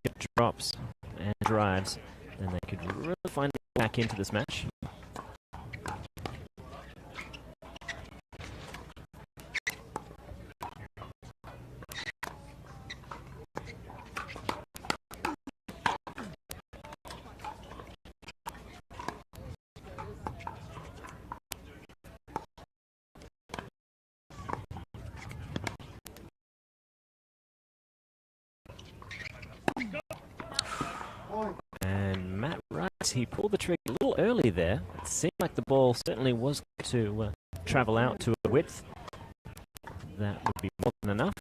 chip drops and drives, then they could really find their way back into this match. And Matt Wright, he pulled the trigger a little early there. It seemed like the ball certainly was going to travel out to a width. That would be more than enough.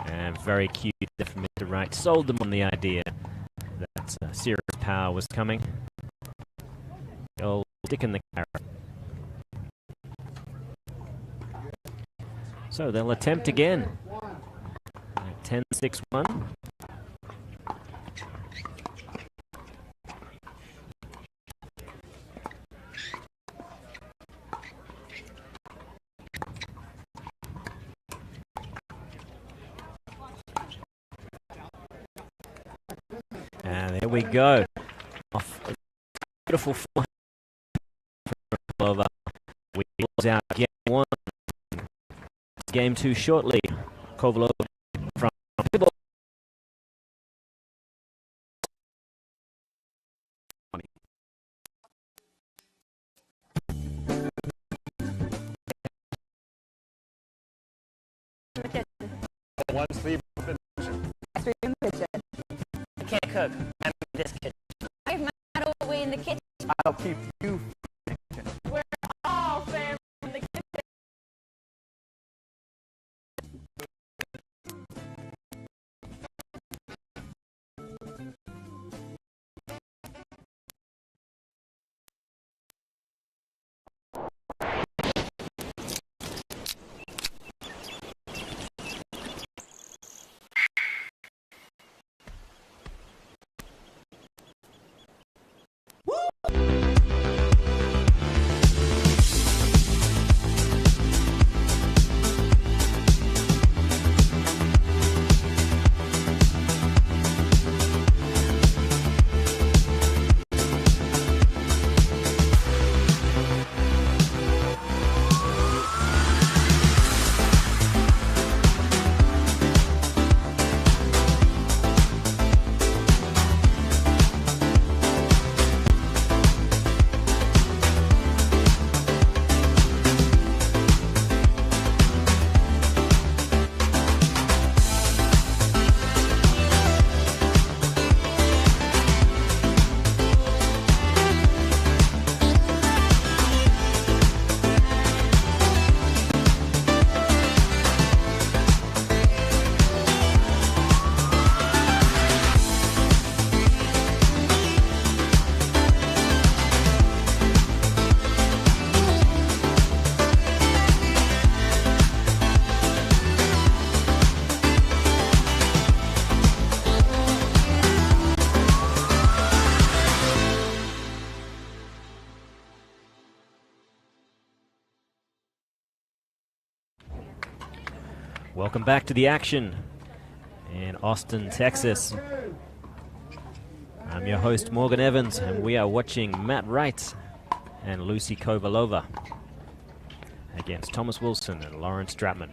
And very cute from Mr. Wright. Sold them on the idea that serious power was coming. The old stick in the carrot. So they'll attempt again. 10-6-1. And there we go. Off a beautiful forehand from Kovalova. We close out game one. Game two shortly. Kovalova from Pickleball. One sleep in the kitchen. I can't cook. I'm in this kitchen. I'm not away in the kitchen. I'll keep you. We're all family in the kitchen. Welcome back to the action in Austin, Texas. I'm your host, Morgan Evans, and we are watching Matt Wright and Lucy Kovalova against Thomas Wilson and Lauren Stratman.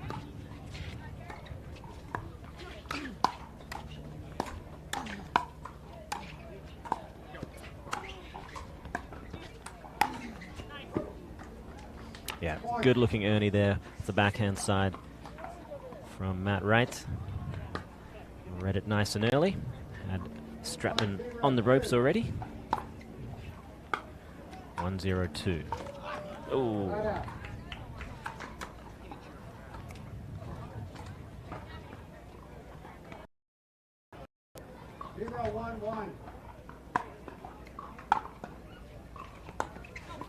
Yeah, good looking Ernie there, the backhand side from Matt Wright. Read it nice and early. Had Stratman on the ropes already. 1-0-2. Oh.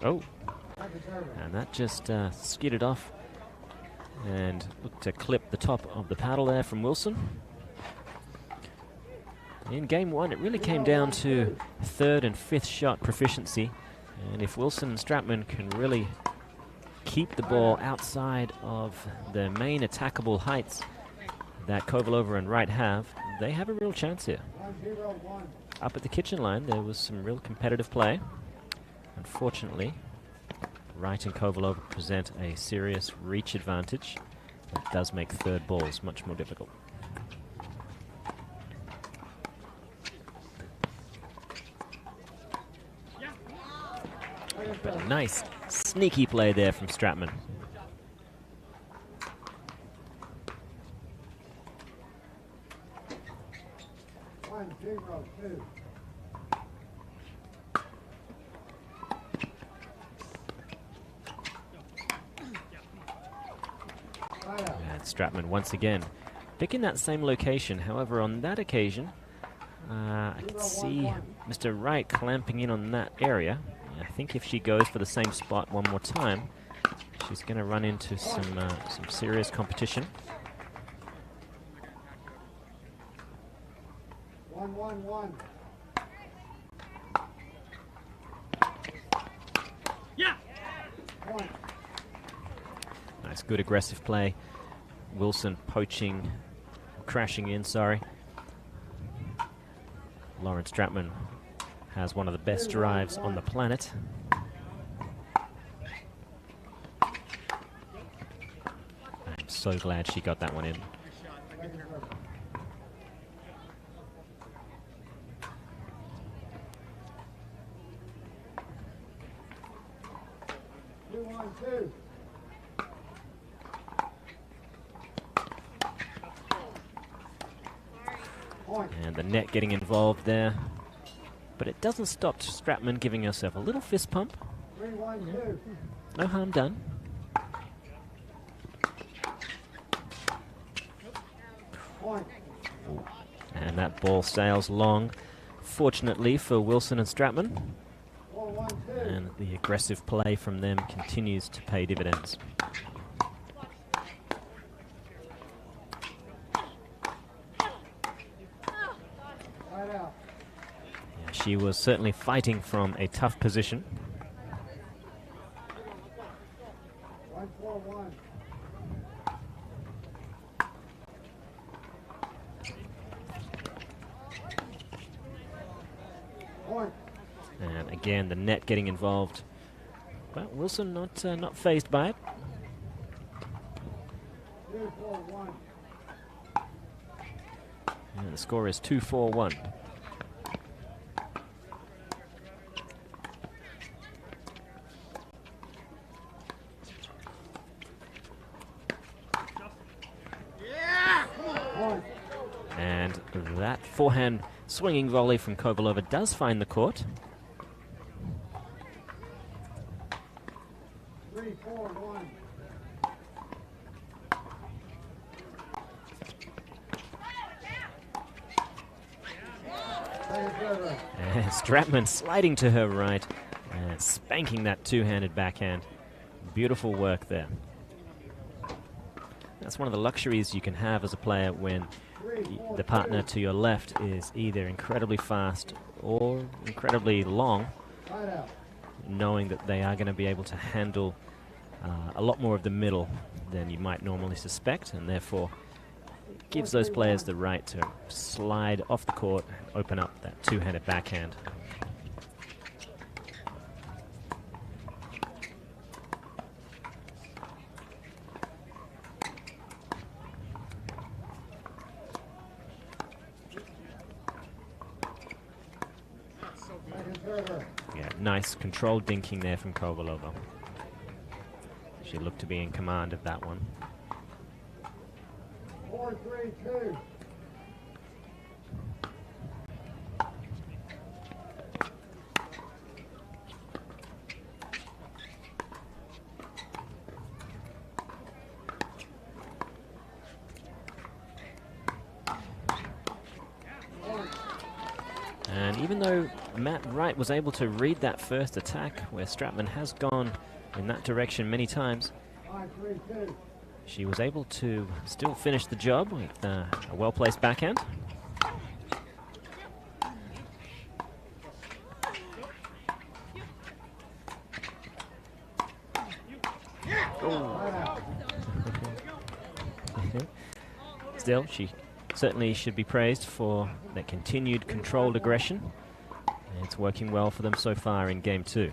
Oh. And that just skidded off and looked to clip the top of the paddle there from Wilson. In game one, it really came down to third and fifth shot proficiency. And if Wilson and Stratman can really keep the ball outside of the main attackable heights that Kovalova and Wright have, they have a real chance here. Up at the kitchen line, there was some real competitive play. Unfortunately, Wright and Kovalova present a serious reach advantage that does make third balls much more difficult. But a nice, sneaky play there from Stratman. And Stratman once again picking that same location. However, on that occasion, I could see Mr. Wright clamping in on that area. I think if she goes for the same spot one more time, she's going to run into some serious competition. 1-1-1. Yeah. Nice, good aggressive play. Wilson poaching, crashing in, sorry. Lauren Stratman has one of the best drives on the planet. I'm so glad she got that one in. And the net getting involved there. But it doesn't stop Stratman giving herself a little fist pump. No harm done. And that ball sails long, fortunately for Wilson and Stratman. And the aggressive play from them continues to pay dividends. She was certainly fighting from a tough position. 1-4-1. And again, the net getting involved. But Wilson not fazed by it. 2-4-1. And the score is 2-4-1. And that forehand swinging volley from Kovalova does find the court. 3-4-1. And Stratman sliding to her right and spanking that two-handed backhand. Beautiful work there. That's one of the luxuries you can have as a player when the partner to your left is either incredibly fast or incredibly long, knowing that they are going to be able to handle a lot more of the middle than you might normally suspect, and therefore it gives those players the right to slide off the court and open up that two-handed backhand. Yeah, nice controlled dinking there from Kovalova. She looked to be in command of that one. 4-3-2. And even though Matt Wright was able to read that first attack, where Stratman has gone in that direction many times, 5-3-2. she was able to still finish the job with a well-placed backhand. Still, she certainly should be praised for that continued controlled aggression. And it's working well for them so far in game 2.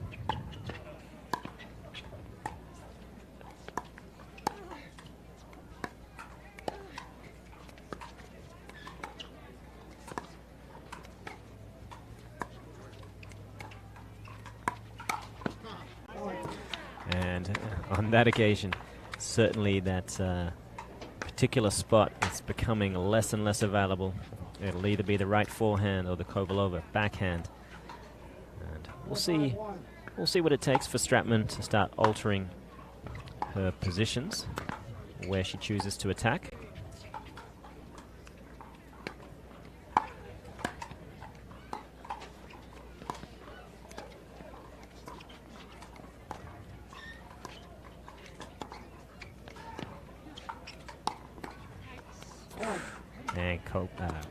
And on that occasion, certainly that particular spot is becoming less and less available. It'll either be the right forehand or the Kovalova backhand. And we'll see what it takes for Stratman to start altering her positions, where she chooses to attack. And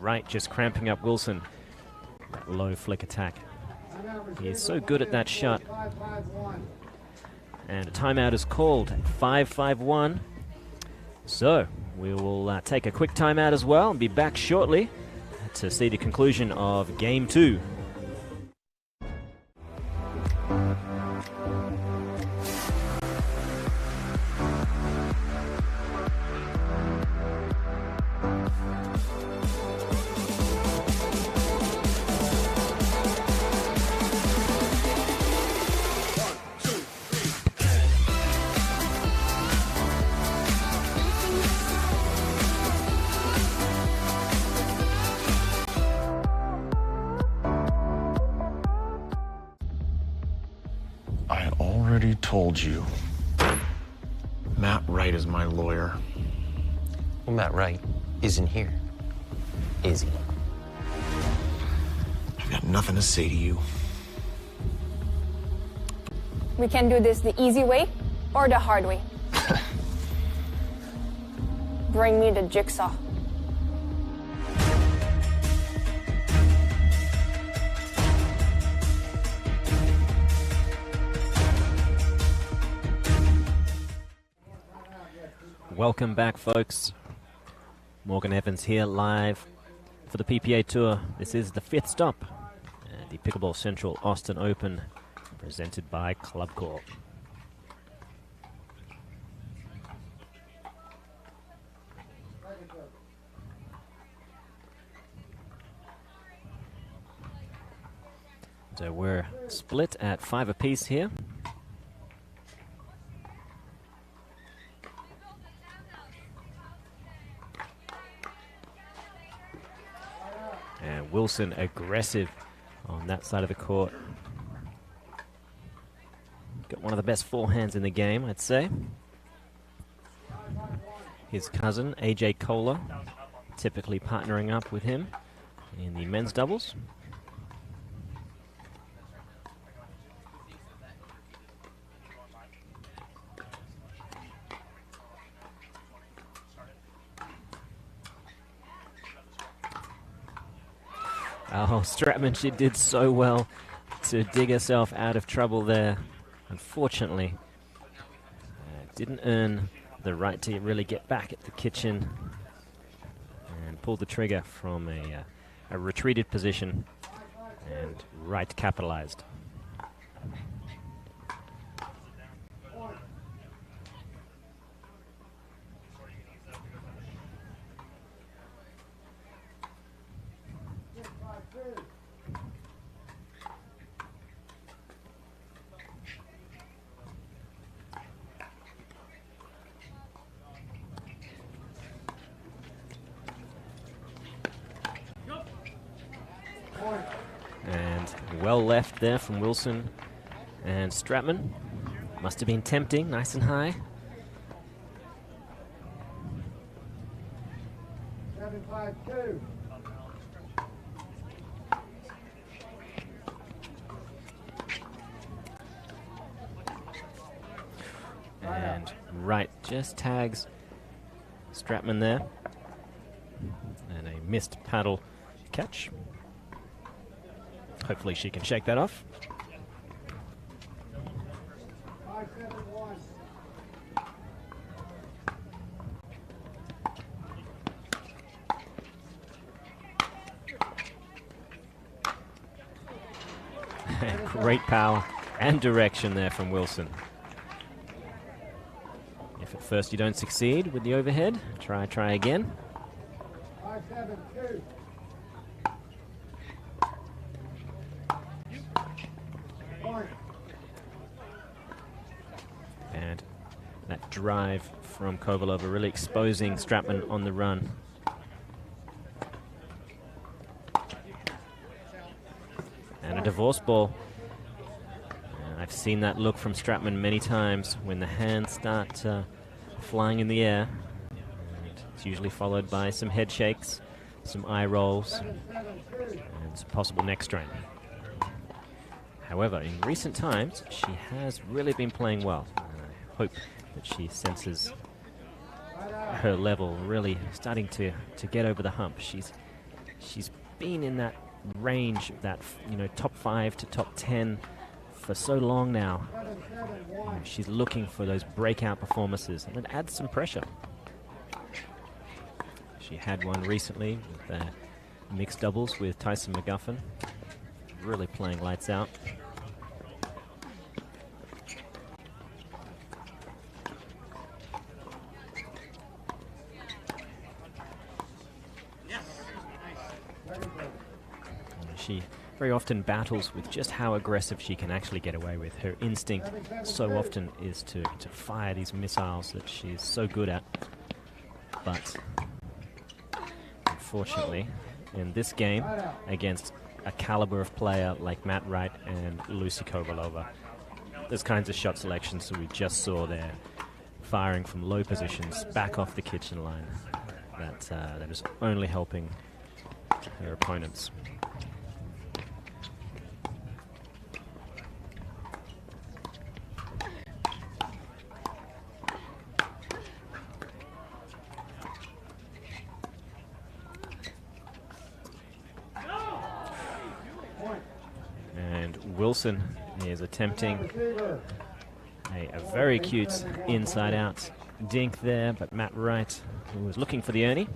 Wright just cramping up Wilson. That low flick attack. He is so good at that shot. And a timeout is called. 5-5-1. So we will take a quick timeout as well and be back shortly to see the conclusion of game 2. I already told you. Matt Wright is my lawyer. Well, Matt Wright isn't here, is he? I've got nothing to say to you. We can do this the easy way or the hard way. Bring me the jigsaw. Welcome back, folks. Morgan Evans here live for the PPA Tour. This is the 5th stop at the Pickleball Central Austin Open, presented by Club Corp. So we're split at 5 apiece here. And Wilson aggressive on that side of the court. Got one of the best forehands in the game, I'd say. His cousin, AJ Kohler, typically partnering up with him in the men's doubles. Oh, Stratman, she did so well to dig herself out of trouble there. Unfortunately, didn't earn the right to really get back at the kitchen and pulled the trigger from a retreated position, and Wright capitalized. And well left there from Wilson and Stratman. Must have been tempting, nice and high. 7-5-2. And Wright just tags Stratman there. And a missed paddle catch. Hopefully she can shake that off. 5-7-1. Great power and direction there from Wilson. If at first you don't succeed with the overhead, try again. 5-7-2. Point. And that drive from Kovalova really exposing Stratman on the run. And a divorce ball. I've seen that look from Stratman many times when the hands start flying in the air. And it's usually followed by some head shakes, some eye rolls, and some possible neck strain. However, in recent times, she has really been playing well. And I hope that she senses her level really starting to get over the hump. She's been in that range, that top 5 to top 10 for so long now. She's looking for those breakout performances, and it adds some pressure. She had one recently with mixed doubles with Tyson McGuffin, really playing lights out. She very often battles with just how aggressive she can actually get away with. Her instinct so often is to fire these missiles that she's so good at. But unfortunately, in this game, against a caliber of player like Matt Wright and Lucy Kovalova, those kinds of shot selections that we just saw there, firing from low positions back off the kitchen line, that is only helping her opponents. Wilson is attempting a very cute inside-out dink there, but Matt Wright, who was looking for the Ernie.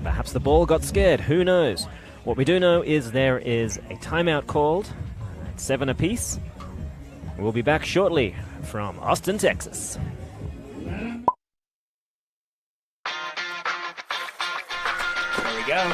Perhaps the ball got scared, who knows? What we do know is there is a timeout called at 7 apiece. We'll be back shortly from Austin, Texas. There we go.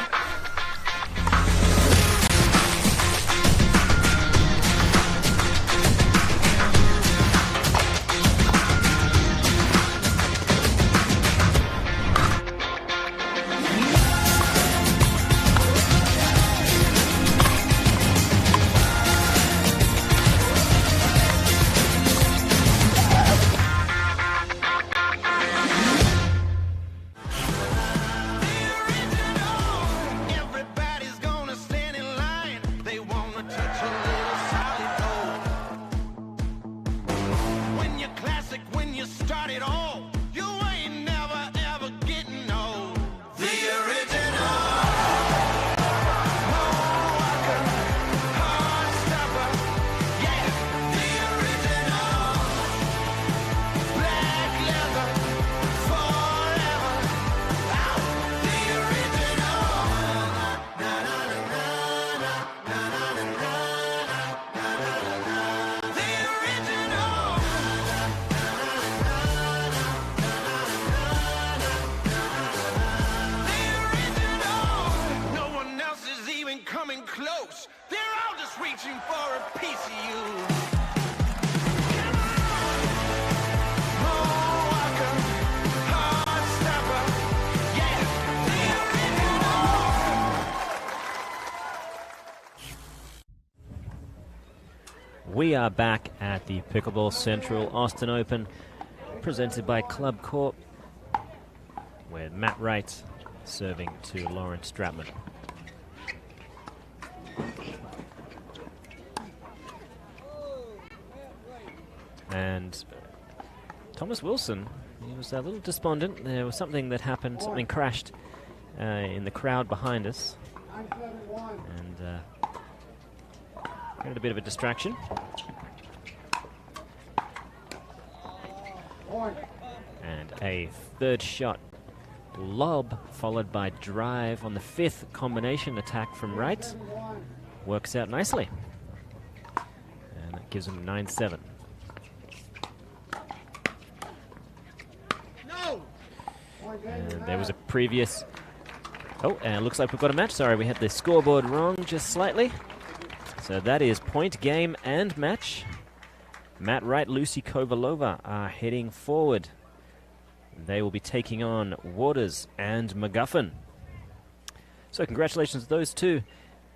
We are back at the Pickleball Central Austin Open, presented by Club Corp, with Matt Wright serving to Lawrence Stratman. And Thomas Wilson, he was a little despondent. There was something that happened, something crashed in the crowd behind us. And had a bit of a distraction. And a third shot lob followed by drive on the fifth combination attack from Wright. works out nicely. And that gives them 9-7. And there was a previous... Oh, and it looks like we've got a match. Sorry, we had the scoreboard wrong just slightly. So that is point, game, and match. Matt Wright, Lucy Kovalova are heading forward. They will be taking on Waters and McGuffin. So congratulations to those two.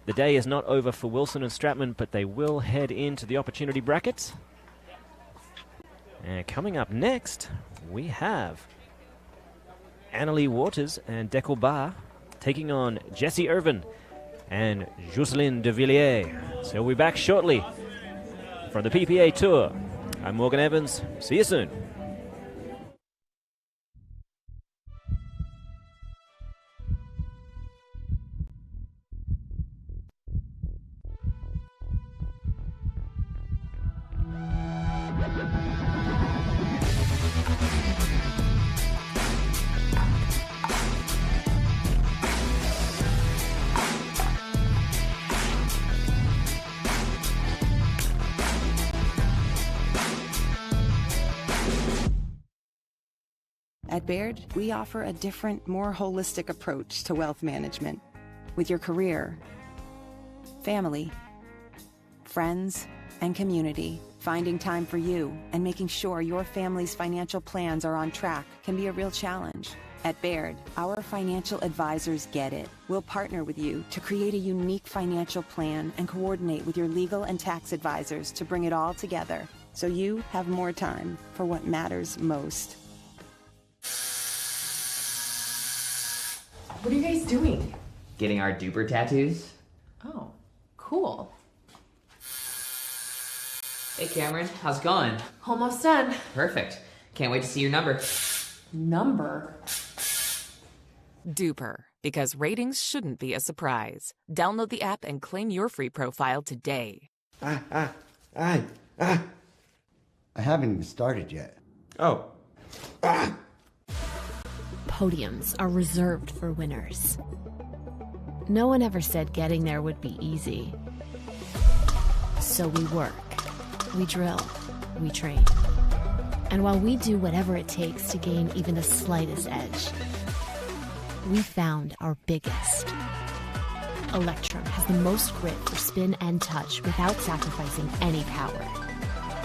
The day is not over for Wilson and Stratman, but they will head into the opportunity brackets. And coming up next, we have Annalie Waters and Deckel Barr taking on Jessie Irvin and Jocelyn de Villiers. So we'll be back shortly from the PPA Tour. I'm Morgan Evans. See you soon. At Baird, we offer a different, more holistic approach to wealth management. With your career, family, friends, and community, finding time for you and making sure your family's financial plans are on track can be a real challenge. At Baird, our financial advisors get it. We'll partner with you to create a unique financial plan and coordinate with your legal and tax advisors to bring it all together so you have more time for what matters most. What are you guys doing? Getting our duper tattoos. Oh, cool. Hey Cameron, how's it going? Almost done. Perfect. Can't wait to see your number. Number? Duper, because ratings shouldn't be a surprise. Download the app and claim your free profile today. I haven't even started yet. Oh. Podiums are reserved for winners. No one ever said getting there would be easy. So we work, we drill, we train. And while we do whatever it takes to gain even the slightest edge, we found our biggest. Electrum has the most grit for spin and touch without sacrificing any power.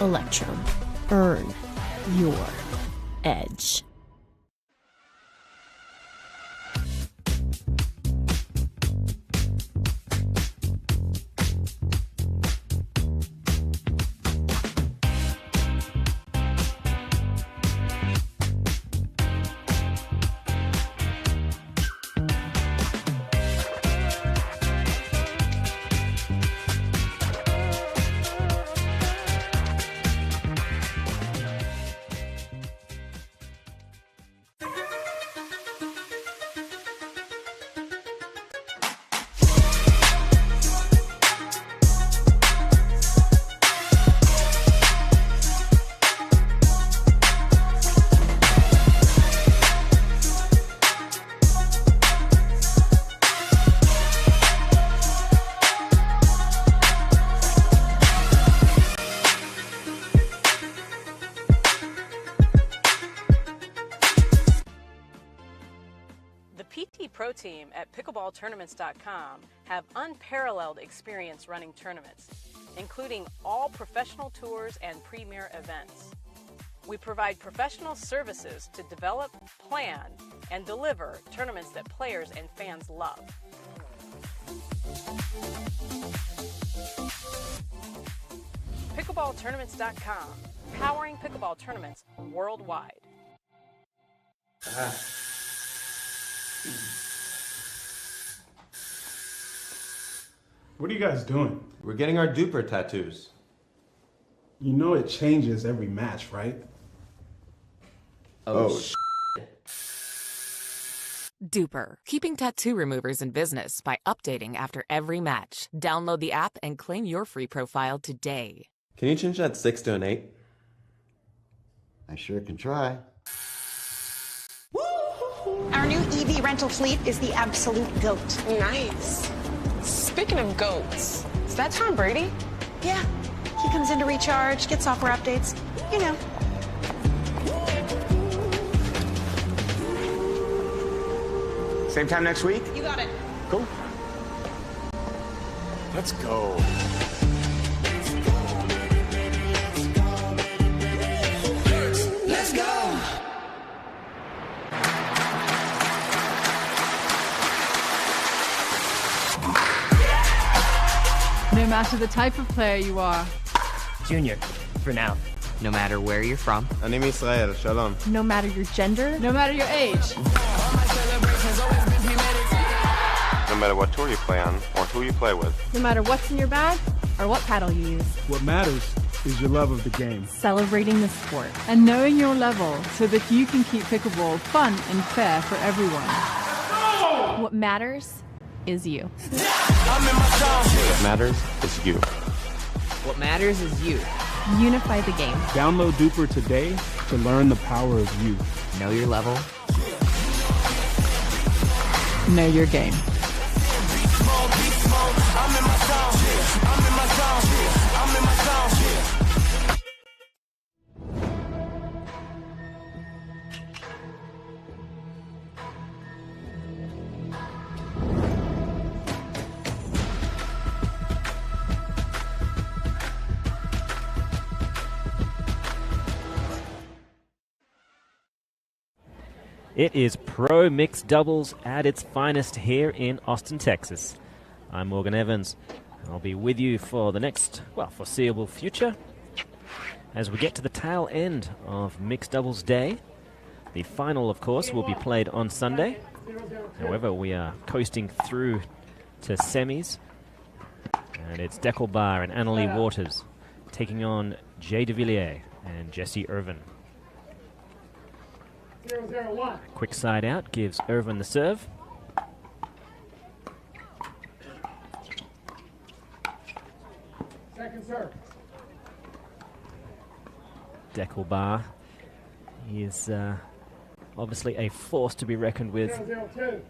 Electrum. Earn your edge. Pro team at pickleballtournaments.com have unparalleled experience running tournaments, including all professional tours and premier events. We provide professional services to develop, plan, and deliver tournaments that players and fans love. Pickleballtournaments.com, powering pickleball tournaments worldwide. What are you guys doing? We're getting our duper tattoos. You know it changes every match, right? Oh, Duper, keeping tattoo removers in business by updating after every match. Download the app and claim your free profile today. Can you change that 6 to an 8? I sure can try. Our new EV rental fleet is the absolute GOAT. Nice. Speaking of goats, is that Tom Brady? Yeah. He comes in to recharge, get software updates. You know. Same time next week? You got it. Cool. Let's go. Let's go. No matter the type of player you are. Junior, for now. No matter where you're from. אני מישראל, שלום. No matter your gender. No matter your age. No matter what tour you play on or who you play with. No matter what's in your bag or what paddle you use. What matters is your love of the game. Celebrating the sport. And knowing your level so that you can keep pickleball fun and fair for everyone. What matters is you. What matters is you. What matters is you. Unify the game. Download Duper today to learn the power of you. Know your level. Know your game. It is pro mixed doubles at its finest here in Austin, Texas. I'm Morgan Evans. I'll be with you for the next, foreseeable future. As we get to the tail end of mixed doubles day, the final, of course, will be played on Sunday. However, we are coasting through to semis, and it's Deckelbar and Annalie Waters taking on Jay DeVilliers and Jesse Irvin. 0-0-1. Quick side out gives Irvin the serve. Second serve. Deckelbar. He is obviously a force to be reckoned with. 0-0-2.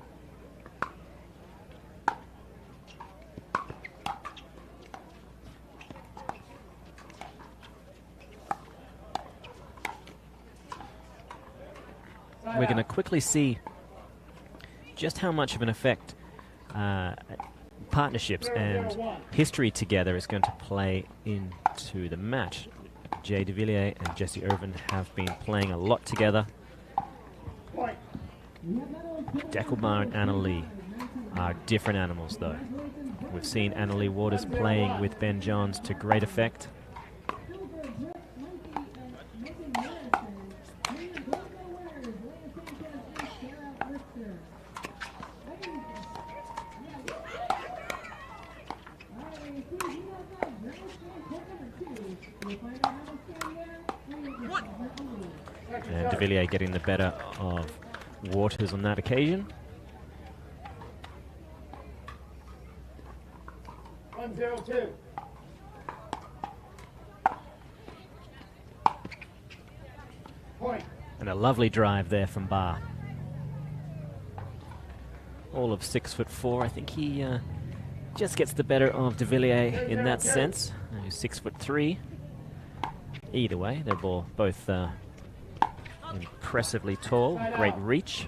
We're going to quickly see just how much of an effect partnerships and history together is going to play into the match. Jay DeVilliers and Jesse Irvin have been playing a lot together. Deckelbar and Annalie are different animals, though. We've seen Annalie Waters playing with Ben Johns to great effect. And DeVilliers getting the better of Waters on that occasion. 1-0-2. Point. And a lovely drive there from Barr. All of 6'4". I think he just gets the better of DeVilliers in that sense. He's 6'3". Either way, they're both impressively tall, great reach.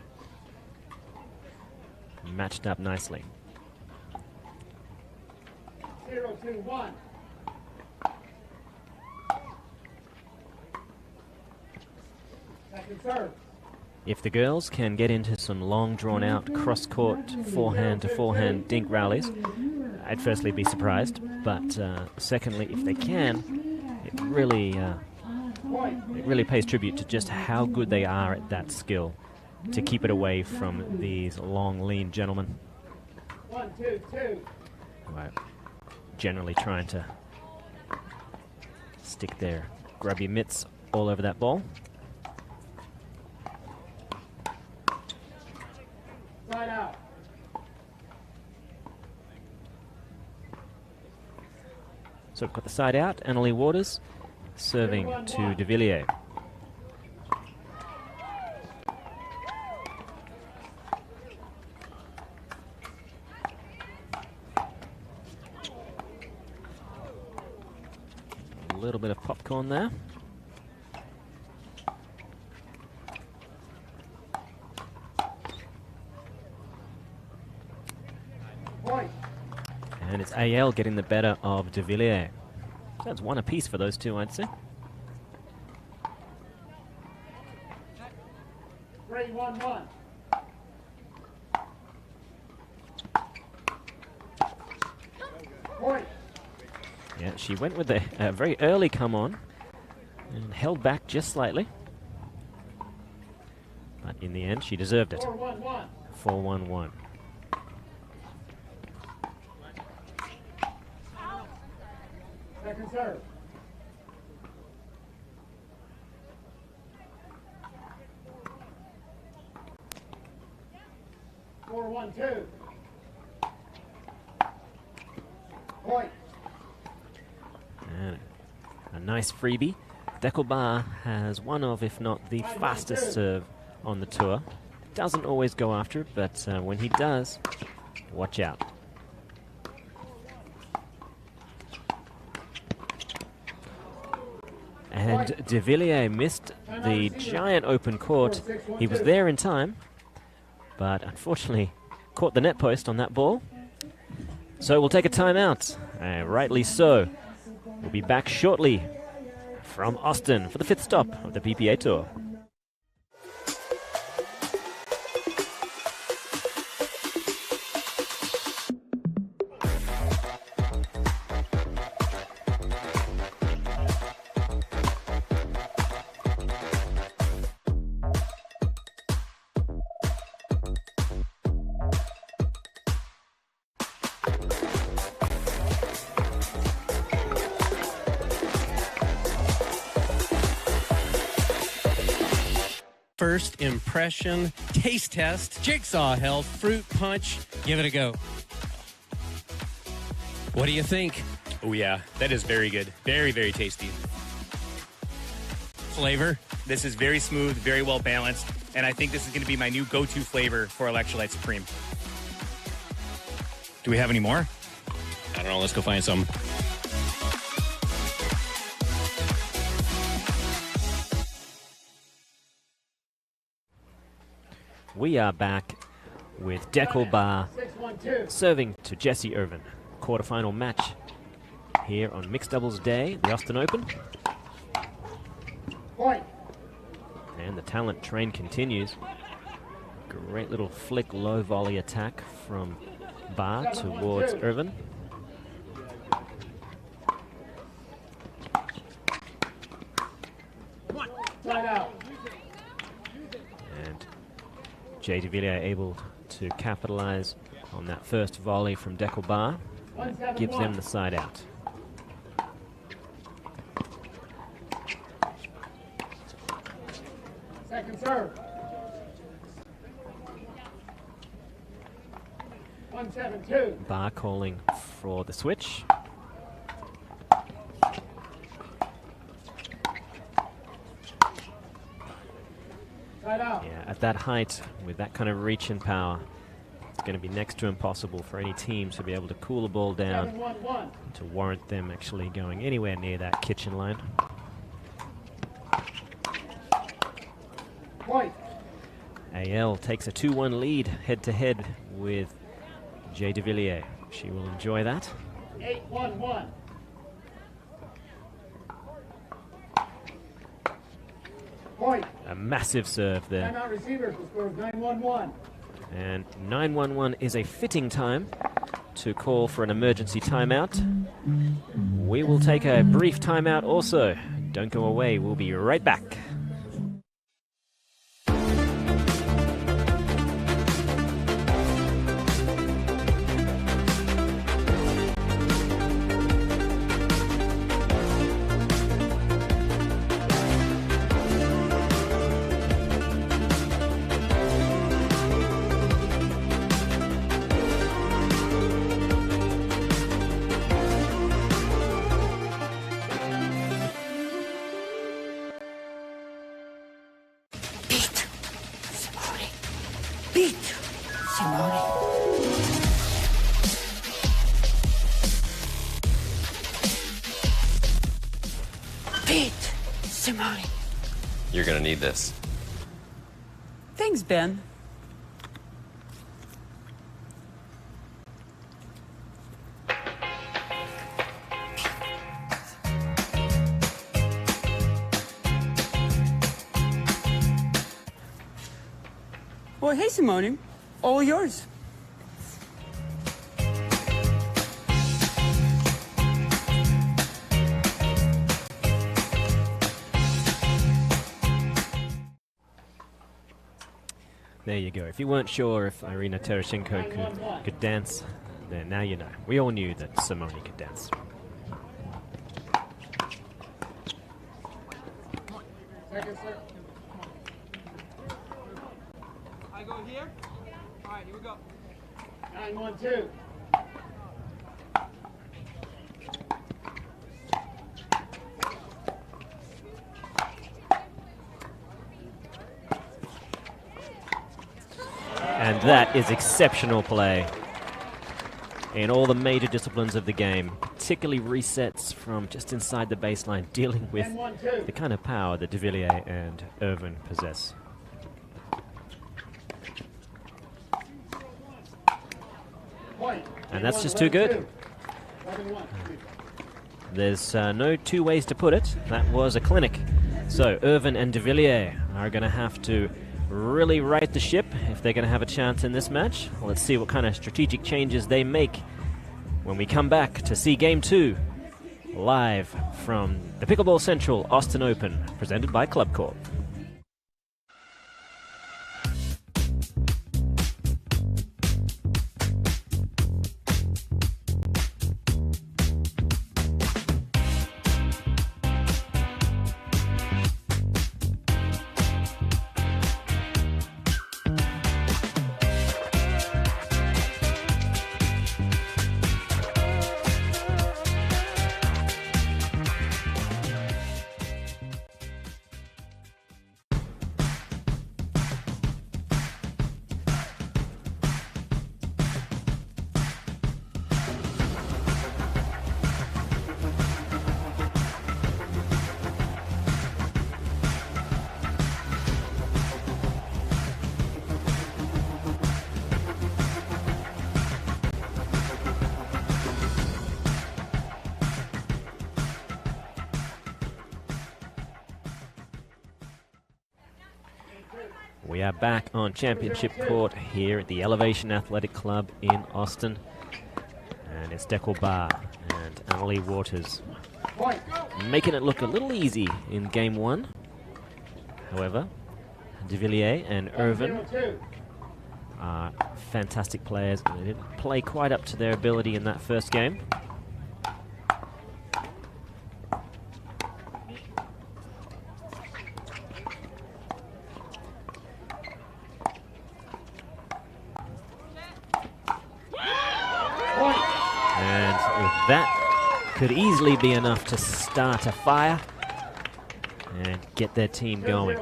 Matched up nicely. 0-2-1. Second serve. If the girls can get into some long drawn-out cross-court forehand-to-forehand dink rallies, I'd firstly be surprised, but secondly, if they can, it really pays tribute to just how good they are at that skill to keep it away from these long, lean gentlemen 1-2-2. who are generally trying to stick their grubby mitts all over that ball. Side out. So we've got the side out, Annalie Waters serving to DeVilliers. bit of popcorn there. And it's AL getting the better of De Villiers. So that's one apiece for those two, I'd say. 3-1-1. Point. Yeah, she went with a very early come on and held back just slightly. But in the end, she deserved it. 4-1-1. 4-1-1. Second serve. Four, 1-2. Point. And a nice freebie. Deckelbar has one of, if not the fastest serve on the tour. Doesn't always go after it, but when he does, watch out. And De Villiers missed the giant open court. He was there in time, but unfortunately caught the net post on that ball. So we'll take a timeout. Rightly so. We'll be back shortly from Austin for the 5th stop of the PPA Tour. First impression, taste test, jigsaw health, fruit punch. Give it a go. What do you think? Oh yeah, that is very good. Very, very tasty. Flavor? This is very smooth, very well balanced, and I think this is going to be my new go-to flavor for Electrolyte Supreme. Do we have any more? I don't know, let's go find some. We are back with Deckelbar serving to Jessie Irvin. Quarterfinal match here on Mixed Doubles Day, the Austin Open. Point. And the talent train continues. Great little flick low volley attack from Bar towards Irvin. Side out. And Jay De Villiers able to capitalize on that first volley from Deckelbar. Gives them the side out. Second serve. 1-7-2. Bar calling for the switch. Yeah, at that height, with that kind of reach and power, it's going to be next to impossible for any team to be able to cool the ball down to warrant them actually going anywhere near that kitchen line. Point. AL takes a 2-1 lead head-to-head with Jay De Villiers. She will enjoy that. 8-1-1. Point. A massive serve there. Timeout receivers. The score is 9-1-1. And 9-1-1 is a fitting time to call for an emergency timeout. We will take a brief timeout also. Don't go away, we'll be right back. Simone. You're gonna need this. Thanks, Ben. Well, hey, Simone. All yours. There you go. If you weren't sure if Irina Tereshchenko could dance, then now you know. We all knew that Simone could dance. Second, sir. I go here. All right, here we go. 9-1-2. And that is exceptional play in all the major disciplines of the game, particularly resets from just inside the baseline, dealing with the kind of power that De Villiers and Irvin possess. And that's just too good. There's no two ways to put it. That was a clinic. So Irvin and De Villiers are going to have to really right the ship if they're going to have a chance in this match. Let's see what kind of strategic changes they make when we come back to see Game 2 live from the Pickleball Central Austin Open, presented by Club Corp. We are back on championship court here at the Elevation Athletic Club in Austin. And it's Deckel Bar and Annalie Waters making it look a little easy in game one. However, De Villiers and Irvin are fantastic players, and they didn't play quite up to their ability in that first game. And that could easily be enough to start a fire and get their team going.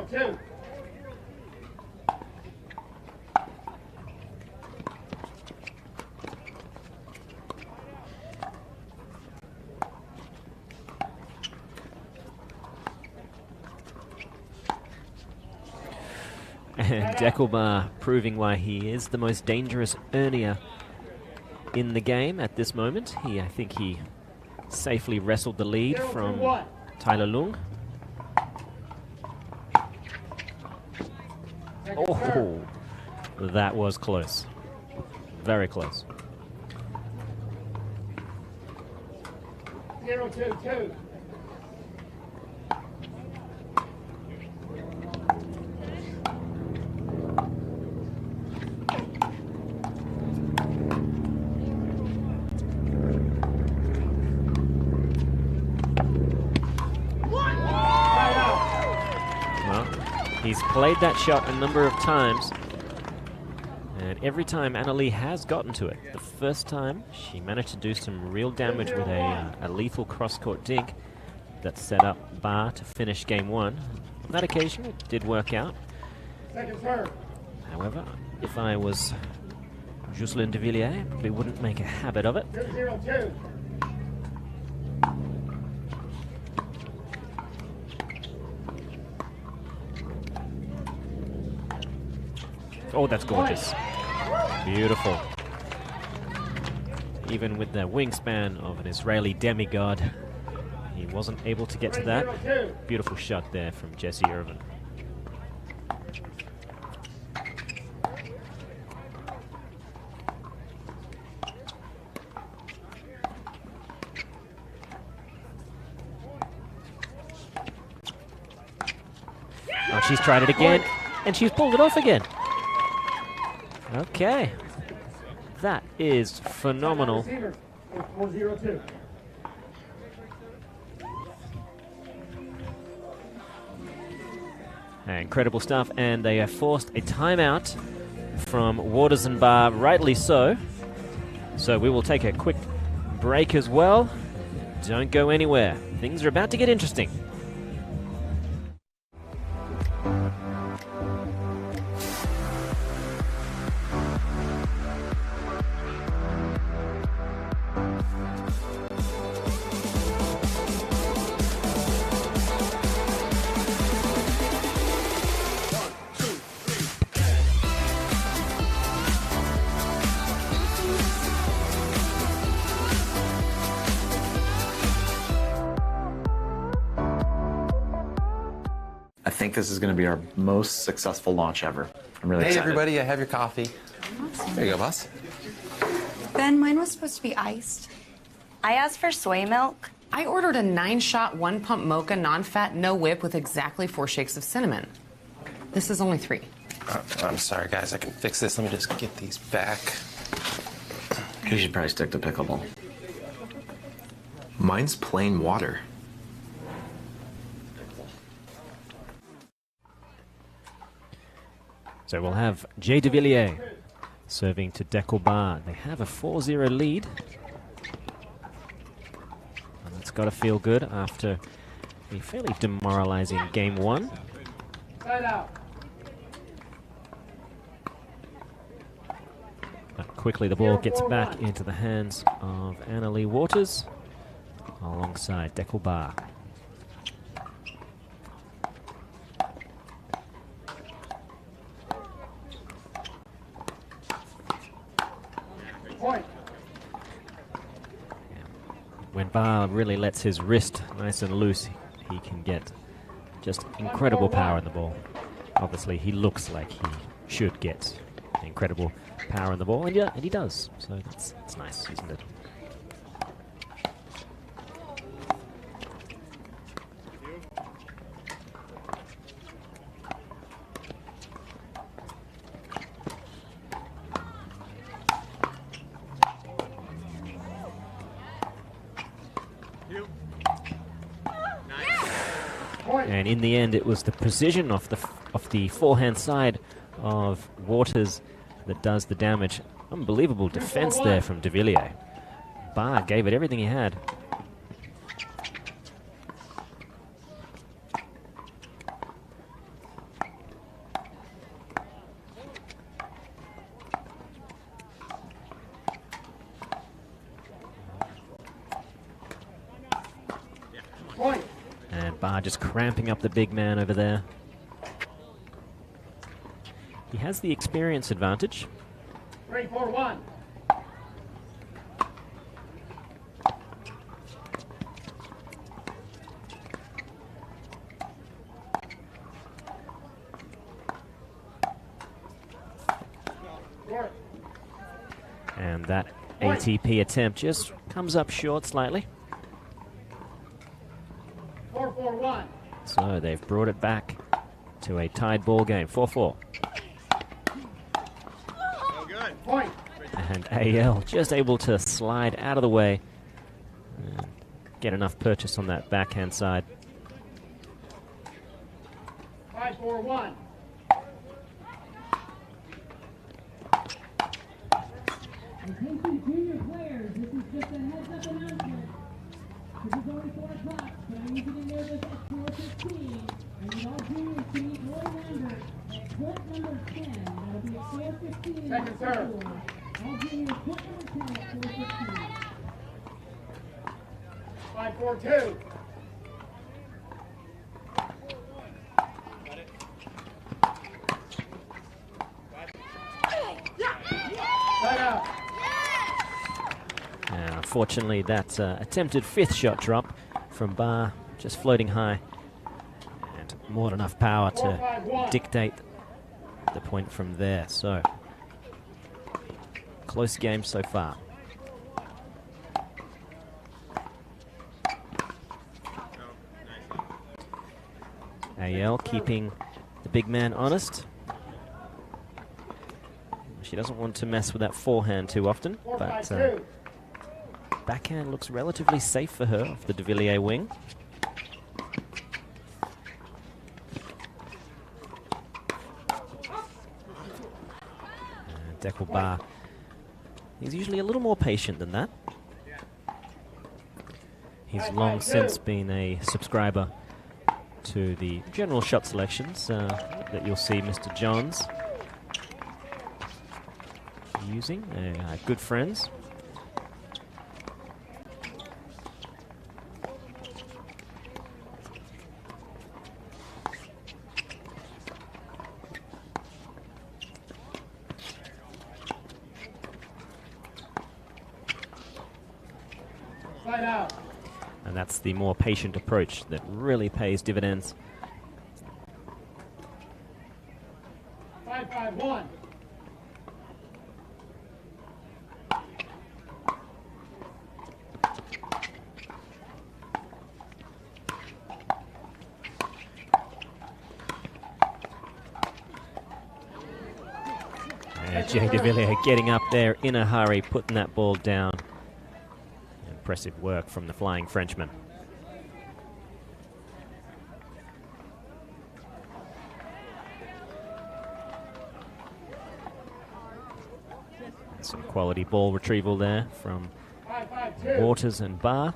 And Deckelbar proving why he is the most dangerous Ernier in the game at this moment. I think he safely wrestled the lead from Tyler Lung. Oh, that was close. Very close. 0-2-2. He's played that shot a number of times, and every time Annalie has gotten to it. The first time, she managed to do some real damage with a lethal cross-court dink that set up Bar to finish game one. On that occasion, it did work out. However, if I was Jocelyn De Villiers, I probably wouldn't make a habit of it. 2-0-2. Oh, that's gorgeous. Beautiful. Even with the wingspan of an Israeli demigod, he wasn't able to get to that. Beautiful shot there from Jesse Irvin. Oh, she's tried it again, and she's pulled it off again. Okay. That is phenomenal. Incredible stuff, and they have forced a timeout from Waters and Bar, rightly so. So we will take a quick break as well. Don't go anywhere. Things are about to get interesting. I think this is going to be our most successful launch ever. I'm really excited. Hey, everybody, I have your coffee. There you go, boss. Ben, mine was supposed to be iced. I asked for soy milk. I ordered a 9-shot, 1-pump mocha, non-fat, no whip with exactly 4 shakes of cinnamon. This is only 3. I'm sorry, guys. I can fix this. Let me just get these back. You should probably stick to pickleball. Mine's plain water. So we'll have Jay de Villiers serving to Deckelbar. They have a 4-0 lead. And that's got to feel good after a fairly demoralizing game 1. Side out. But quickly the ball gets back into the hands of Annalie Waters alongside Deckelbar. When Bar really lets his wrist nice and loose, he can get just incredible power in the ball. Obviously, he looks like he should get incredible power in the ball, and yeah, and he does. So that's nice, isn't it? And in the end, it was the precision of the forehand side of Waters that does the damage. Unbelievable defense there from de Villiers. Bar gave it everything he had. And Bar just cramping up the big man over there. He has the experience advantage. 3-4-1. And that ATP attempt just comes up short slightly. 4-4-1. So they've brought it back to a tied ball game, 4-4. Point. And AL just able to slide out of the way and get enough purchase on that backhand side. 5-4-1. Attention junior players, this is just a heads-up announcement. This is only 4 o'clock, but I need you to know this at 4:15. I need all juniors to meet Roy Lambert at court number 10. That'll be at 4:15. Second serve. All juniors, court number 10 at 4:15. 5-4-2. Unfortunately, that attempted 5th shot drop from Barr just floating high, and more than enough power to dictate the point from there. So, close game so far. AL keeping the big man honest. She doesn't want to mess with that forehand too often, but backhand looks relatively safe for her off the de Villiers wing. Deckel Barr, he's usually a little more patient than that. He's long since been a subscriber to the general shot selections that you'll see Mr. Johns using. They're good friends. And that's the more patient approach that really pays dividends. 5-5-1. Jay de Villiers getting up there in a hurry, putting that ball down. Impressive work from the flying Frenchman. Some quality ball retrieval there from Waters and Barr.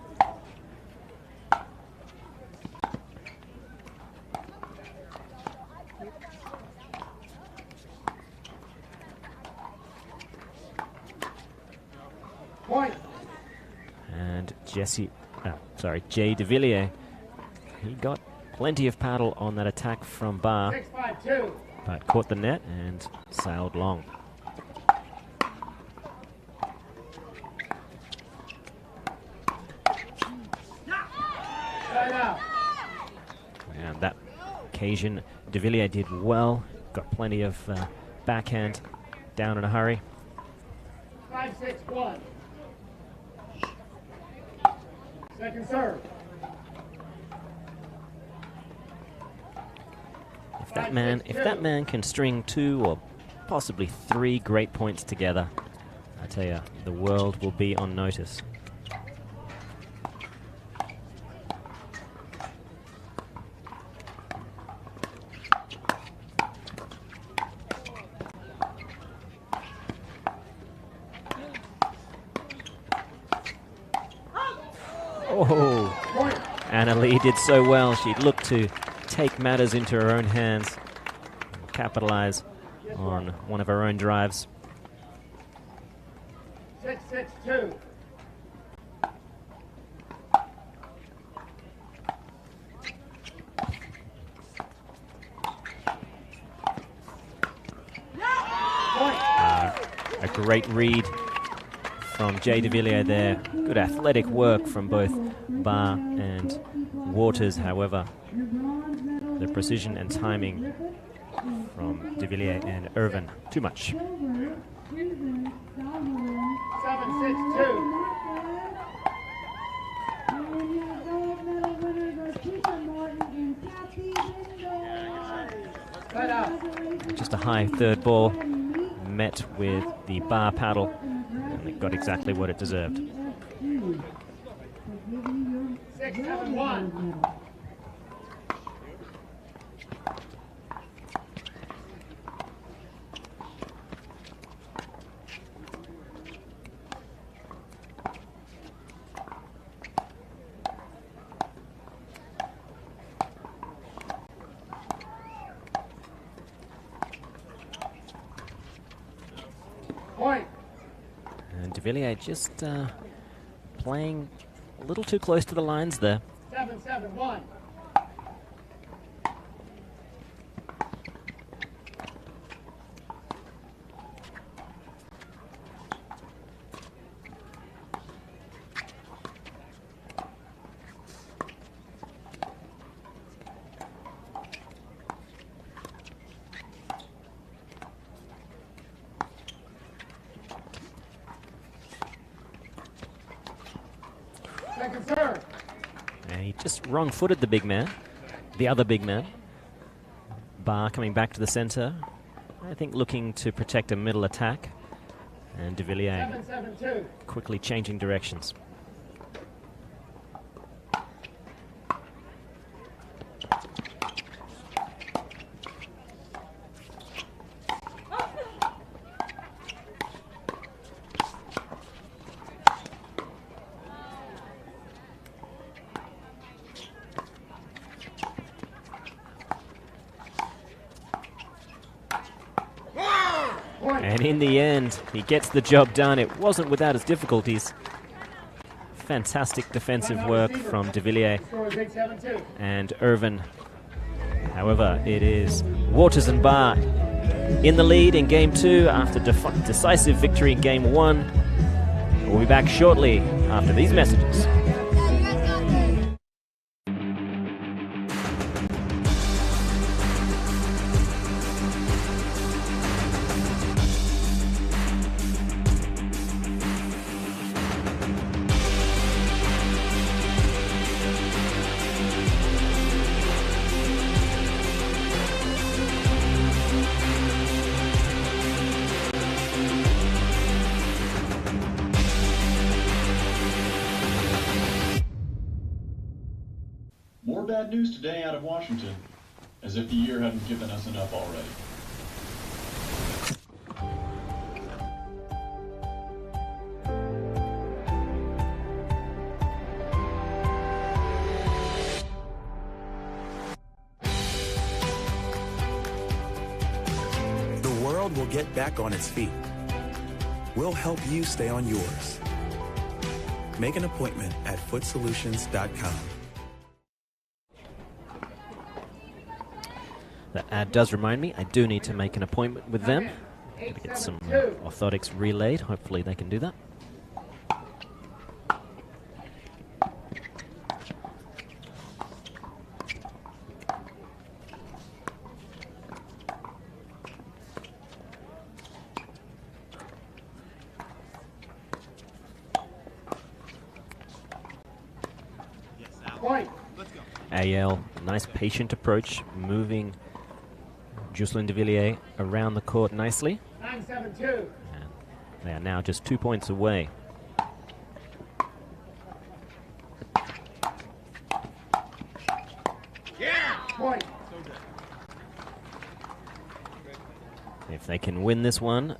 And Jay de Villiers, he got plenty of paddle on that attack from Barr, but caught the net and sailed long. And that occasion, de Villiers did well, got plenty of backhand down in a hurry. 5-6-1. Second serve. If that man can string 2 or possibly 3 great points together, I tell you, the world will be on notice. Oh, Anna Lee did so well. She looked to take matters into her own hands, capitalize on one of her own drives. 6-6-2. A great read from Jay de Villiers there. Good athletic work from both Barr and Waters. However, the precision and timing from de Villiers and Irvin, too much. 7-6-2. Just a high third ball met with the Barr paddle, and it got exactly what it deserved. 6-7-1. And de Villiers just playing a little too close to the lines there. 7-7-1. Second serve. And he just wrong-footed the big man, the other big man. Barr coming back to the center. I think looking to protect a middle attack. And de Villiers 7-7-2. quickly changing directions. And in the end, he gets the job done. It wasn't without its difficulties. Fantastic defensive work from de Villiers and Irvin. However, it is Waters and Barr in the lead in Game 2 after decisive victory in Game 1. We'll be back shortly after these messages. More bad news today out of Washington, as if the year hadn't given us enough already. The world will get back on its feet. We'll help you stay on yours. Make an appointment at footsolutions.com. That ad does remind me, I do need to make an appointment with them. Gotta get some orthotics relayed. Hopefully they can do that. AL, nice patient approach, moving Jocelyn de Villiers around the court nicely. 9-7-2. And they are now just 2 points away. Yeah! Point. If they can win this one,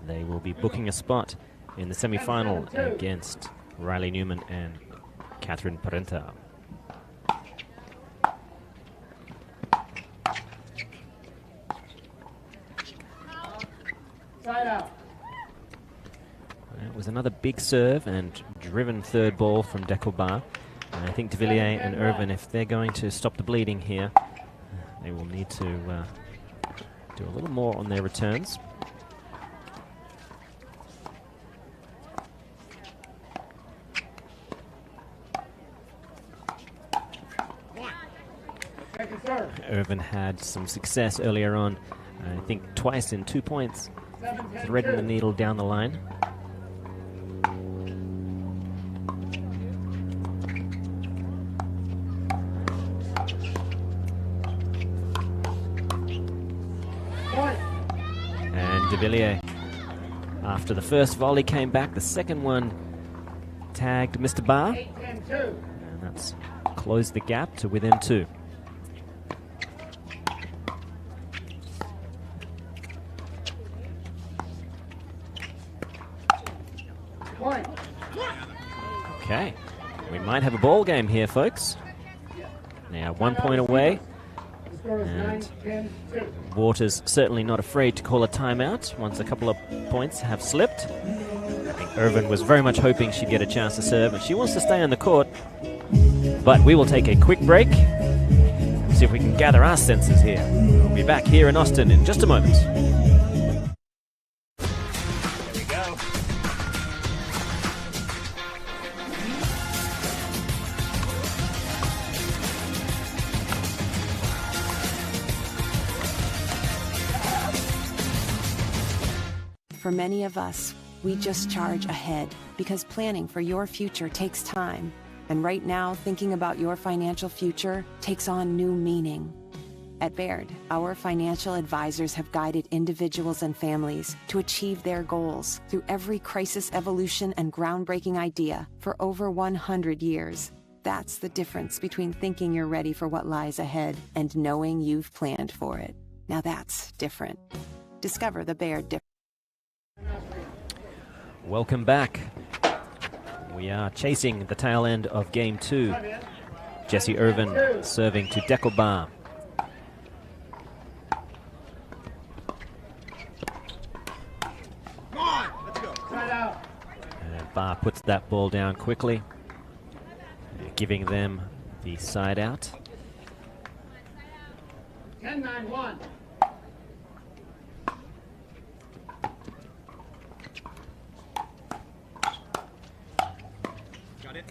they will be booking a spot in the semifinal against Riley Newman and Catherine Parenta. Side out. It was another big serve and driven third ball from Decobar. And I think de Villiers and Irvin, if they're going to stop the bleeding here, they will need to do a little more on their returns. Irvin had some success earlier on, I think twice in 2 points, threading the needle down the line. And de Villiers, after the first volley came back, the second one tagged Mr. Barr, and that's closed the gap to within 2. Okay, we might have a ball game here, folks. Now 1 point away, and Waters certainly not afraid to call a timeout once a couple of points have slipped. I think Irvin was very much hoping she'd get a chance to serve, and she wants to stay on the court. But we will take a quick break, see if we can gather our senses here. We'll be back here in Austin in just a moment. For many of us, we just charge ahead because planning for your future takes time. And right now, thinking about your financial future takes on new meaning. At Baird, our financial advisors have guided individuals and families to achieve their goals through every crisis evolution and groundbreaking idea for over 100 years. That's the difference between thinking you're ready for what lies ahead and knowing you've planned for it. Now that's different. Discover the Baird difference. Welcome back. We are chasing the tail end of game 2. Jesse Irvin serving to Deckelbaum. And Barr puts that ball down quickly, giving them the side out. 10-9-1. Got it.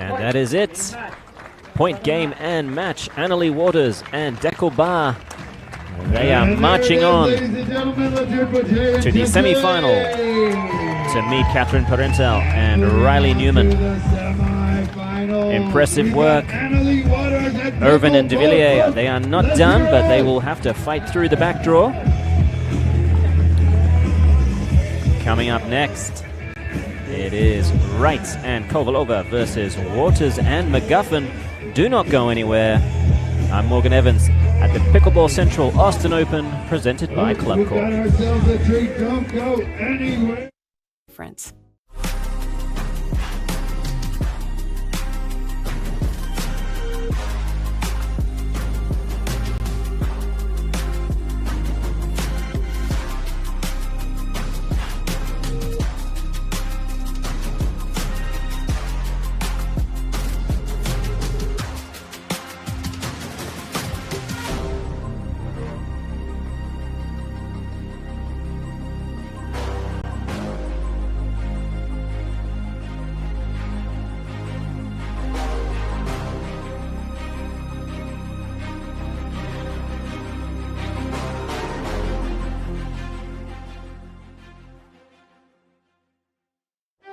And that is it. Point game and match. Annalie Waters and Deckel Barr. They are marching on to the semi-final to meet Catherine Parental and Riley Newman. Impressive work. Irvin and de Villiers, they are not done, but they will have to fight through the back draw. Coming up next, it is Wright and Kovalova versus Waters and McGuffin. Do not go anywhere. I'm Morgan Evans at the Pickleball Central Austin Open, presented by Club Corp. Don't go anywhere. Friends.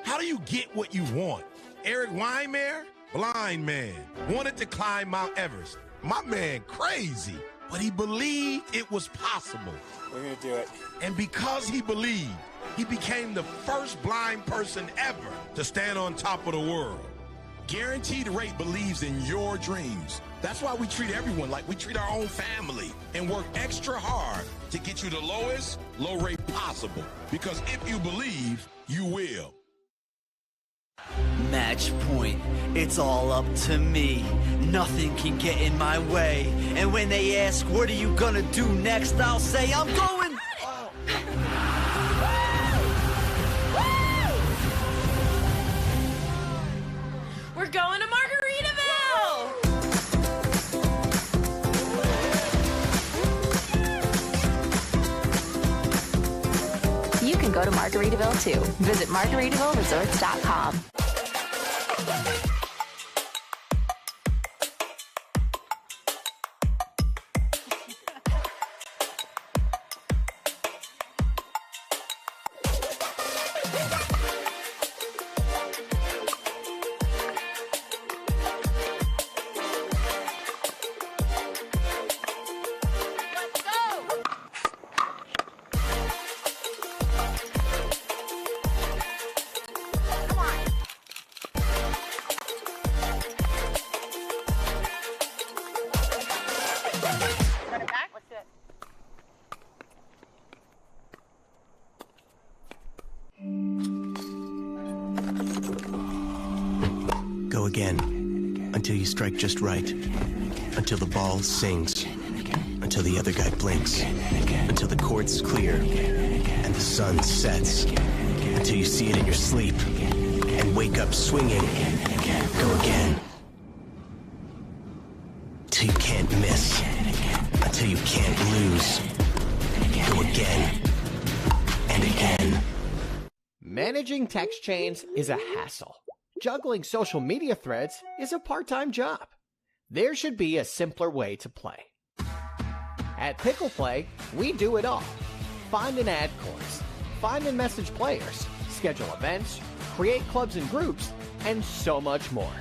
How do you get what you want? Eric Weimer, blind man, wanted to climb Mount Everest. My man crazy, but he believed it was possible. We're gonna do it. And because he believed, he became the first blind person ever to stand on top of the world. Guaranteed Rate believes in your dreams. That's why we treat everyone like we treat our own family and work extra hard to get you the lowest low rate possible. Because if you believe, you will. Match point, it's all up to me. Nothing can get in my way. And when they ask, what are you gonna do next? I'll say, I'm going. We're going to Margaritaville! You can go to Margaritaville too. Visit MargaritavilleResorts.com. Go again, until you strike just right, until the ball sings, until the other guy blinks, until the court's clear, and the sun sets, until you see it in your sleep, and wake up swinging. Go again. Till you can't miss, until you can't lose. Go again, and again. Managing text chains is a hassle. Juggling social media threads is a part-time job. There should be a simpler way to play. At Pickle Play, we do it all. Find and add course, find and message players, schedule events, create clubs and groups, and so much more.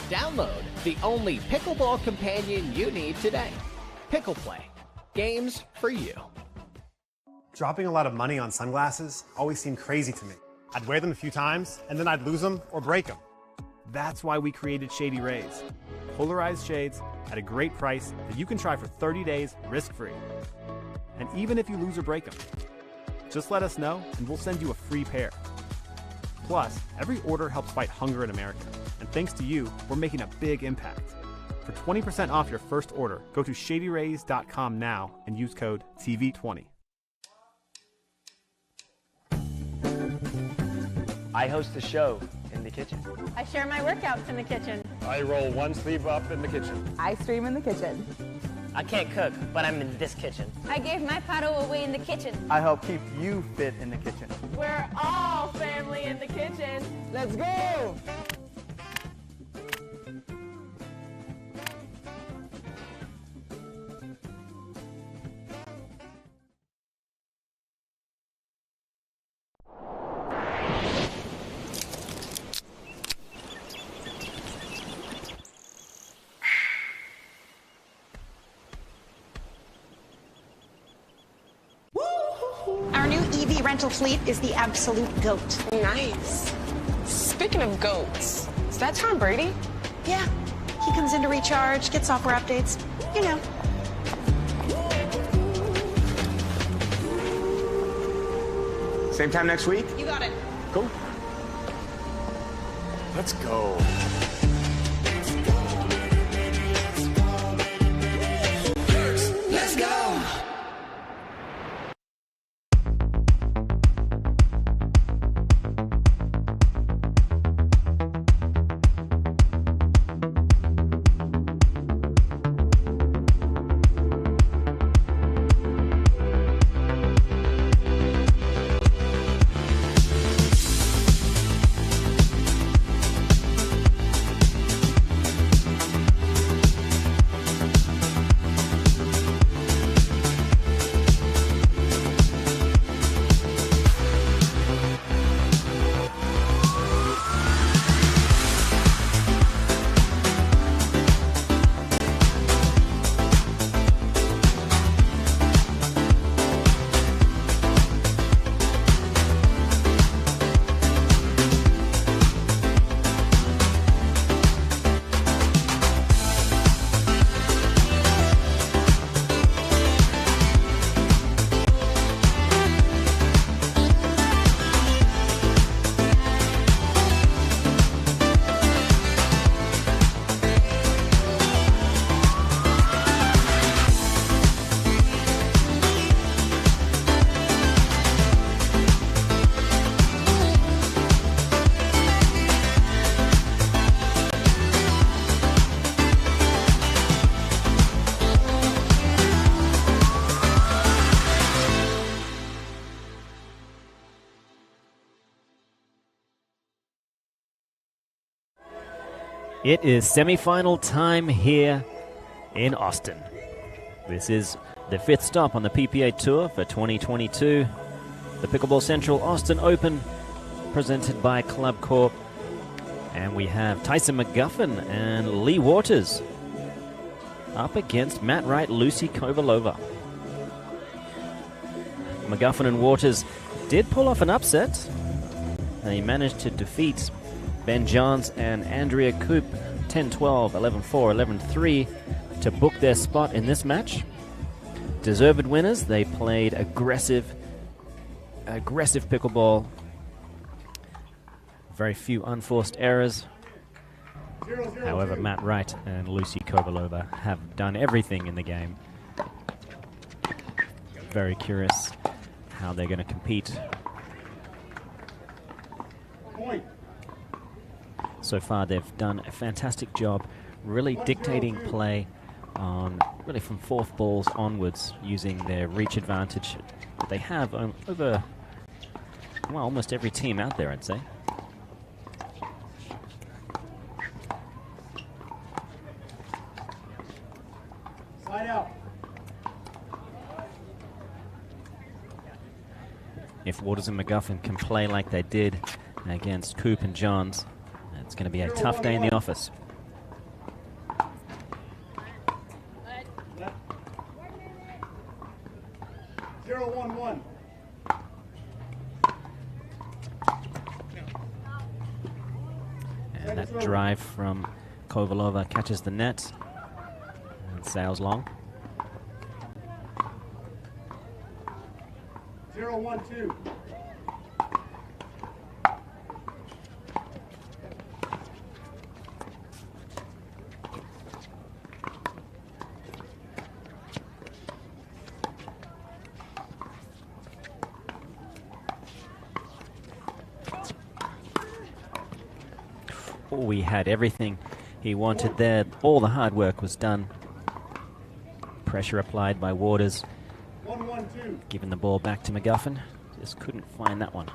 Download the only pickleball companion you need today. Pickle Play. Games for you. Dropping a lot of money on sunglasses always seemed crazy to me. I'd wear them a few times, and then I'd lose them or break them. That's why we created Shady Rays. Polarized shades at a great price that you can try for 30 days risk-free. And even if you lose or break them, just let us know and we'll send you a free pair. Plus, every order helps fight hunger in America. And thanks to you, we're making a big impact. For 20% off your first order, go to shadyrays.com now and use code TV20. I host the show in the kitchen. I share my workouts in the kitchen. I roll one sleeve up in the kitchen. I stream in the kitchen. I can't cook, but I'm in this kitchen. I gave my paddle away in the kitchen. I help keep you fit in the kitchen. We're all family in the kitchen. Let's go! Our new EV rental fleet is the absolute GOAT. Nice. Speaking of goats, is that Tom Brady? Yeah. He comes in to recharge, get software updates. You know. Same time next week? You got it. Cool. Let's go. Let's go. It is semifinal time here in Austin. This is the 5th stop on the PPA Tour for 2022. The Pickleball Central Austin Open, presented by Club Corp. And we have Tyson McGuffin and Lee Waters up against Matt Wright, Lucy Kovalova. McGuffin and Waters did pull off an upset. And he managed to defeat Ben Johns and Andrea Coop 10-12, 11-4, 11-3 to book their spot in this match. Deserved winners. They played aggressive pickleball. Very few unforced errors. However, Matt Wright and Lucy Kovalova have done everything in the game. Very curious how they're going to compete. So far, they've done a fantastic job really dictating play on really from 4th balls onwards, using their reach advantage that they have over well, almost every team out there, I'd say. Slide out. If Waters and McGuffin can play like they did against Coop and Johns, it's going to be a tough day in the office. And that drive from Kovalova catches the net and sails long. 0-1-2. Oh, he had everything he wanted there. All the hard work was done. Pressure applied by Waters. 1-1-2. Giving the ball back to McGuffin. Just couldn't find that one.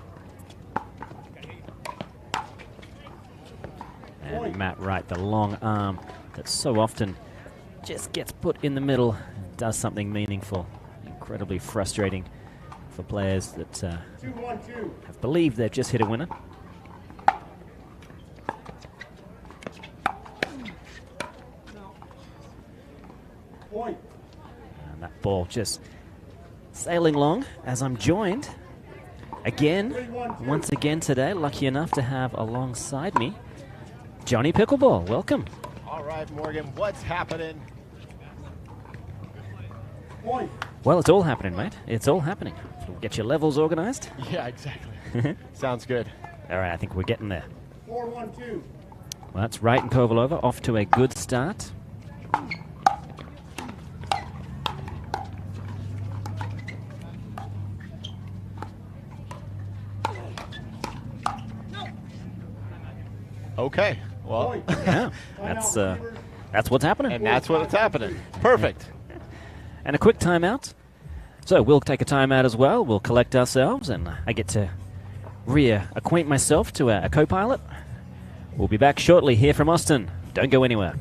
And Matt Wright, the long arm that so often just gets put in the middle and does something meaningful. Incredibly frustrating for players that have believed they've just hit a winner. And that ball just sailing long as I'm joined again, once again today, lucky enough to have alongside me Johnny Pickleball. Welcome. All right, Morgan, what's happening? Well, it's all happening, mate. It's all happening. We'll get your levels organized. Yeah, exactly. Sounds good. All right, I think we're getting there. 4-1-2. Well, that's Wright and Kovalova off to a good start. Okay, well, yeah, that's what's happening. And that's what's happening. Perfect. And a quick timeout. So we'll take a timeout as well. We'll collect ourselves, and I get to reacquaint myself to a co-pilot. We'll be back shortly here from Austin. Don't go anywhere.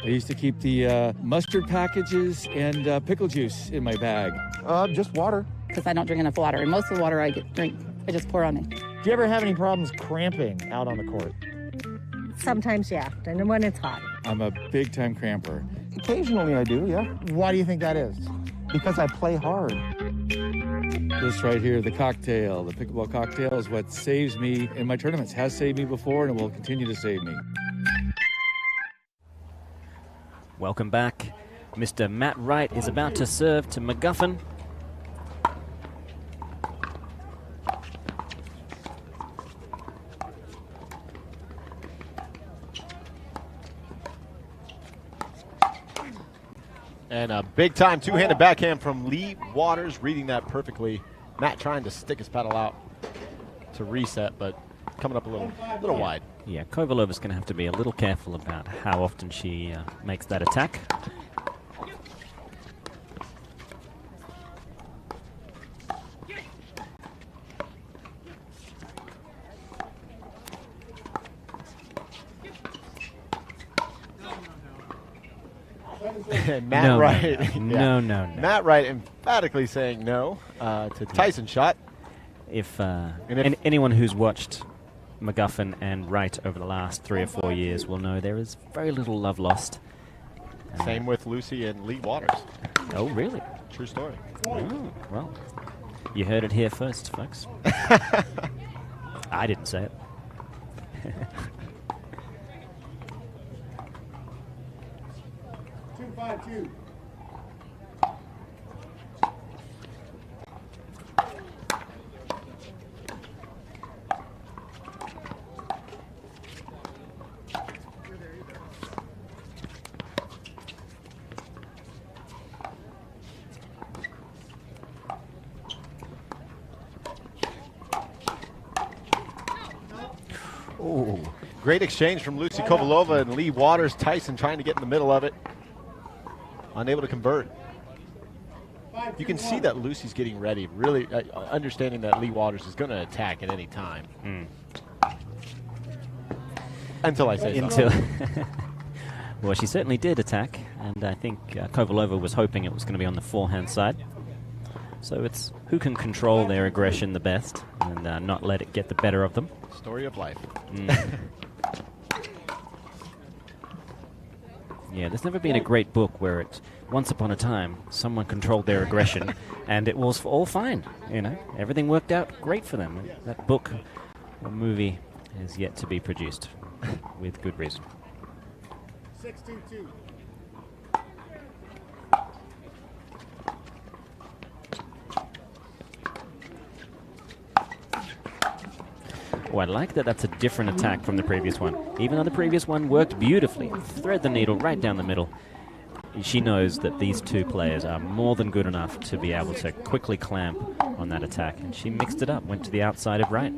I used to keep the mustard packages and pickle juice in my bag. Just water. Because I don't drink enough water, and most of the water I drink, I just pour on me. Do you ever have any problems cramping out on the court? Sometimes, yeah, and when it's hot. I'm a big-time cramper. Occasionally I do, yeah. Why do you think that is? Because I play hard. This right here, the cocktail, the pickleball cocktail, is what saves me in my tournaments. Has saved me before, and it will continue to save me. Welcome back. Mr. Matt Wright is about to serve to McGuffin. And a big-time two-handed backhand from Lee Waters, reading that perfectly. Matt trying to stick his paddle out to reset, but coming up a little wide. Yeah, Kovalova's going to have to be a little careful about how often she makes that attack. And Matt Wright. No. Matt Wright emphatically saying no to Tyson shot. If anyone who's watched McGuffin and Wright over the last 3 or 4 years will know there is very little love lost. Same with Lucy and Lee Waters. Oh, really? True story. Oh, well, you heard it here first, folks. I didn't say it. 2-5-2. Great exchange from Lucy Kovalova and Lee Waters. Tyson trying to get in the middle of it. Unable to convert. You can see that Lucy's getting ready, really understanding that Lee Waters is going to attack at any time. Until I say so. Well, she certainly did attack, and I think Kovalova was hoping it was going to be on the forehand side. So it's who can control their aggression the best and not let it get the better of them. Story of life. Yeah, there's never been a great book where it's once upon a time someone controlled their aggression and it was all fine. You know, everything worked out great for them. That book or movie is yet to be produced with good reason. 6-2-2. Oh, I like that that's a different attack from the previous one. Even though the previous one worked beautifully, thread the needle right down the middle. She knows that these two players are more than good enough to be able to quickly clamp on that attack. And she mixed it up, went to the outside of right.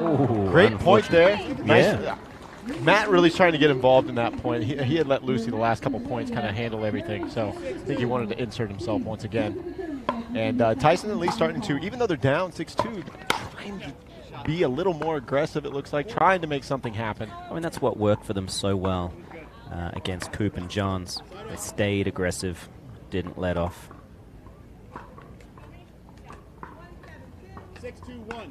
Ooh, great point there. Nice. Yeah. Matt really trying to get involved in that point. He had let Lucy the last couple points kind of handle everything, so I think he wanted to insert himself once again. And Tyson and Lee starting to, even though they're down 6-2, trying to be a little more aggressive, it looks like, trying to make something happen. I mean, that's what worked for them so well against Coop and Johns. They stayed aggressive, didn't let off. 6-2-1.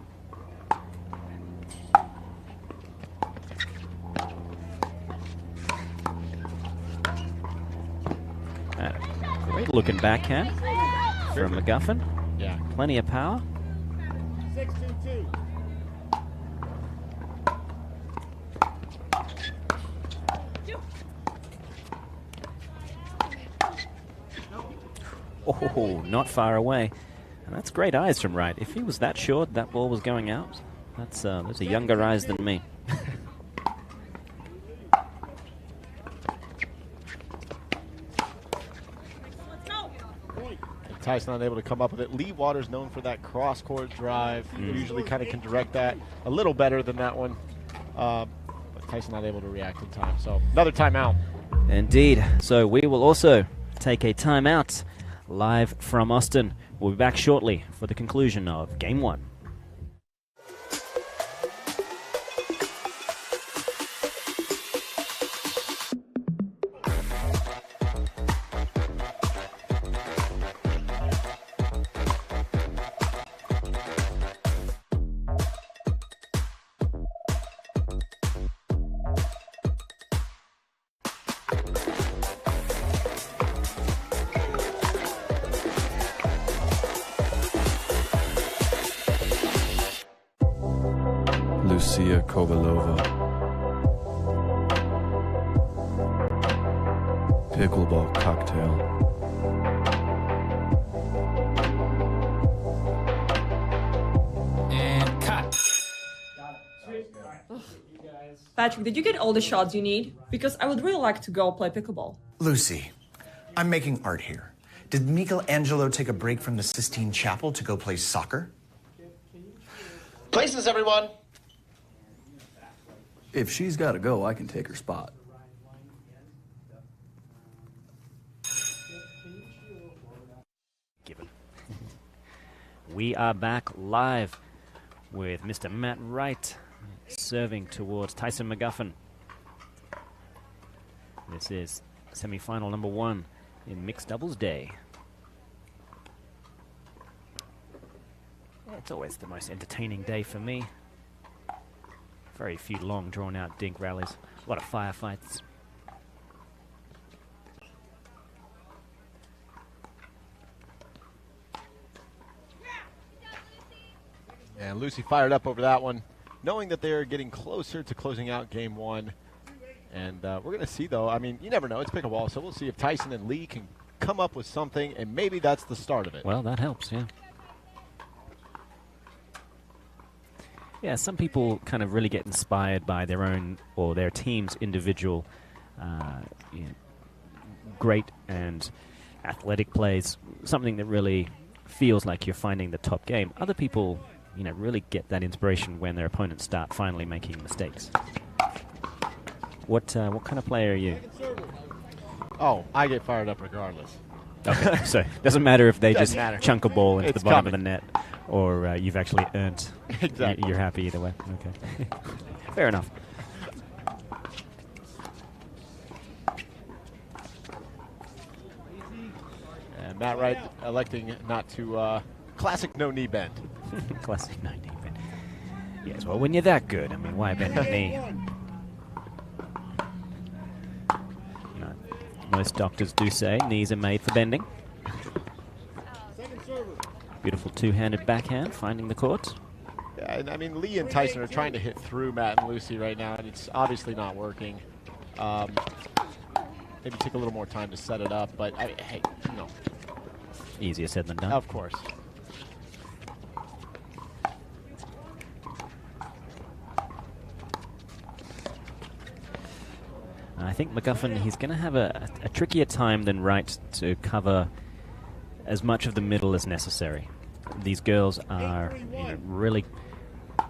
Great looking backhand from McGuffin. Yeah. Plenty of power. 6-2-2. Oh, not far away. And that's great eyes from Wright. If he was that short, that ball was going out. That's a younger eyes than me. Tyson unable to come up with it. Lee Waters known for that cross-court drive. Usually kind of can direct that a little better than that one. But Tyson not able to react in time. So another timeout. Indeed. So we will also take a timeout live from Austin. We'll be back shortly for the conclusion of Game 1. Kovalova. Pickleball cocktail. And cut. Patrick, did you get all the shots you need? Because I would really like to go play pickleball. Lucy, I'm making art here. Did Michelangelo take a break from the Sistine Chapel to go play soccer? Places, everyone. If she's got to go, I can take her spot. Given. We are back live with Mr. Matt Wright serving towards Tyson McGuffin. This is semifinal number 1 in mixed doubles day. It's always the most entertaining day for me. Very few long, drawn-out dink rallies. A lot of firefights. And Lucy fired up over that one, knowing that they're getting closer to closing out Game 1. And we're going to see, though, I mean, you never know. It's pickleball, so we'll see if Tyson and Lee can come up with something, and maybe that's the start of it. Well, that helps, yeah. Yeah, some people kind of really get inspired by their own or their team's individual great and athletic plays, something that really feels like you're finding the top game. Other people, really get that inspiration when their opponents start finally making mistakes. What kind of player are you? Oh, I get fired up regardless. Okay, so it doesn't matter if they just matter. chunk a ball into It's the bottom coming. of the net or you've actually earned. Exactly. You're happy either way. Okay. Fair enough. And Matt Wright electing not to classic no knee bend. Classic no knee bend. Yes, well, when you're that good, I mean, why bend the knee? Most doctors do say knees are made for bending. Beautiful two-handed backhand, finding the court. Yeah, and I mean, Lee and Tyson are trying to hit through Matt and Lucy right now, and it's obviously not working. Maybe take a little more time to set it up, but hey, Easier said than done. Of course. I think McGuffin, he's going to have a trickier time than Wright to cover as much of the middle as necessary. These girls are really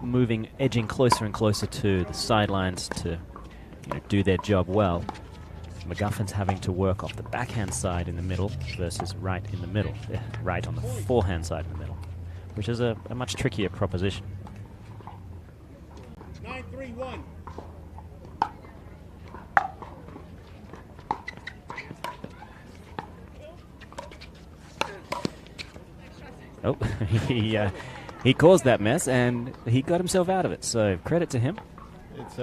moving, edging closer and closer to the sidelines to do their job well. McGuffin's having to work off the backhand side in the middle versus Wright in the middle. Yeah, Wright on the forehand side in the middle, which is a much trickier proposition. 9-3-1. Oh, he caused that mess, and he got himself out of it, so credit to him. It's,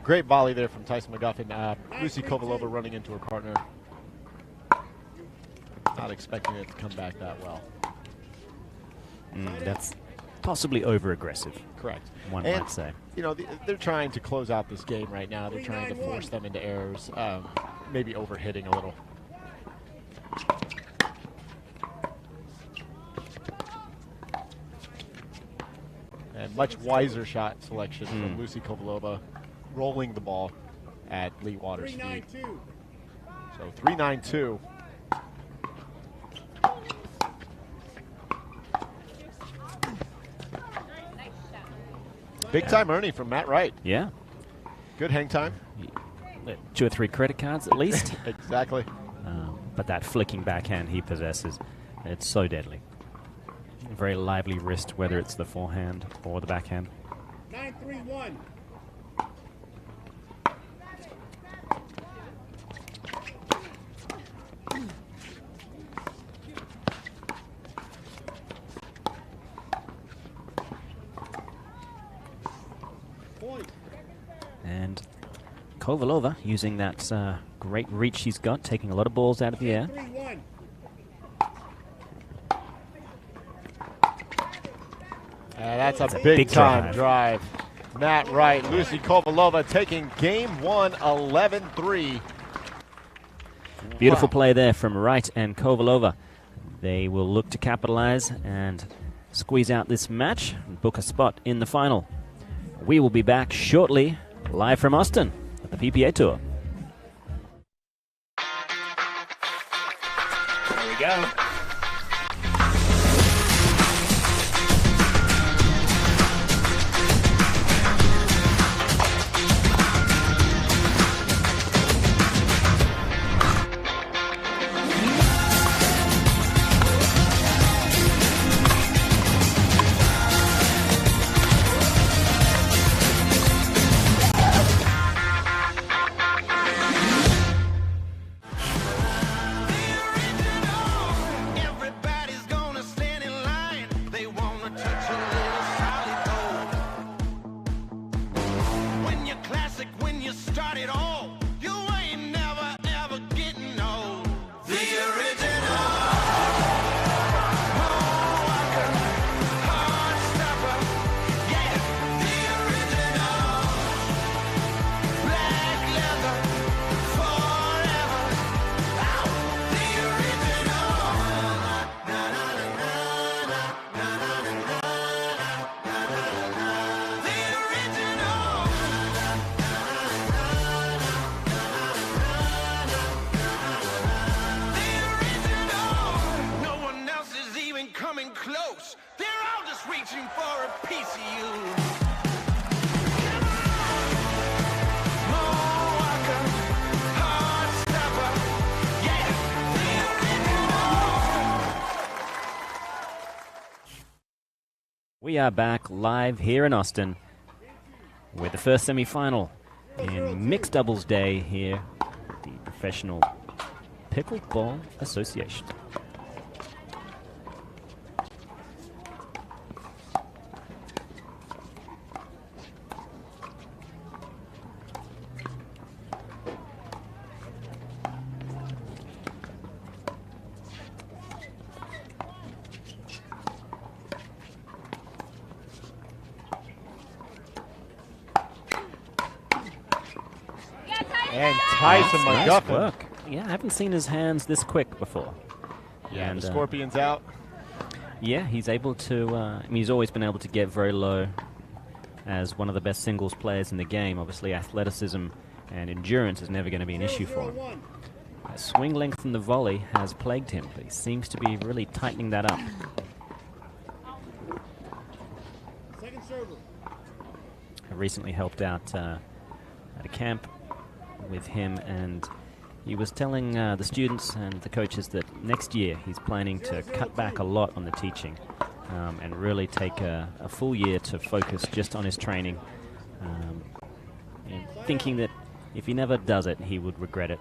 great volley there from Tyson McGuffin. Lucy Kovalova running into her partner. Not expecting it to come back that well. That's possibly over-aggressive. Correct. One And, might say. They're trying to close out this game right now. They're trying to force them into errors, maybe overhitting a little. And much wiser shot selection from Lucy Kovalova, rolling the ball at Lee Waters' feet. So 3-9-2. Big time earning from Matt Wright. Yeah. Good hang time. 2 or 3 credit cards at least. Exactly. But that flicking backhand he possesses, it's so deadly. Very lively wrist, whether it's the forehand or the backhand. 9-3-1. And Kovalova using that great reach she's got, taking a lot of balls out of the air. 3-1. That's a big time drive. Matt Wright, Lucy Kovalova taking game 1, 11-3. Beautiful play there from Wright and Kovalova. They will look to capitalize and squeeze out this match and book a spot in the final. We will be back shortly, live from Austin at the PPA Tour. There we go. We are back live here in Austin with the first semifinal in mixed doubles day here at the Professional Pickleball Association. And Tyson Nice McGuffin. work. Yeah, I haven't seen his hands this quick before. Yeah, And, the Scorpion's out. Yeah, he's able to, I mean, he's always been able to get very low as one of the best singles players in the game. Obviously, athleticism and endurance is never going to be an issue for him. Swing length in the volley has plagued him, but he seems to be really tightening that up. Second server. I recently helped out at a camp with him, and he was telling the students and the coaches that next year he's planning to cut back a lot on the teaching and really take a full year to focus just on his training, and thinking that if he never does it, he would regret it.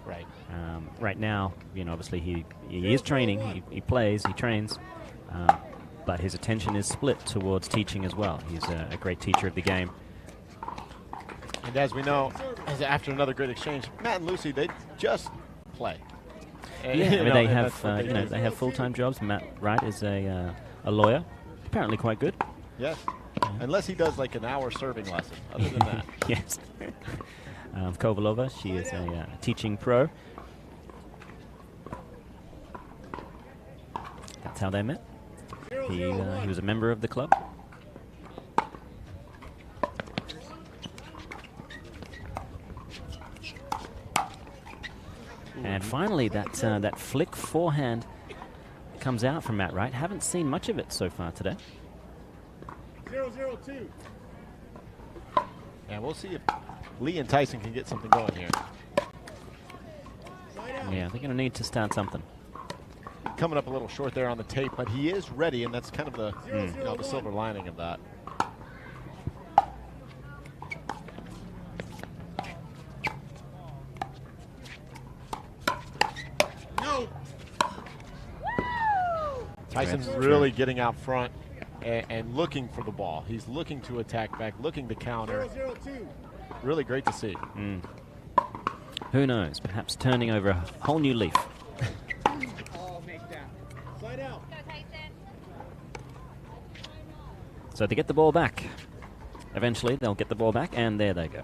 Right. Right now, you know, obviously he is training, he plays, he trains, but his attention is split towards teaching as well. He's a great teacher of the game. And as we know, after another great exchange, Matt and Lucy, they just play. And, Yeah, I mean, they have they you know, they have full-time jobs. Matt Wright is a lawyer, apparently quite good. Yes, unless he does like an hour serving lesson. Other than that, Yes. Kovalova, she is a teaching pro. That's how they met. He was a member of the club. And finally, that flick forehand comes out from Matt Wright. Haven't seen much of it so far today. 0-0-2. and we'll see if Lee and Tyson can get something going here. Yeah, they're going to need to start something. Coming up a little short there on the tape, but he is ready, and that's kind of the you know, the silver lining of that. No. Tyson's really getting out front and looking for the ball. He's looking to attack back, looking to counter. 0-0-2. Really great to see. Who knows? Perhaps turning over a whole new leaf. Oh, make that. Slide out. So they get the ball back. Eventually, they'll get the ball back, and there they go.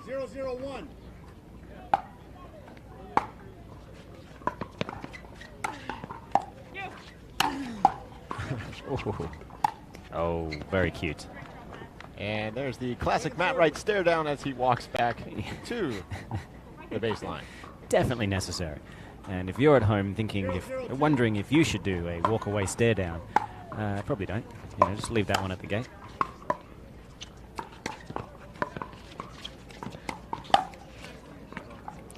0-0-1. Oh, very cute. And there's the classic Matt Wright stare down as he walks back to the baseline. Definitely necessary. And if you're at home wondering if you should do a walk-away stare down, probably don't. You know, just leave that one at the gate.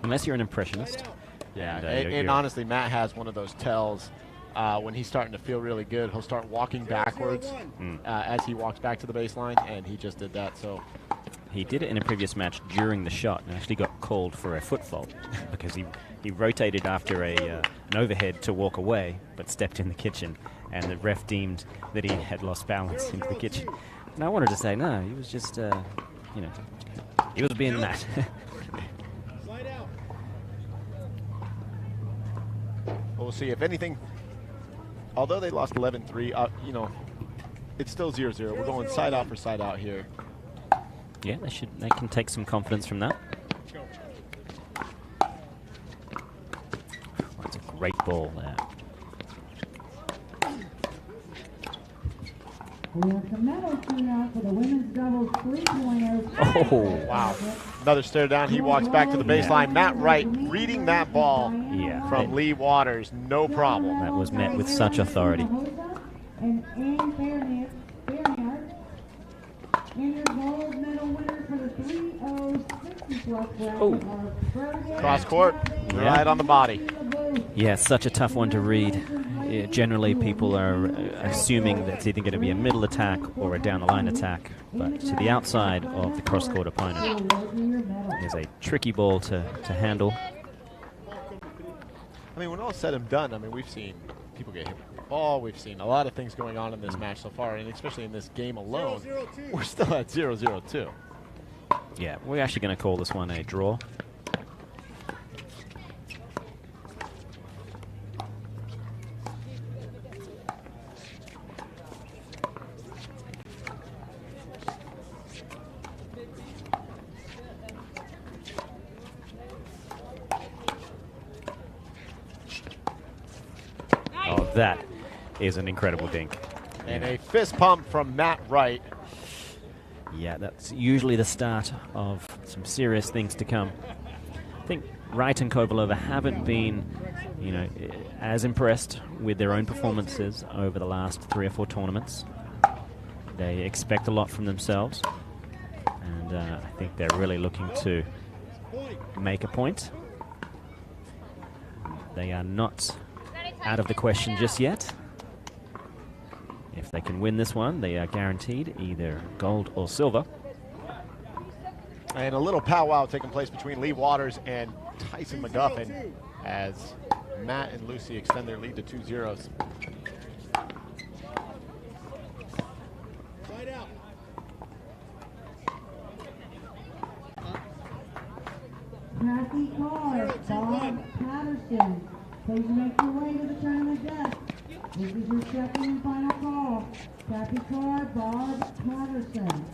Unless you're an impressionist. Yeah, And, and honestly, Matt has one of those tells when he's starting to feel really good. He'll start walking backwards as he walks back to the baseline, and he just did that. So he did it in a previous match during the shot and actually got called for a foot fault because he rotated after an overhead to walk away, but stepped in the kitchen, and the ref deemed that he had lost balance into the kitchen. And I wanted to say, no, he was just, you know, he was being Matt. Slide out. we'll see if anything. Although they lost 11-3, you know, it's still 0-0. We're going side out for side out here. Yeah, they can take some confidence from that. That's a great ball there. We have some medals coming out for the women's doubles 3-pointers. Oh, wow. Another stare down. He walks back to the baseline. Matt Wright reading that ball from Lee Waters. No problem. That was met with such authority. And Anne Fairness, and your gold medal winner for the 3-0-60 plus bracket are Bergen Cross court, right on the body. Yeah, such a tough one to read. Generally, people are assuming that it's either going to be a middle attack or a down-the-line attack. But to the outside of the cross-court opponent is a tricky ball to handle. I mean, when all said and done, I mean, we've seen people get hit with the ball. We've seen a lot of things going on in this match so far, and especially in this game alone, we're still at 0-0-2. Yeah, we're actually going to call this one a draw. That is an incredible dink. And a fist pump from Matt Wright. Yeah, that's usually the start of some serious things to come. I think Wright and Kovalova haven't been, you know, as impressed with their own performances over the last 3 or 4 tournaments. They expect a lot from themselves, and I think they're really looking to make a point. They are not out of the question just yet. If they can win this one, they are guaranteed either gold or silver. And a little powwow taking place between Lee Waters and Tyson McGuffin as Matt and Lucy extend their lead to 2-0. Kathy Carr, Bob Patterson. Please make your way to the tournament desk. This is your second and final call. Kathy Carr, Bob Patterson.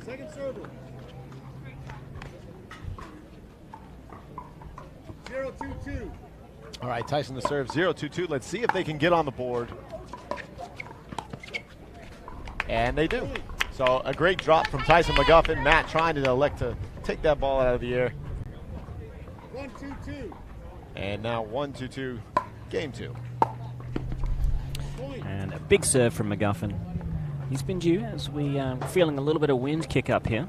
Second server. 0-2-2. All right, Tyson to serve, 0-2-2. Let's see if they can get on the board. And they do. So a great drop from Tyson McGuffin. Matt trying to elect to take that ball out of the air. 1-2-2. And now 1-2-2, game 2. And a big serve from McGuffin. He's been due as we feeling a little bit of wind kick up here.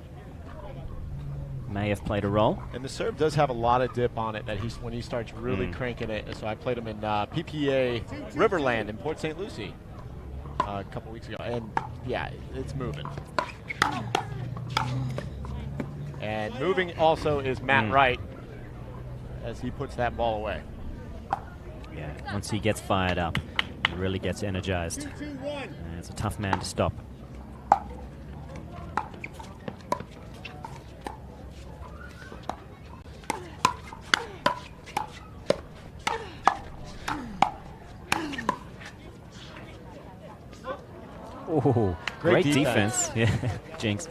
May have played a role. And the serve does have a lot of dip on it that when he starts really cranking it. So I played him in PPA Riverland in Port St. Lucie a couple weeks ago. And yeah, it's moving. And moving also is Matt Wright as he puts that ball away. Yeah, once he gets fired up, he really gets energized. And it's a tough man to stop. Oh, great defense. Yeah, Jinx.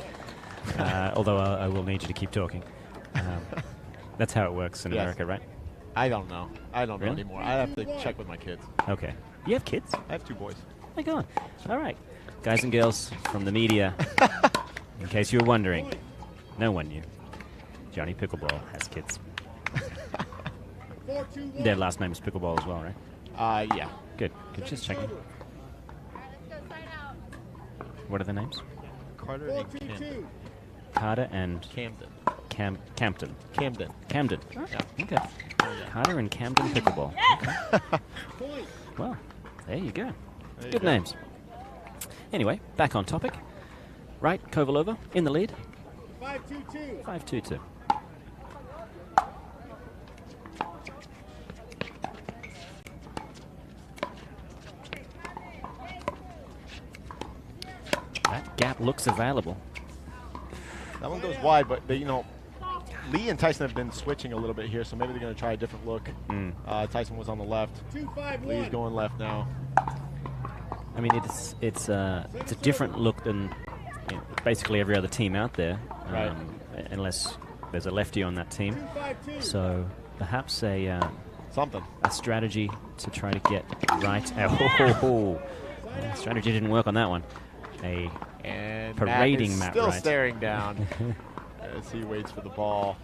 Although I will need you to keep talking. That's how it works in America, right? I don't know. I don't know anymore. I have to check with my kids. Okay. You have kids? I have 2 boys. Oh my God. All right. Guys and girls from the media, in case you were wondering, no one knew. Johnny Pickleball has kids. Their last name is Pickleball as well, right? Yeah. Good. Just checking. What are the names? Carter and Camden. Carter and Camden. Campton. Camden. Camden. Yeah. Okay. Carter and Camden Pickleball. Okay. Well, there you go. Good names. Anyway, back on topic. Right, Kovalova in the lead. 5-2-2. 5-2-2. That gap looks available. That one goes wide, but they, Lee and Tyson have been switching a little bit here, so maybe they're going to try a different look. Tyson was on the left. Lee's going left now. I mean, it's a different look than basically every other team out there, unless there's a lefty on that team. So perhaps a strategy to try to get right. Strategy didn't work on that one. Parading Matt still Wright. staring down as he waits for the ball.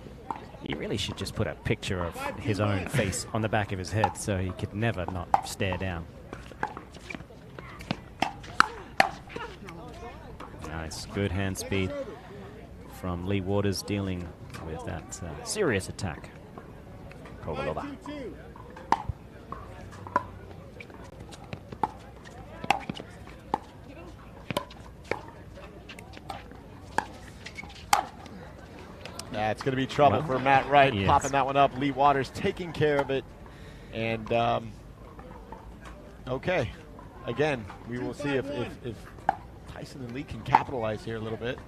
He really should just put a picture of his own face on the back of his head so he could never not stare down. Nice, good hand speed from Lee Waters, dealing with that serious attack. Kovalova. That's going to be trouble for Matt Wright, yes. popping that one up. Lee Waters taking care of it. And, okay. Again, we will see if Tyson and Lee can capitalize here a little bit.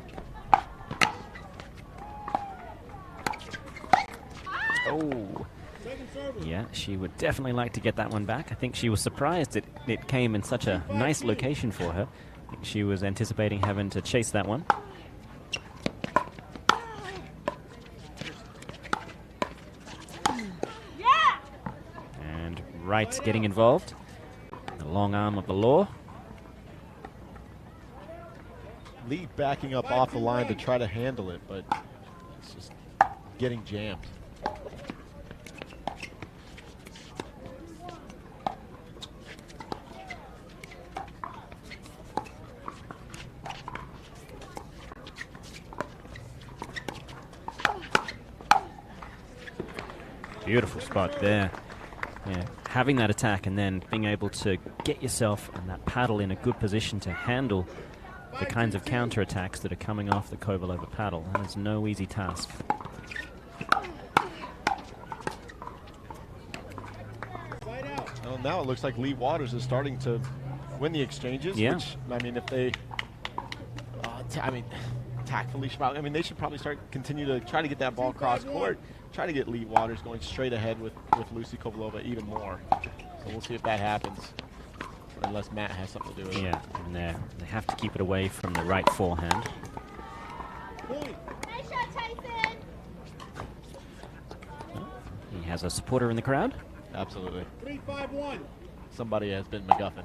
Oh. Yeah, she would definitely like to get that one back. I think she was surprised it came in such a nice location for her. I think she was anticipating having to chase that one. And Wright getting involved. The long arm of the law. Lee backing up off the line to try to handle it, but it's just getting jammed. Beautiful spot there. Yeah, having that attack and then being able to get yourself and that paddle in a good position to handle the kinds of counterattacks that are coming off the Kovalova paddle. That is no easy task. Well, now it looks like Lee Waters is starting to win the exchanges. Yeah. Which, I mean, if they, tactfully, they should probably continue to try to get that ball cross court, try to get Lee Waters going straight ahead with Lucy Kovalova even more. So we'll see if that happens, unless Matt has something to do with it. Yeah, and they have to keep it away from the right forehand. Nice shot, Tyson. He has a supporter in the crowd. Absolutely. 3-5-1. Somebody has been MacGuffined.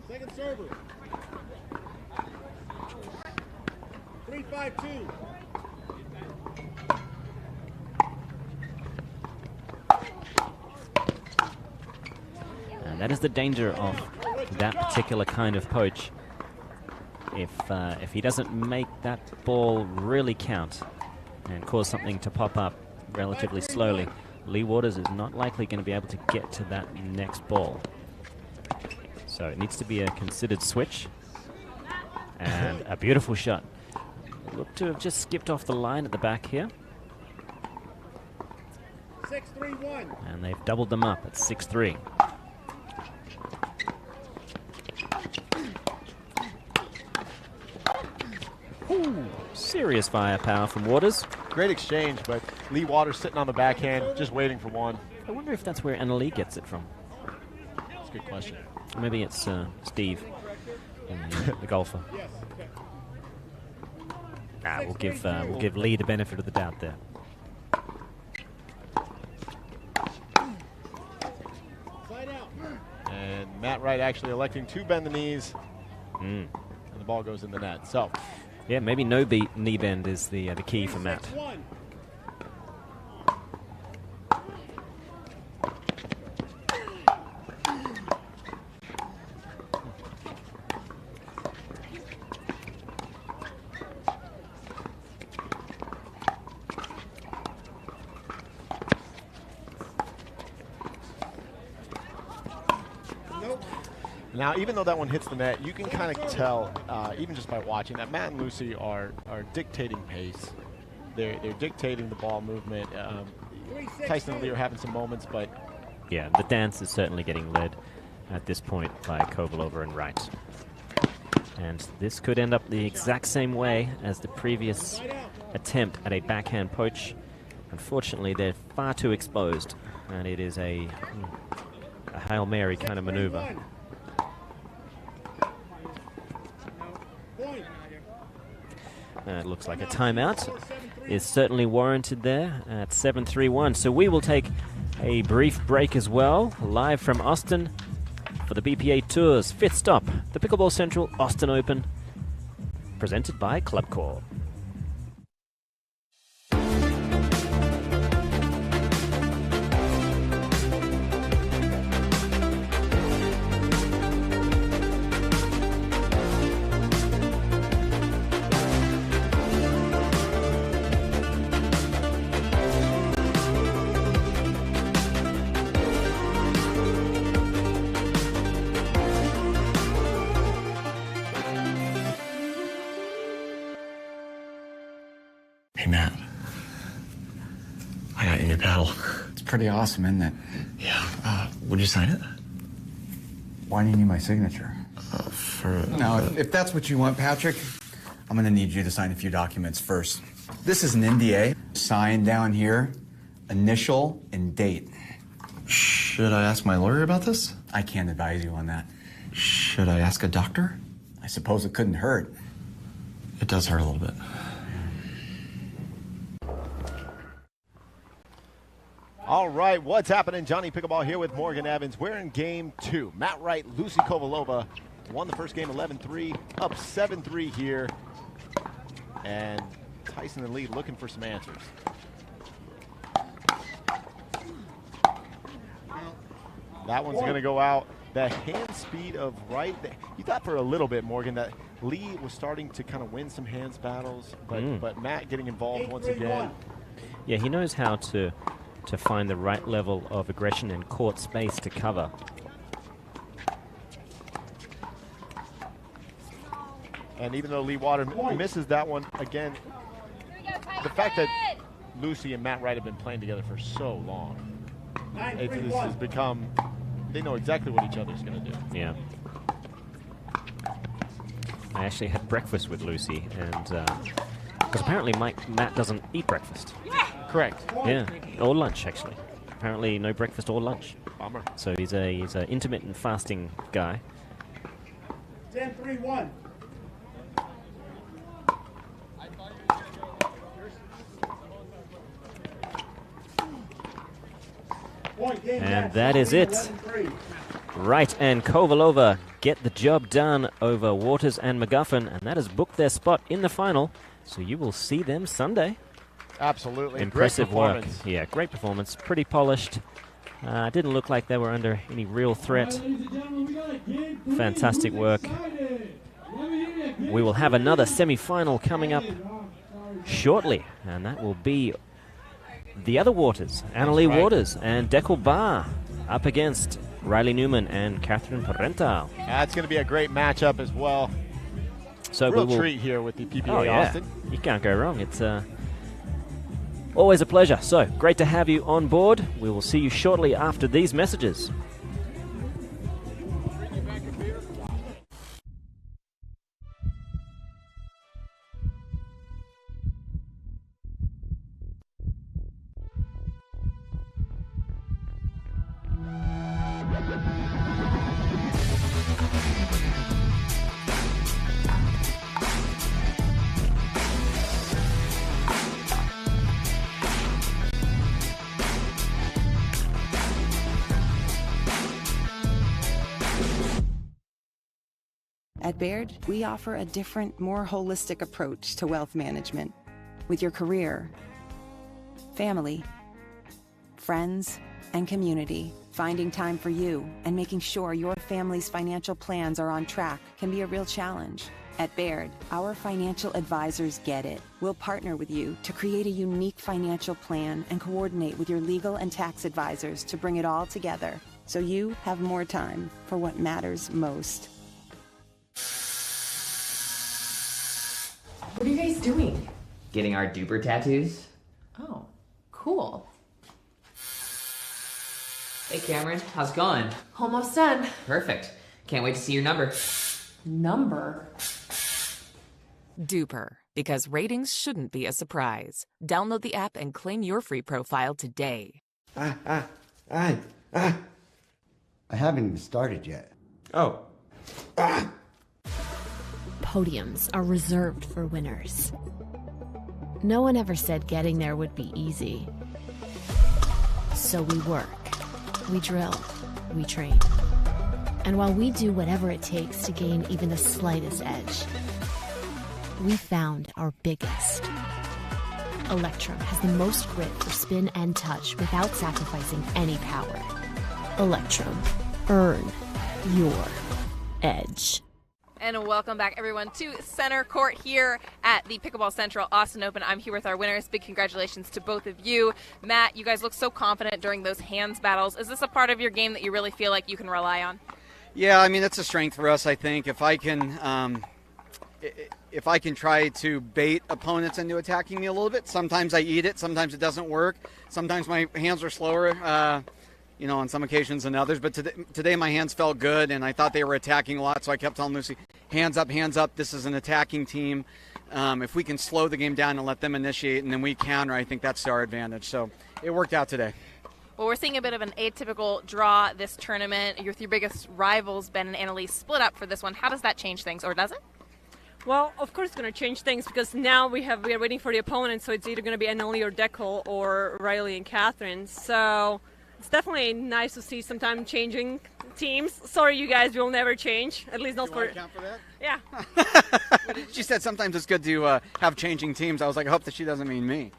Second server. 3-5-2. And that is the danger of that particular kind of poach. If he doesn't make that ball really count and cause something to pop up relatively slowly, Lee Waters is not likely going to be able to get to that next ball. So it needs to be a considered switch. And a beautiful shot. Look to have just skipped off the line at the back here. 6-3-1. And they've doubled them up at 6-3. Ooh, serious firepower from Waters. Great exchange, but Lee Waters sitting on the backhand, just waiting for one. I wonder if that's where Annalie gets it from. That's a good question. Maybe it's Steve, the golfer. We'll give Lee the benefit of the doubt there. And Matt Wright actually electing to bend the knees, and the ball goes in the net. So, yeah, maybe no knee bend is the key for Matt. now, even though that one hits the net, you can kind of tell, even just by watching, that Matt and Lucy are dictating pace. They're dictating the ball movement. Tyson and Lee are having some moments, but... Yeah, the dance is certainly getting led at this point by Kovalova and Wright. And this could end up the exact same way as the previous attempt at a backhand poach. Unfortunately, they're far too exposed, and it is a Hail Mary kind of maneuver. It looks like a timeout is certainly warranted there at 7-3-1. So we will take a brief break as well, live from Austin for the PPA Tour's 5th stop, the Pickleball Central Austin Open, presented by Club Corp. Matt, I got your new paddle. It's pretty awesome, isn't it? Yeah. Would you sign it? Why do you need my signature? No, if that's what you want, Patrick, I'm gonna need you to sign a few documents first. This is an NDA. Sign down here, initial and date. Should I ask my lawyer about this? I can't advise you on that. Should I ask a doctor? I suppose it couldn't hurt. It does hurt a little bit. All right, what's happening? Johnny Pickleball here with Morgan Evans. We're in game 2. Matt Wright, Lucy Kovalova won the first game 11-3, up 7-3 here. And Tyson in the lead looking for some answers. That one's going to go out. The hand speed of Wright, you thought for a little bit, Morgan, that Lee was starting to kind of win some hands battles, but Matt getting involved once again. Yeah, he knows how to find the right level of aggression and court space to cover. And even though Lee Water misses that one, again, the fact that Lucy and Matt Wright have been playing together for so long, this has become, they know exactly what each other's going to do. Yeah. I actually had breakfast with Lucy, and because apparently Matt doesn't eat breakfast. Correct. Yeah, or lunch actually. Apparently no breakfast or lunch. Bummer. So he's an intermittent fasting guy. 10-3-1. And that is it. Wright and Kovalova get the job done over Waters and McGuffin, and that has booked their spot in the final. So you will see them Sunday. Absolutely. Impressive work. Performance. Yeah, great performance. Pretty polished. Didn't look like they were under any real threat. Fantastic work. We will have another semi-final coming up shortly, and that will be the other Waters, Annalie Waters and Deckel Barr, up against Riley Newman and Catherine Parental. That's going to be a great matchup as well. So real we will treat here with the PPA Austin. You can't go wrong. It's always a pleasure. So great to have you on board. We will see you shortly after these messages. At Baird, we offer a different, more holistic approach to wealth management. With your career, family, friends, and community, finding time for you and making sure your family's financial plans are on track can be a real challenge. At Baird, our financial advisors get it. We'll partner with you to create a unique financial plan and coordinate with your legal and tax advisors to bring it all together so you have more time for what matters most. What are you guys doing? Getting our duper tattoos. Oh, cool. Hey Cameron, how's it going? Almost done. Perfect. Can't wait to see your number. Number? Duper, because ratings shouldn't be a surprise. Download the app and claim your free profile today. I haven't even started yet. Oh. Podiums are reserved for winners. No one ever said getting there would be easy. So we work, we drill, we train. And while we do whatever it takes to gain even the slightest edge, we found our biggest. Electrum has the most grip for spin and touch without sacrificing any power. Electrum, earn your edge. And welcome back, everyone, to Center Court here at the Pickleball Central Austin Open. I'm here with our winners. Big congratulations to both of you. Matt, you guys look so confident during those hands battles. Is this a part of your game that you really feel like you can rely on? Yeah, I mean, that's a strength for us, I think. If I can if I can try to bait opponents into attacking me a little bit, sometimes I eat it, sometimes it doesn't work. Sometimes my hands are slower, on some occasions than others. But today my hands felt good, and I thought they were attacking a lot, so I kept telling Lucy, hands up, this is an attacking team. If we can slow the game down and let them initiate and then we counter, I think that's to our advantage. So it worked out today. Well, we're seeing a bit of an atypical draw this tournament. Your three biggest rivals, Ben and Annalise, split up for this one. How does that change things, or does it? Well, of course it's going to change things because now we are waiting for the opponent, so it's either going to be Annalie or Deckel or Riley and Catherine. So it's definitely nice to see sometimes changing teams. Sorry, you guys, will never change. At least not for. Count for that? Yeah. She said sometimes it's good to have changing teams. I was like, I hope that she doesn't mean me.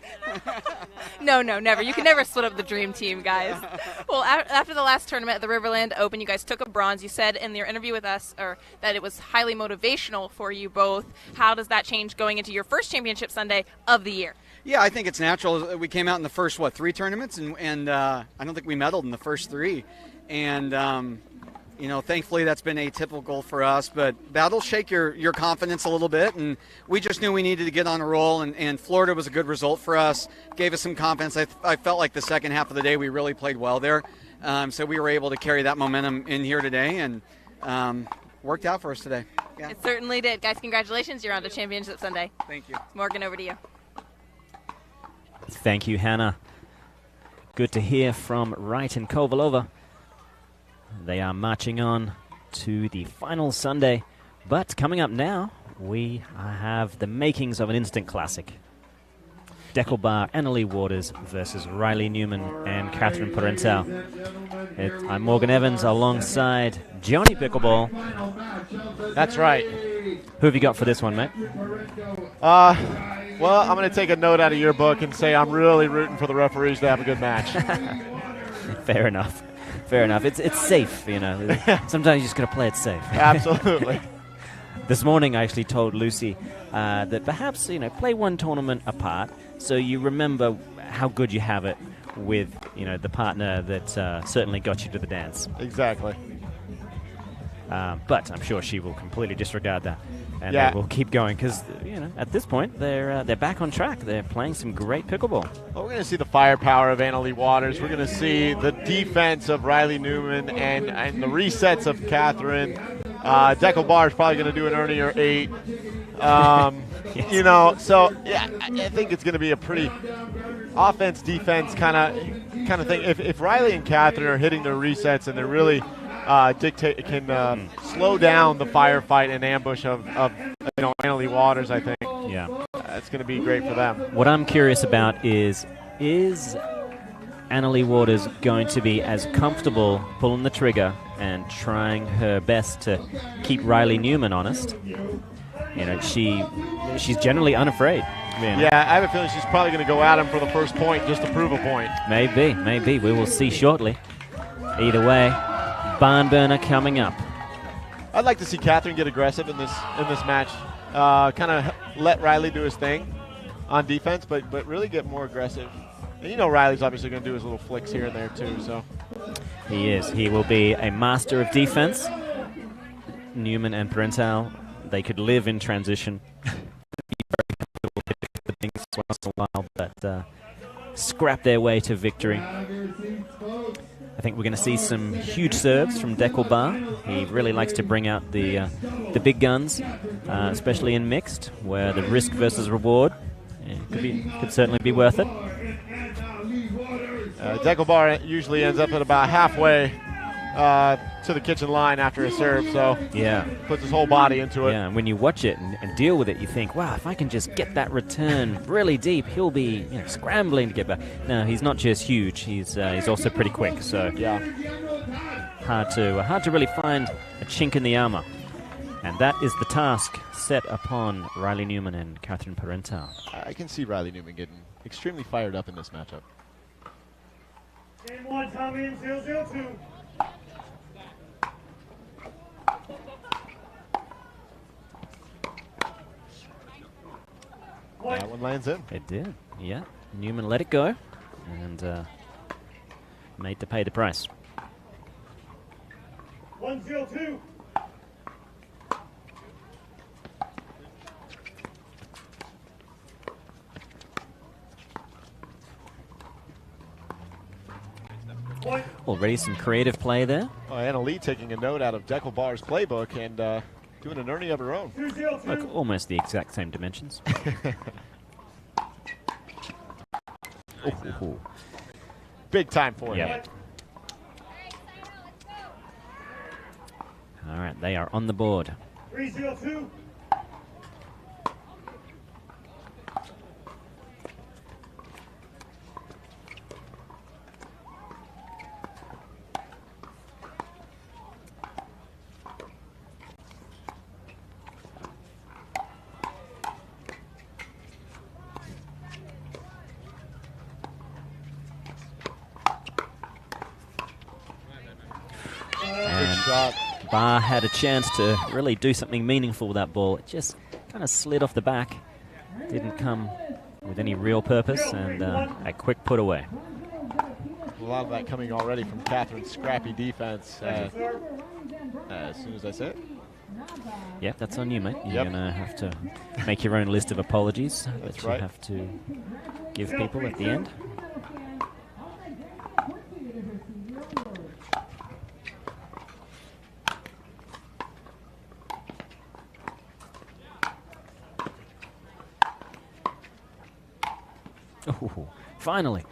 No, never. You can never split up the dream team, guys. Well, after the last tournament at the Riverland Open, you guys took a bronze. You said in your interview with us that it was highly motivational for you both. How does that change going into your first championship Sunday of the year? Yeah, I think it's natural. We came out in the first, 3 tournaments, and I don't think we medaled in the first 3. And, thankfully that's been atypical for us, but that'll shake your confidence a little bit. And we just knew we needed to get on a roll, and Florida was a good result for us, gave us some confidence. I felt like the second half of the day we really played well there. So we were able to carry that momentum in here today, and worked out for us today. Yeah. It certainly did. Guys, congratulations. You're on to Championship Sunday. Thank you. Morgan, over to you. Thank you, Hannah. Good to hear from Wright and Kovalova. They are marching on to the final Sunday. But coming up now, we have the makings of an instant classic. Deckelbar, Annalie Waters versus Riley Newman and Catherine Parental. I'm Morgan Evans alongside Johnny Pickleball. That's right. Who have you got for this one, mate? Well, I'm going to take a note out of your book and say I'm really rooting for the referees to have a good match. Fair enough. Fair enough. It's safe, Sometimes you just got to play it safe. Absolutely. This morning I actually told Lucy that perhaps, play one tournament apart so you remember how good you have it with, the partner that certainly got you to the dance. Exactly. But I'm sure she will completely disregard that. And yeah. They will keep going because, at this point, they're back on track. They're playing some great pickleball. Well, we're going to see the firepower of Annalie Waters. We're going to see the defense of Riley Newman and the resets of Catherine. Deckelbar is probably going to do an earlier 8. Yes. So, yeah, I think it's going to be a pretty offense-defense kind of thing. If Riley and Catherine are hitting their resets and they're really can slow down the firefight and ambush of Annalie Waters, I think. Yeah. That's going to be great for them. What I'm curious about is Annalie Waters going to be as comfortable pulling the trigger and trying her best to keep Riley Newman honest? She's generally unafraid. Yeah, I have a feeling she's probably going to go at him for the first point just to prove a point. Maybe. We will see shortly. Either way, barn burner coming up. I'd like to see Catherine get aggressive in this match. Kind of let Riley do his thing on defense, but really get more aggressive. And Riley's obviously going to do his little flicks here and there too. So he is. He will be a master of defense. Newman and Parental, they could live in transition. Things once in a while, but scrap their way to victory. I think we're going to see some huge serves from Deckelbar. He really likes to bring out the big guns, especially in mixed, where the risk versus reward could certainly be worth it. Deckelbar usually ends up at about halfway to the kitchen line after a serve, so yeah, puts his whole body into it. Yeah, and when you watch it and deal with it, you think, wow, if I can just get that return really deep, he'll be scrambling to get back. No, he's not just huge; he's also pretty quick. So yeah, hard to really find a chink in the armor, and that is the task set upon Riley Newman and Catherine Parental. I can see Riley Newman getting extremely fired up in this matchup. Game 1, Tommy in 0-0-2. That one lands in. It did, yeah. Newman let it go and made to pay the price. 1-0-2. Already some creative play there. Oh, Anna Lee taking a note out of Deckelbar's playbook and doing an Ernie of her own. Look, almost the exact same dimensions. Ooh. Big time for him. Yep. All right, they are on the board. 302. Barr had a chance to really do something meaningful with that ball. It just kind of slid off the back. Didn't come with any real purpose, and a quick put away. A lot of that coming already from Catherine's scrappy defense. As soon as I say it. Yeah, that's on you, mate. You're going to have to make your own list of apologies that you have to give people at the end. Ooh, finally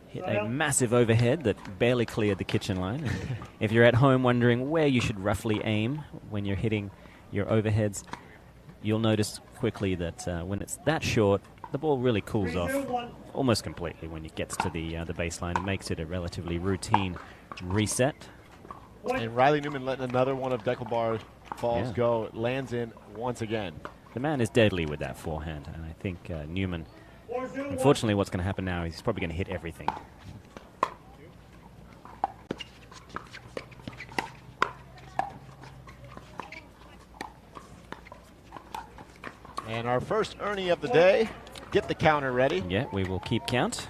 hit a massive overhead that barely cleared the kitchen line. And if you're at home wondering where you should roughly aim when you're hitting your overheads, you'll notice quickly that when it's that short, the ball really cools off almost completely when it gets to the baseline. It makes it a relatively routine reset. And Riley Newman letting another one of Deckelbar's balls go. It lands in once again. The man is deadly with that forehand, and I think Newman, unfortunately, what's going to happen now is he's probably going to hit everything. And our first Ernie of the day. Get the counter ready. Yeah, we will keep count.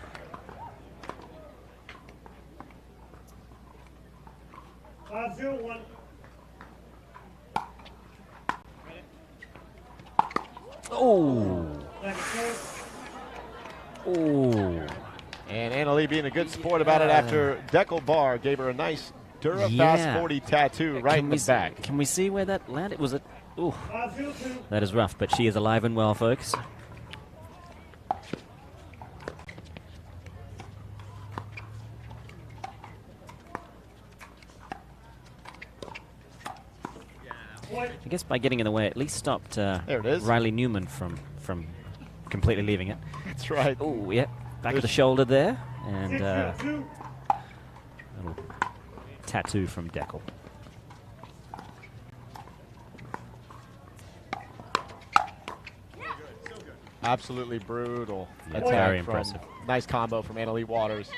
Oh. Oh. And Anna Lee being a good sport about it after Deckelbar gave her a nice Dura-Fast 40 tattoo right in the back. Can we see where that landed? Was it? Ooh. That is rough, but she is alive and well, folks. I guess by getting in the way, at least stopped there it is. Riley Newman from completely leaving it. That's right. Oh, yeah. Back of the shoulder there. And a little tattoo from Deckel. Absolutely brutal. That's very impressive. Nice combo from Anna Lee Waters.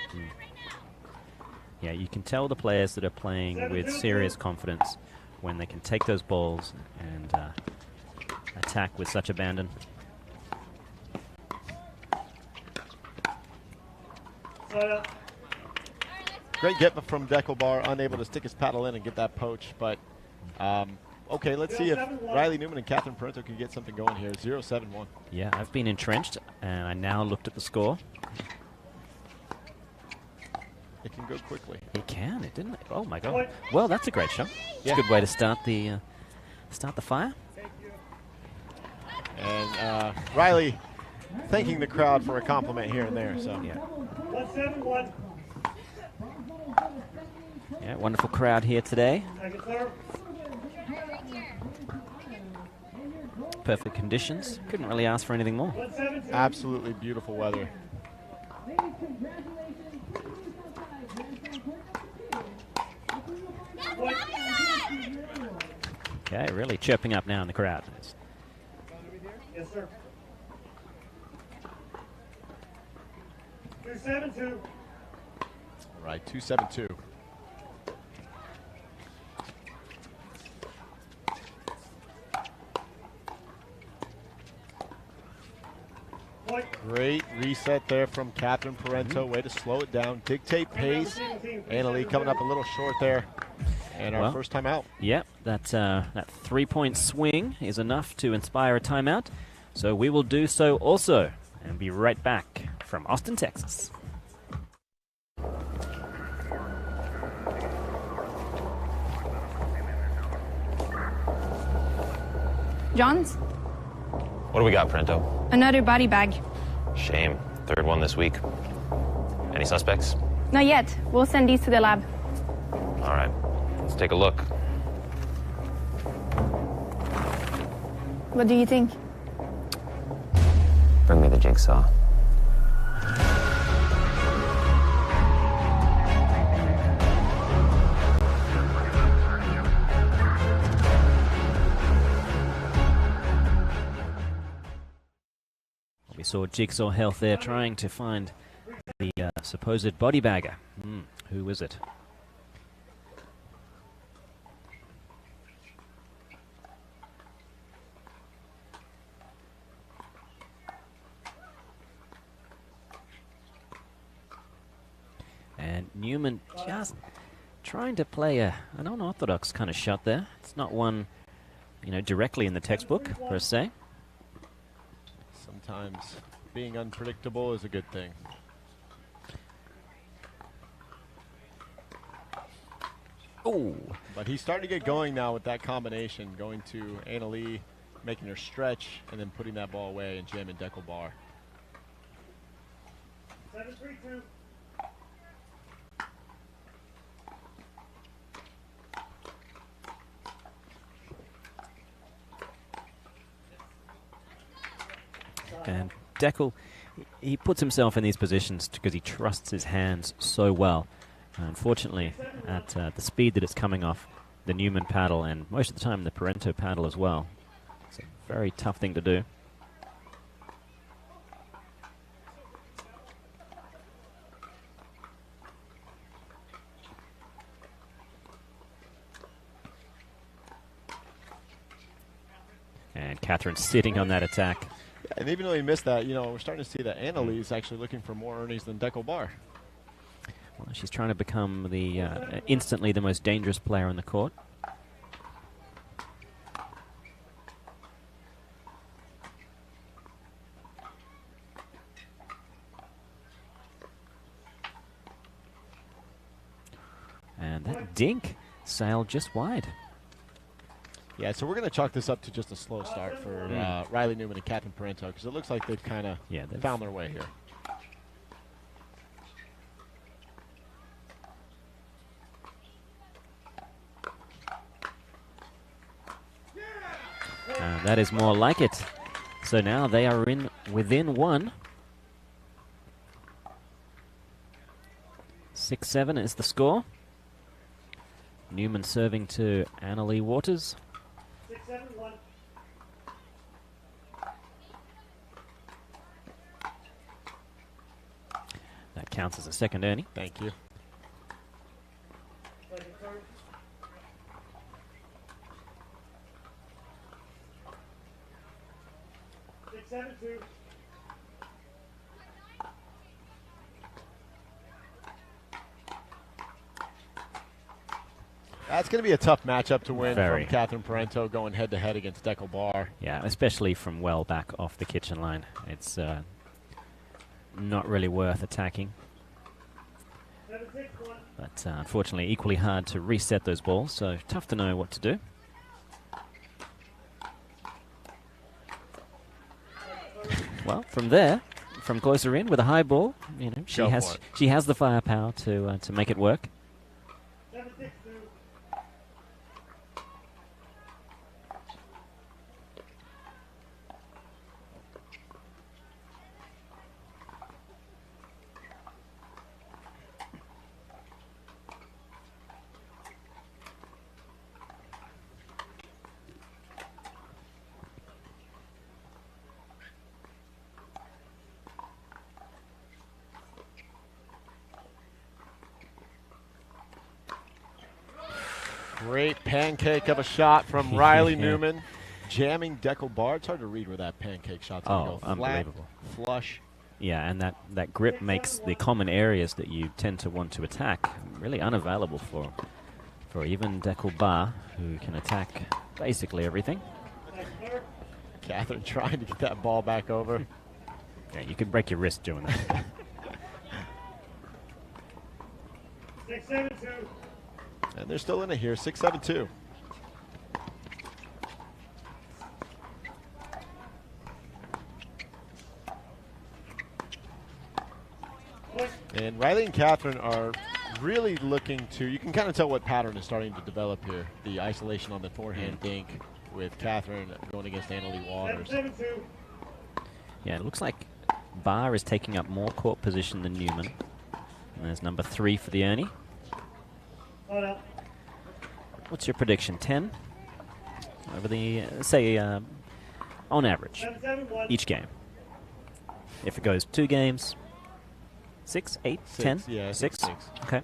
Yeah, you can tell the players that are playing with serious confidence when they can take those balls and attack with such abandon. Great get from Deckelbar, unable to stick his paddle in and get that poach. But, okay, let's see if Riley Newman and Catherine Parento can get something going here. 0-7-1. Yeah, I've been entrenched, and I now looked at the score. It can go quickly. It can, it didn't. Oh my God! Well, that's a great shot. It's a good way to start the fire. And Riley thanking the crowd for a compliment here and there. So yeah. 1-7-1. Yeah, wonderful crowd here today. Perfect conditions. Couldn't really ask for anything more. Absolutely beautiful weather. Okay, really chirping up now in the crowd. Yes, sir. 2-7-2. All right, 2-7-2. Great reset there from Catherine Parento. Way to slow it down, dictate pace. Anna Lee coming up a little short there. And our first timeout. Yep, that 3-point swing is enough to inspire a timeout. So we will do so also and be right back from Austin, Texas. John's? What do we got, Prento? Another body bag. Shame. Third one this week. Any suspects? Not yet. We'll send these to the lab. All right. Let's take a look. What do you think? Bring me the jigsaw. We saw Jigsaw Health there trying to find the supposed body bagger. Who is it? And Newman just trying to play an unorthodox kind of shot there. It's not one, directly in the textbook, per se. Sometimes being unpredictable is a good thing. Oh! But he's starting to get going now with that combination, going to Annalie, making her stretch, and then putting that ball away and jamming Dekel bar. 7-3-2. And Dekel, he puts himself in these positions because he trusts his hands so well. Unfortunately, at the speed that it's coming off the Newman paddle, and most of the time the Parento paddle as well, it's a very tough thing to do. And Catherine's sitting on that attack. And even though he missed that, we're starting to see that Annalie is actually looking for more earnings than Dekel bar. Well, she's trying to become the instantly the most dangerous player on the court. And that dink sailed just wide. Yeah, so we're going to chalk this up to just a slow start for Riley Newman and Catherine Parento, because it looks like they've kind of found their way here. That is more like it. So now they are within one. 6-7 is the score. Newman serving to Annalie Waters. 6-7-1. That counts as a second earning. Thank you. 6-7-2. That's going to be a tough matchup to win Very. from Catherine Parento going head-to-head against Dekel bar. Yeah, especially from well back off the kitchen line. It's not really worth attacking. But unfortunately, equally hard to reset those balls, so tough to know what to do. Well, from there, from closer in with a high ball, she has the firepower to make it work. 7-6-2. Great pancake of a shot from Riley Newman, jamming Dekel bar. It's hard to read where that pancake shot's going to go. Unbelievable. Flat, flush. Yeah, and that grip makes the common areas that you tend to want to attack really unavailable for even Dekel bar, who can attack basically everything. Catherine trying to get that ball back over. Yeah, you could break your wrist doing that. 6-7-2. And they're still in it here, 6-7-2. And Riley and Catherine are really looking to, you can kind of tell what pattern is starting to develop here. The isolation on the forehand dink with Catherine going against Annalie Waters. Yeah, it looks like Barr is taking up more court position than Newman. And there's number 3 for the Ernie. What's your prediction? 10? Over the, say, on average, each game. If it goes 2 games, 6, 8, 10? Yeah, 6? 6. Okay.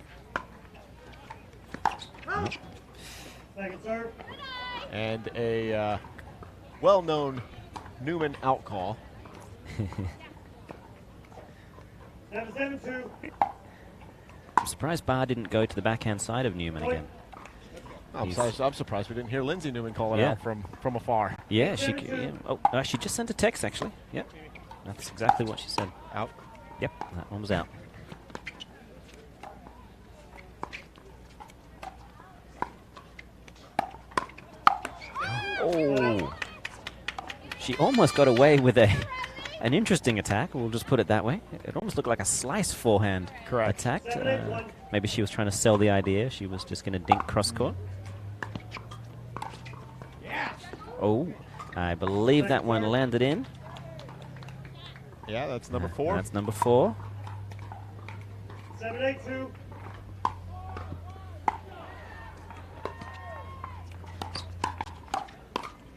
And a well-known Newman out call. I'm surprised Barr didn't go to the backhand side of Newman again. I'm surprised we didn't hear Lindsay Newman call it out from afar. Yeah, she she just sent a text, actually. Yep. That's exactly what she said. Out? Yep, that one was out. Oh. She almost got away with an interesting attack. We'll just put it that way. It almost looked like a slice forehand attack. Maybe she was trying to sell the idea. She was just going to dink cross court. Oh, I believe that one landed in. Yeah, that's number 4. That's number 4. 7-8-2.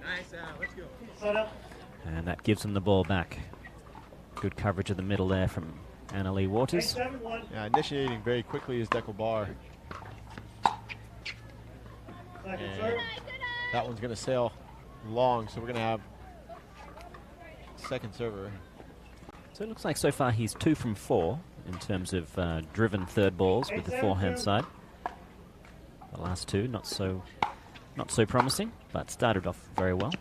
Nice, let's go. Set up. And that gives them the ball back. Good coverage of the middle there from Annalie Waters. Yeah, initiating very quickly is Dekel Barr. And that one's going to sail long, so we're going to have second server. So it looks like so far he's 2 from 4 in terms of driven third balls with the forehand side. The last 2 not so promising, but started off very well.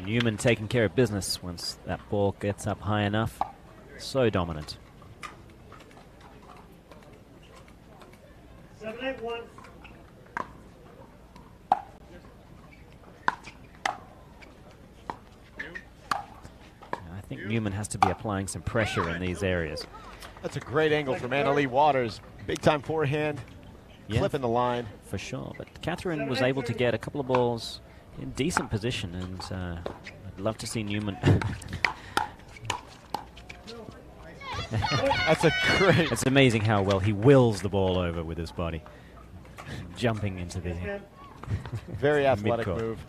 Newman taking care of business once that ball gets up high enough. So dominant. 7-8-1. I think Newman has to be applying some pressure in these areas. That's a great angle from Annalie Waters. Big time forehand, clipping the line. For sure, but Catherine was able to get a couple of balls in decent position, and I'd love to see Newman. That's a great. It's amazing how well he wills the ball over with his body, jumping into the very athletic mid-court. move.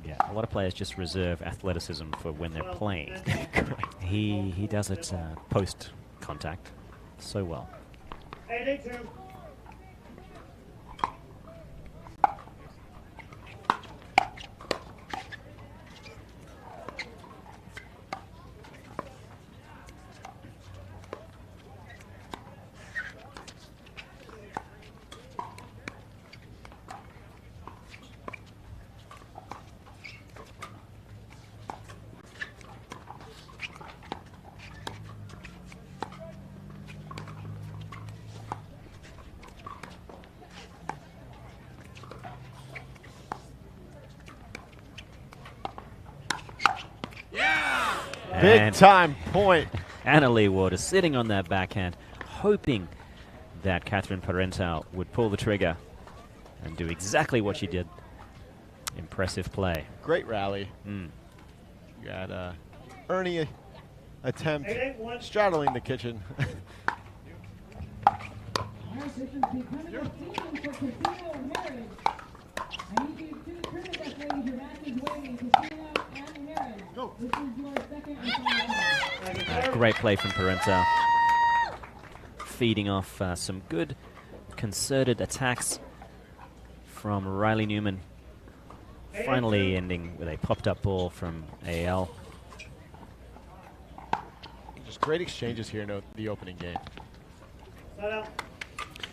Yeah, a lot of players just reserve athleticism for when they're playing. He does it post contact so well. 8-8-2. Big time point. Annalie Waters sitting on that backhand, hoping that Catherine Parental would pull the trigger and do exactly what she did. Impressive play. Great rally. You got Ernie attempt straddling the kitchen. Great play from Parental. Feeding off some good concerted attacks from Riley Newman. Finally ending with a popped-up ball from AL. Just great exchanges here in the opening game.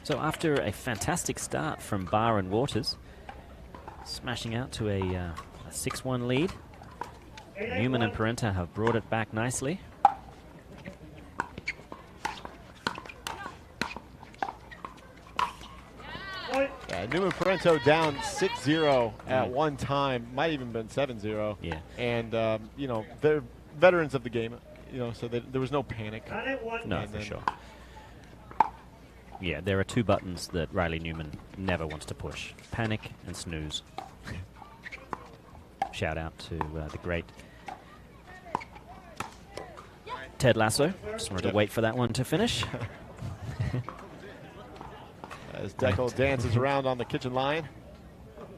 So after a fantastic start from Barr and Waters, smashing out to a 6-1 lead. Newman and Parenta have brought it back nicely. Yeah, Newman Parento down 6-0 at one time, might even been 7-0. Yeah. And, you know, they're veterans of the game, you know, so there was no panic. No, for sure. Yeah, there are two buttons that Riley Newman never wants to push. Panic and snooze. Shout out to the great Ted Lasso. Just wanted to wait for that one to finish. As Deckel dances around on the kitchen line.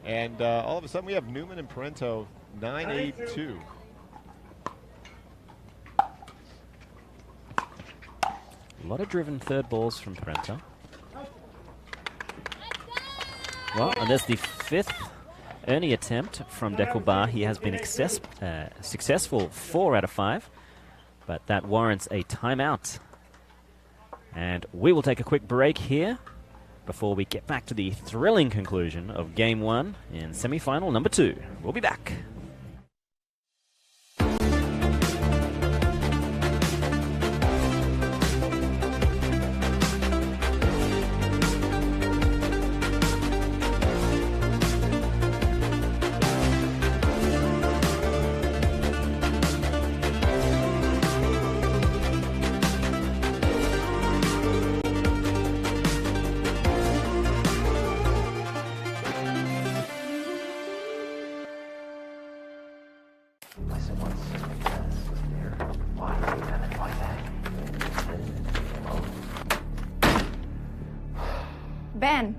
And all of a sudden we have Newman and Parento 9-8-2. A lot of driven third balls from Parenta. Well, and there's the fifth Ernie attempt from Deckelbar. He has been successful 4 out of 5, but that warrants a timeout. And we will take a quick break here before we get back to the thrilling conclusion of Game 1 in semifinal number 2. We'll be back. Ben,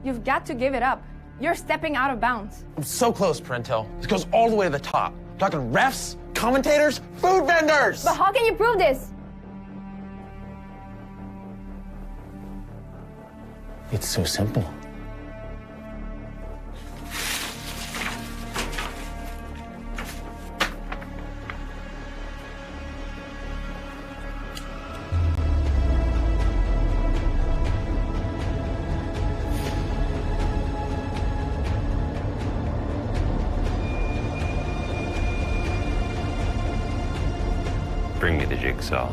you've got to give it up. You're stepping out of bounds. I'm so close, Parento. This goes all the way to the top. I'm talking refs, commentators, food vendors. But how can you prove this? It's so simple. Bring me the jigsaw.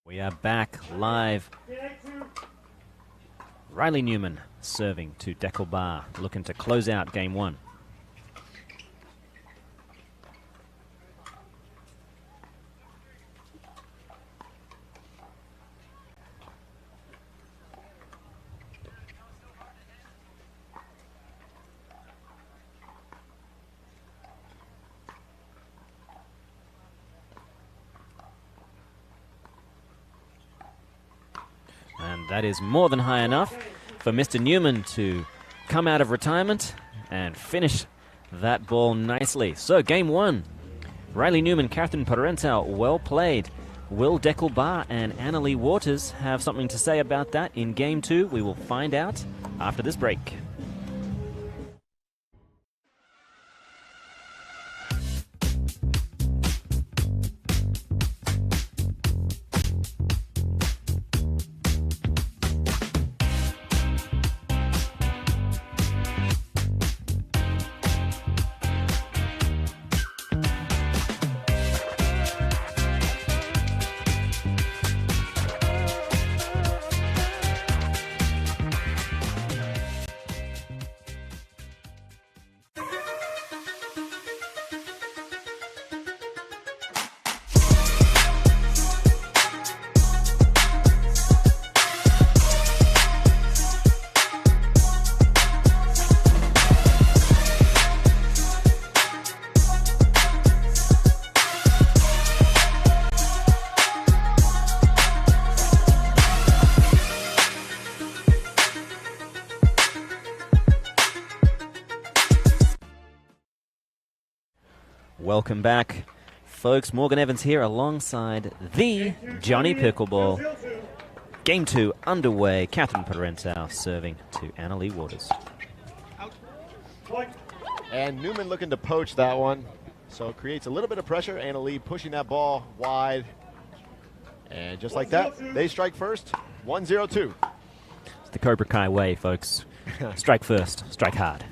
We are back live. Riley Newman serving to Deckelbar, looking to close out Game 1. And that is more than high enough for Mr. Newman to come out of retirement and finish that ball nicely. So, Game 1, Riley Newman, Catherine Parenta, well played. Will Deckelbar and Annalie Waters have something to say about that in Game 2? We will find out after this break. Welcome back, folks. Morgan Evans here alongside the Johnny Pickleball. Game 2 underway. Catherine Parenta serving to Annalie Waters. And Newman looking to poach that one. So it creates a little bit of pressure. Annalie pushing that ball wide. And just like that, they strike first, 1-0-2. It's the Cobra Kai way, folks. Strike first, strike hard.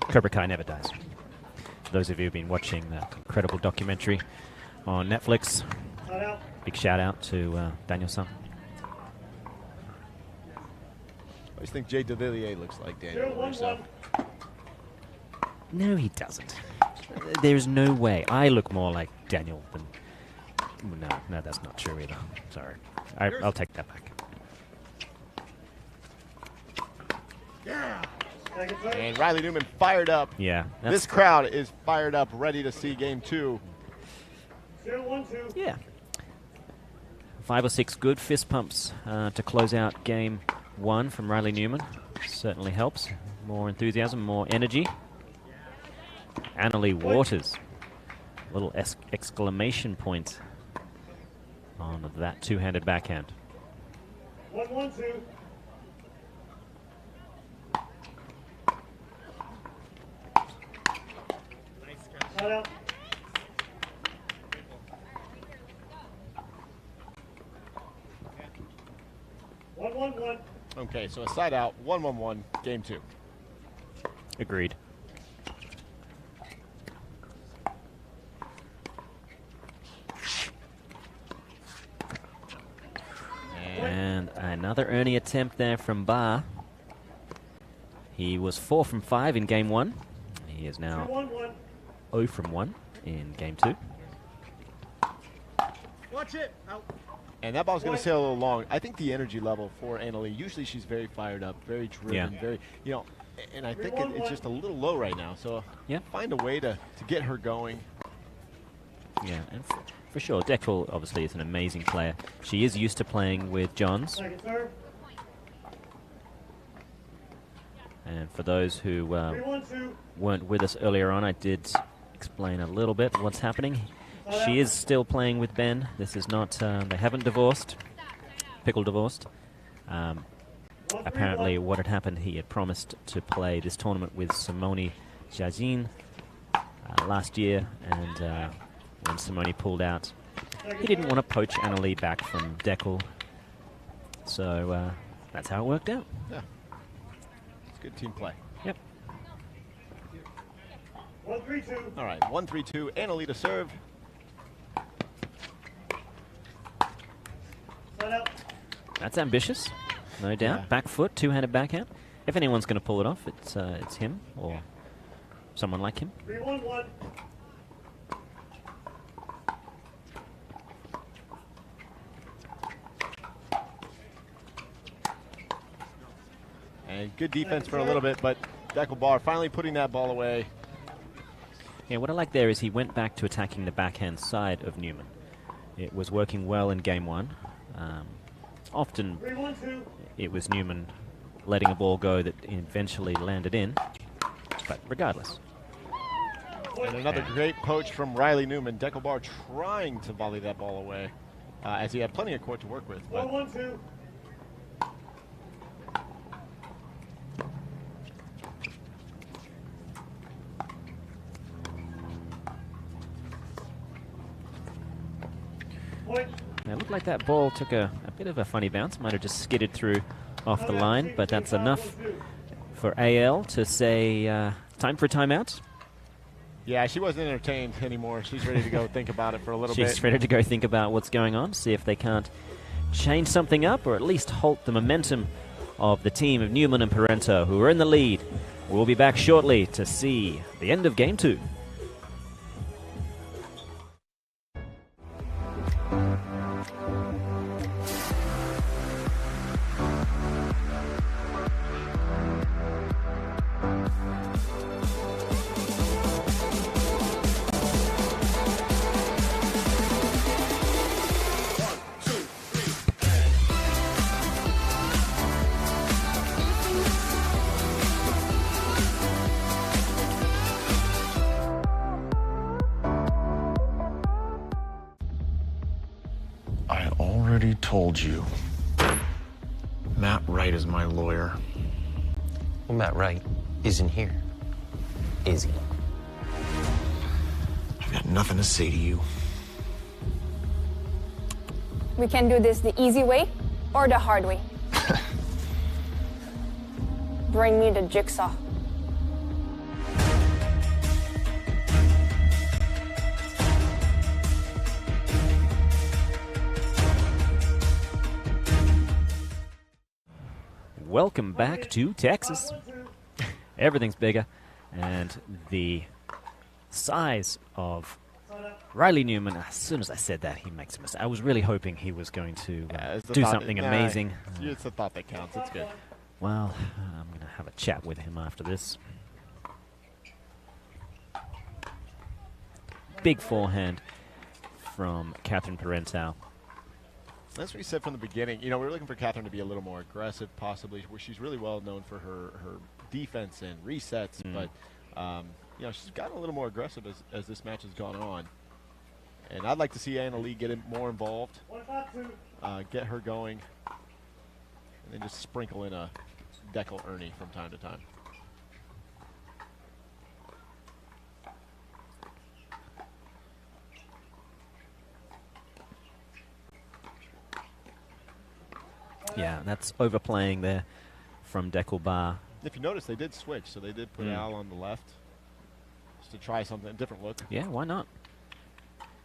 Cobra Kai never dies. For those of you who've been watching that incredible documentary on Netflix, big shout out to Daniel-san. I just think Jay DeVilliers looks like Daniel. So. No, he doesn't. There's no way. I look more like Daniel than... No, that's not true either. Sorry. I'll take that back. And Riley Newman fired up. Yeah. This crowd is fired up, ready to see game 2. Yeah. 5 or 6 good fist pumps to close out game 1 from Riley Newman. Certainly helps. More enthusiasm, more energy. Annalie Waters. Little exclamation point on that two-handed backhand. 1-1-2. Side out. 1-1-1. Okay, so a side out, 1-1-1, game 2. Agreed. And another Ernie attempt there from Barr. He was 4 from 5 in game 1. He is now 0 from 1 in game 2. Watch it. Out. And that ball's going to sail a little long. I think the energy level for Annalie, usually she's very fired up, very driven, very, and I think it's just a little low right now. So find a way to get her going. Yeah, and for sure, Deckel obviously is an amazing player. She is used to playing with Johns. And for those who weren't with us earlier on, I did explain a little bit what's happening. She is still playing with Ben. This is not, they haven't divorced. Pickle divorced. Apparently what had happened, he had promised to play this tournament with Simone Jazin last year, and when Simone pulled out, he didn't want to poach Annalie back from Deckel. So that's how it worked out. Yeah. It's good team play. Yep. 1-3-2. All right, 1-3-2. Annalie to serve. That's ambitious, no doubt. Yeah. Back foot, two-handed backhand. If anyone's going to pull it off, it's him or someone like him. 3-1-1. And good defense for a little bit, but Deckel Barr finally putting that ball away. Yeah, what I like there is he went back to attacking the backhand side of Newman. It was working well in game 1. Often it was Newman letting a ball go that eventually landed in, but regardless. And another great poach from Riley Newman. Deckel Barr trying to volley that ball away, as he had plenty of court to work with. 1-1-2. Now, it looked like that ball took a bit of a funny bounce. Might have just skidded through off the line, but that's enough for AL to say time for a timeout. Yeah, she wasn't entertained anymore. She's ready to go think about it for a little bit. She's ready to go think about what's going on, see if they can't change something up or at least halt the momentum of the team of Newman and Parento, who are in the lead. We'll be back shortly to see the end of game 2. I already told you. Matt Wright is my lawyer. Well, Matt Wright isn't here, is he? I've got nothing to say to you. We can do this the easy way or the hard way. Bring me the jigsaw. Welcome back to Texas. Everything's bigger, and the size of Riley Newman, as soon as I said that, he makes a mistake. I was really hoping he was going to do something amazing. It's the thought that counts. It's good. Well, I'm going to have a chat with him after this. Big forehand from Catherine Parental. That's what you said from the beginning. You know, we were looking for Catherine to be a little more aggressive, possibly, where she's really well known for her defense and resets. But, you know, she's gotten a little more aggressive as this match has gone on. And I'd like to see Anna Lee get more involved, get her going, and then just sprinkle in a Deckel Ernie from time to time. Yeah, that's overplaying there from Deckel Bar. If you notice, they did switch, so they did put Al on the left just to try something, a different look. Yeah, why not?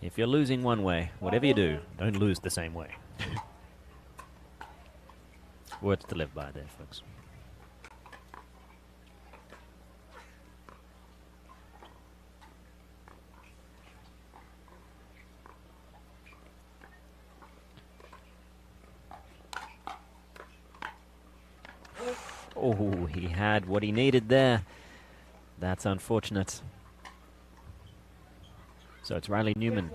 If you're losing one way, whatever you do, don't lose the same way. Words to live by there, folks. Oh, he had what he needed there. That's unfortunate. So it's Riley Newman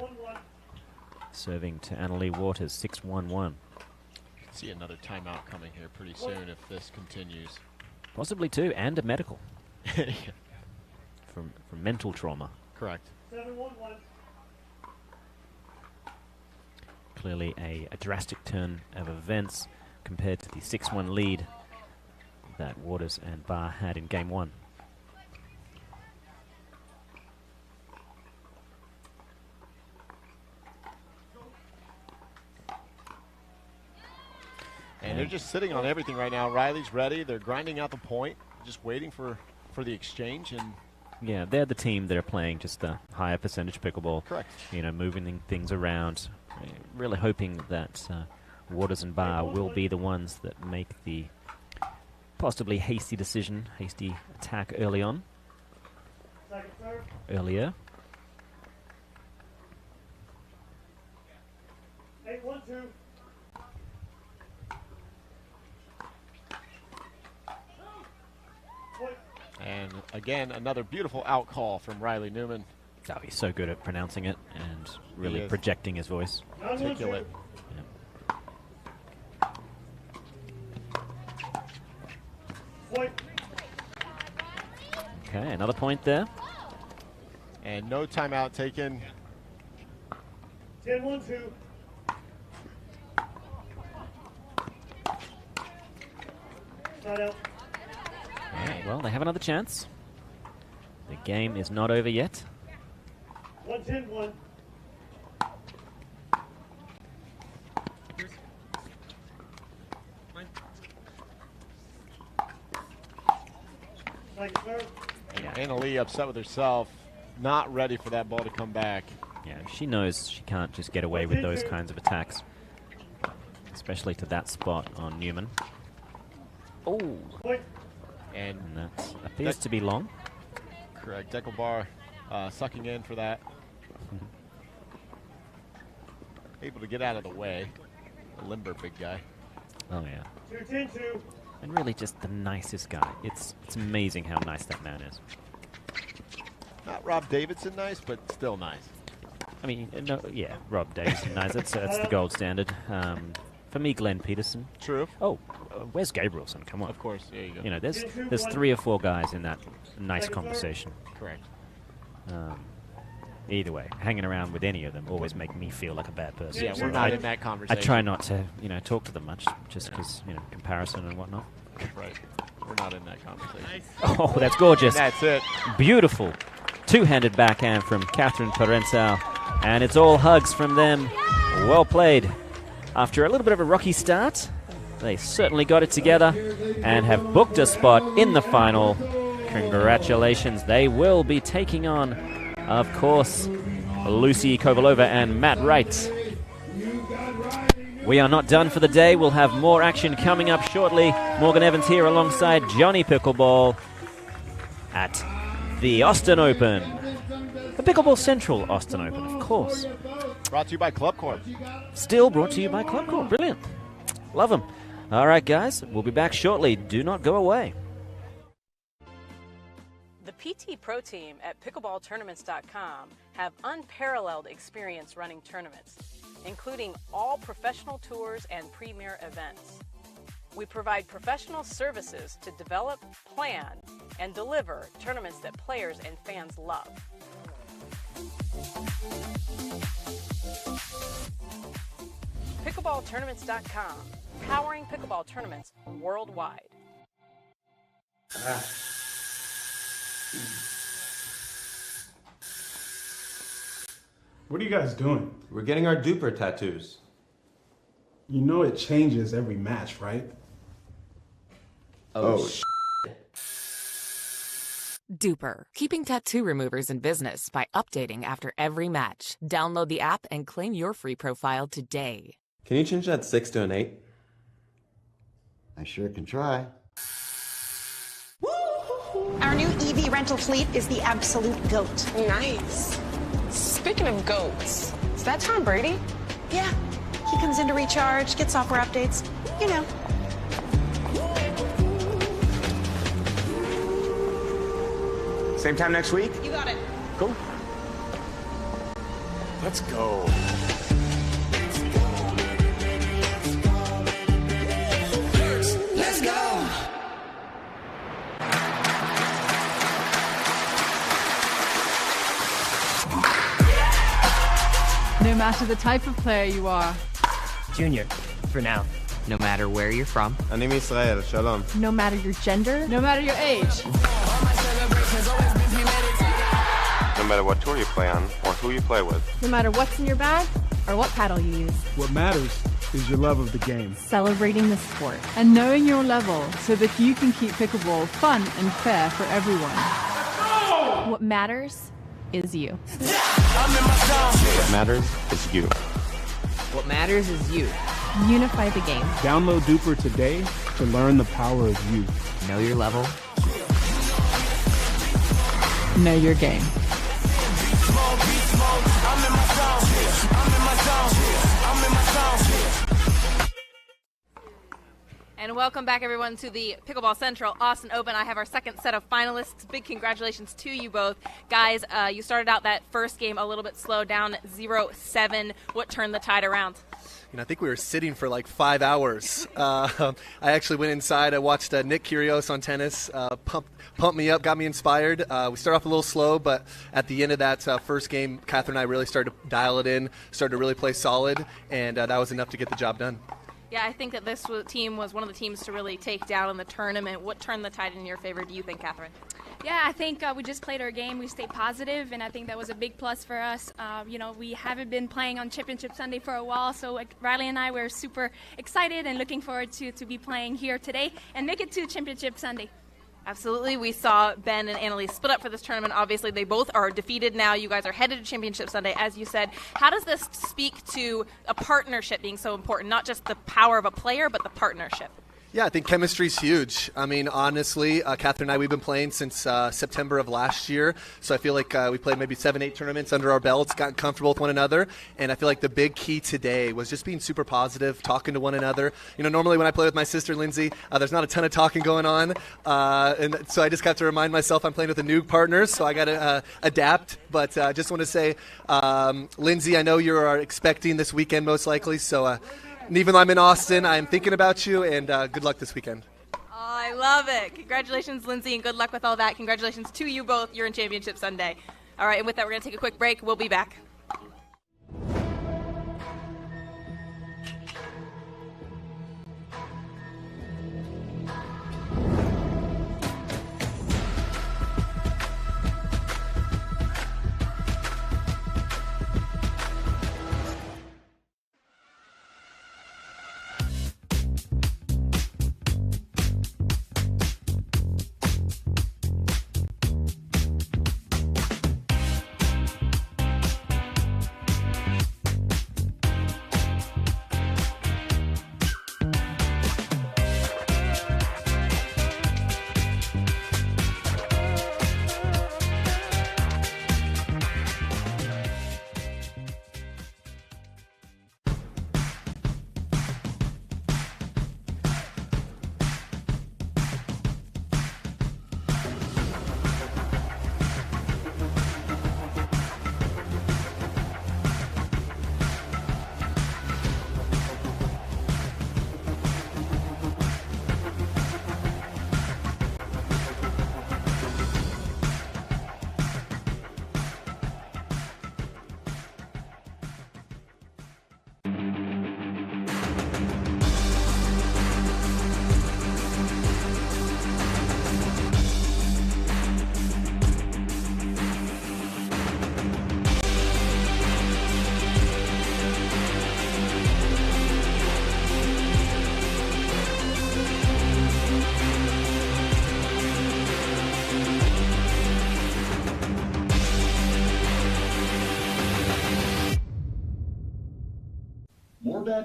serving to Annalee Waters, 6-1-1. See another timeout coming here pretty soon if this continues. Possibly two, and a medical. from mental trauma. Correct. 7-1-1. Clearly a drastic turn of events compared to the 6-1 lead that Waters and Barr had in game one. And they're just sitting on everything right now. Riley's ready. They're grinding out the point, just waiting for the exchange. And yeah, they're the team that are playing just the higher percentage pickleball. Correct. You know, moving things around. Really hoping that Waters and Barr will be the ones that make the possibly hasty decision, hasty attack early on. Earlier. 8-1-2. And again, another beautiful out call from Riley Newman. Oh, he's so good at pronouncing it and really projecting his voice. Articulate. Okay, another point there. And no timeout taken. 10-1-2. Side out. Right, well, they have another chance. The game is not over yet. 1-10-1. And Anna Lee upset with herself, not ready for that ball to come back. Yeah, she knows she can't just get away with those kinds of attacks, especially to that spot on Newman. Oh, and that appears to be long. Correct. Deckel Bar sucking in for that. Able to get out of the way. A limber big guy. Oh, yeah. 2-10-2. And really just the nicest guy. It's amazing how nice that man is. Not Rob Davidson nice, but still nice. I mean, no, yeah, Rob Davidson nice. That's the gold standard. For me, Glenn Peterson. True. Oh, where's Gabrielson? Come on. Of course, there you go. You know, there's 3 or 4 guys in that nice conversation. Correct. Either way, hanging around with any of them always make me feel like a bad person. Yeah, we're not in that conversation. I try not to, talk to them much, just because, comparison and whatnot. Right. We're not in that conversation. Oh, that's gorgeous. That's it. Beautiful. Two-handed backhand from Catherine Parental, and it's all hugs from them. Well played. After a little bit of a rocky start, they certainly got it together and have booked a spot in the final. Congratulations. They will be taking on, of course, Lucy Kovalova and Matt Wright. We are not done for the day. We'll have more action coming up shortly. Morgan Evans here alongside Johnny Pickleball at the Austin Open. The Pickleball Central Austin Open, of course. Brought to you by Club Corp. Still brought to you by Club Corp. Brilliant. Love them. All right, guys. We'll be back shortly. Do not go away. The PT Pro Team at pickleballtournaments.com have unparalleled experience running tournaments, including all professional tours and premier events. We provide professional services to develop, plan, and deliver tournaments that players and fans love. Pickleballtournaments.com, powering pickleball tournaments worldwide. What are you guys doing? We're getting our duper tattoos. You know it changes every match, right? Oh, Duper, keeping tattoo removers in business by updating after every match. Download the app and claim your free profile today. Can you change that 6 to an 8? I sure can try. Our new EV rental fleet is the absolute GOAT. Nice. Speaking of goats, is that Tom Brady? Yeah. He comes in to recharge, get software updates. You know. Same time next week? You got it. Cool. Let's go. Let's go. No matter the type of player you are. Junior, for now. No matter where you're from. Anim Israel, shalom. No matter your gender. No matter your age. No matter what tour you play on or who you play with. No matter what's in your bag or what paddle you use. What matters is your love of the game. Celebrating the sport. And knowing your level so that you can keep pickleball fun and fair for everyone. What matters is you. What matters is you. What matters is you. Unify the game. Download Duper today to learn the power of you. Know your level. Know your game. And welcome back, everyone, to the Pickleball Central Austin Open. I have our second set of finalists. Big congratulations to you both. Guys, you started out that first game a little bit slow, down 0-7. What turned the tide around? I think we were sitting for like 5 hours. I actually went inside. I watched Nick Kyrgios on tennis, pumped me up, got me inspired. We started off a little slow, but at the end of that first game, Catherine and I really started to dial it in, started to really play solid, and that was enough to get the job done. Yeah, I think that this team was one of the teams to really take down in the tournament. What turned the tide in your favor, do you think, Catherine? Yeah, I think we just played our game. We stayed positive, and I think that was a big plus for us. We haven't been playing on Championship Sunday for a while, so Riley and I were super excited and looking forward to be playing here today and make it to Championship Sunday. Absolutely. We saw Ben and Annalise split up for this tournament. Obviously, they both are defeated now. You guys are headed to Championship Sunday, as you said. How does this speak to a partnership being so important, not just the power of a player, but the partnership? Yeah, I think chemistry's huge. I mean, honestly, Catherine and I, we've been playing since September of last year. So I feel like we played maybe 7-8 tournaments under our belts, gotten comfortable with one another. And I feel like the big key today was just being super positive, talking to one another. You know, normally when I play with my sister, Lindsay, there's not a ton of talking going on. And so I just got to remind myself I'm playing with a new partner, so I got to adapt. But I just want to say, Lindsay, I know you're expecting this weekend most likely, so and even though I'm in Austin, I'm thinking about you, and good luck this weekend. Oh, I love it. Congratulations, Lindsay, and good luck with all that. Congratulations to you both. You're in Championship Sunday. All right, and with that, we're going to take a quick break. We'll be back.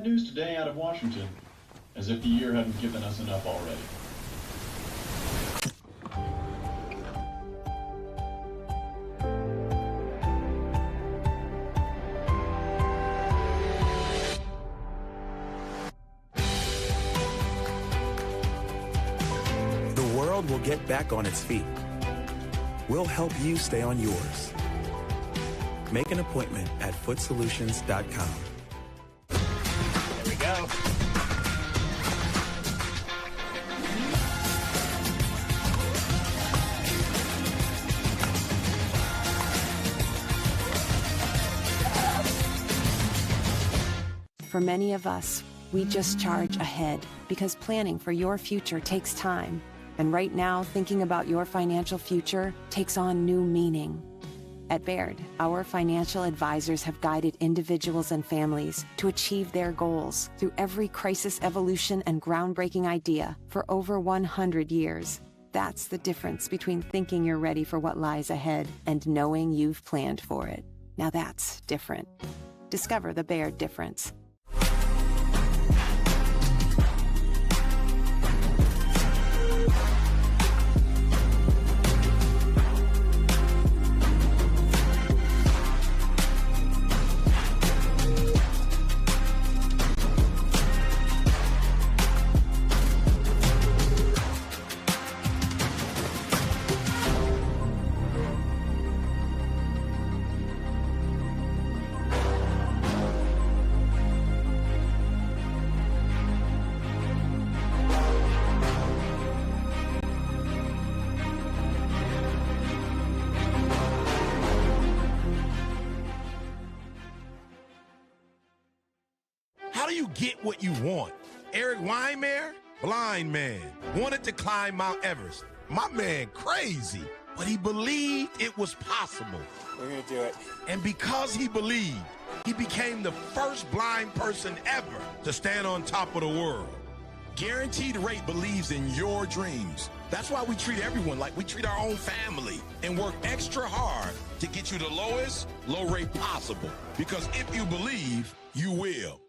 bad news today out of Washington. As if the year hadn't given us enough already. The world will get back on its feet. We'll help you stay on yours. Make an appointment at footsolutions.com. There we go. For many of us, we just charge ahead because planning for your future takes time. And right now, thinking about your financial future takes on new meaning. At Baird, our financial advisors have guided individuals and families to achieve their goals through every crisis evolution and groundbreaking idea for over 100 years. That's the difference between thinking you're ready for what lies ahead and knowing you've planned for it. Now that's different. Discover the Baird difference. How do you get what you want? Eric Weimer, blind man, wanted to climb Mount Everest. My man crazy, but he believed it was possible. We're gonna do it. And because he believed, he became the first blind person ever to stand on top of the world. Guaranteed Rate believes in your dreams. That's why we treat everyone like we treat our own family and work extra hard to get you the lowest low rate possible. Because if you believe, you will.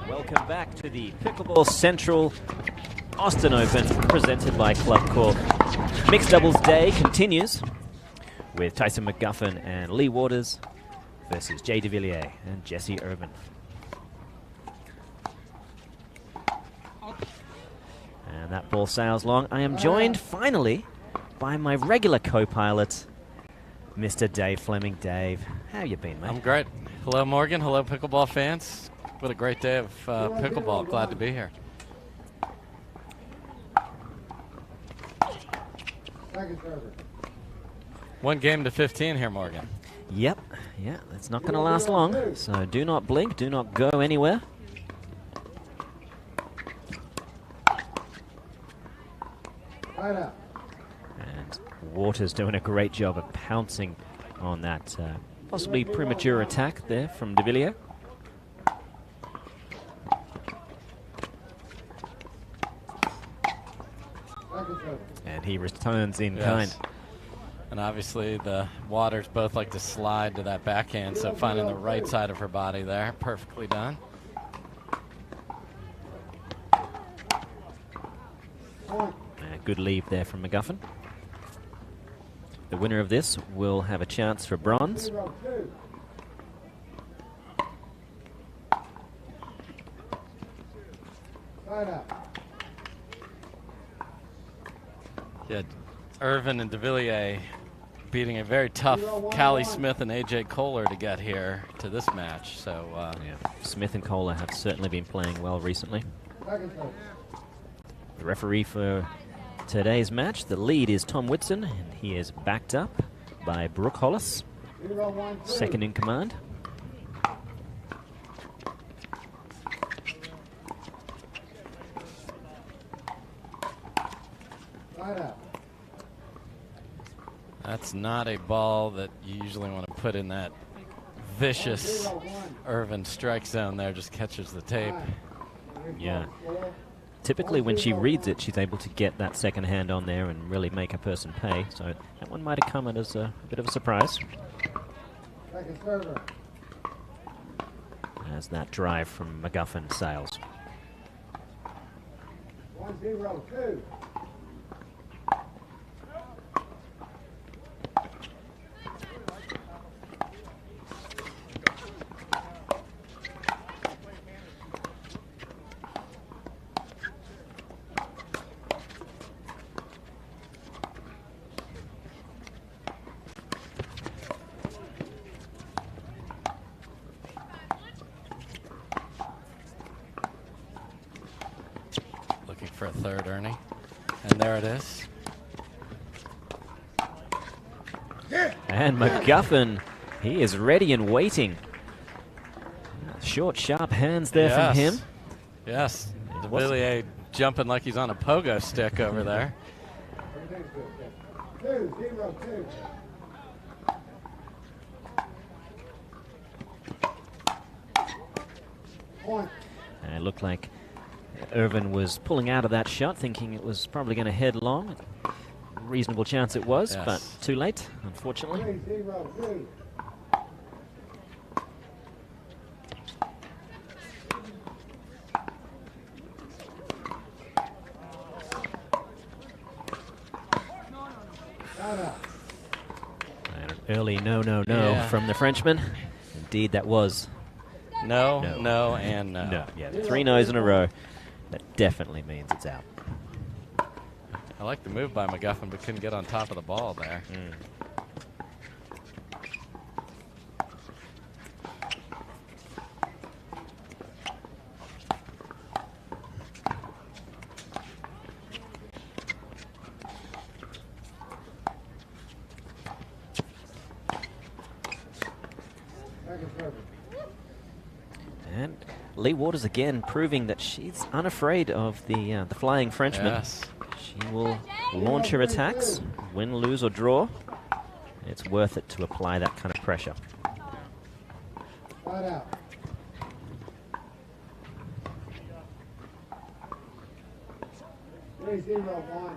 Welcome back to the Pickleball Central Austin Open, presented by Club Corp. Mixed doubles day continues with Tyson McGuffin and Lee Waters versus Jay DeVilliers and Jesse Irvin. And that ball sails long. I am joined finally by my regular co-pilot, Mr. Dave Fleming. Dave, how you been, mate? I'm great. Hello, Morgan. Hello, pickleball fans. What a great day of pickleball. Glad to be here. One game to 15 here, Morgan. Yep. Yeah, that's not going to last long. So do not blink. Do not go anywhere. And Waters doing a great job of pouncing on that possibly premature attack there from DeVilliers. And he returns in kind. And obviously the Waters both like to slide to that backhand, so finding the right side of her body there, perfectly done. Good leave there from McGuffin. The winner of this will have a chance for bronze. Yeah, Irvin and DeVilliers beating a very tough Callie Smith and AJ Kohler to get here to this match. So yeah, Smith and Kohler have certainly been playing well recently. The referee for today's match, the lead is Tom Whitson, and he is backed up by Brooke Hollis, second in command. That's not a ball that you usually want to put in that vicious Irvin strike zone there, just catches the tape. Yeah. Typically when she reads it, she's able to get that second hand on there and really make a person pay. So that one might have come as a bit of a surprise. as that drive from McGuffin sails. 1-0-2. For a third, Ernie. And there it is. And McGuffin, he is ready and waiting. Short, sharp hands there from him. Yes. De Villiers jumping like he's on a pogo stick over there. 2-0-2. Point. And it looked like Irvin was pulling out of that shot, thinking it was probably going to head long. Reasonable chance it was, but too late, unfortunately. 3-0-2. And an early no from the Frenchman. Indeed, that was. No, and no. No, yeah, 3 no's in a row. That definitely means it's out. I like the move by McGuffin, but couldn't get on top of the ball there. And Lee Waters again proving that she's unafraid of the flying Frenchman. Yes. She will launch her attacks, win, lose, or draw. It's worth it to apply that kind of pressure. Right out. Three, 0-1.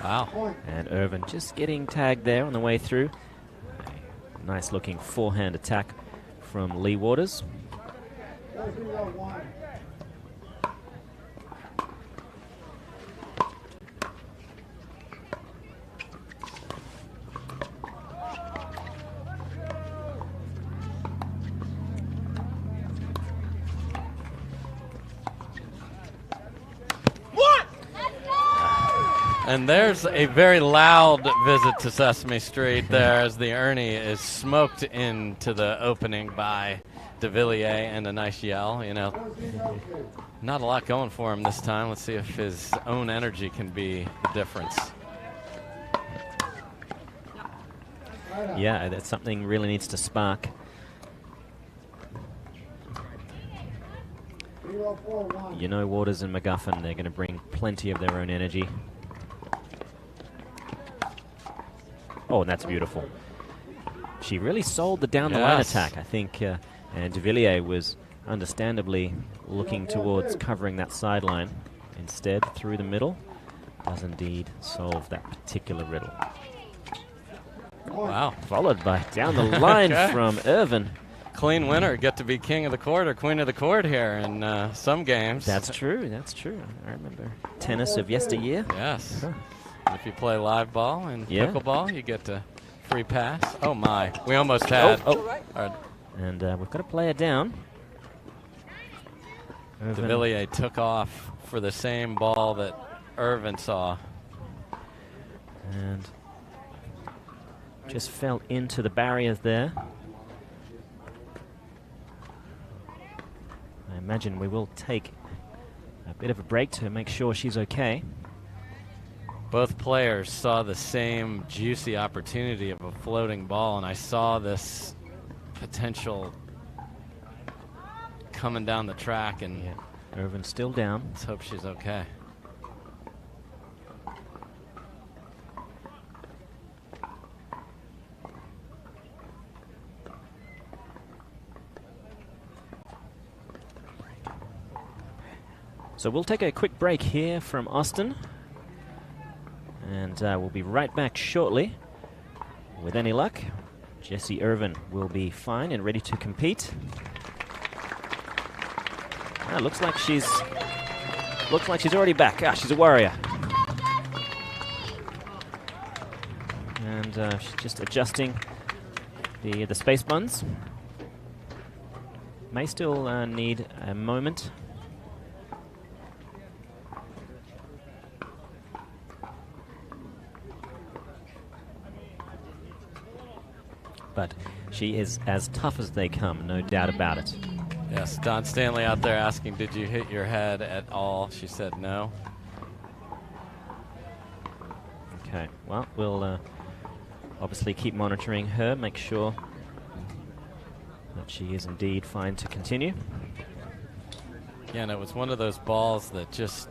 Wow. And Irvin just getting tagged there on the way through. A nice looking forehand attack from Lee Waters. 0-1. And there's a very loud visit to Sesame Street there as the Ernie is smoked into the opening by De Villiers and a nice yell. You know, not a lot going for him this time. Let's see if his own energy can be the difference. Yeah, that's something really needs to spark. 0-4-1. You know, Waters and McGuffin, they're going to bring plenty of their own energy. Oh, and that's beautiful. She really sold the down-the-line attack, I think, and De Villiers was understandably looking towards covering that sideline. Instead, through the middle, does indeed solve that particular riddle. Wow. Followed by down the line from Irvin. Clean winner, get to be king of the court or queen of the court here in some games. That's true, that's true. I remember tennis of yesteryear. Yes. Huh. If you play live ball and pickleball, you get a free pass. Oh, my. We almost had. And we've got a player down. De Villiers took off for the same ball that Irvin saw. And just fell into the barriers there. I imagine we will take a bit of a break to make sure she's okay. Both players saw the same juicy opportunity of a floating ball, and I saw this potential coming down the track, and Irvin's still down. Let's hope she's okay. So we'll take a quick break here from Austin. And we'll be right back shortly. With any luck, Jessie Irvin will be fine and ready to compete. Looks like she's already back. She's a warrior. And she's just adjusting the space buns. May still need a moment. But she is as tough as they come, no doubt about it. Yes, Don Stanley out there asking, did you hit your head at all? She said no. Okay, well, we'll obviously keep monitoring her, make sure that she is indeed fine to continue. Yeah, and it was one of those balls that just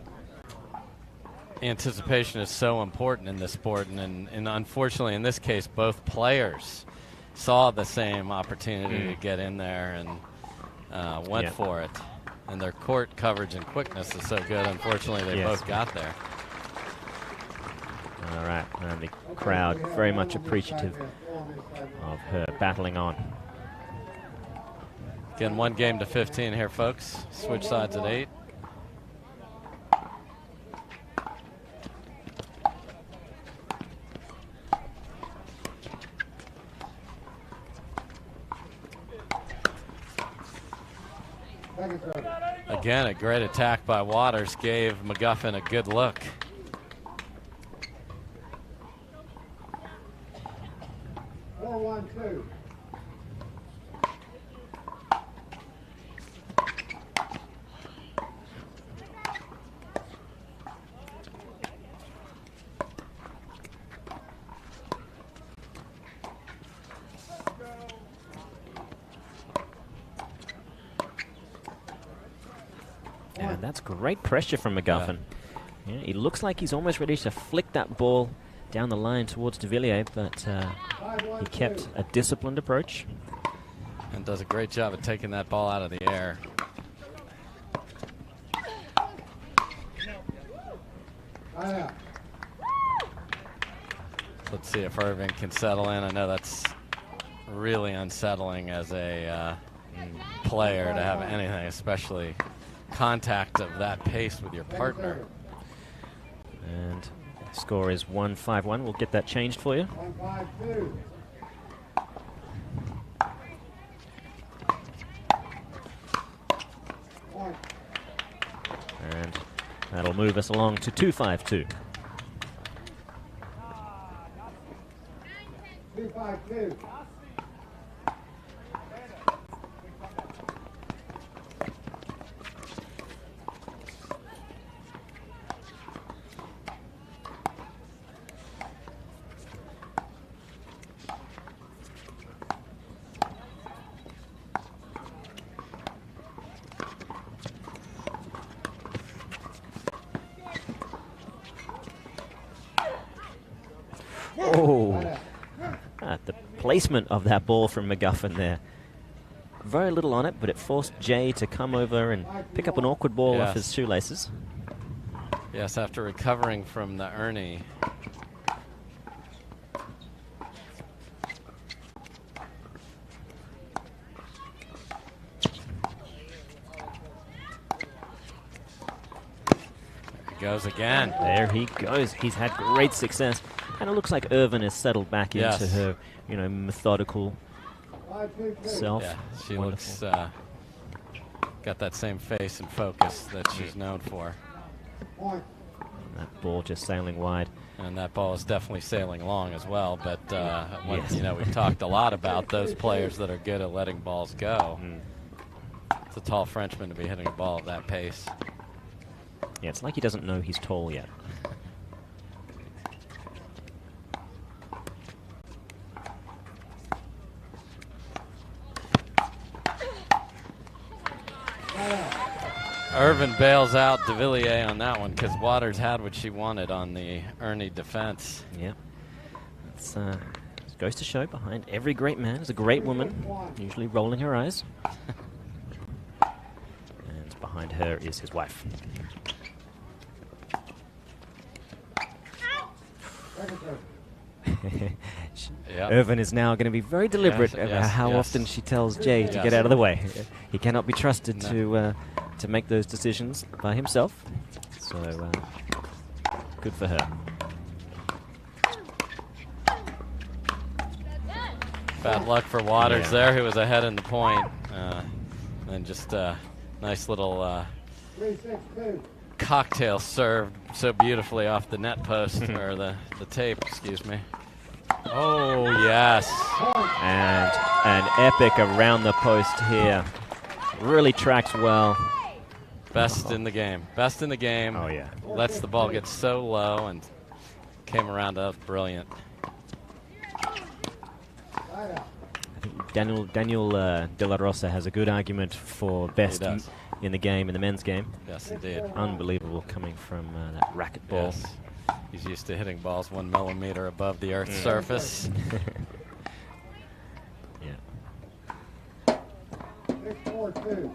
anticipation is so important in this sport, and unfortunately in this case both players saw the same opportunity to get in there and went for it. And their court coverage and quickness is so good, unfortunately they both got there. All right, and the crowd very much appreciative of her battling on. Again, 1 game to 15 here, folks. Switch sides at 8. Again, a great attack by Waters gave McGuffin a good look. And that's great pressure from McGuffin. Yeah, he looks like he's almost ready to flick that ball down the line towards de Villiers, but he kept a disciplined approach. And does a great job of taking that ball out of the air. Let's see if Irving can settle in. I know that's really unsettling as a player to have anything, especially contact of that pace with your partner. And the score is 1-5-1. We'll get that changed for you. And that'll move us along to 2-5-2. 2-5-2. The placement of that ball from McGuffin there. Very little on it, but it forced Jay to come over and pick up an awkward ball off his shoelaces. Yes, after recovering from the Ernie. Goes again. There he goes. He's had great success. And it looks like Irvin has settled back into her, methodical self. Yeah, she looks, got that same face and focus that she's known for. And that ball just sailing wide. And that ball is definitely sailing long as well. But, we've talked a lot about those players that are good at letting balls go. It's a tall Frenchman to be hitting a ball at that pace. Yeah, it's like he doesn't know he's tall yet. Irvin bails out de Villiers on that one because Waters had what she wanted on the Ernie defense. Yeah. It's, it goes to show behind every great man is a great woman, usually rolling her eyes. And behind her is his wife. Irvin is now going to be very deliberate about how often she tells Jay to get out of the way. He cannot be trusted to make those decisions by himself. So good for her. Bad luck for Waters there, who was ahead in the point. And just a nice little cocktail served so beautifully off the net post, or the tape, excuse me. Oh, yes. And an epic around the post here. Really tracks well. Best in the game. Best in the game. Oh, yeah. Lets the ball get so low and came around to us brilliant. I think Daniel De La Rosa has a good argument for best in the game, in the men's game. Yes, indeed. Unbelievable coming from that racket ball. Yes. He's used to hitting balls 1 millimeter above the Earth's surface. Yeah. 6-4-2.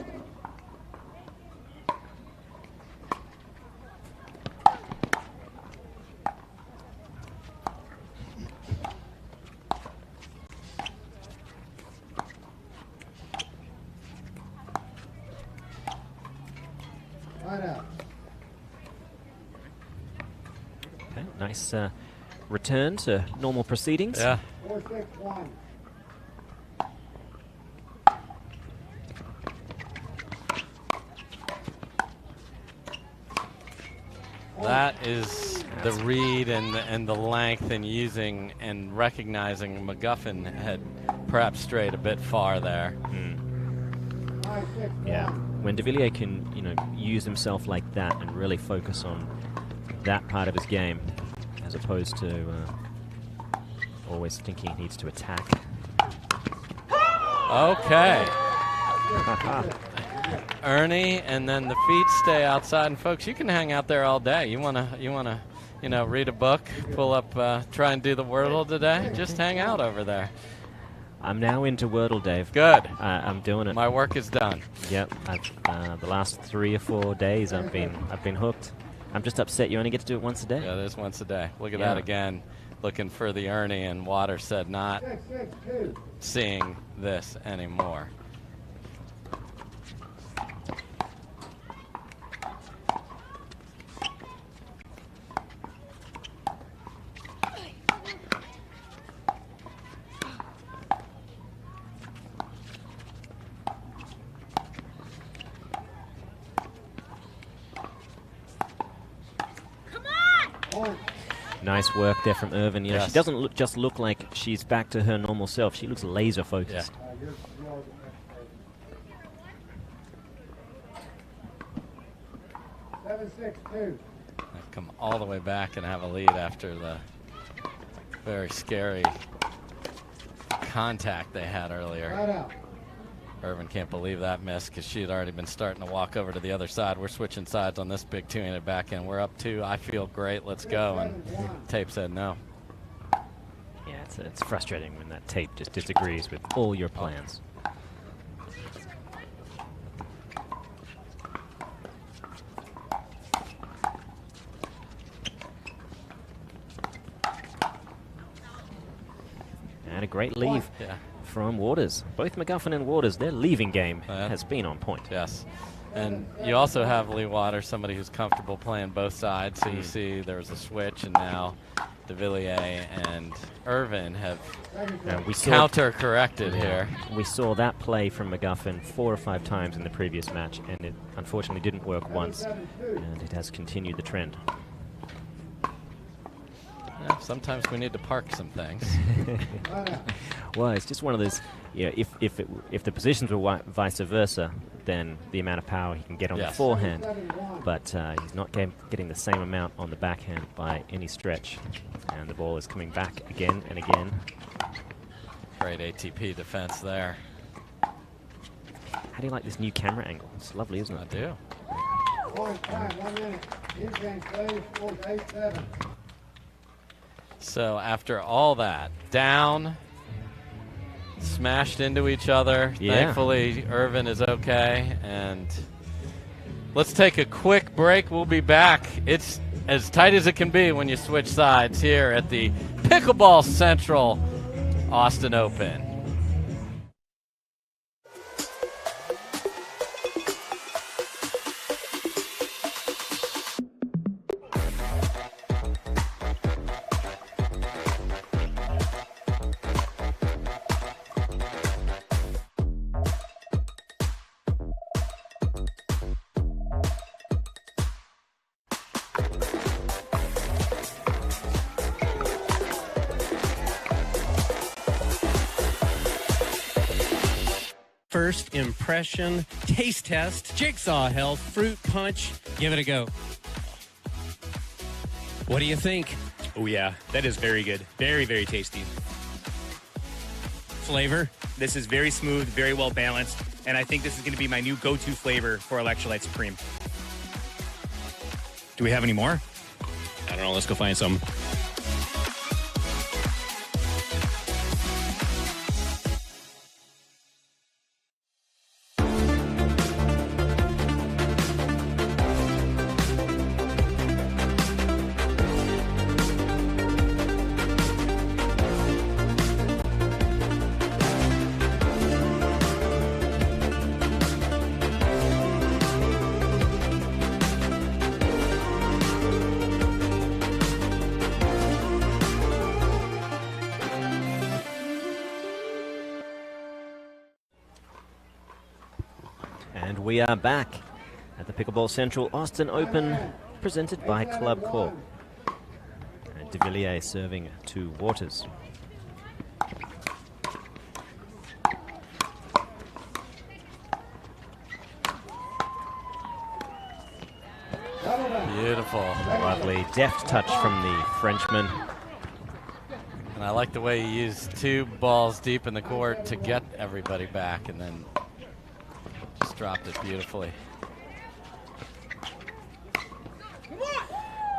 Okay, nice return to normal proceedings. Yeah. 4-6-1. That is the read and the length and using and recognizing McGuffin had perhaps strayed a bit far there. Yeah, when De Villiers can, use himself like that and really focus on that part of his game, as opposed to always thinking he needs to attack. Okay. Ernie, and then the feet stay outside. And folks, you can hang out there all day. You wanna, read a book, pull up, try and do the Wordle today. Just hang out over there. I'm now into Wordle, Dave. Good. I'm doing it. My work is done. Yep. The last 3 or 4 days, I've been hooked. I'm just upset you only get to do it once a day. Yeah, it is once a day. Look at that again. Looking for the Ernie, and Water said not seeing this anymore. Nice work there from Irvin. Yes. She doesn't just look like she's back to her normal self. She looks laser focused. Yeah. 7-6-2. Come all the way back and have a lead after the very scary contact they had earlier. Right out. Irvin can't believe that miss because she had already been starting to walk over to the other side. We're switching sides on this big 2-handed backhand. We're up 2. I feel great. Let's go. And Tape said no. Yeah, it's frustrating when that tape just disagrees with all your plans. And a great leave from Waters. Both McGuffin and Waters, their leaving game has been on point. Yes. And you also have Lee Waters, somebody who's comfortable playing both sides. So you see there was a switch, and now De Villiers and Irvin have counter-corrected here. We saw that play from McGuffin 4 or 5 times in the previous match, and it unfortunately didn't work once, and it has continued the trend. Yeah, sometimes we need to park some things. Well, it's just one of those. If the positions were vice versa, then the amount of power he can get on the forehand, but he's not getting the same amount on the backhand by any stretch, and the ball is coming back again and again. Great ATP defense there. How do you like this new camera angle? It's lovely, isn't it? I do. 1 minute. In-game play, scores 8-7. So after all that, down, smashed into each other. Yeah. Thankfully, Irvin is okay, and Let's take a quick break. We'll be back. It's as tight as it can be when you switch sides here at the Pickleball Central Austin Open. First impression, taste test, Jigsaw Health, Fruit Punch. Give it a go. What do you think? Oh yeah, that is very good. Very, very tasty. Flavor? This is very smooth, very well balanced, and I think this is going to be my new go-to flavor for Electrolyte Supreme. Do we have any more? I don't know. Let's go find some. And we are back at the Pickleball Central Austin Open, presented by Club Corp. And de Villiers serving to Waters. Beautiful. Lovely deft touch from the Frenchman. And I like the way he used 2 balls deep in the court to get everybody back and then just dropped it beautifully.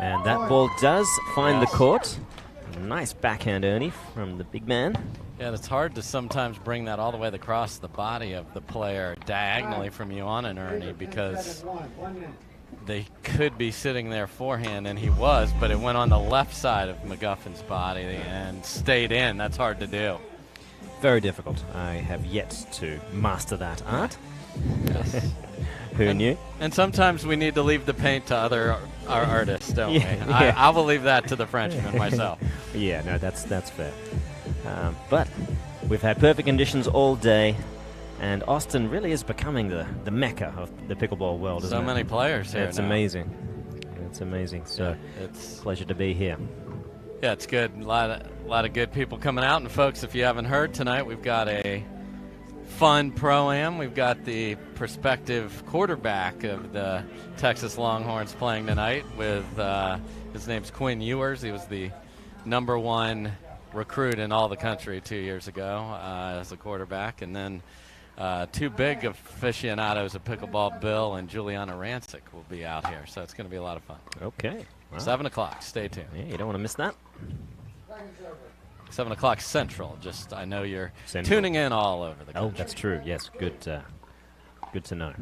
And that ball does find the court. Nice backhand, Ernie, from the big man. Yeah, it's hard to sometimes bring that all the way across the body of the player diagonally from you on an Ernie because they could be sitting there forehand, and he was, but it went on the left side of McGuffin's body and stayed in. That's hard to do. Very difficult. I have yet to master that art. Yes. Who knew? And sometimes we need to leave the paint to our artists, don't we? Yeah. I will leave that to the Frenchman myself. Yeah, no, that's fair. But we've had perfect conditions all day, and Austin really is becoming the mecca of the pickleball world, isn't it? So many players here It's now. amazing. It's amazing. So it's a pleasure to be here. Yeah, it's good. A lot of good people coming out. And folks, if you haven't heard tonight, we've got a fun pro-am. We've got the prospective quarterback of the Texas Longhorns playing tonight with his name's Quinn Ewers. He was the #1 recruit in all the country 2 years ago as a quarterback. And then 2 big aficionados of pickleball, Bill and Juliana Rancic, will be out here. So it's going to be a lot of fun. Okay. Wow. 7 o'clock. Stay tuned. Yeah, you don't want to miss that. 7 o'clock Central. Just, I know you're Central. tuning in all over the country. Oh, that's true. Yes, good to know.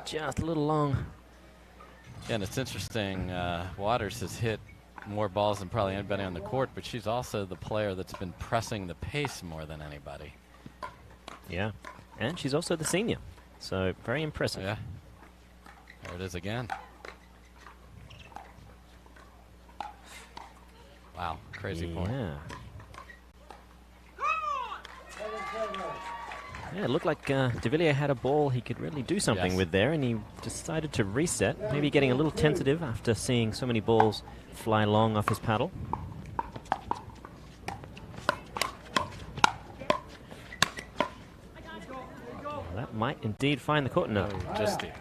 Just a little long. Yeah, and it's interesting. Waters has hit more balls than probably anybody on the court, but she's also the player that's been pressing the pace more than anybody. Yeah, and she's also the senior, so very impressive. Yeah. There it is again. Wow, crazy point. Yeah. Yeah, it looked like de Villiers had a ball he could really do something with there, and he decided to reset, maybe getting a little tentative after seeing so many balls fly long off his paddle. Well, that might indeed find the court. No. Oh, just deep.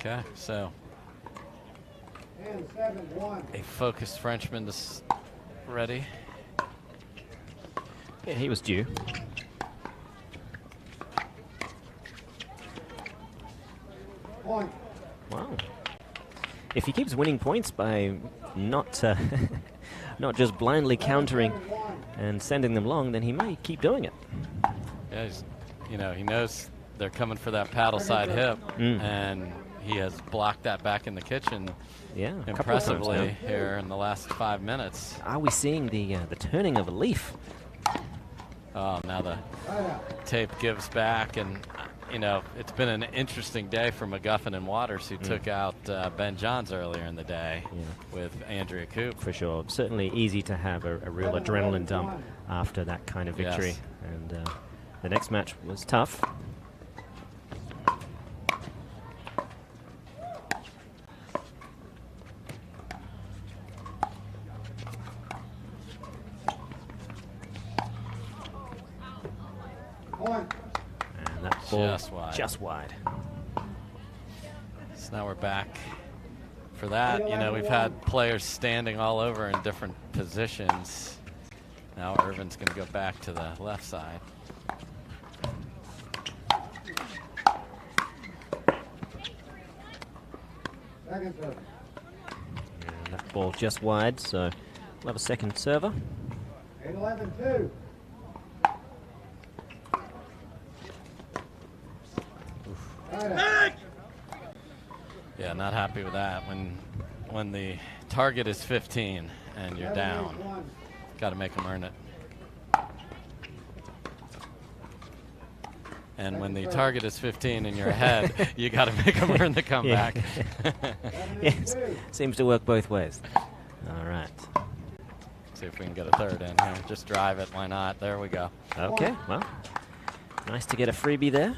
Okay, so a focused Frenchman ready. Yeah, he was due. Wow. If he keeps winning points by not not just blindly countering and sending them long, then he may keep doing it. Yeah, he knows they're coming for that paddle side hip, and he has blocked that back in the kitchen. Yeah, impressively here in the last 5 minutes. Are we seeing the turning of a leaf? Oh, now the tape gives back, and it's been an interesting day for McGuffin and Waters, who took out Ben Johns earlier in the day with Andrea Coop. For sure. Certainly easy to have a real adrenaline dump after that kind of victory. Yes. And the next match was tough. And that ball just wide. So now we're back for that. We've had players standing all over in different positions. Now Irvin's going to go back to the left side. And that ball just wide, so we'll have a second server. 8-11-2. Yeah, not happy with that. When the target is 15 and you're down, got to make them earn it. And when the target is 15 and you're ahead, you got to make them earn the comeback. Yes, seems to work both ways. All right. See if we can get a third in here. Just drive it. Why not? There we go. Okay, well, nice to get a freebie there.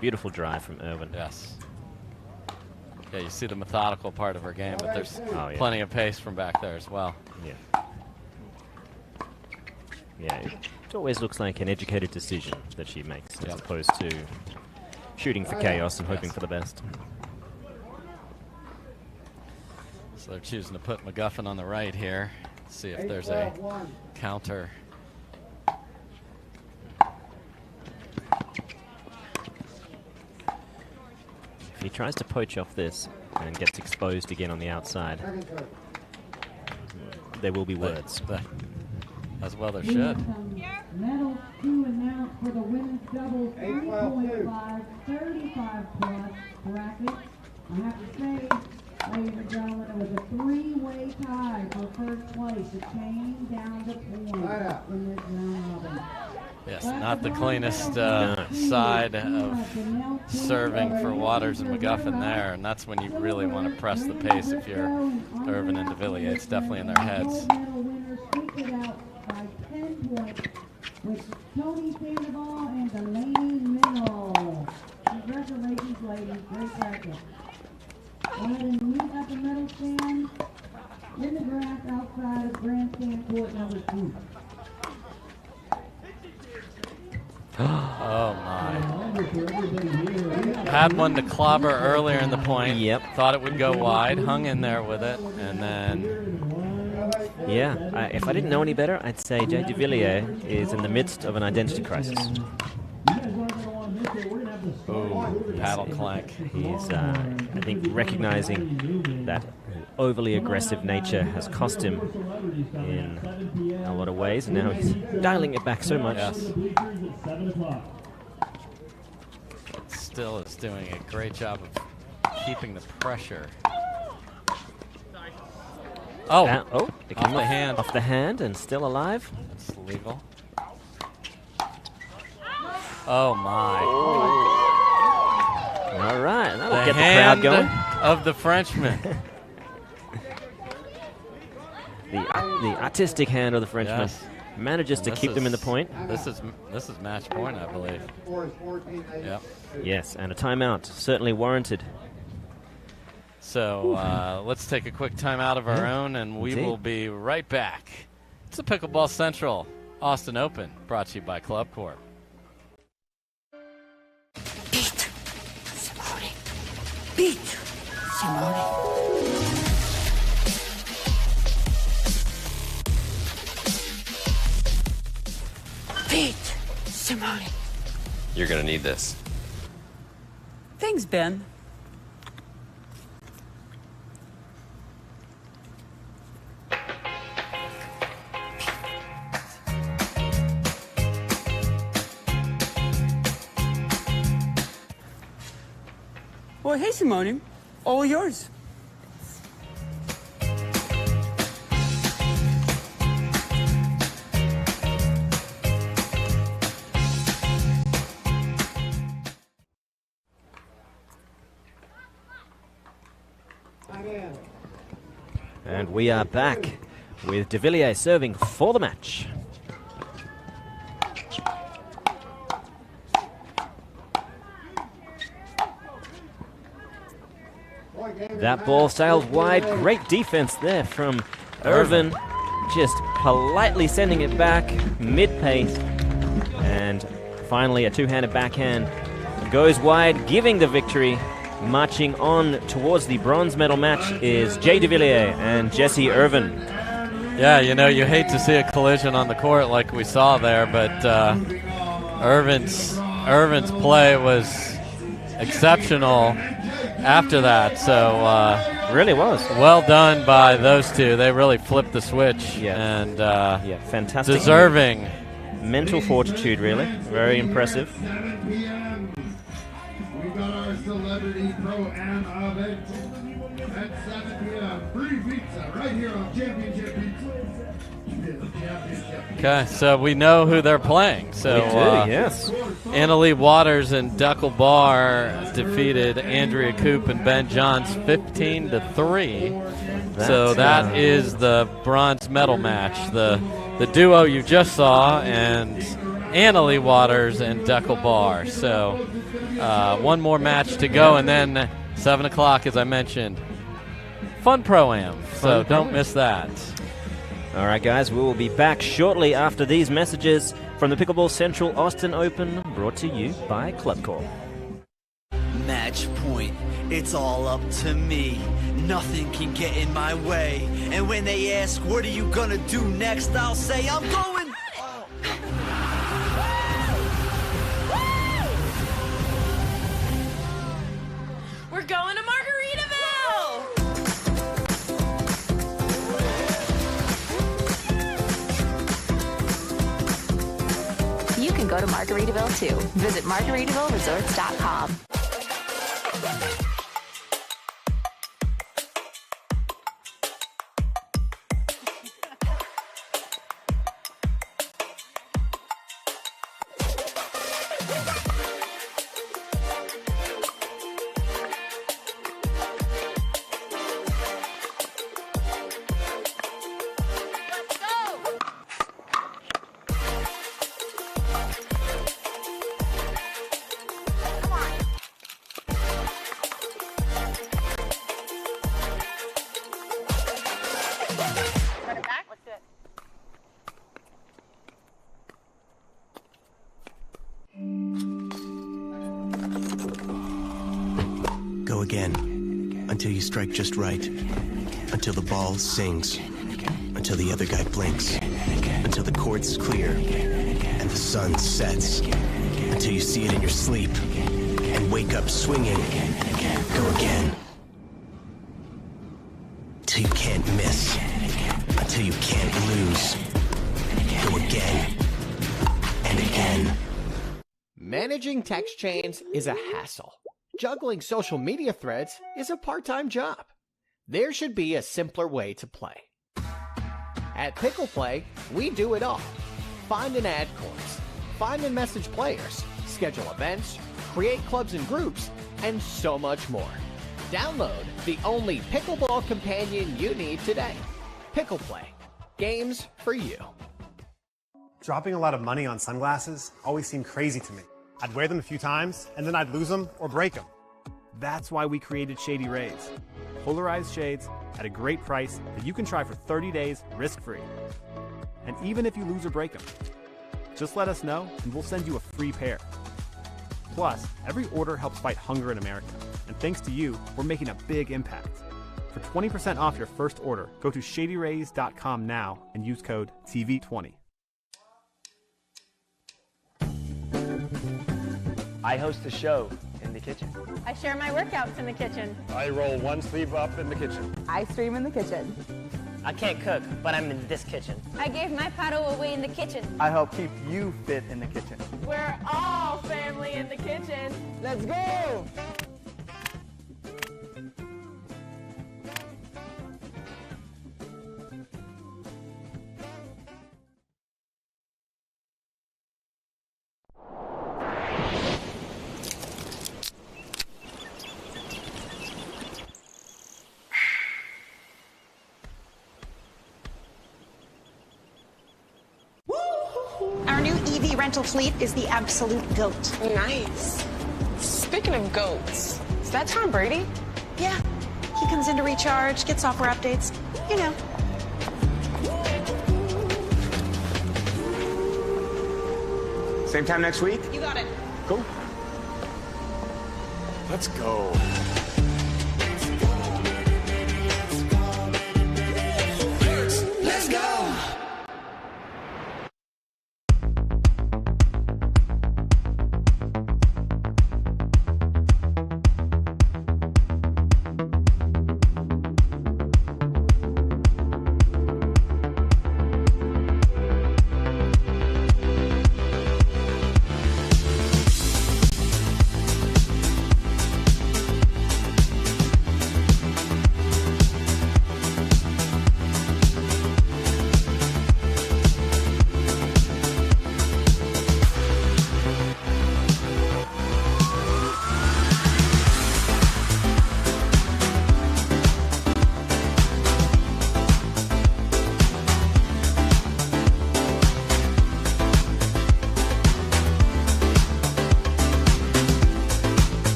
Beautiful drive from Irvin. Yes. Yeah, you see the methodical part of her game, but there's plenty of pace from back there as well. Yeah. Yeah, it always looks like an educated decision that she makes, as opposed to shooting for chaos and hoping for the best. So they're choosing to put McGuffin on the right here. See if there's a counter. If he tries to poach off this and gets exposed again on the outside, there will be words. As well there should. Medals to announce for the women's doubles 3.5, 35 plus bracket. I have to say, ladies and gentlemen, it was a three-way tie for first place. It came down to points in this round robin. Yes, not the cleanest side of serving for Waters and McGuffin there, and that's when you really want to press the pace if you're Irvin and DeVilliers. It's definitely in their heads. By 10 points with Tony Sandoval and Delaney Minnell. Congratulations, ladies. Great bracket. Go ahead and meet at the medal stand in the grass outside of grandstand court number 2. Oh my. Had one to clobber earlier in the point. Yep. Thought it would go wide, hung in there with it, and then... Yeah, if I didn't know any better, I'd say Jay DeVilliers is in the midst of an identity crisis. Ooh, paddle clank. He's, I think, recognizing that overly aggressive nature has cost him in a lot of ways, and now he's dialing it back so much. Yes. But still is doing a great job of keeping the pressure. Oh, it came off the hand. Off the hand and still alive. That's legal. Oh my. All right, that'll the get the crowd going. Of the Frenchman. the artistic hand of the Frenchman manages to keep them in the point. This is match point, I believe. Yep. Yes, and a timeout certainly warranted. So let's take a quick timeout of our own, and we will be right back. It's the Pickleball Central Austin Open, brought to you by Club Corp. Beat Simone. Beat Simone. You're gonna need this. Thanks, Ben. Well, hey, Simone. All yours. And we are back with De Villiers serving for the match. That ball sailed wide. Great defense there from Irvin. Just politely sending it back mid-pace. And finally a two-handed backhand goes wide, giving the victory. Marching on towards the bronze medal match is Jay De Villiers and Jesse Irvin. Yeah, you know, you hate to see a collision on the court like we saw there, but Irvin's play was exceptional after that. So really was well done by those two. They really flipped the switch. Yeah. And fantastic. Deserving. Mental fortitude, really. Very impressive. Our celebrity pro-am event at 7 p.m. Free pizza right here on Championship Pizza. Okay, so we know who they're playing. So we do, yes. Annalie Waters and Deckel Barr defeated Andrea Coop and Ben Johns 15-3. So that is the bronze medal match. The duo you just saw, and Annalie Waters and Deckel Barr. So one more match to go, and then 7 o'clock, as I mentioned. Fun Pro-Am, so don't miss that. All right, guys, we will be back shortly after these messages from the Pickleball Central Austin Open, brought to you by Club Corp. Match point, it's all up to me. Nothing can get in my way. And when they ask, what are you gonna do next? I'll say, I'm going. We're going to Margaritaville! You can go to Margaritaville too. Visit MargaritavilleResorts.com. Go again, until you strike just right, until the ball sings, until the other guy blinks, until the court's clear, and the sun sets, until you see it in your sleep, and wake up swinging. Go again. Till you can't miss, until you can't lose. Go again, and again. Managing text chains is a hassle. Juggling social media threads is a part-time job. There should be a simpler way to play. At Pickle Play, we do it all. Find and add courts, find and message players, schedule events, create clubs and groups, and so much more. Download the only pickleball companion you need today. Pickle Play. Games for you. Dropping a lot of money on sunglasses always seemed crazy to me. I'd wear them a few times, and then I'd lose them or break them. That's why we created Shady Rays. Polarized shades at a great price that you can try for 30 days risk-free. And even if you lose or break them, just let us know and we'll send you a free pair. Plus, every order helps fight hunger in America. And thanks to you, we're making a big impact. For 20% off your first order, go to shadyrays.com now and use code TV20. I host a show in the kitchen. I share my workouts in the kitchen. I roll one sleeve up in the kitchen. I stream in the kitchen. I can't cook, but I'm in this kitchen. I gave my paddle away in the kitchen. I help keep you fit in the kitchen. We're all family in the kitchen. Let's go! Our new EV rental fleet is the absolute GOAT. Nice. Speaking of goats, is that Tom Brady? Yeah. He comes in to recharge, get software updates. You know. Same time next week? You got it. Cool. Let's go. Let's go.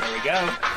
There we go.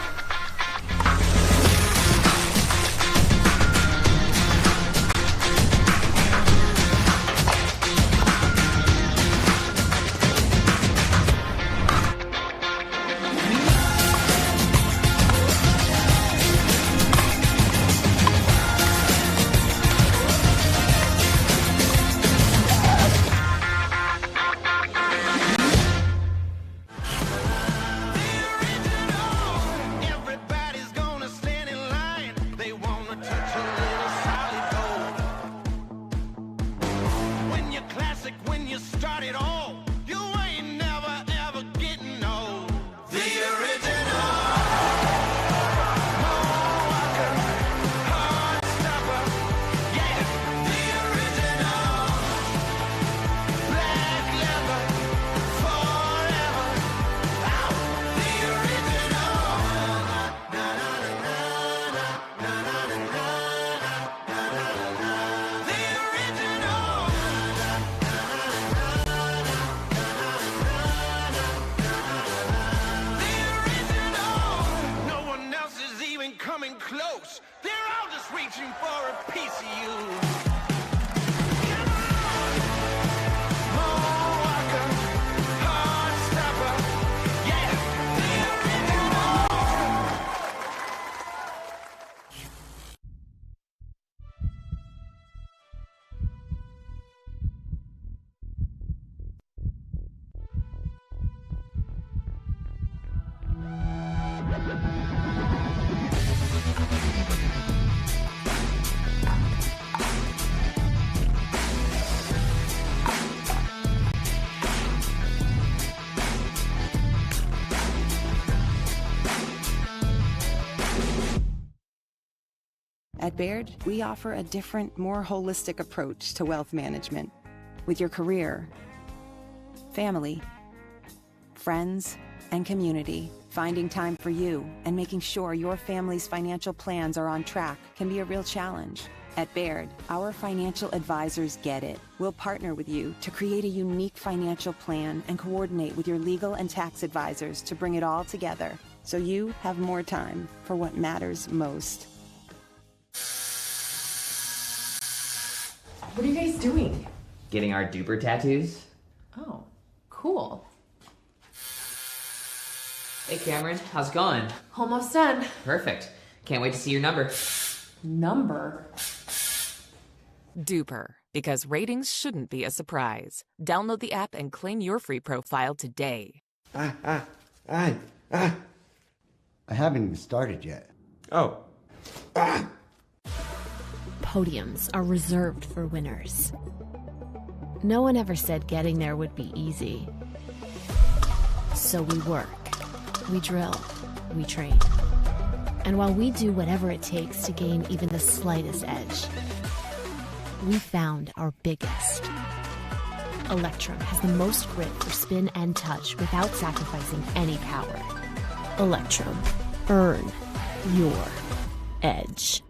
close. They're all just reaching for a piece of you. At Baird, we offer a different, more holistic approach to wealth management. With your career, family, friends, and community, finding time for you and making sure your family's financial plans are on track can be a real challenge. At Baird, our financial advisors get it. We'll partner with you to create a unique financial plan and coordinate with your legal and tax advisors to bring it all together so you have more time for what matters most. What are you guys doing? Getting our duper tattoos. Oh, cool. Hey Cameron, how's it going? Almost done. Perfect. Can't wait to see your number. Number? Duper, because ratings shouldn't be a surprise. Download the app and claim your free profile today. I haven't even started yet. Oh. Podiums are reserved for winners. No one ever said getting there would be easy. So we work, we drill, we train. And while we do whatever it takes to gain even the slightest edge, we found our biggest. Electrum has the most grip for spin and touch without sacrificing any power. Electrum. Earn your edge.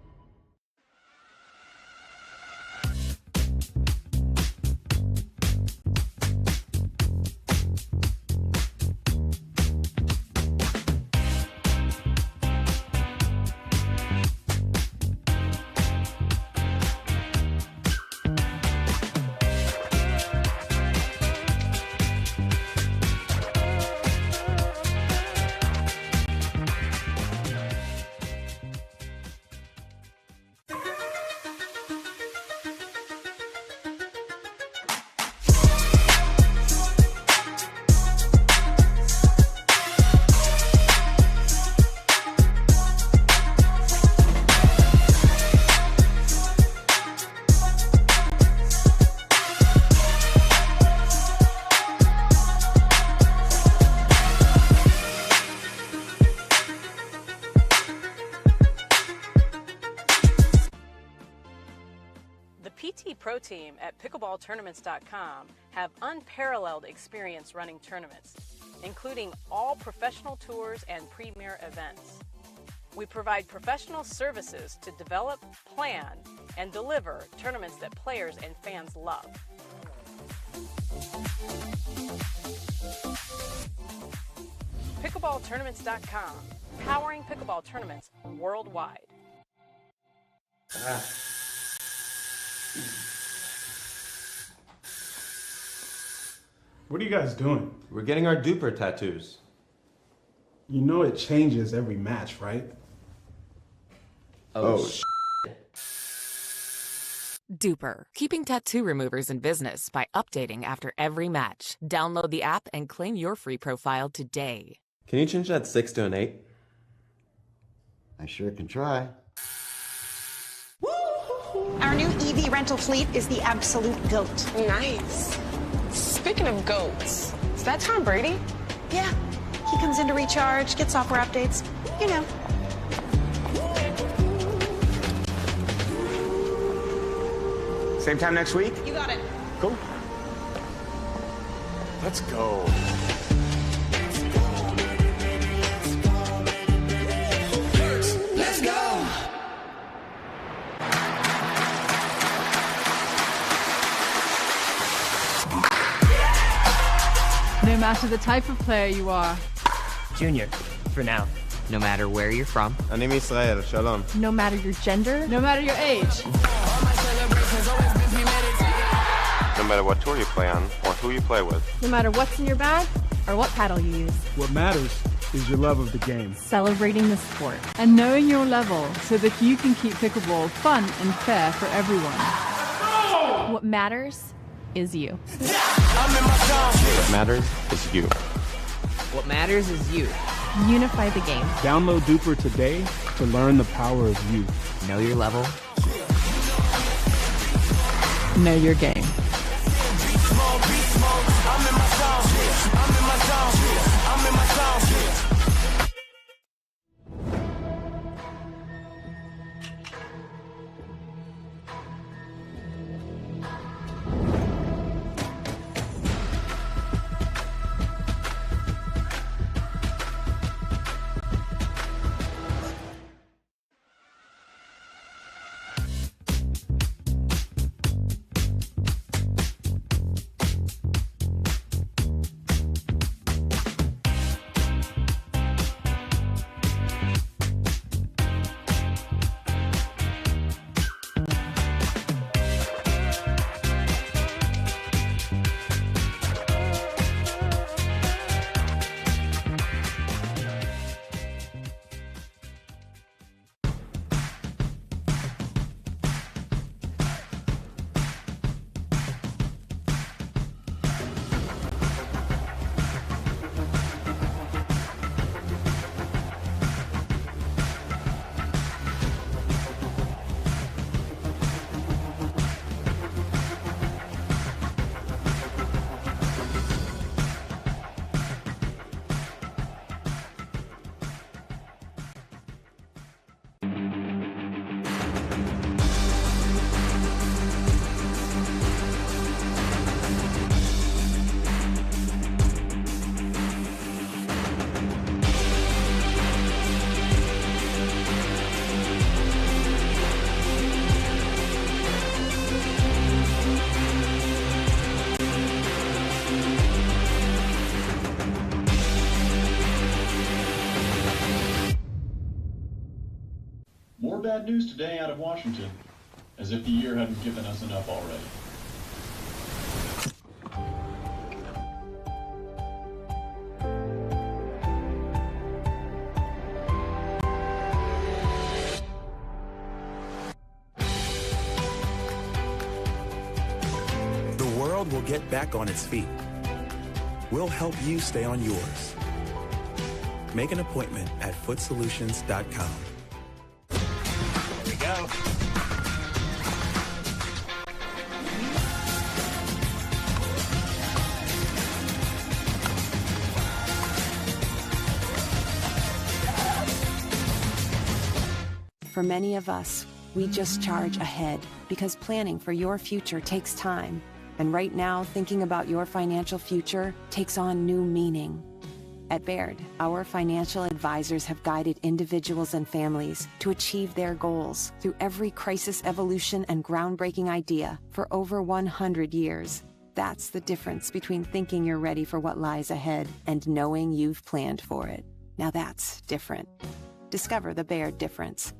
Pro team at pickleballtournaments.com have unparalleled experience running tournaments, including all professional tours and premier events. We provide professional services to develop, plan, and deliver tournaments that players and fans love. Pickleballtournaments.com, powering pickleball tournaments worldwide. What are you guys doing? We're getting our duper tattoos. You know it changes every match, right? Oh, Duper, keeping tattoo removers in business by updating after every match. Download the app and claim your free profile today. Can you change that 6 to an 8? I sure can try. Our new EV rental fleet is the absolute GOAT. Nice. Speaking of goats, is that Tom Brady? Yeah. He comes in to recharge, get software updates. You know. Same time next week? You got it. Cool. Let's go. Let's go. No matter the type of player you are. Junior, for now. No matter where you're from. Anim Israel, shalom. No matter your gender. No matter your age. No matter what tour you play on or who you play with. No matter what's in your bag or what paddle you use. What matters is your love of the game. Celebrating the sport. And knowing your level so that you can keep pickleball fun and fair for everyone. What matters is you. What matters is you. What matters is you. Unify the game. Download Duper today to learn the power of you. Know your level. Know your game. bad news today out of Washington, as if the year hadn't given us enough already. The world will get back on its feet. We'll help you stay on yours. Make an appointment at footsolutions.com. Here we go. For many of us, we just charge ahead because planning for your future takes time. And right now, thinking about your financial future takes on new meaning. At Baird, our financial advisors have guided individuals and families to achieve their goals through every crisis evolution and groundbreaking idea for over 100 years. That's the difference between thinking you're ready for what lies ahead and knowing you've planned for it. Now that's different. Discover the Baird difference.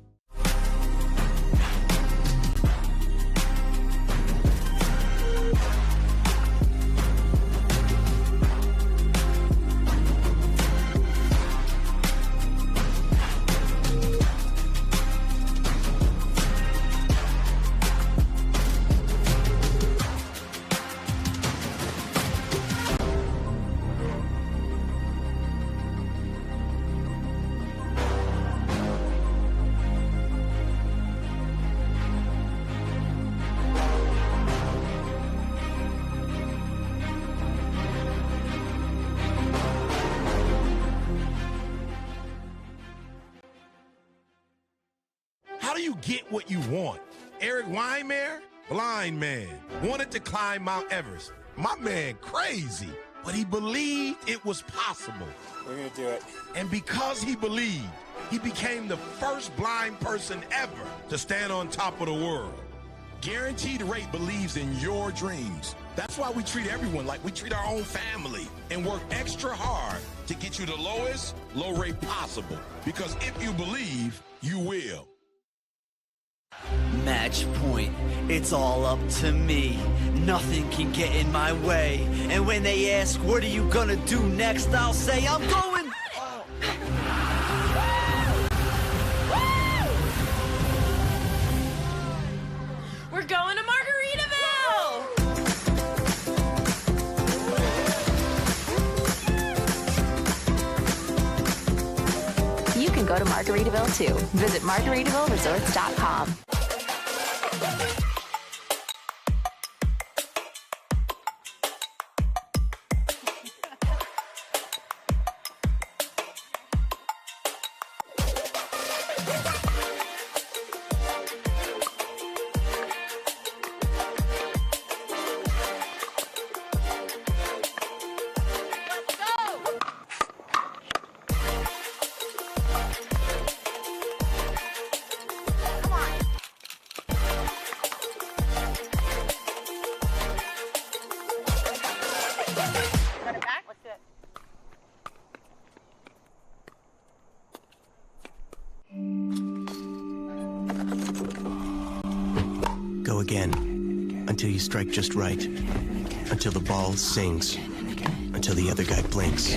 How do you get what you want? Eric Weimer, blind man, wanted to climb Mount Everest. My man crazy, but he believed it was possible. We're gonna do it. And because he believed, he became the first blind person ever to stand on top of the world. Guaranteed Rate believes in your dreams. That's why we treat everyone like we treat our own family and work extra hard to get you the lowest low rate possible. Because if you believe, you will. Match point, it's all up to me. Nothing can get in my way. And when they ask, what are you gonna do next? I'll say, I'm going. We're going to Margaritaville! You can go to Margaritaville too. Visit MargaritavilleResorts.com. Go again, until you strike just right, until the ball sings, until the other guy blinks,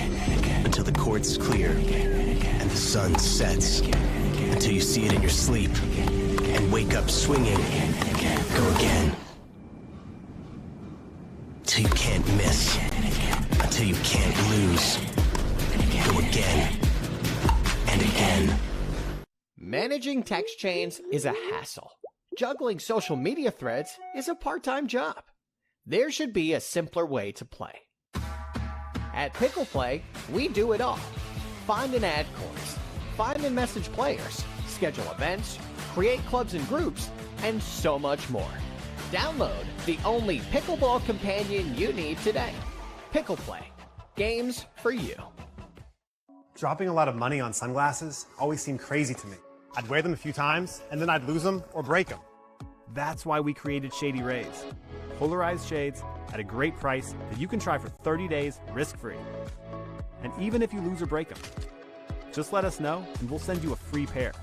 until the court's clear, and the sun sets, until you see it in your sleep, and wake up swinging. Go again. Till you can't miss, until you can't lose. Go again, and again. Managing text chains is a hassle. Juggling social media threads is a part-time job. There should be a simpler way to play. At Pickle Play, we do it all. Find an ad course, find and message players, schedule events, create clubs and groups, and so much more. Download the only pickleball companion you need today. Pickle Play. Games for you. Dropping a lot of money on sunglasses always seemed crazy to me. I'd wear them a few times, and then I'd lose them or break them. That's why we created Shady Rays. Polarized shades at a great price that you can try for 30 days risk-free. And even if you lose or break them, just let us know and we'll send you a free pair.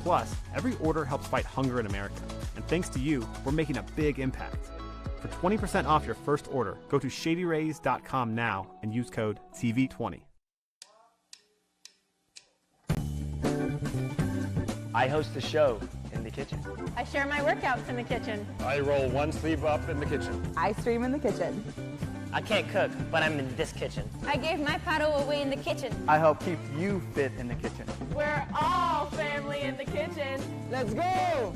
Plus, every order helps fight hunger in America. And thanks to you, we're making a big impact. For 20% off your first order, go to shadyrays.com now and use code TV20. I host a show in the kitchen. I share my workouts in the kitchen. I roll one sleeve up in the kitchen. I stream in the kitchen. I can't cook, but I'm in this kitchen. I gave my paddle away in the kitchen. I help keep you fit in the kitchen. We're all family in the kitchen. Let's go!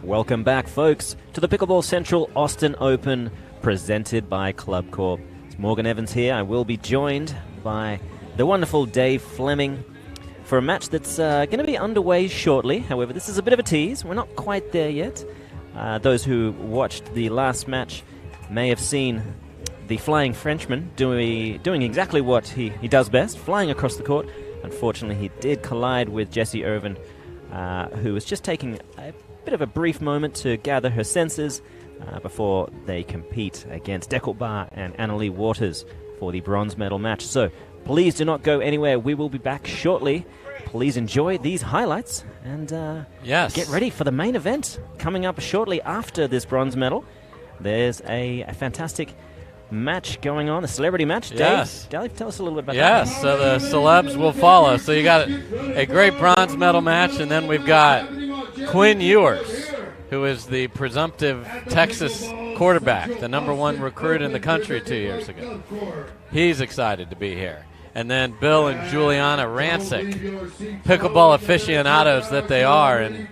Welcome back, folks, to the Pickleball Central Austin Open, presented by Club Corp. It's Morgan Evans here. I will be joined by the wonderful Dave Fleming for a match that's going to be underway shortly. However, this is a bit of a tease. We're not quite there yet. Those who watched the last match may have seen the Flying Frenchman doing exactly what he does best, flying across the court. Unfortunately, he did collide with Jessie Irvin, who was just taking a bit of a brief moment to gather her senses before they compete against Deckelbar and Annalie Waters for the bronze medal match. So please do not go anywhere. We will be back shortly. Please enjoy these highlights and get ready for the main event coming up shortly after this bronze medal. There's a fantastic match going on, a celebrity match. Yes. Dave, tell us a little bit about that. Yes, so the celebs will follow. So you got a great bronze medal match, and then we've got Quinn Ewers, who is the presumptive Texas quarterback, the #1 recruit in the country 2 years ago. He's excited to be here. And then Bill and Juliana Rancic, pickleball aficionados that they are, and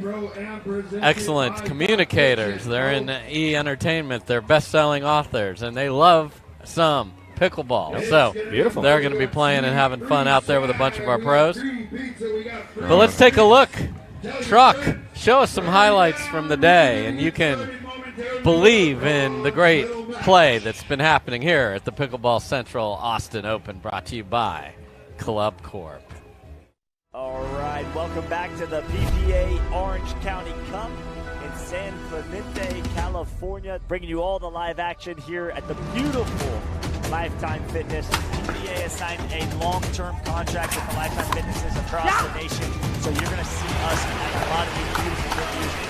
excellent communicators. They're in E-Entertainment. They're best-selling authors, and they love some pickleball. So beautiful. They're going to be playing and having fun out there with a bunch of our pros. But let's take a look. Truck, show us some highlights from the day, and you can believe in the great play that's been happening here at the Pickleball Central Austin Open, brought to you by Club Corp. All right, welcome back to the PPA Orange County Cup in San Clemente, California, bringing you all the live action here at the beautiful Lifetime Fitness. PPA has signed a long-term contract with the Lifetime Fitnesses across the nation, so you're going to see us at a lot of these beautiful venues.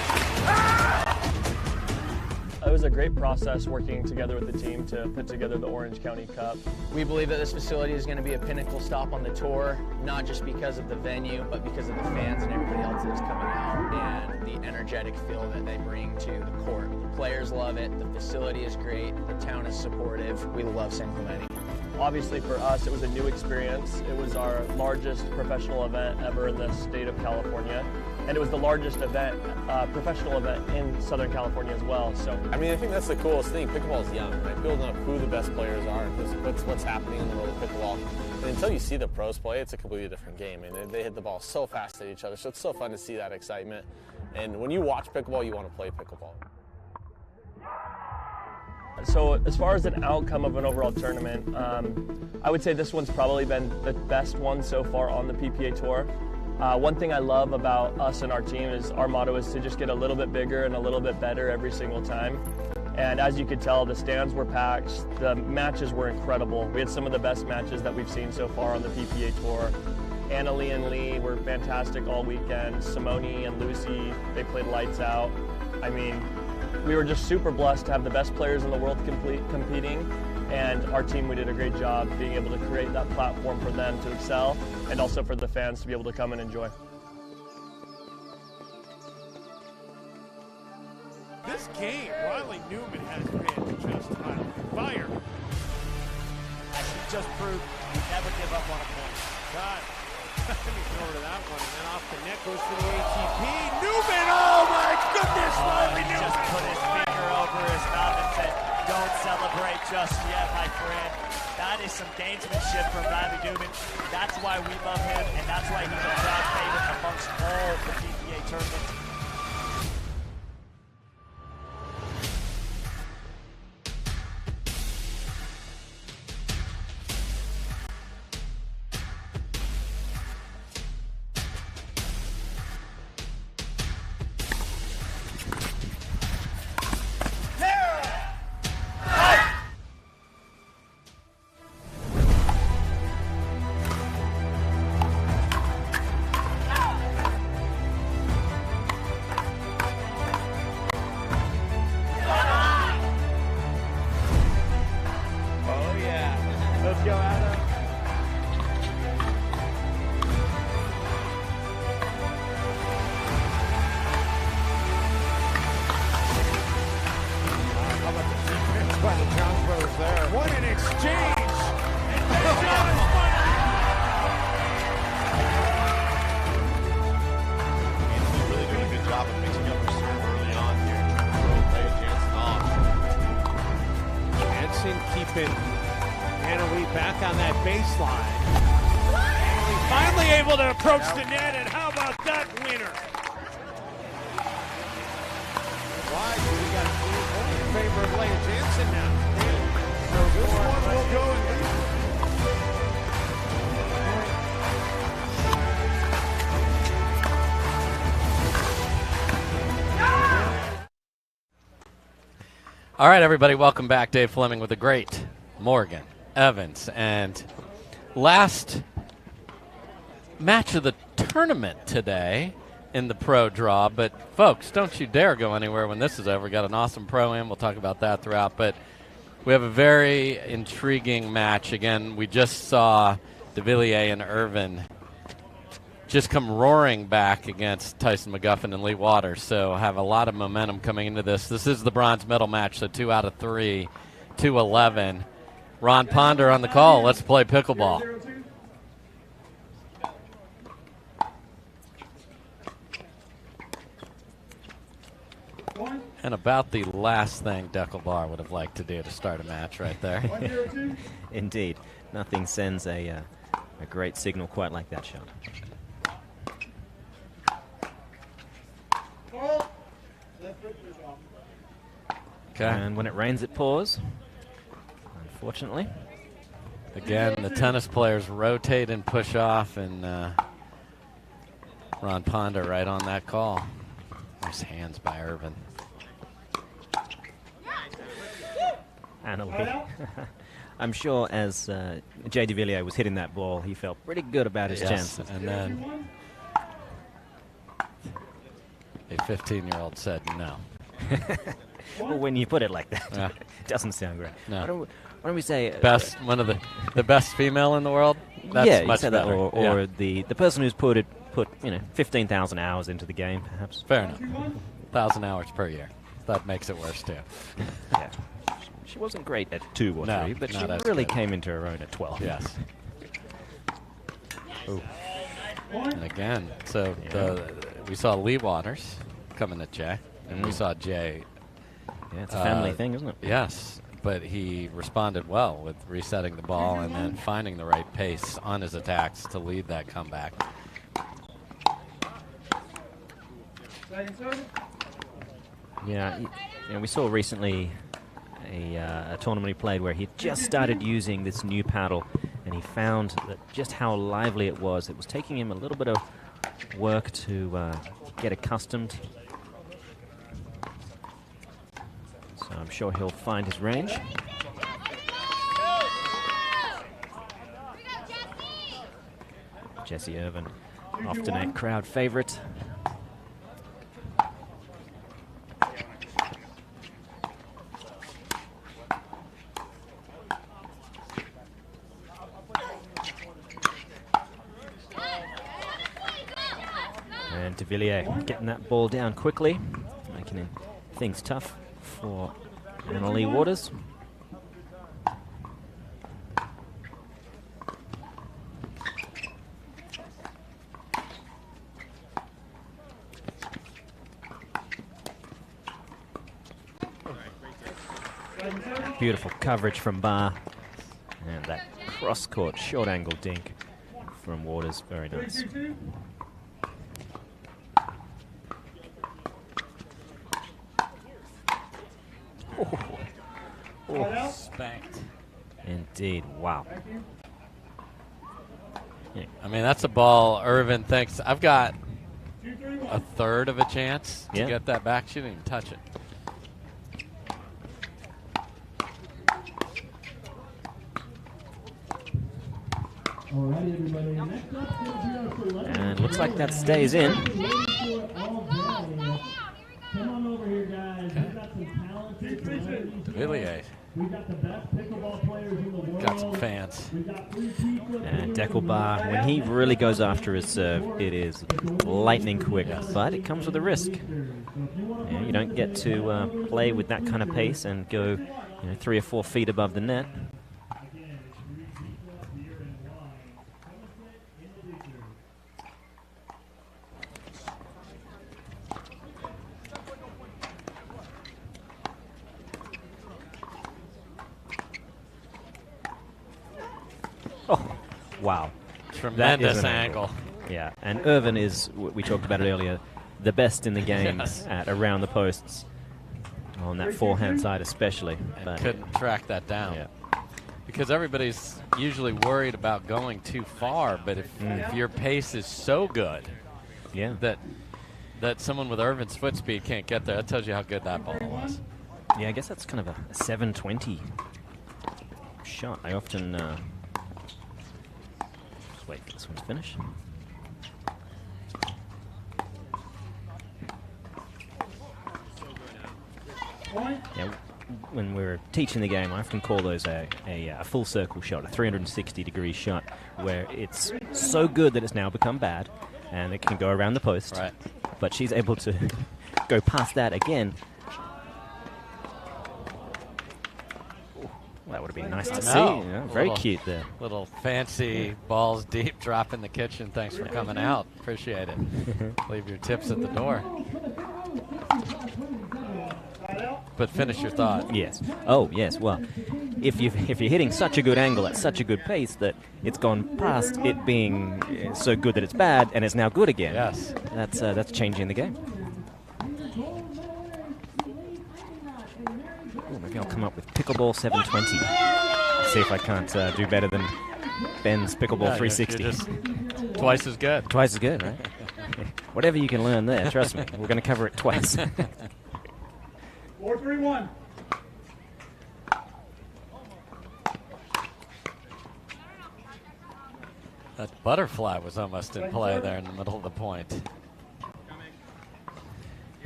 It was a great process working together with the team to put together the Orange County Cup. We believe that this facility is going to be a pinnacle stop on the tour, not just because of the venue, but because of the fans and everybody else that is coming out and the energetic feel that they bring to the court. The players love it, the facility is great, the town is supportive. We love San Clemente. Obviously for us, it was a new experience. It was our largest professional event ever in the state of California. And it was the largest event, professional event in Southern California as well. So I mean, I think that's the coolest thing. Pickleball is young, right? People don't know who the best players are, what's happening in the world of pickleball. And until you see the pros play, it's a completely different game. And they hit the ball so fast at each other, so it's so fun to see that excitement. And when you watch pickleball, you want to play pickleball. So as far as an outcome of an overall tournament, I would say this one's probably been the best one so far on the PPA Tour. One thing I love about us and our team is our motto is to just get a little bit bigger and a little bit better every single time. And as you could tell, the stands were packed, the matches were incredible. We had some of the best matches that we've seen so far on the PPA Tour. Annalie and Lee were fantastic all weekend. Simone and Lucy, they played lights out. I mean, we were just super blessed to have the best players in the world competing, and our team, we did a great job being able to create that platform for them to excel and also for the fans to be able to come and enjoy. This game, Riley Newman has been just on fire. As he just proved, we never give up on a point. God, let me go over to that one, and then off the net goes to the ATP. Newman, oh my goodness, Riley Newman! Just put his finger over his mouth and said, "Don't celebrate just yet, my friend." That is some gamesmanship from Riley Newman. That's why we love him, and that's why he's a proud favorite amongst all the PPA tournaments. side. And finally able to approach the net, and how about that winner? Wide, we got a point in favor of Leia Jansen now. This one will go in. All right, everybody, welcome back. Dave Fleming with the great Morgan Evans. And last match of the tournament today in the pro draw. But, folks, don't you dare go anywhere when this is over. We've got an awesome pro-am. We'll talk about that throughout. But we have a very intriguing match. Again, we just saw DeVilliers and Irvin just come roaring back against Tyson McGuffin and Lee Waters, so have a lot of momentum coming into this. This is the bronze medal match, so 2 out of 3, 2-11. Ron Ponder on the call. Let's play pickleball. And about the last thing Deckelbar would have liked to do to start a match right there. Indeed. Nothing sends a great signal quite like that shot. Okay. And when it rains, it pours, unfortunately. Again, the tennis players rotate and push off, and Ron Ponder right on that call. Nice hands by Irvin. Annalie. I'm sure as Jay DeVilliers was hitting that ball, he felt pretty good about his chances. And then a 15-year-old said no. Well, when you put it like that, it doesn't sound great. No. Why don't we say one of the best female in the world? That's yeah, much you say better. that, or the person who's put 15,000 hours into the game, perhaps. Fair enough. 1,000 hours per year. That makes it worse too. Yeah. She wasn't great at 2 or 3, but she really came into her own at 12. Yes. Ooh. And again, so we saw Lee Waters coming at Jay, and we saw Jay. Yeah, it's a family thing, isn't it? Yes, but he responded well with resetting the ball and then finding the right pace on his attacks to lead that comeback. Yeah, we saw recently a tournament he played where he just started using this new paddle, and he found that just how lively it was. It was taking him a little bit of work to get accustomed. So I'm sure he'll find his range. Jesse Irvin, often a crowd favorite. And DeVilliers getting that ball down quickly, making things tough for Annalie Waters. Beautiful coverage from Barr, and that cross-court short-angle dink from Waters, very nice. Oh. Spanked. Indeed, wow. Yeah. I mean, that's a ball Irvin thinks, I've got a third of a chance to get that back. She didn't even touch it. And looks like that stays in. DeVilliers. Got some fans. And Deckelbar, when he really goes after his serve, it is lightning quick, but it comes with a risk. Yeah, you don't get to play with that kind of pace and go 3 or 4 feet above the net. Wow. Tremendous angle. Yeah, and Irvin is, we talked about it earlier, the best in the game Yes. at around the posts. On that forehand side especially. And couldn't track that down. Yeah. Because everybody's usually worried about going too far, but if your pace is so good that someone with Irvin's foot speed can't get there, that tells you how good that ball was. Yeah, I guess that's kind of a 720 shot. I often just wait for this one to finish. Yeah, when we're teaching the game, I often call those a full circle shot, a 360-degree shot, where it's so good that it's now become bad, and it can go around the post. Right. But she's able to go past that again. Ooh, that would have been nice to see. Yeah, very cute there. Little fancy balls deep drop in the kitchen. Thanks for coming out. Appreciate it. Leave your tips at the door. But finish your thought. Yes. Oh, yes. Well, if you're hitting such a good angle at such a good pace that it's gone past it being so good that it's bad and it's now good again. Yes. That's changing the game. Ooh, maybe I'll come up with Pickleball 720. See if I can't do better than Ben's Pickleball 360. You're just twice as good. Twice as good, right? Whatever you can learn there, trust me. We're going to cover it twice. 4-3-1. That butterfly was almost in play there in the middle of the point.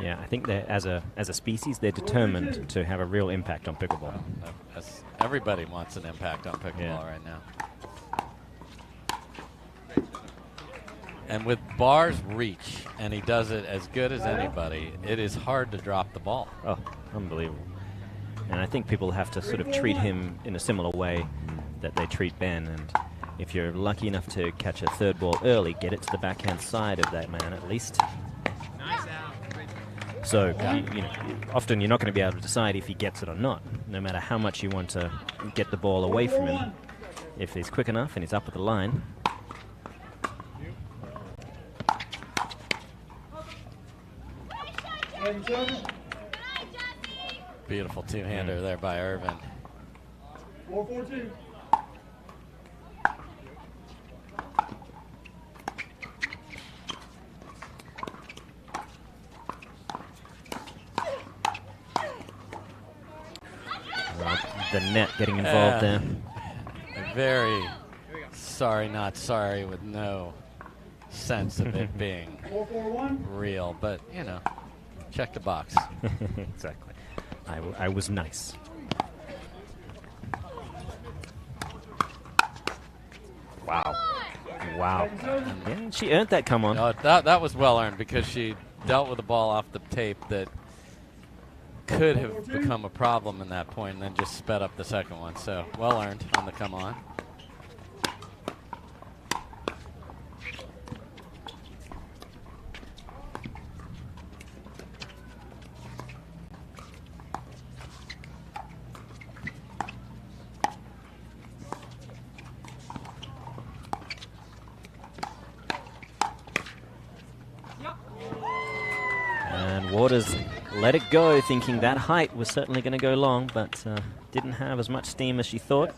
Yeah, I think that as a species, they're determined to have a real impact on pickleball. Everybody wants an impact on pickleball right now. And with Barr's reach, and he does it as good as anybody, it is hard to drop the ball. Oh, unbelievable. And I think people have to sort of treat him in a similar way that they treat Ben. And if you're lucky enough to catch a third ball early, get it to the backhand side of that man at least. So, you know, often you're not going to be able to decide if he gets it or not, no matter how much you want to get the ball away from him. If he's quick enough and he's up at the line. Beautiful two-hander there by Irvin. 4-4-2. The net getting involved there. Very sorry, not sorry, with no sense of it being real. But, you know, check the box. Exactly. I was nice. Wow. Wow. Yeah, she earned that come on. No, that was well earned because she dealt with the ball off the tape that could have become a problem in that point and then just sped up the second one. So well earned on the come on. And Waters let it go, thinking that height was certainly going to go long, but didn't have as much steam as she thought.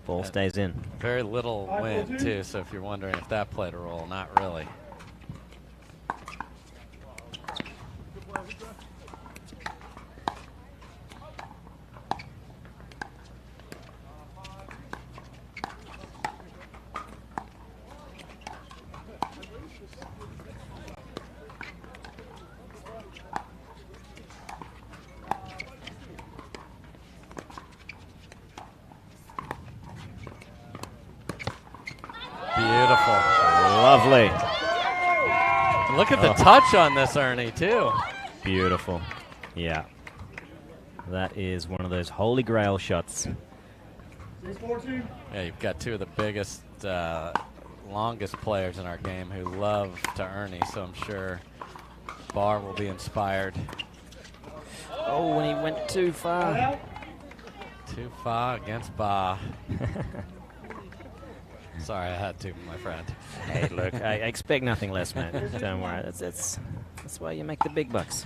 Ball stays in. Very little wind, too, so if you're wondering if that played a role, not really. Beautiful. Lovely. And look at the touch on this, Ernie, too. Beautiful. Yeah. That is one of those holy grail shots. Yeah, you've got two of the biggest, longest players in our game who love to Ernie, so I'm sure Barr will be inspired. Oh, when he went too far. Too far against Barr. Sorry, I had to, my friend. Hey, look, I expect nothing less, man. Don't worry. That's why you make the big bucks.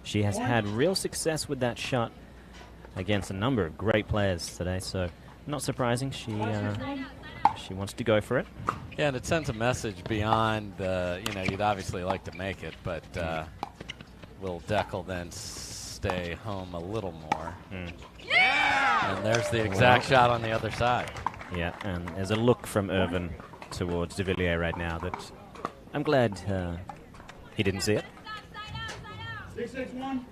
She has had real success with that shot against a number of great players today, so not surprising. She wants to go for it. Yeah, and it sends a message beyond, you'd obviously like to make it, but will Deckel then stay home a little more? Yeah! And there's the exact shot on the other side. Yeah, and there's a look from Irvin towards de Villiers right now that I'm glad he didn't see it. 6-6-1.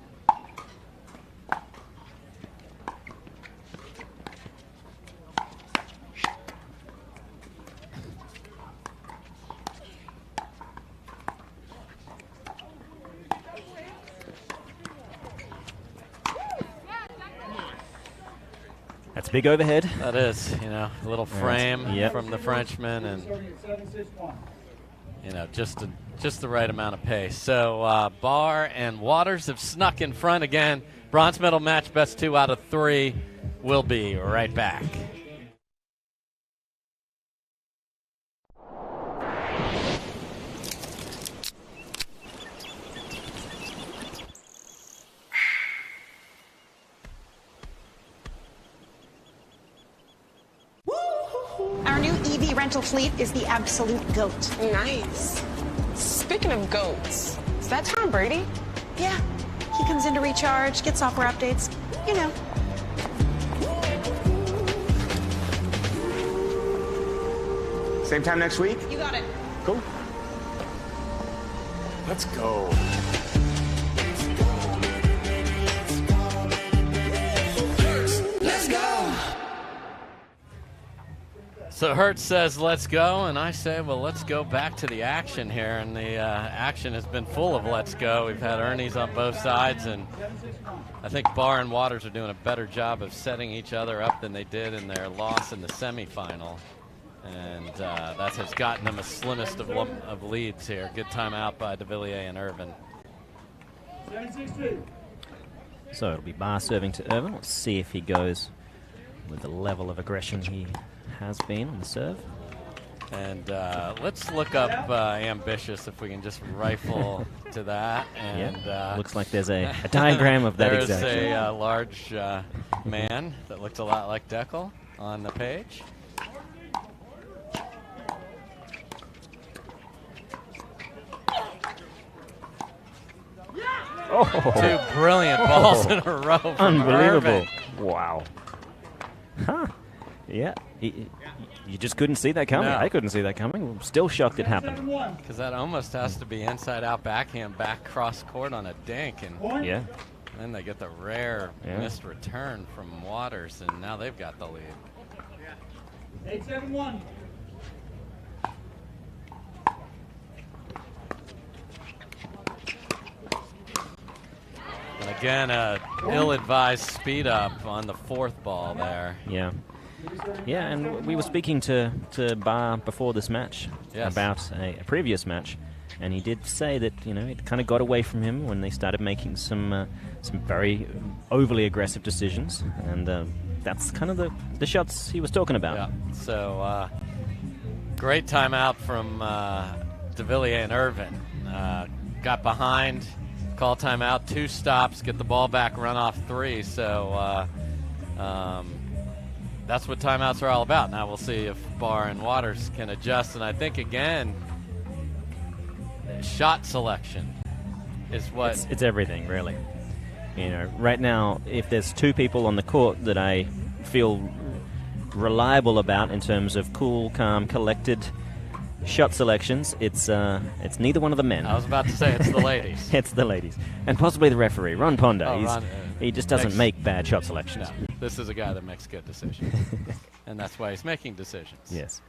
That's big overhead. That is, a little frame from the Frenchman, and just the right amount of pace. So Barr and Waters have snuck in front again. Bronze medal match, best 2 out of 3. We'll be right back. Our new EV rental fleet is the absolute GOAT. Nice. Speaking of goats, is that Tom Brady? Yeah. He comes in to recharge, get software updates. You know. Same time next week? You got it. Cool. Let's go. Let's go. So Hertz says, let's go, and I say, well, let's go back to the action here, and the action has been full of let's go. We've had Ernie's on both sides, and I think Barr and Waters are doing a better job of setting each other up than they did in their loss in the semifinal, and that has gotten them a slimmest of leads here. Good timeout by de Villiers and Irvin. 7-6-2. So it'll be Barr serving to Irvin. Let's see if he goes with the level of aggression he has been on the serve. And let's look up ambitious if we can just rifle to that. And looks like there's a diagram of that there's exactly. There's a large man that looks a lot like Deckel on the page. Oh. 2 brilliant balls in a row from Unbelievable. Irvin. Wow. Huh. Yeah. You just couldn't see that coming. No. I couldn't see that coming. I'm still shocked it happened. Because that almost has to be inside-out backhand, back cross court on a dink. And yeah. Then they get the rare missed return from Waters, and now they've got the lead. 8-7-1. And again, a ill-advised speed up on the 4th ball there. Yeah. Yeah, and we were speaking to Barr before this match about a previous match, and he did say that it kind of got away from him when they started making some very overly aggressive decisions, and that's kind of the shots he was talking about. Yeah. So great timeout from de Villiers and Irvin. Got behind, call timeout, 2 stops, get the ball back, run off 3. So that's what timeouts are all about. Now we'll see if Barr and Waters can adjust. And I think, again, shot selection is what... It's everything, really. Right now, if there's 2 people on the court that I feel reliable about in terms of cool, calm, collected shot selections, it's neither one of the men. I was about to say it's the ladies. It's the ladies. And possibly the referee, Ron Ponder. Ron, he just doesn't make bad shot selections. No, this is a guy that makes good decisions. And that's why he's making decisions. Yes.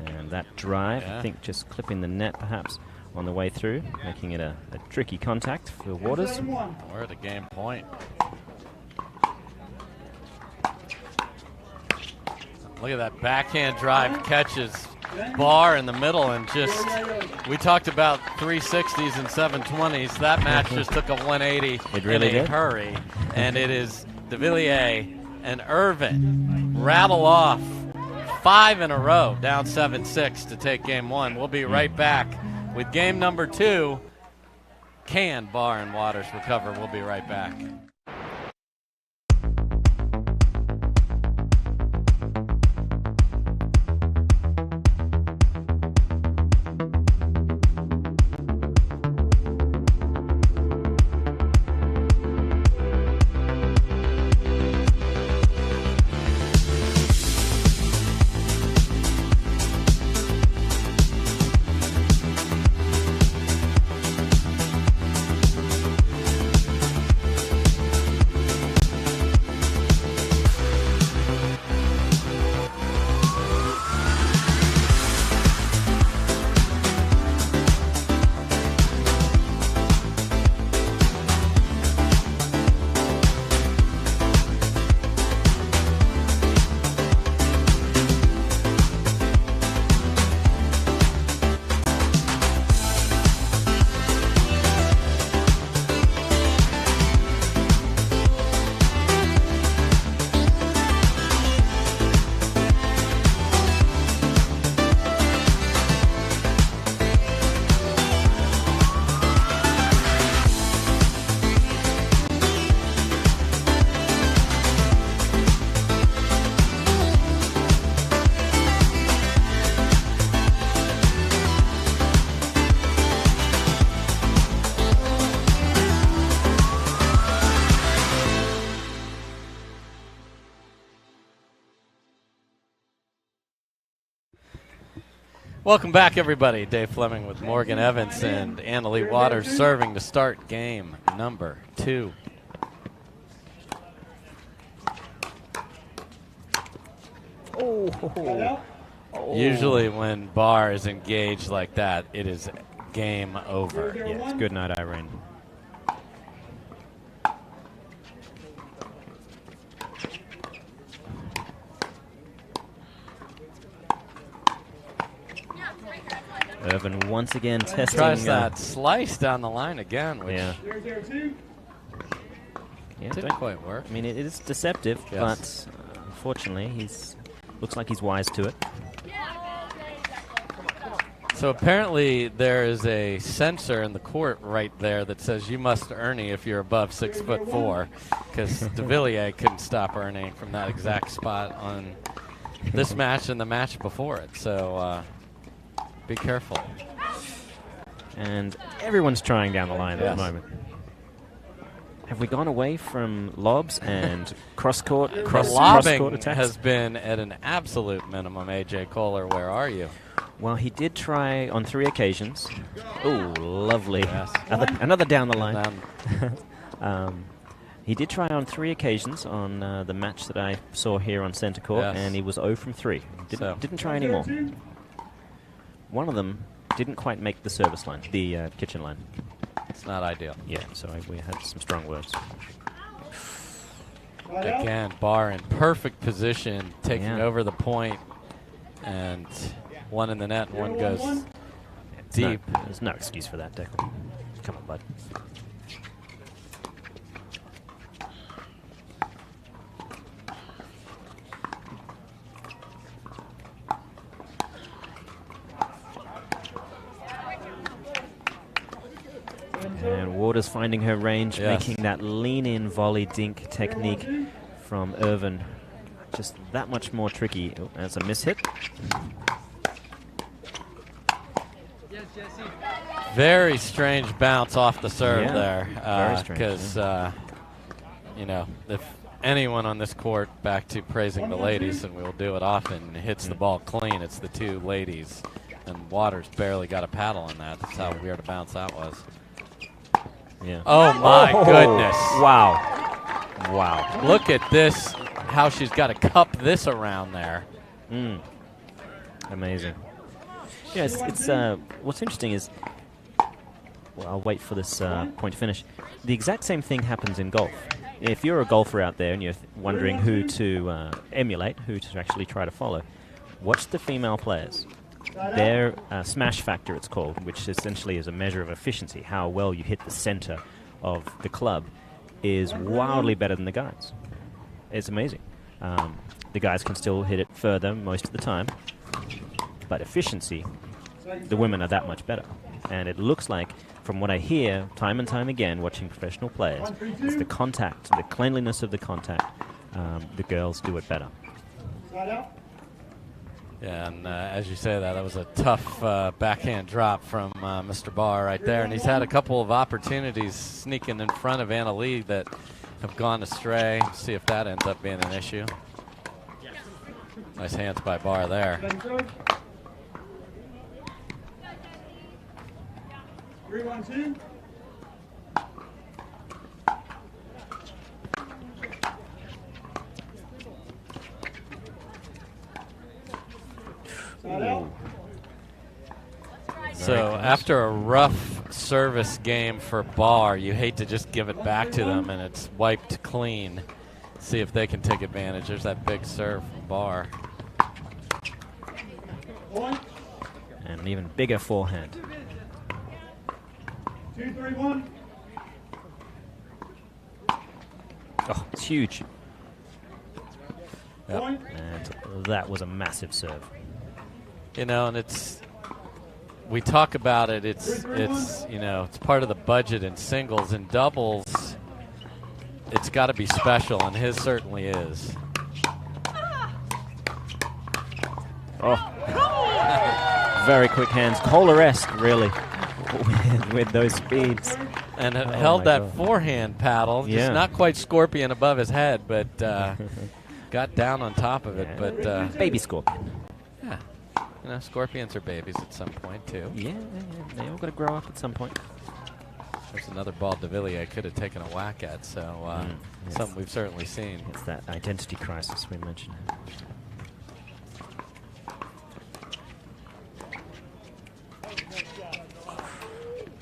And that drive, I think just clipping the net perhaps on the way through, making it a tricky contact for Waters. We're at a game point. Look at that backhand drive, catches Barr in the middle, and just, we talked about 360s and 720s. That match just took a 180 It really in a did. hurry, and it is De Villiers and Irvin rattle off 5 in a row, down 7-6 to take game 1. We'll be right back with game number 2. Can Barr and Waters recover? We'll be right back. Welcome back, everybody. Dave Fleming with Morgan Evans and Annalie Waters serving to start game number 2. Usually when Barr is engaged like that, it is game over. Yeah, it's good night, Irene. Irvin once again testing. Tries that slice down the line again, which yeah, didn't quite work. I mean, it is deceptive, Yes. but unfortunately, looks like he's wise to it. So apparently there is a sensor in the court right there that says you must Ernie if you're above 6'4", because De Villiers couldn't stop Ernie from that exact spot on this match and the match before it. So be careful. And everyone's trying down the line at the moment. Have we gone away from lobs and cross-court Lobbing attacks? has been at an absolute minimum. AJ Kohler, where are you? Well, he did try on 3 occasions. Oh, lovely. Yes. Another down the line. He did try on 3 occasions on the match that I saw here on center court, and he was 0 from 3. Didn't try anymore. One of them didn't quite make the service line, the kitchen line. It's not ideal. Yeah, so we had some strong words. Again, Barr in perfect position, taking over the point, and one in the net, one goes deep. There's no excuse for that, Declan. Come on, bud. And Waters finding her range, making that lean-in volley dink technique from Irvin just that much more tricky. Oh, that's a mishit. Very strange bounce off the serve Very there. strange, Because, you know, if anyone on this court, back to praising the ladies, and we will do it often, hits the ball clean, it's the 2 ladies. And Waters barely got a paddle on that. That's how weird a bounce that was. Yeah. Oh, my goodness. Wow. Wow. Look at this, how she's got to cup this around there. Amazing. Yeah, it's what's interesting is I'll wait for this point to finish. The exact same thing happens in golf. If you're a golfer out there and you're wondering who to emulate, who to actually try to follow, watch the female players. Their smash factor, it's called, which essentially is a measure of efficiency, how well you hit the center of the club, is wildly better than the guys. It's amazing. The guys can still hit it further most of the time, but efficiency, the women are that much better. And it looks like, from what I hear time and time again watching professional players, it's the contact, the cleanliness of the contact. The girls do it better. Yeah, and as you say that was a tough backhand drop from Mr. Barr right there. And he's had a couple of opportunities sneaking in front of Anna Lee that have gone astray. See if that ends up being an issue. Nice hands by Barr there. 3-1-2. So after a rough service game for Barr, you hate to just give it back to them and it's wiped clean. See if they can take advantage. There's that big serve from Barr. And an even bigger forehand. 2-3-1. Oh, it's huge. Yep. And that was a massive serve. You know, and we talk about it, it's part of the budget in singles. In doubles, it's got to be special, and his certainly is. Oh, very quick hands. Kohler-esque, really, with those speeds. And it held that forehand paddle, just not quite scorpion above his head, but got down on top of it. But baby scorpion. Yeah, scorpions are babies at some point too. Yeah, they all got to grow up at some point. There's another ball de Villiers could have taken a whack at, so something we've certainly seen. It's that identity crisis we mentioned.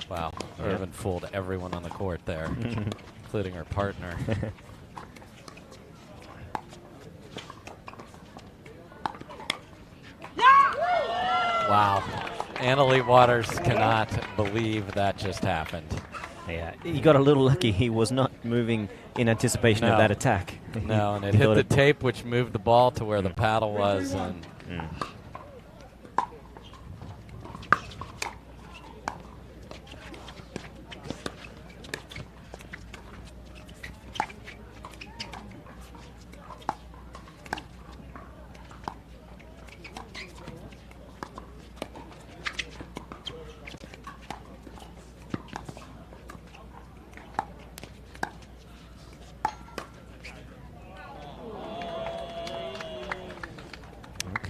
Wow, Irvin fooled everyone on the court there, including her partner. Wow. Anna Lee Waters cannot believe that just happened. Yeah, he got a little lucky. He was not moving in anticipation of that attack. No, and it hit the tape, which moved the ball to where the paddle was. And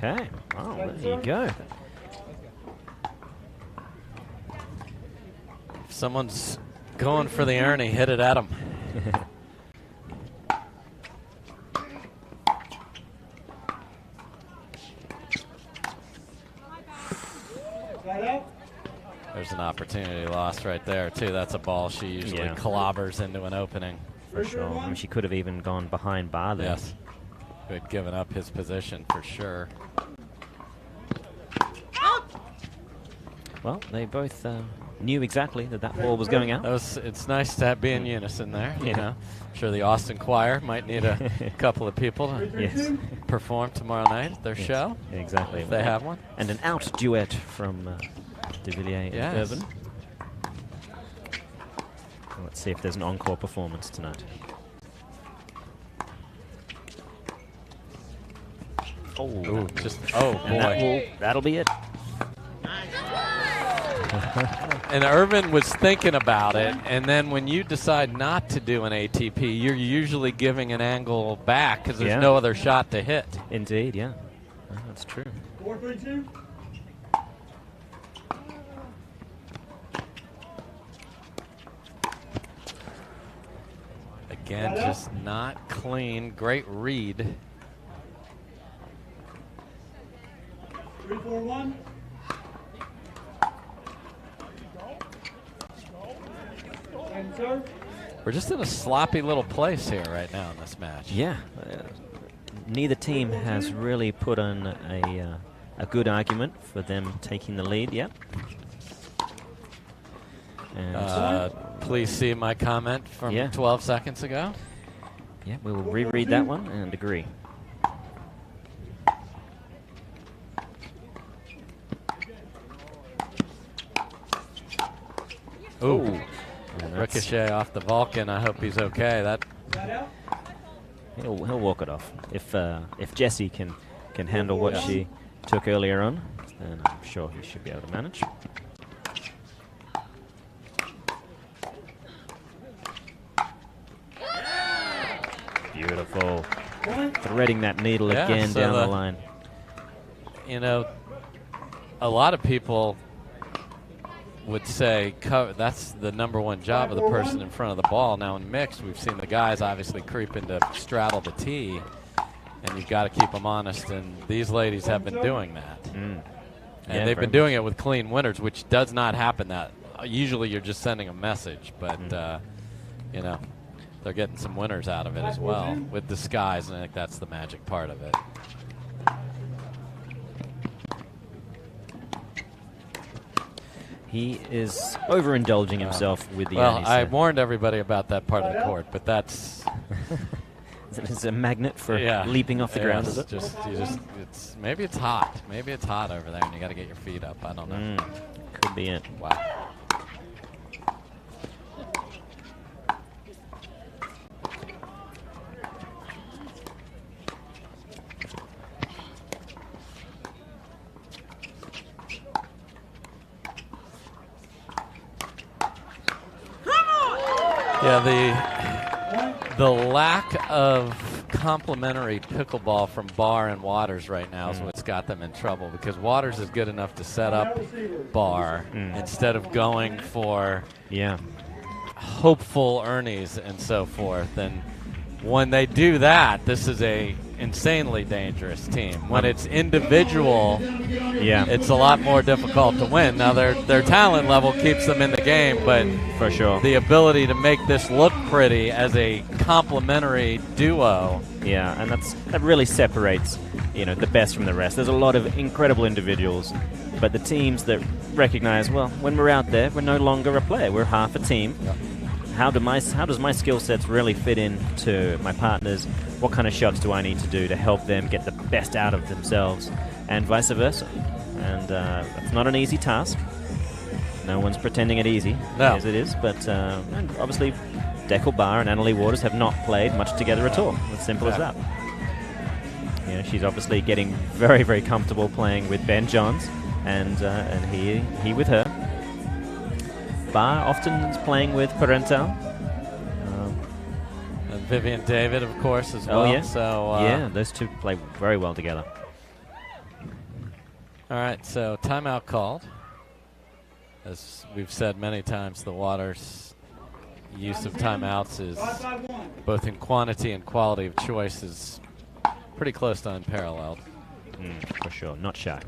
okay. Oh, there you go. if someone's going for the Ernie, hit it at him. There's an opportunity lost right there, too. That's a ball she usually clobbers into an opening. For sure. I mean, she could have even gone behind bar there. Yes. Who had given up his position for sure. Well, they both knew exactly that ball was going out. It's nice to be in unison there. You know, I'm sure the Austin Choir might need a couple of people to perform tomorrow night at their show. Exactly. If they have one. And an out duet from de Villiers and Irvin. Well, let's see if there's an encore performance tonight. Oh, boy. That'll be it. And Irvin was thinking about it, and then when you decide not to do an ATP, you're usually giving an angle back because there's no other shot to hit. Indeed, yeah. That's true. 4-3-2. Again, just not clean. Great read. 3-4-1. We're just in a sloppy little place here right now in this match. Yeah. Neither team has really put on a good argument for them taking the lead yet. And please see my comment from 12 seconds ago. Yeah, we will reread that one and agree. Ooh. Ricochet off the Vulcan. I hope he's okay. That he'll walk it off. If Jessie can handle what she took earlier on, then I'm sure he should be able to manage. Beautiful. Threading that needle again so down the line. You know, a lot of people would say that's the #1 job of the person in front of the ball. Now in mixed, we've seen the guys obviously creeping to straddle the tee, and you've got to keep them honest, and these ladies have been doing that. And they've been doing it with clean winners, which does not happen that. Usually you're just sending a message, but, you know, they're getting some winners out of it as well with disguise, and I think that's the magic part of it. He is overindulging himself with the Well, I warned everybody about that part of the court, but that's... Is it a magnet for leaping off the ground, is it? It's maybe it's hot. Maybe it's hot over there, and you got to get your feet up. I don't know. Could be it. Wow. Yeah, the lack of complementary pickleball from Barr and Waters right now is what's got them in trouble, because Waters is good enough to set up Barr instead of going for hopeful Ernies and so forth. And when they do that, this is a insanely dangerous team. When it's individual, it's a lot more difficult to win. Now their talent level keeps them in the game, but for sure, the ability to make this look pretty as a complementary duo. Yeah, and that really separates, you know, the best from the rest. There's a lot of incredible individuals, but the teams that recognize, well, when we're out there, we're no longer a player. We're half a team. Yep. How does my skill sets really fit into my partners? What kind of shots do I need to do to help them get the best out of themselves, and vice versa? And that's not an easy task. No one's pretending it easy, as it is. But and obviously, Deckel Barr and Annalie Waters have not played much together at all. As simple as that. You know, she's obviously getting very, very comfortable playing with Ben Johns, and he with her. Barr often is playing with Parental. And Vivian David, of course, as well. Oh, yeah. So, those two play very well together. All right, so timeout called. As we've said many times, the Waters' use of timeouts is both in quantity and quality of choice is pretty close to unparalleled. For sure, not shy.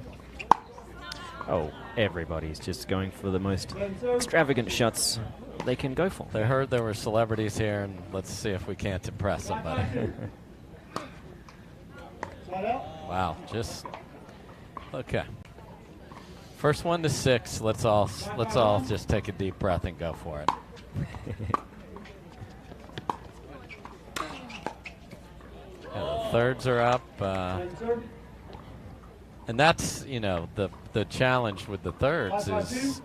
Oh, everybody's just going for the most extravagant shots they can go for. They heard there were celebrities here, and let's see if we can't impress somebody. Wow, just okay. First one to 6. Let's all just take a deep breath and go for it. The thirds are up. And that's, you know, the challenge with the thirds is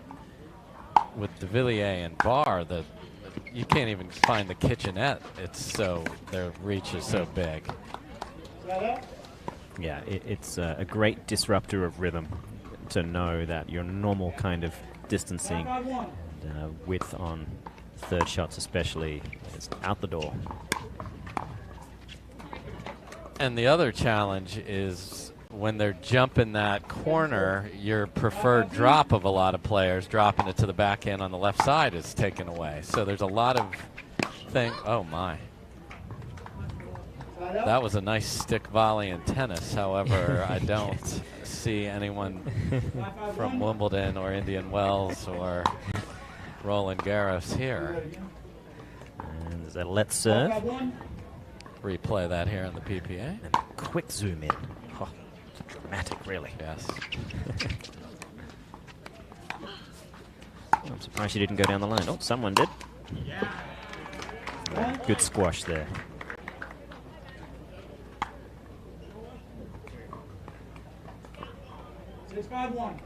with de Villiers and Barr that you can't even find the kitchenette. It's so, their reach is so big. Yeah, it's a great disruptor of rhythm to know that your normal kind of distancing and width on third shots especially is out the door. And the other challenge is when they're jumping that corner, your preferred drop of a lot of players, dropping it to the backhand on the left side, is taken away. So there's a lot of oh my. That was a nice stick volley in tennis. However, I don't see anyone from Wimbledon or Indian Wells or Roland Garros here. And there's a let serve. Replay that here in the PPA. And a quick zoom in. Oh, it's dramatic, really. Yes. I'm surprised she didn't go down the line. Oh, someone did. Good squash there. It's 5-1.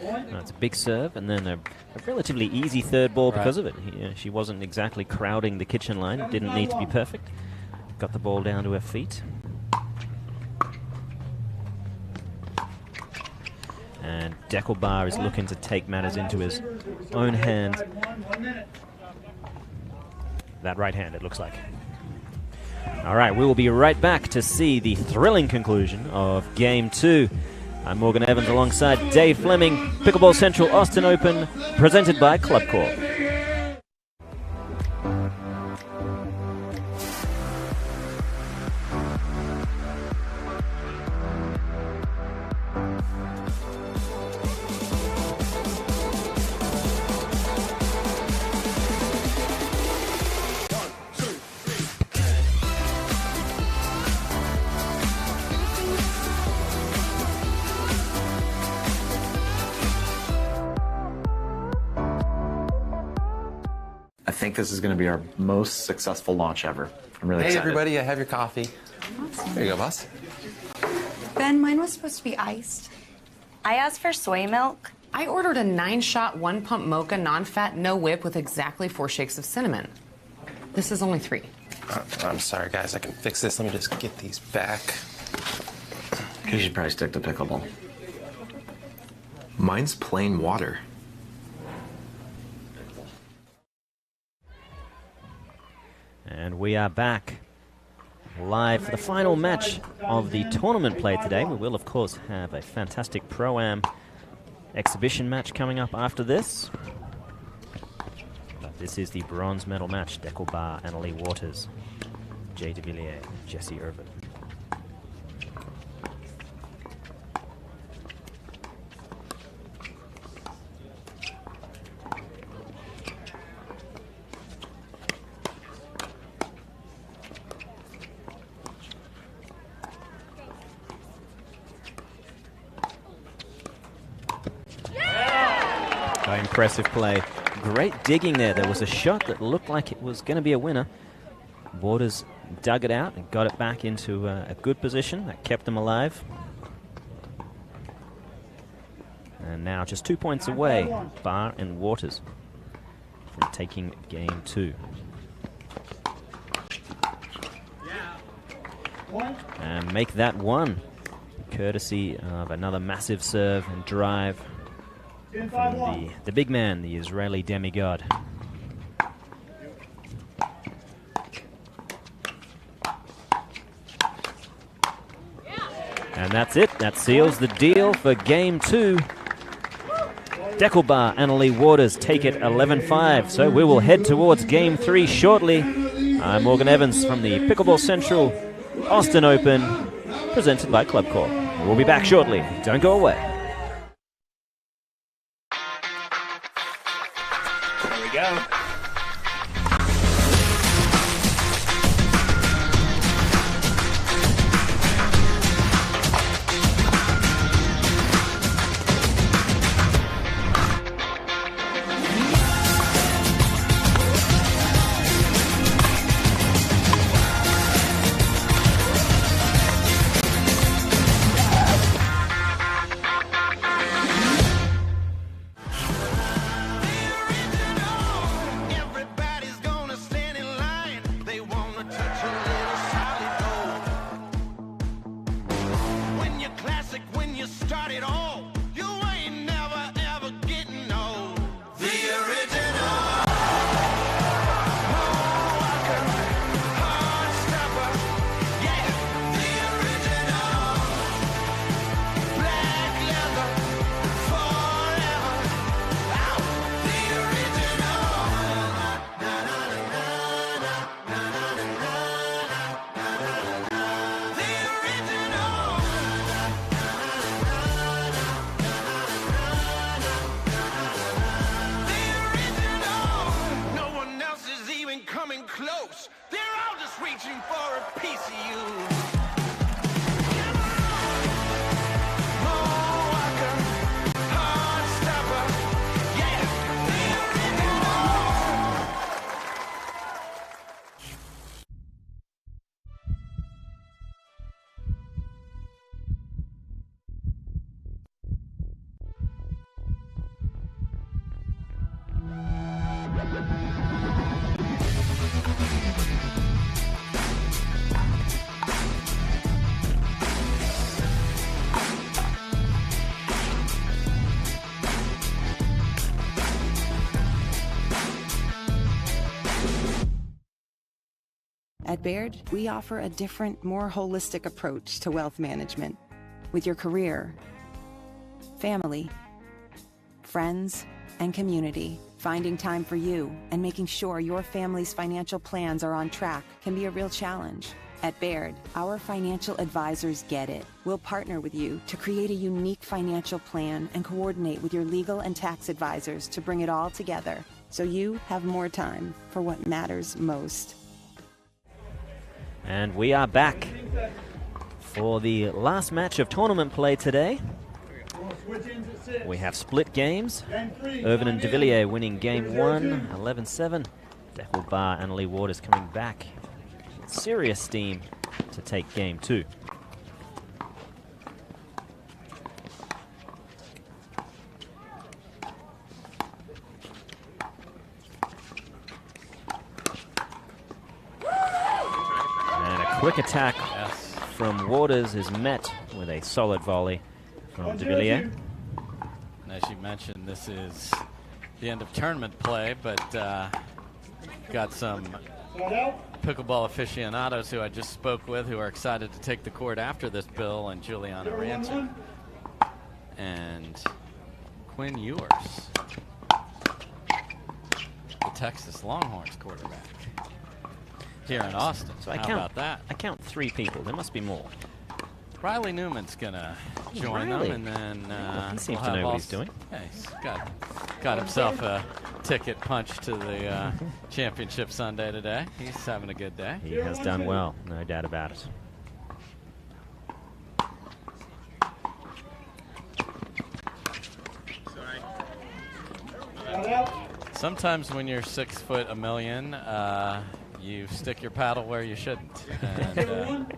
It's a big serve, and then a relatively easy third ball because of it. She wasn't exactly crowding the kitchen line. It didn't need to be perfect. Got the ball down to her feet. And Deckelbar is looking to take matters into his own hand. That right hand, it looks like. All right, we will be right back to see the thrilling conclusion of Game 2. I'm Morgan Evans alongside Dave Fleming, Pickleball Central Austin Open, presented by Club Corp. I think this is going to be our most successful launch ever. I'm really excited. Hey, everybody, I have your coffee. There you go, boss. Ben, mine was supposed to be iced. I asked for soy milk. I ordered a 9-shot, 1-pump mocha, non-fat, no whip with exactly 4 shakes of cinnamon. This is only 3. I'm sorry, guys. I can fix this. Let me just get these back. You should probably stick to pickleball. Mine's plain water. And we are back live for the final match of the tournament played today. We will, of course, have a fantastic Pro-Am exhibition match coming up after this. But this is the bronze medal match. Deckelbar, Annalie Waters, Jay de Villiers, Jesse Irvin. Impressive play. Great digging there. There was a shot that looked like it was going to be a winner. Waters dug it out and got it back into a good position. That kept them alive. And now just 2 points away, Barr and Waters, from taking Game 2. And make that one, courtesy of another massive serve and drive from the big man, the Israeli demigod. And that's it. That seals the deal for Game 2. Deckelbar, Annalie Waters take it 11-5. So we will head towards Game 3 shortly. I'm Morgan Evans from the Pickleball Central Austin Open, presented by Club Corp. We'll be back shortly. Don't go away. There we go. At Baird, we offer a different, more holistic approach to wealth management. With your career, family, friends, and community, finding time for you and making sure your family's financial plans are on track can be a real challenge. At Baird, our financial advisors get it. We'll partner with you to create a unique financial plan and coordinate with your legal and tax advisors to bring it all together so you have more time for what matters most. And we are back for the last match of tournament play today. We have split games. Irvin and de Villiers winning game 1, 11-7. Dehul Bar and Lee Waters coming back with serious steam to take game 2. And a quick attack from Waters is met with a solid volley from de Villiers. And as you mentioned, this is the end of tournament play, but got some pickleball aficionados who I just spoke with who are excited to take the court after this, Bill and Juliana Ransom. And Quinn Ewers, the Texas Longhorns quarterback, here in Austin. So How about that? I count 3 people. There must be more. Riley Newman's gonna join Riley. them, and then He seems to know what he's doing. Yeah, he's got himself a ticket punched to the championship Sunday today. He's having a good day. He has done well, no doubt about it. Sometimes when you're 6'1", you stick your paddle where you shouldn't. And,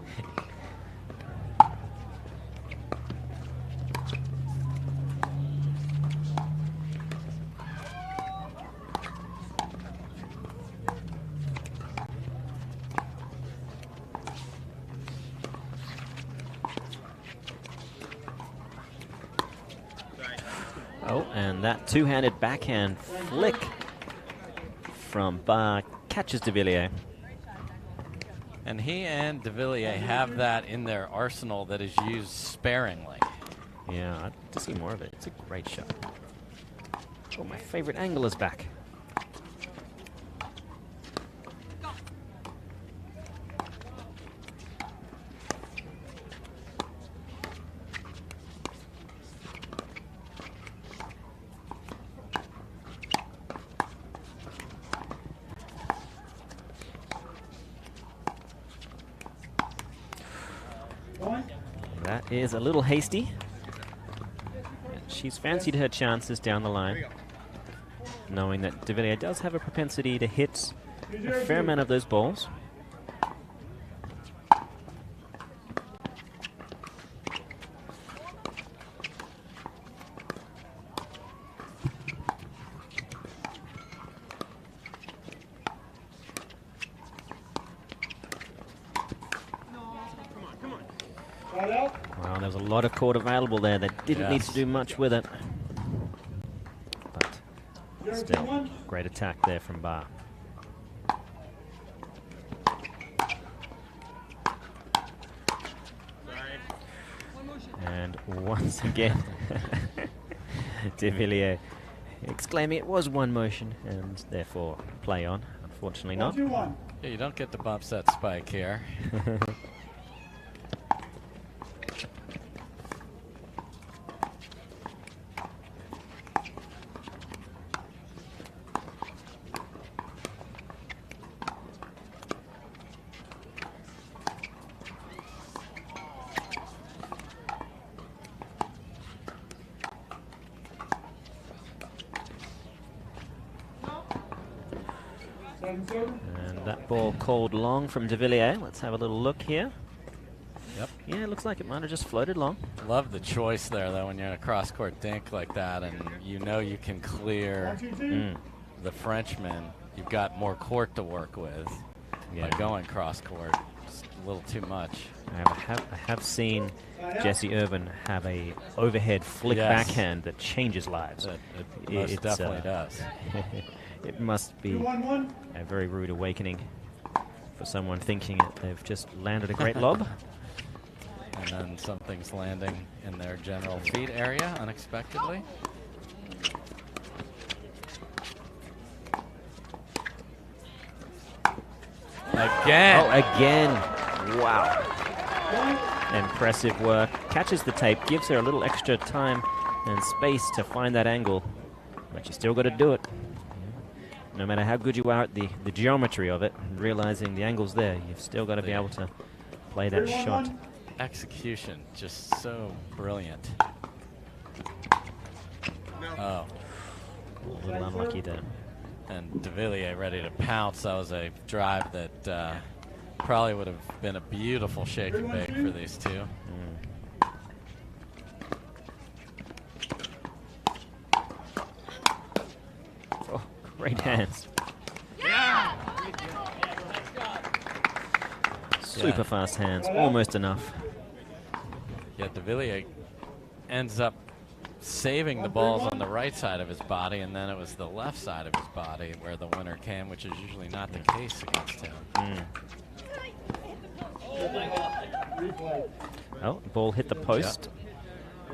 Oh, and that two-handed backhand flick from Bar catches de Villiers. And he and de Villiers have that in their arsenal that is used sparingly. Yeah, I'd like to see more of it. It's a great shot. Oh, my favorite angle is back. That is a little hasty. And she's fancied her chances down the line, knowing that de Villiers does have a propensity to hit a fair amount of those balls. Well, there's a lot of court available there that didn't need to do much with it. But still, great attack there from Bar. And once again, de Villiers exclaiming it was one motion and therefore play on. Unfortunately not. Yeah, you don't get to bump that spike here. And that ball called long from de Villiers. Let's have a little look here. Yep. Yeah, it looks like it might have just floated long. Love the choice there, though, when you're in a cross-court dink like that, and you know you can clear the Frenchman. You've got more court to work with by going cross-court. Just a little too much. I have seen Jesse Irvin have a overhead flick backhand that changes lives. It most definitely does. It must be a very rude awakening for someone thinking they've just landed a great lob. And then something's landing in their general feet area unexpectedly. Again. Oh, again. Wow. Impressive work. Catches the tape, gives her a little extra time and space to find that angle, but you still got to do it. No matter how good you are at the geometry of it, realizing the angle's there, you've still got to be able to play that shot. Execution, just so brilliant. Oh. A little unlucky there. And de Villiers ready to pounce. That was a drive that probably would have been a beautiful shake and bake for these two. Oh, great hands. Super fast hands, almost enough. Yeah, de Villiers ends up saving the balls on the right side of his body, and then it was the left side of his body where the winner came, which is usually not the case against him. Oh, ball hit the post.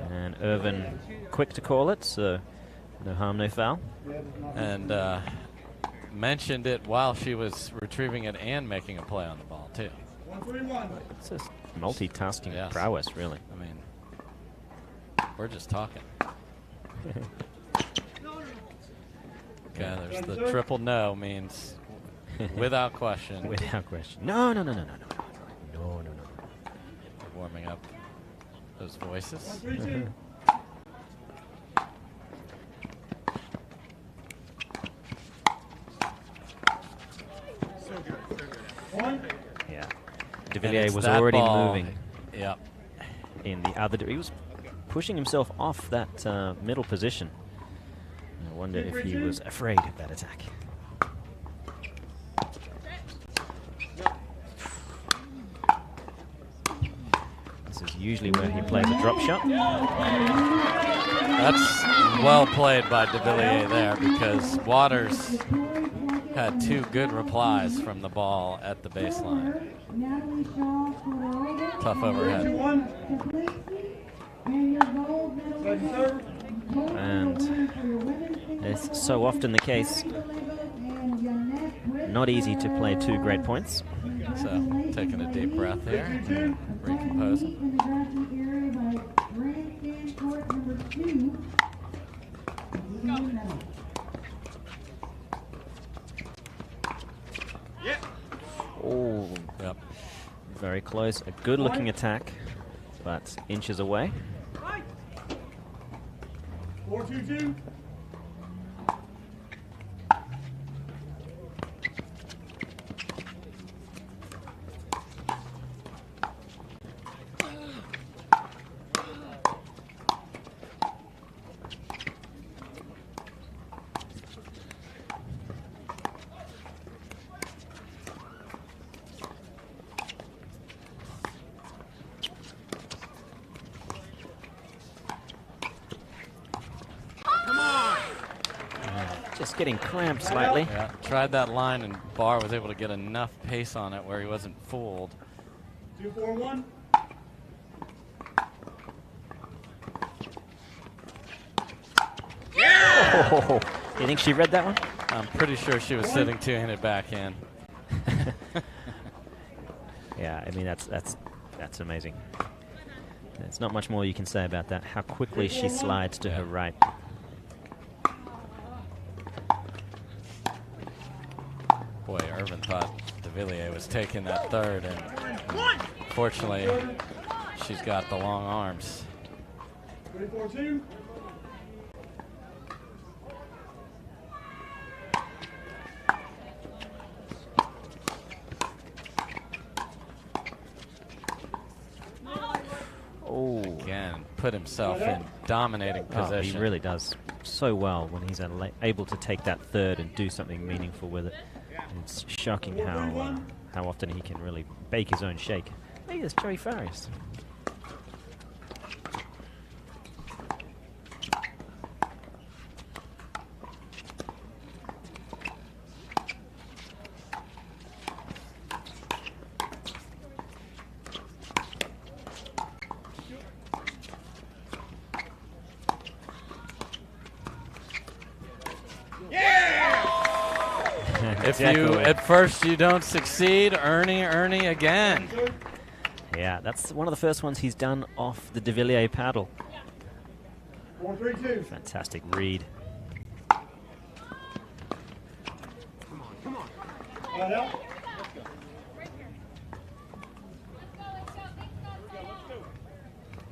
And Irvin quick to call it, so no harm, no foul. And mentioned it while she was retrieving it and making a play on the ball, too. It's just multitasking prowess, really. I mean, we're just talking. Okay, there's the triple no, means without question. Without question. No. Warming up those voices. Yeah. De Villiers was already moving. Yep. In the other, he was pushing himself off that middle position. I wonder if he was afraid of that attack. This is usually where he plays a drop shot. That's well played by de Villiers there, because Waters had two good replies from the ball at the baseline. Tough overhead. And it's so often the case, not easy to play two great points. So taking a deep breath here, recomposing. Oh, yep. Very close. A good looking attack, but inches away. 4-2-2. Just getting cramped slightly. Yeah, tried that line, and Barr was able to get enough pace on it where he wasn't fooled. 2-4-1. Oh, you think she read that one? I'm pretty sure she was sitting two-handed backhand. Yeah, I mean that's amazing. There's not much more you can say about that. How quickly she slides to her right. Boy, Irvin thought de Villiers was taking that third, and fortunately, she's got the long arms. 3-4-2. Oh, again, put himself in dominating position. He really does so well when he's able to take that third and do something meaningful with it. It's shocking how often he can really bake his own shake. Hey, there's Joey Farias. If you, at first you don't succeed, Ernie again. Yeah, that's one of the first ones he's done off the de Villiers paddle. 4-3-2. Fantastic read. Come on. Right out.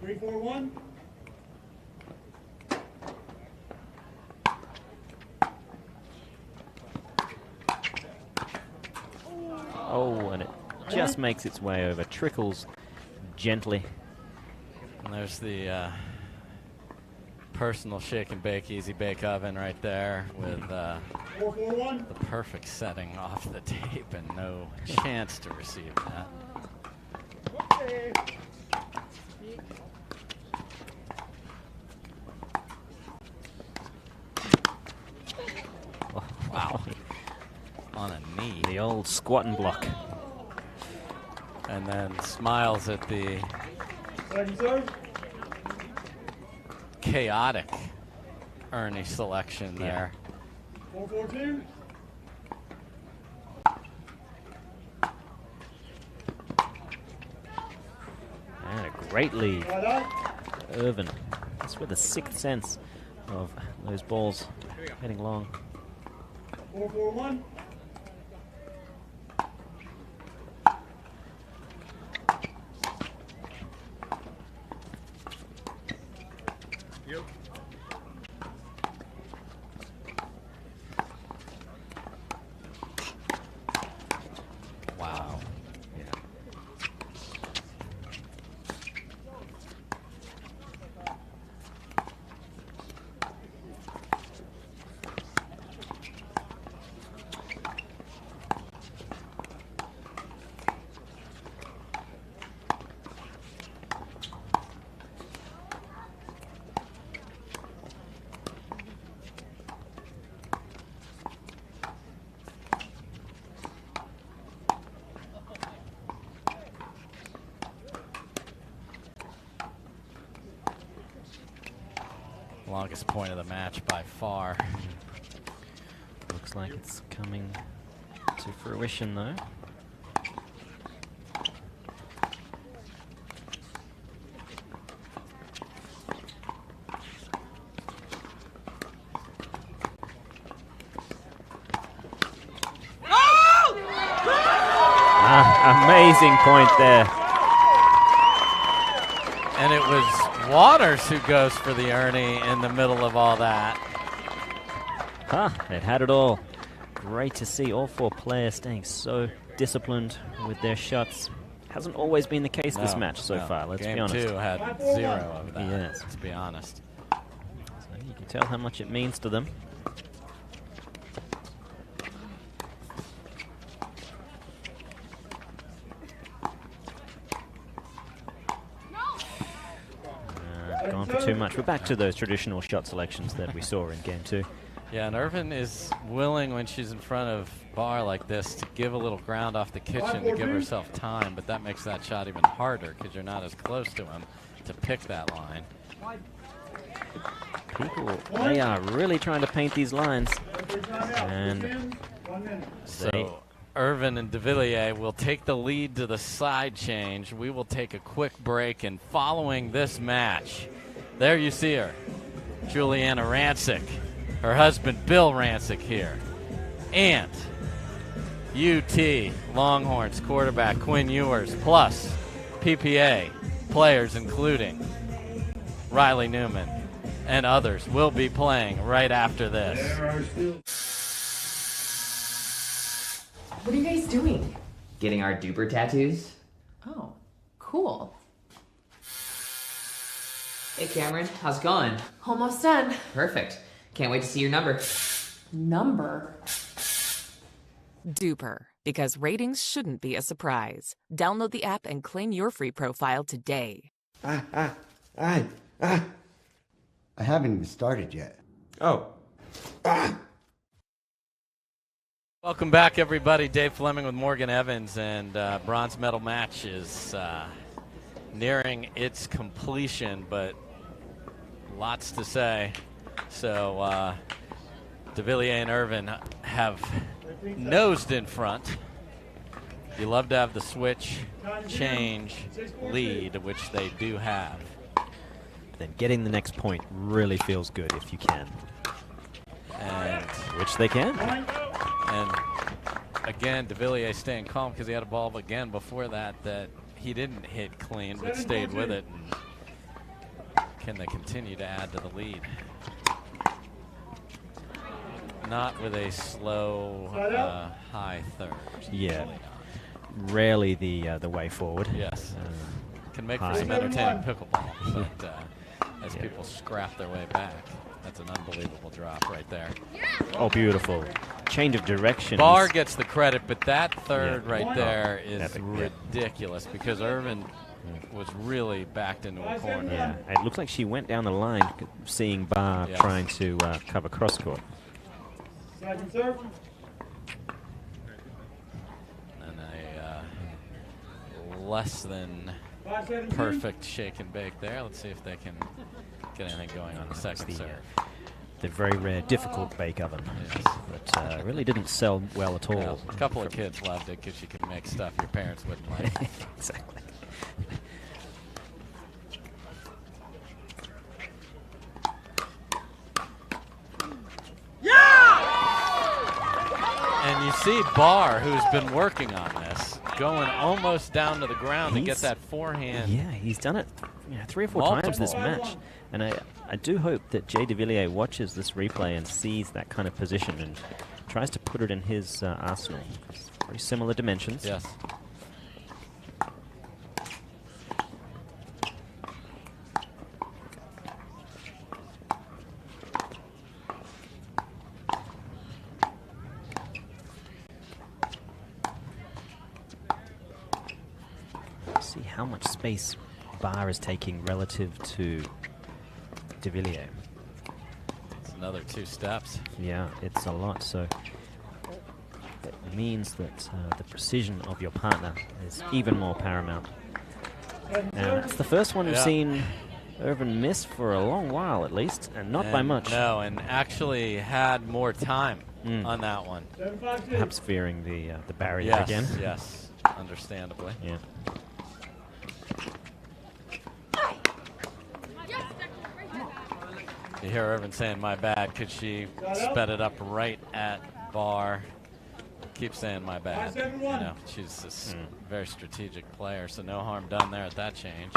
Three, 4-1. Oh, and it just makes its way over, trickles gently. And there's the personal shake and bake, easy bake oven right there with the perfect setting off the tape and no chance to receive that. Oh, wow. On a knee. The old squat and block. And then smiles at the chaotic Ernie selection there. 4-4-2. And a great lead. Irvin. That's with a sixth sense of those balls heading long. 4-4-1. Wow. Longest point of the match by far. Looks like it's coming to fruition though. Amazing point there. And it was Waters who goes for the Ernie in the middle of all that. It had it all. Great to see all four players staying so disciplined with their shots. Hasn't always been the case this match so far, let's be honest. Game 2 had 0 of that, yes. Let's be honest. So you can tell how much it means to them. Gone for too much. We're back to those traditional shot selections that we saw in game 2. Yeah, and Irvin is willing when she's in front of bar like this to give a little ground off the kitchen to give herself time, but that makes that shot even harder because you're not as close to him to pick that line. People, they are really trying to paint these lines. And so Irvin and de Villiers will take the lead to the side change. We will take a quick break, and following this match, there you see her, Juliana Rancic, her husband Bill Rancic here, and UT Longhorns quarterback Quinn Ewers, plus PPA players including Riley Newman and others will be playing right after this. What are you guys doing? Getting our duper tattoos. Oh, cool. Hey Cameron, how's it going? Almost done. Perfect. Can't wait to see your number. Number? Duper, because ratings shouldn't be a surprise. Download the app and claim your free profile today. I haven't even started yet. Oh. Welcome back, everybody. Dave Fleming with Morgan Evans, and bronze medal match is nearing its completion, but lots to say. So de Villiers and Irvin have nosed in front. You love to have the switch, change, lead, which they do have. Then getting the next point really feels good if you can. And which they can. And again, de Villiers staying calm because he had a ball again before that he didn't hit clean but stayed with it. And can they continue to add to the lead? Not with a slow, high third. Yeah, rarely the way forward. Yes, can make for some entertaining pickleball, but as people scrap their way back, that's an unbelievable drop right there. Oh, beautiful. Change of direction. Barr gets the credit, but that third right there is ridiculous because Irvin was really backed into a corner. Yeah, it looks like she went down the line seeing Barr trying to cover cross court. Second serve. And a less than perfect shake and bake there. Let's see if they can get anything going on the second serve. The very rare, difficult bake oven that really didn't sell well at all. Yeah, a couple of kids loved it because you could make stuff your parents wouldn't like. Exactly. And you see Barr, who's been working on this, going almost down to the ground to get that forehand. Yeah, he's done it 3 or 4 times this match. And I do hope that Jay de Villiers watches this replay and sees that kind of position and tries to put it in his arsenal. It's very similar dimensions. Yes. See how much space Barr is taking relative to de Villiers. It's another 2 steps. Yeah, it's a lot. So that means that the precision of your partner is even more paramount. And it's the first one we've seen Irvin miss for a long while, at least, and not by much. No, and actually had more time on that one. Perhaps fearing the barrier again. Yes, understandably. Yeah. You hear Irvin saying, "My bad," because she sped it up right at Barr. Keep saying, "My bad." You know, she's a very strategic player, so no harm done there at that change.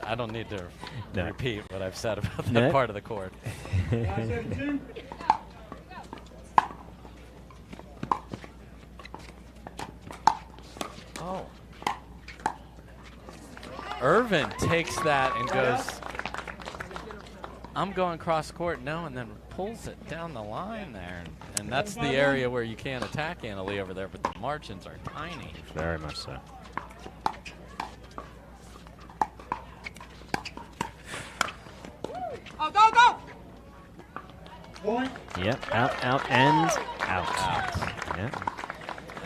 I don't need to repeat what I've said about that part of the court. Oh. Irvin takes that and goes, I'm going cross court, no, and then pulls it down the line there. And that's the area where you can't attack Annalie over there, but the margins are tiny. Very much so. Oh, go, go! Point. Yep, out, and out. Yeah.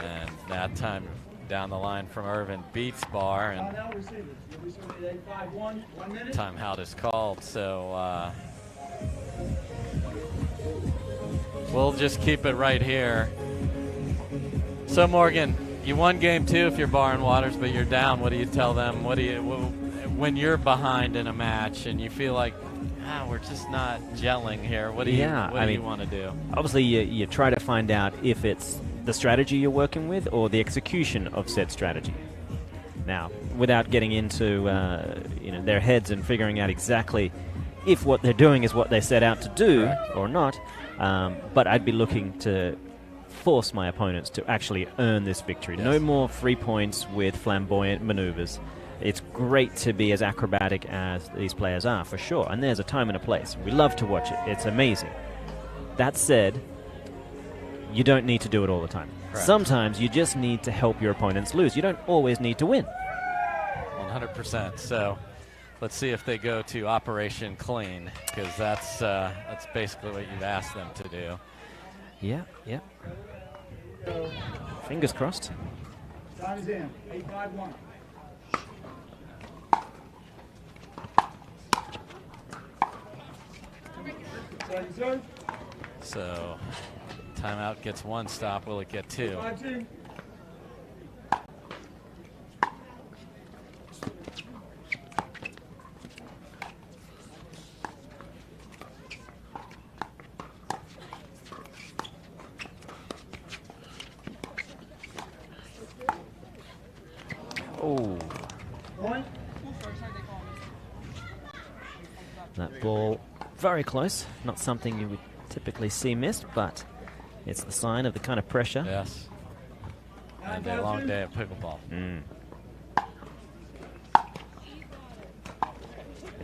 And that time down the line from Irvin beats Barr, and timeout is called. So we'll just keep it right here. So Morgan, you won game 2 if you're Barr and Waters, but you're down. What do you tell them? What do you when you're behind in a match and you feel like we're just not gelling here? What do you want to do? Obviously, you try to find out if it's the strategy you're working with or the execution of said strategy. Now, without getting into their heads and figuring out exactly if what they're doing is what they set out to do or not, but I'd be looking to force my opponents to actually earn this victory. Yes. No more free points with flamboyant maneuvers. It's great to be as acrobatic as these players are, for sure, and there's a time and a place. We love to watch it. It's amazing. That said, you don't need to do it all the time. Correct. Sometimes you just need to help your opponents lose. You don't always need to win. 100%. So let's see if they go to Operation Clean, because that's basically what you've asked them to do. Yeah. Fingers crossed. Time is in. 8-5-1. Second serve. So timeout gets 1 stop. Will it get 2? 5-2. Oh. That ball very close. Not something you would typically see missed, but it's the sign of the kind of pressure. Yes. And a long day of pickleball.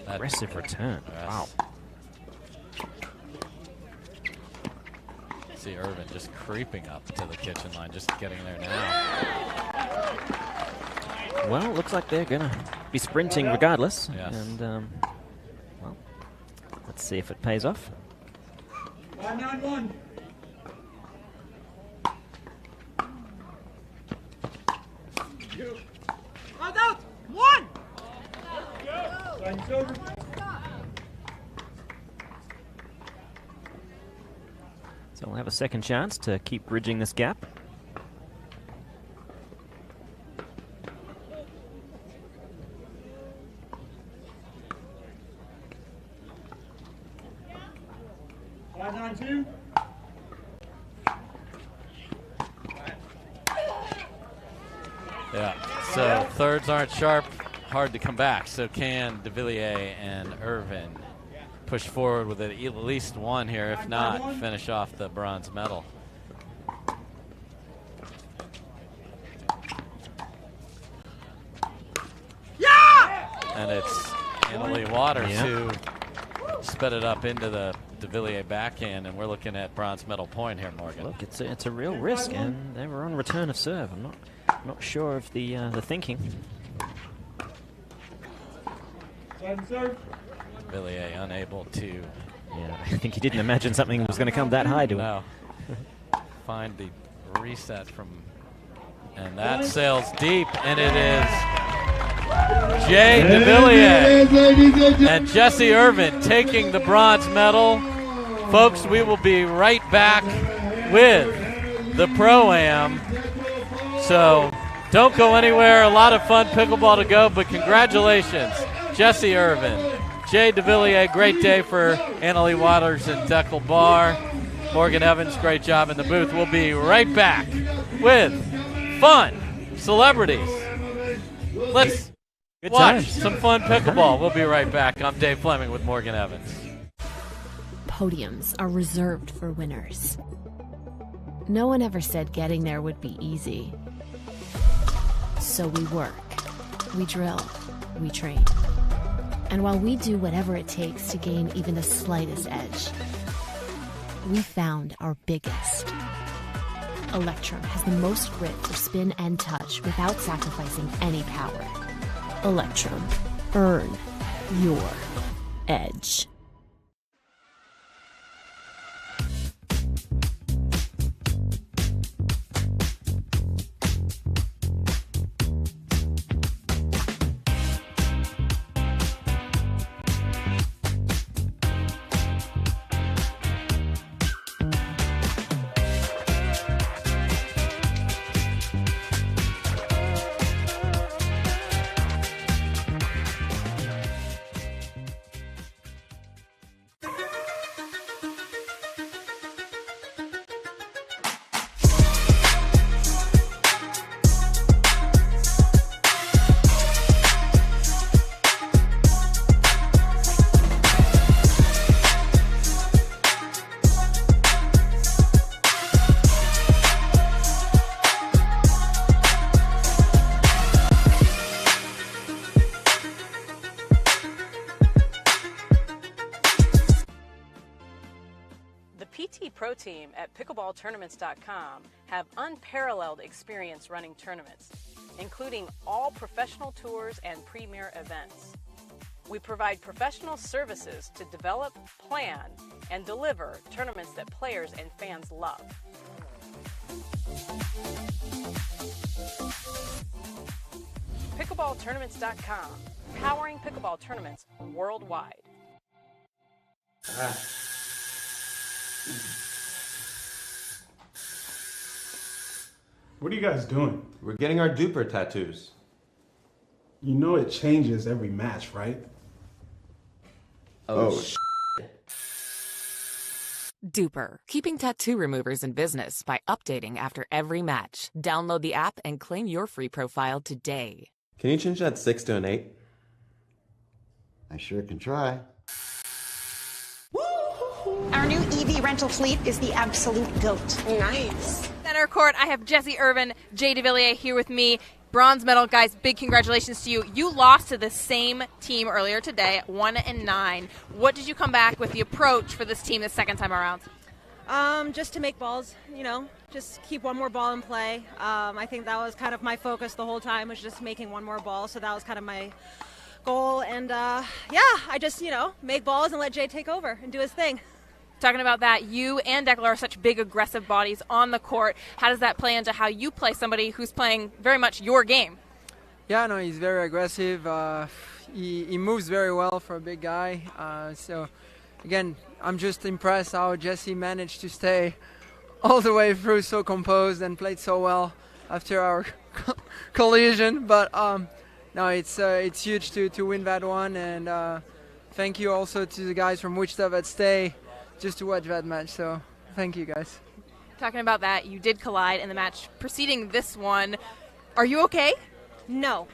Aggressive return. Yes. Wow. See Irvin just creeping up to the kitchen line, just getting there now. Well, looks like they're going to be sprinting regardless. Yes. And, well, let's see if it pays off. 5-9-1. Out. 1. Second serve. So we'll have a second chance to keep bridging this gap. Yeah, so thirds aren't sharp, hard to come back. So can De Villiers and Irvin push forward with at least 1 here, if not finish off the bronze medal? And it's Annalie Waters who sped it up into the De Villiers backhand, and we're looking at bronze medal point here, Morgan. Look, it's a real risk, and they were on return of serve. I'm not sure of the thinking. Second serve. Villiers unable to. Yeah, I think he didn't imagine something was going to come that high to him. No. Find the reset from, and that sails deep, and it is Jay De Villiers and Jesse Irvin taking the bronze medal. Folks, we will be right back with the Pro-Am. So don't go anywhere. A lot of fun pickleball to go, but congratulations, Jesse Irvin, Jay De Villiers. Great day for Annalie Waters and Deckel Barr. Morgan Evans, great job in the booth. We'll be right back with fun celebrities. Let's watch some fun pickleball. We'll be right back. I'm Dave Fleming with Morgan Evans. Podiums are reserved for winners. No one ever said getting there would be easy. So we work, we drill, we train. And while we do whatever it takes to gain even the slightest edge, we found our biggest. Electrum has the most grip for spin and touch without sacrificing any power. Electrum. Earn your edge. Pro team at pickleballtournaments.com have unparalleled experience running tournaments, including all professional tours and premier events. We provide professional services to develop, plan, and deliver tournaments that players and fans love. Pickleballtournaments.com, powering pickleball tournaments worldwide. What are you guys doing? We're getting our duper tattoos. You know it changes every match, right? Oh, Duper, keeping tattoo removers in business by updating after every match. Download the app and claim your free profile today. Can you change that 6 to an 8? I sure can try. Our new EV rental fleet is the absolute GOAT. Nice. Center court, I have Jesse Irvin, Jay DeVilliers here with me. Bronze medal, guys, big congratulations to you. You lost to the same team earlier today, 1-9. What did you come back with the approach for this team the second time around? Just to make balls, just keep one more ball in play. I think that was kind of my focus the whole time, was just making one more ball. So that was kind of my goal. And I just, make balls and let Jay take over and do his thing. Talking about that, you and Declan are such big, aggressive bodies on the court. How does that play into how you play somebody who's playing very much your game? Yeah, no, he's very aggressive. He moves very well for a big guy. So, again, I'm just impressed how Jesse managed to stay all the way through so composed and played so well after our collision. But, no, it's huge to win that one. And thank you also to the guys from Wichita that stay just to watch that match, so thank you guys. Talking about that, you did collide in the match preceding this one. Are you okay? No,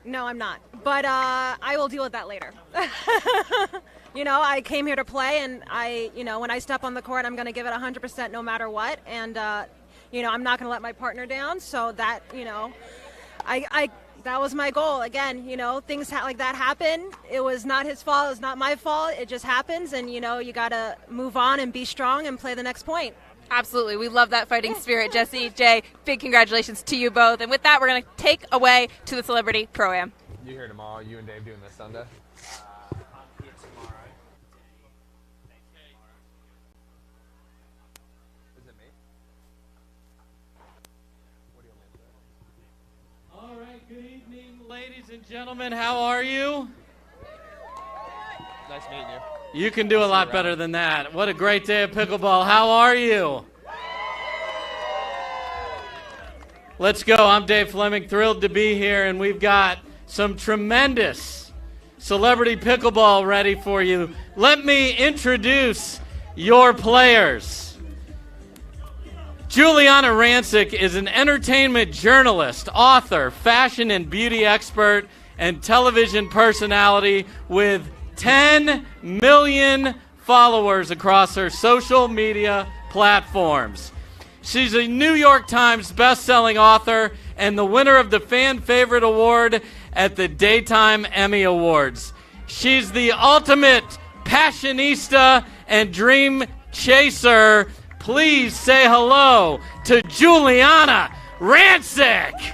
I'm not. But I will deal with that later. I came here to play, and when I step on the court, I'm going to give it 100% no matter what. And, I'm not going to let my partner down. So that, that was my goal. Again, things like that happen. It was not his fault. It was not my fault. It just happens. And, you got to move on and be strong and play the next point. Absolutely. We love that fighting spirit. Jesse, Jay, big congratulations to you both. And with that, we're going to take away to the Celebrity Pro-Am. You here tomorrow, you and Dave doing this Sunday? All right, good evening, ladies and gentlemen. How are you? Nice meeting you. You can do a lot better than that. What a great day of pickleball. How are you? Let's go. I'm Dave Fleming, thrilled to be here, and we've got some tremendous celebrity pickleball ready for you. Let me introduce your players. Juliana Rancic is an entertainment journalist, author, fashion and beauty expert, and television personality with 10 million followers across her social media platforms. She's a New York Times best-selling author and the winner of the Fan Favorite Award at the Daytime Emmy Awards. She's the ultimate passionista and dream chaser. Please say hello to Juliana Rancic.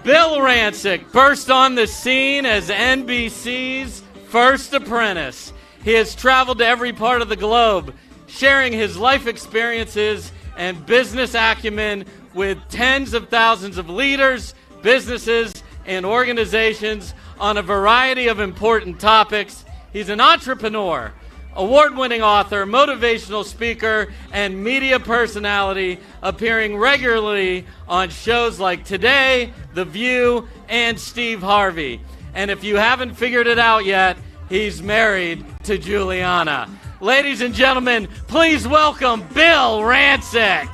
Bill Rancic burst on the scene as NBC's first apprentice. He has traveled to every part of the globe, sharing his life experiences and business acumen with tens of thousands of leaders, businesses, and organizations on a variety of important topics. He's an entrepreneur, award-winning author, motivational speaker, and media personality, appearing regularly on shows like Today, The View, and Steve Harvey. And if you haven't figured it out yet, he's married to Juliana. Ladies and gentlemen, please welcome Bill Rancic.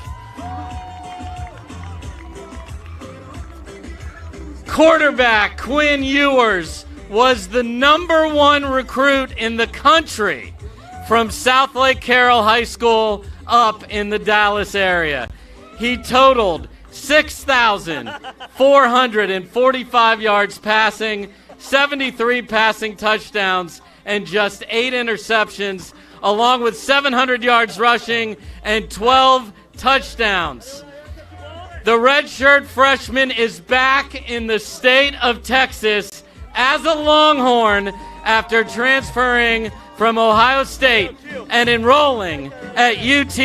Quarterback Quinn Ewers was the #1 recruit in the country from South Lake Carroll High School up in the Dallas area. He totaled 6,445 yards passing, 73 passing touchdowns, and just 8 interceptions, along with 700 yards rushing and 12 touchdowns. The redshirt freshman is back in the state of Texas as a Longhorn after transferring from Ohio State and enrolling at UT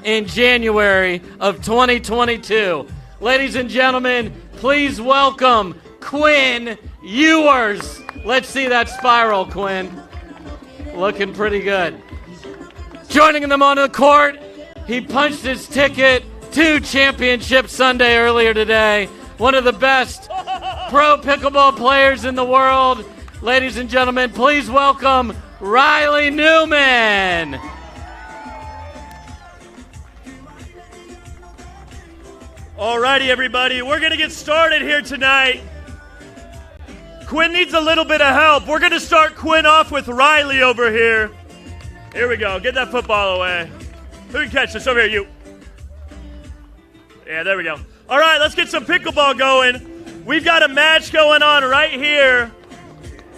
in January of 2022. Ladies and gentlemen, please welcome Quinn Ewers. Let's see that spiral, Quinn. Looking pretty good. Joining them on the court, he punched his ticket to Championship Sunday earlier today. One of the best pro pickleball players in the world. Ladies and gentlemen, please welcome Riley Newman. Alrighty, everybody, we're going to get started here tonight. Quinn needs a little bit of help. We're going to start Quinn off with Riley over here. Here we go. Get that football away. Who can catch this? Over here, you. Yeah, there we go. All right, let's get some pickleball going. We've got a match going on right here.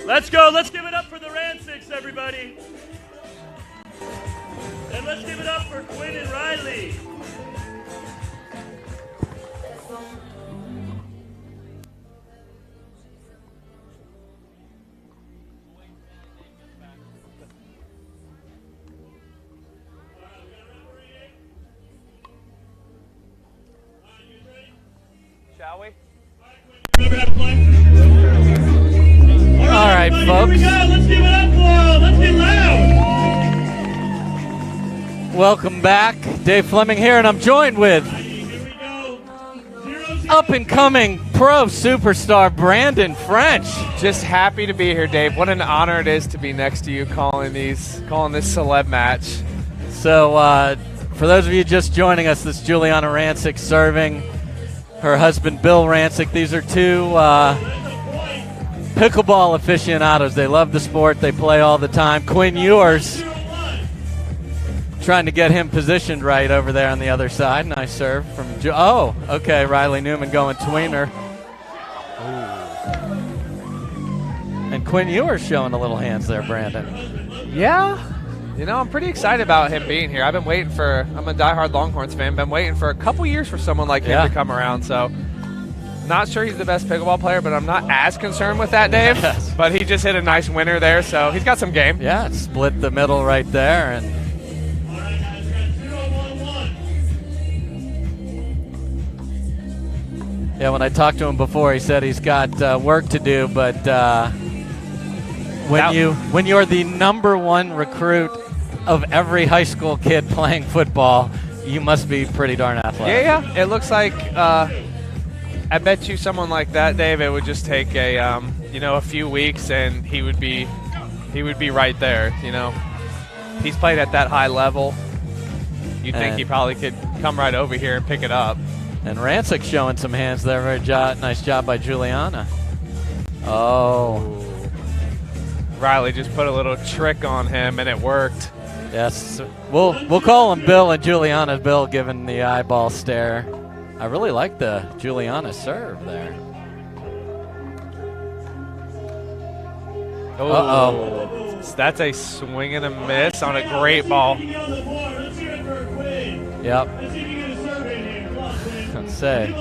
Let's go. Let's give it up for the Rancics, everybody. And let's give it up for Quinn and Riley. Shall we? All right, folks. Here we go. Let's give it up for them. Let's get loud. Welcome back. Dave Fleming here, and I'm joined with up-and-coming pro superstar Brandon French. Just happy to be here, Dave. What an honor it is to be next to you calling this celeb match. So, for those of you just joining us, this is Juliana Rancic serving. Her husband, Bill Rancic. These are two pickleball aficionados. They love the sport. They play all the time. Quinn Ewers trying to get him positioned right over there on the other side. Nice serve from oh, okay. Riley Newman going tweener. And Quinn Ewers showing a little hands there, Brandon. Yeah. You know, I'm pretty excited about him being here. I'm a diehard Longhorns fan. Been waiting for a couple years for someone like him to come around. So, not sure he's the best pickleball player, but I'm not as concerned with that, Dave. Yes. But he just hit a nice winner there, so he's got some game. Yeah, split the middle right there. And yeah, when I talked to him before, he said he's got work to do, but when you're the #1 recruit of every high school kid playing football, you must be pretty darn athletic. Yeah. It looks like I bet you someone like that, Dave, it would just take a few weeks and he would be right there. You know, he's played at that high level. You'd think he probably could come right over here and pick it up. And Rancic showing some hands there. Very nice job by Juliana. Oh. Riley just put a little trick on him, and it worked. Yes. We'll call him Bill and Juliana. Bill giving the eyeball stare. I really like the Juliana serve there. Uh-oh. That's a swing and a miss on a great ball. Yep. Let's say.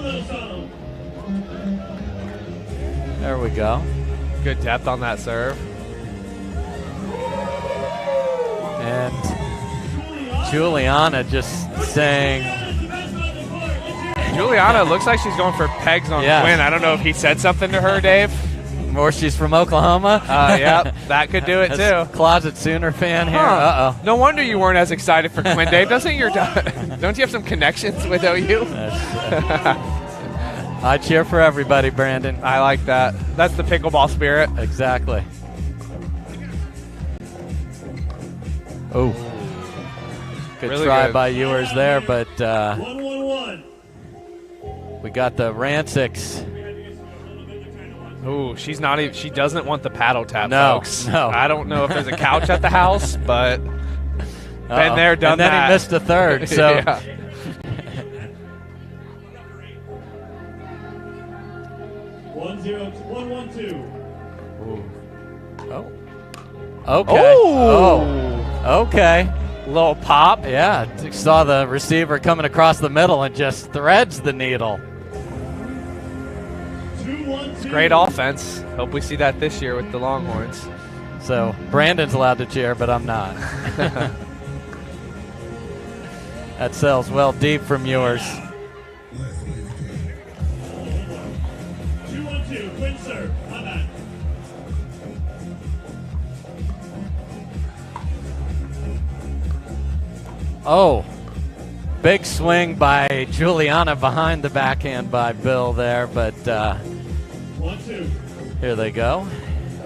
There we go. Good depth on that serve. And Juliana just saying. Juliana looks like she's going for pegs on Quinn. I don't know if he said something to her, Dave. Or she's from Oklahoma. Yep, that could do it too. Closet Sooner fan here. Uh-oh. No wonder you weren't as excited for Quinn, Dave. Don't you have some connections with OU? I cheer for everybody, Brandon. I like that. That's the pickleball spirit. Exactly. Oh. Good really try good. by Ewers there, but we got the Rancics. Ooh, she doesn't want the paddle tap, no, folks. No. I don't know if there's a couch at the house, but been there, done and then that. he missed a third, so. Yeah. One, 1, 2. Oh. Okay. Oh. Okay. Little pop. Yeah. Saw the receiver coming across the middle and just threads the needle. It's great offense. Hope we see that this year with the Longhorns. So Brandon's allowed to cheer, but I'm not. That sells well deep from yours. 2-1-2. Quinn serve. My bad. Oh, big swing by Juliana behind the backhand by Bill there, but here they go.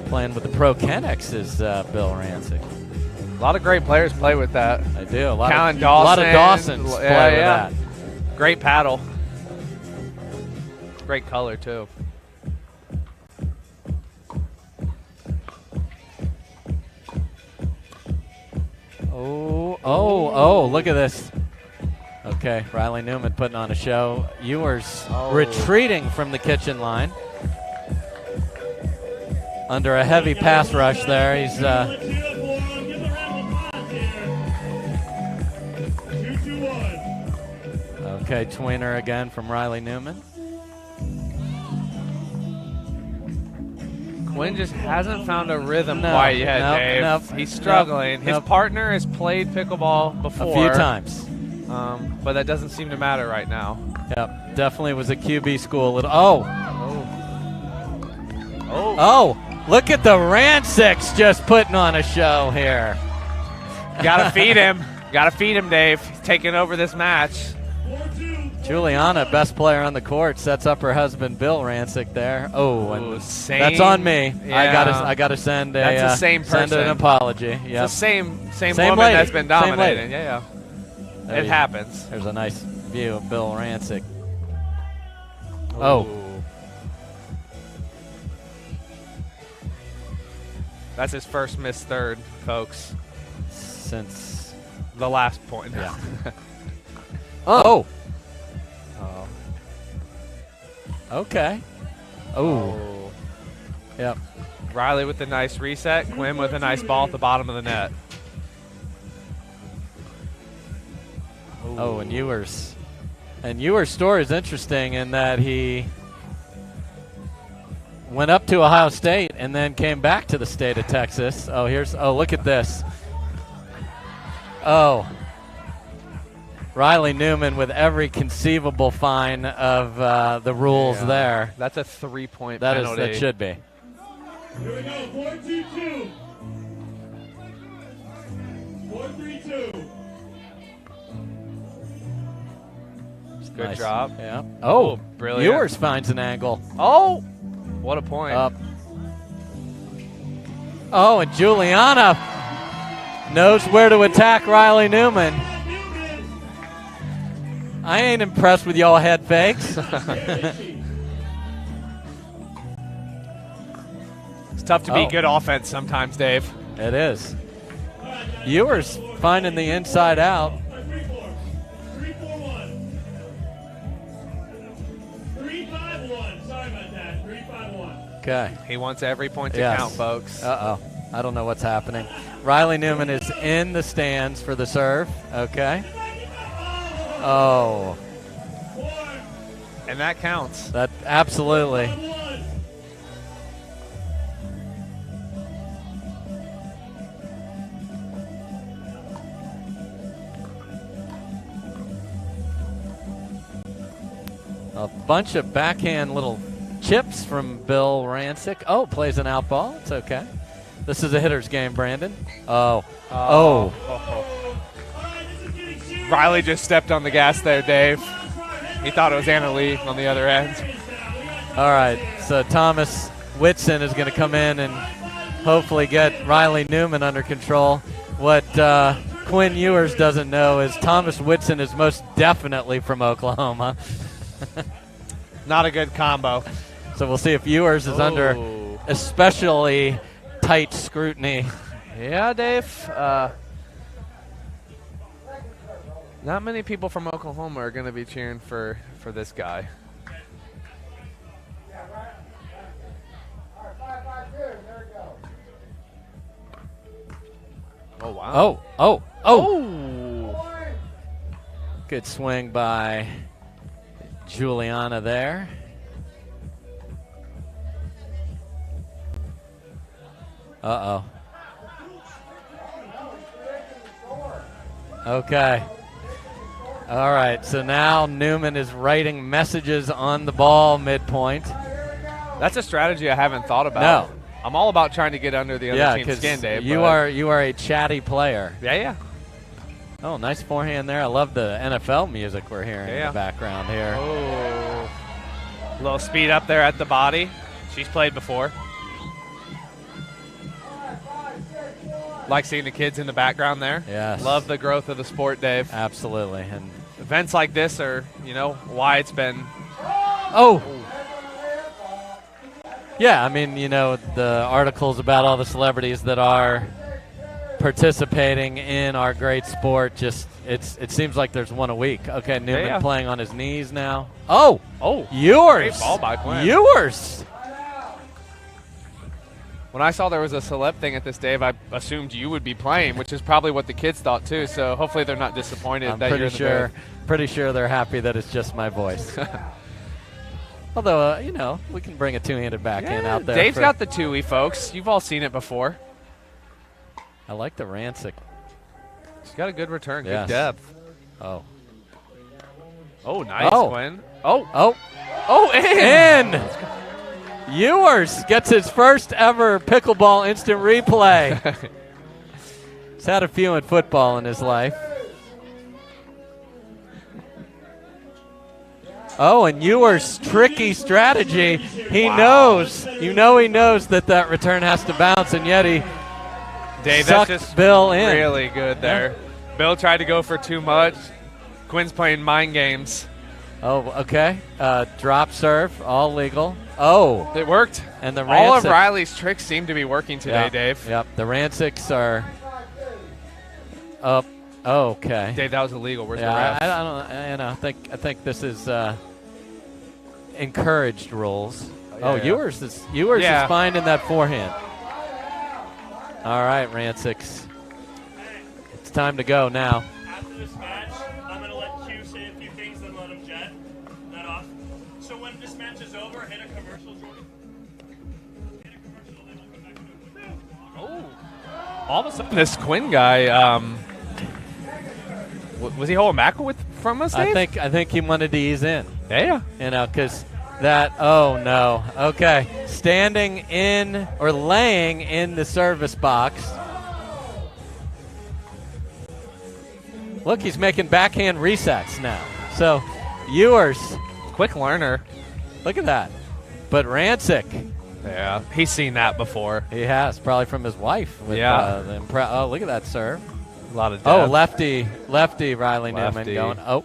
Playing with the Pro Kennex is Bill Rancic. A lot of great players play with that. I do. A lot Callan of Dawson, Dawsons play with that. Great paddle. Great color, too. Oh, look at this. Okay, Riley Newman putting on a show. Ewers retreating from the kitchen line. Under a heavy pass rush there. He's okay, tweener again from Riley Newman. Quinn just hasn't found a rhythm quite yet, Dave. He's struggling. His partner has played pickleball before. A few times. But that doesn't seem to matter right now. Yep, definitely was a QB school. Oh, look at the Rancics just putting on a show here. Gotta feed him. Gotta feed him, Dave. He's taking over this match. Juliana, best player on the court, sets up her husband Bill Rancic there. And same, that's on me. Yeah. I gotta send that's the same person. Send an apology. It's Yep. the same woman lady. that's been Same dominating. lady. Yeah. It happens. There's a nice view of Bill Rancic. That's his first missed third, folks. Since the last point. Yeah. Oh. Okay. Oh. Yep. Riley with the nice reset. Quinn with a nice ball at the bottom of the net. And Ewers. And Ewers' story is interesting in that he went up to Ohio State and then came back to the state of Texas. Look at this. Riley Newman with every conceivable fine of the rules there. That's a 3-point penalty. penalty. That should be. Here we go, 4-2-2. 4-3-2. Good Nice. job. Yeah. Brilliant. Ewers finds an angle. What a point. And Juliana knows where to attack Riley Newman. I ain't impressed with y'all head fakes. It's tough to be good offense sometimes, Dave. It is. Ewers finding the inside out. 3-5-1. Sorry about that. 3-5-1. Okay. He wants every point to count, folks. I don't know what's happening. Riley Newman is in the stands for the serve. Okay. And that counts. That absolutely. A bunch of backhand little chips from Bill Rancic. Plays an out ball. It's okay. This is a hitter's game, Brandon. Riley just stepped on the gas there, Dave. He thought it was Anna Lee on the other end. All right, so Thomas Whitson is going to come in and hopefully get Riley Newman under control. What Quinn Ewers doesn't know is Thomas Whitson is most definitely from Oklahoma. Not a good combo. So we'll see if Ewers is under especially tight scrutiny. Yeah, Dave. Not many people from Oklahoma are going to be cheering for this guy. Oh, wow. Good swing by Juliana there. Okay. All right, so now Newman is writing messages on the ball midpoint. That's a strategy I haven't thought about. No. I'm all about trying to get under the other team's skin, Dave. You are a chatty player. Yeah. Oh, nice forehand there. I love the NFL music we're hearing in the background here. Oh, a little speed up there at the body. She's played before. Like seeing the kids in the background there. Yes. Love the growth of the sport, Dave. Absolutely. And events like this are, you know, why it's been. Oh. Yeah, I mean, you know, the articles about all the celebrities that are participating in our great sport, just it seems like there's one a week. Okay, Newman playing on his knees now. Oh, Ewers. Great ball by Quinn. Ewers. When I saw there was a celeb thing at this, Dave, I assumed you would be playing, which is probably what the kids thought too. So hopefully they're not disappointed. I'm that you're in the booth. pretty sure they're happy that it's just my voice. Although, you know, we can bring a two-handed backhand out there. Dave's got the two-y, folks. You've all seen it before. I like the Rancic. She's got a good return, Yes. good depth. Oh. Oh, nice, Oh. Quinn. Oh. Oh. Oh, in! Ewers gets his first ever pickleball instant replay. He's had a few in football in his life. Oh, and Ewers' tricky strategy. He knows. You know he knows that return has to bounce, and yet he Dave, sucked that's just Bill in. really good there. Bill tried to go for too much. Quinn's playing mind games. Oh, okay. Drop serve, all legal. Oh. It worked. And the all of Rancic- Riley's tricks seem to be working today, Yep, Dave. Yep. The Rancics are up. Oh, okay. Dave, that was illegal. Where's the Yeah, ref? I don't. You know, I think this is encouraged rules. Yeah, yeah. Ewers is finding that forehand. All right, Rancics. It's time to go now. After this match, I'm going to let Q say a few things, then let him jet that off. So when this match is over, hit a commercial, Jordan. Hit a commercial, then we'll come back to it. Oh. All of a sudden, this Quinn guy, was he holding back from us, Dave? I think he wanted to ease in. Yeah. You know, because that. Oh no. Okay, standing in or laying in the service box. Look, he's making backhand resets now. So, Ewers, quick learner. Look at that. But Rancic. Yeah, he's seen that before. He has, probably from his wife. With, Yeah. oh, look at that serve. A lot of Oh, depth. lefty Riley Newman Lefty. going. Oh.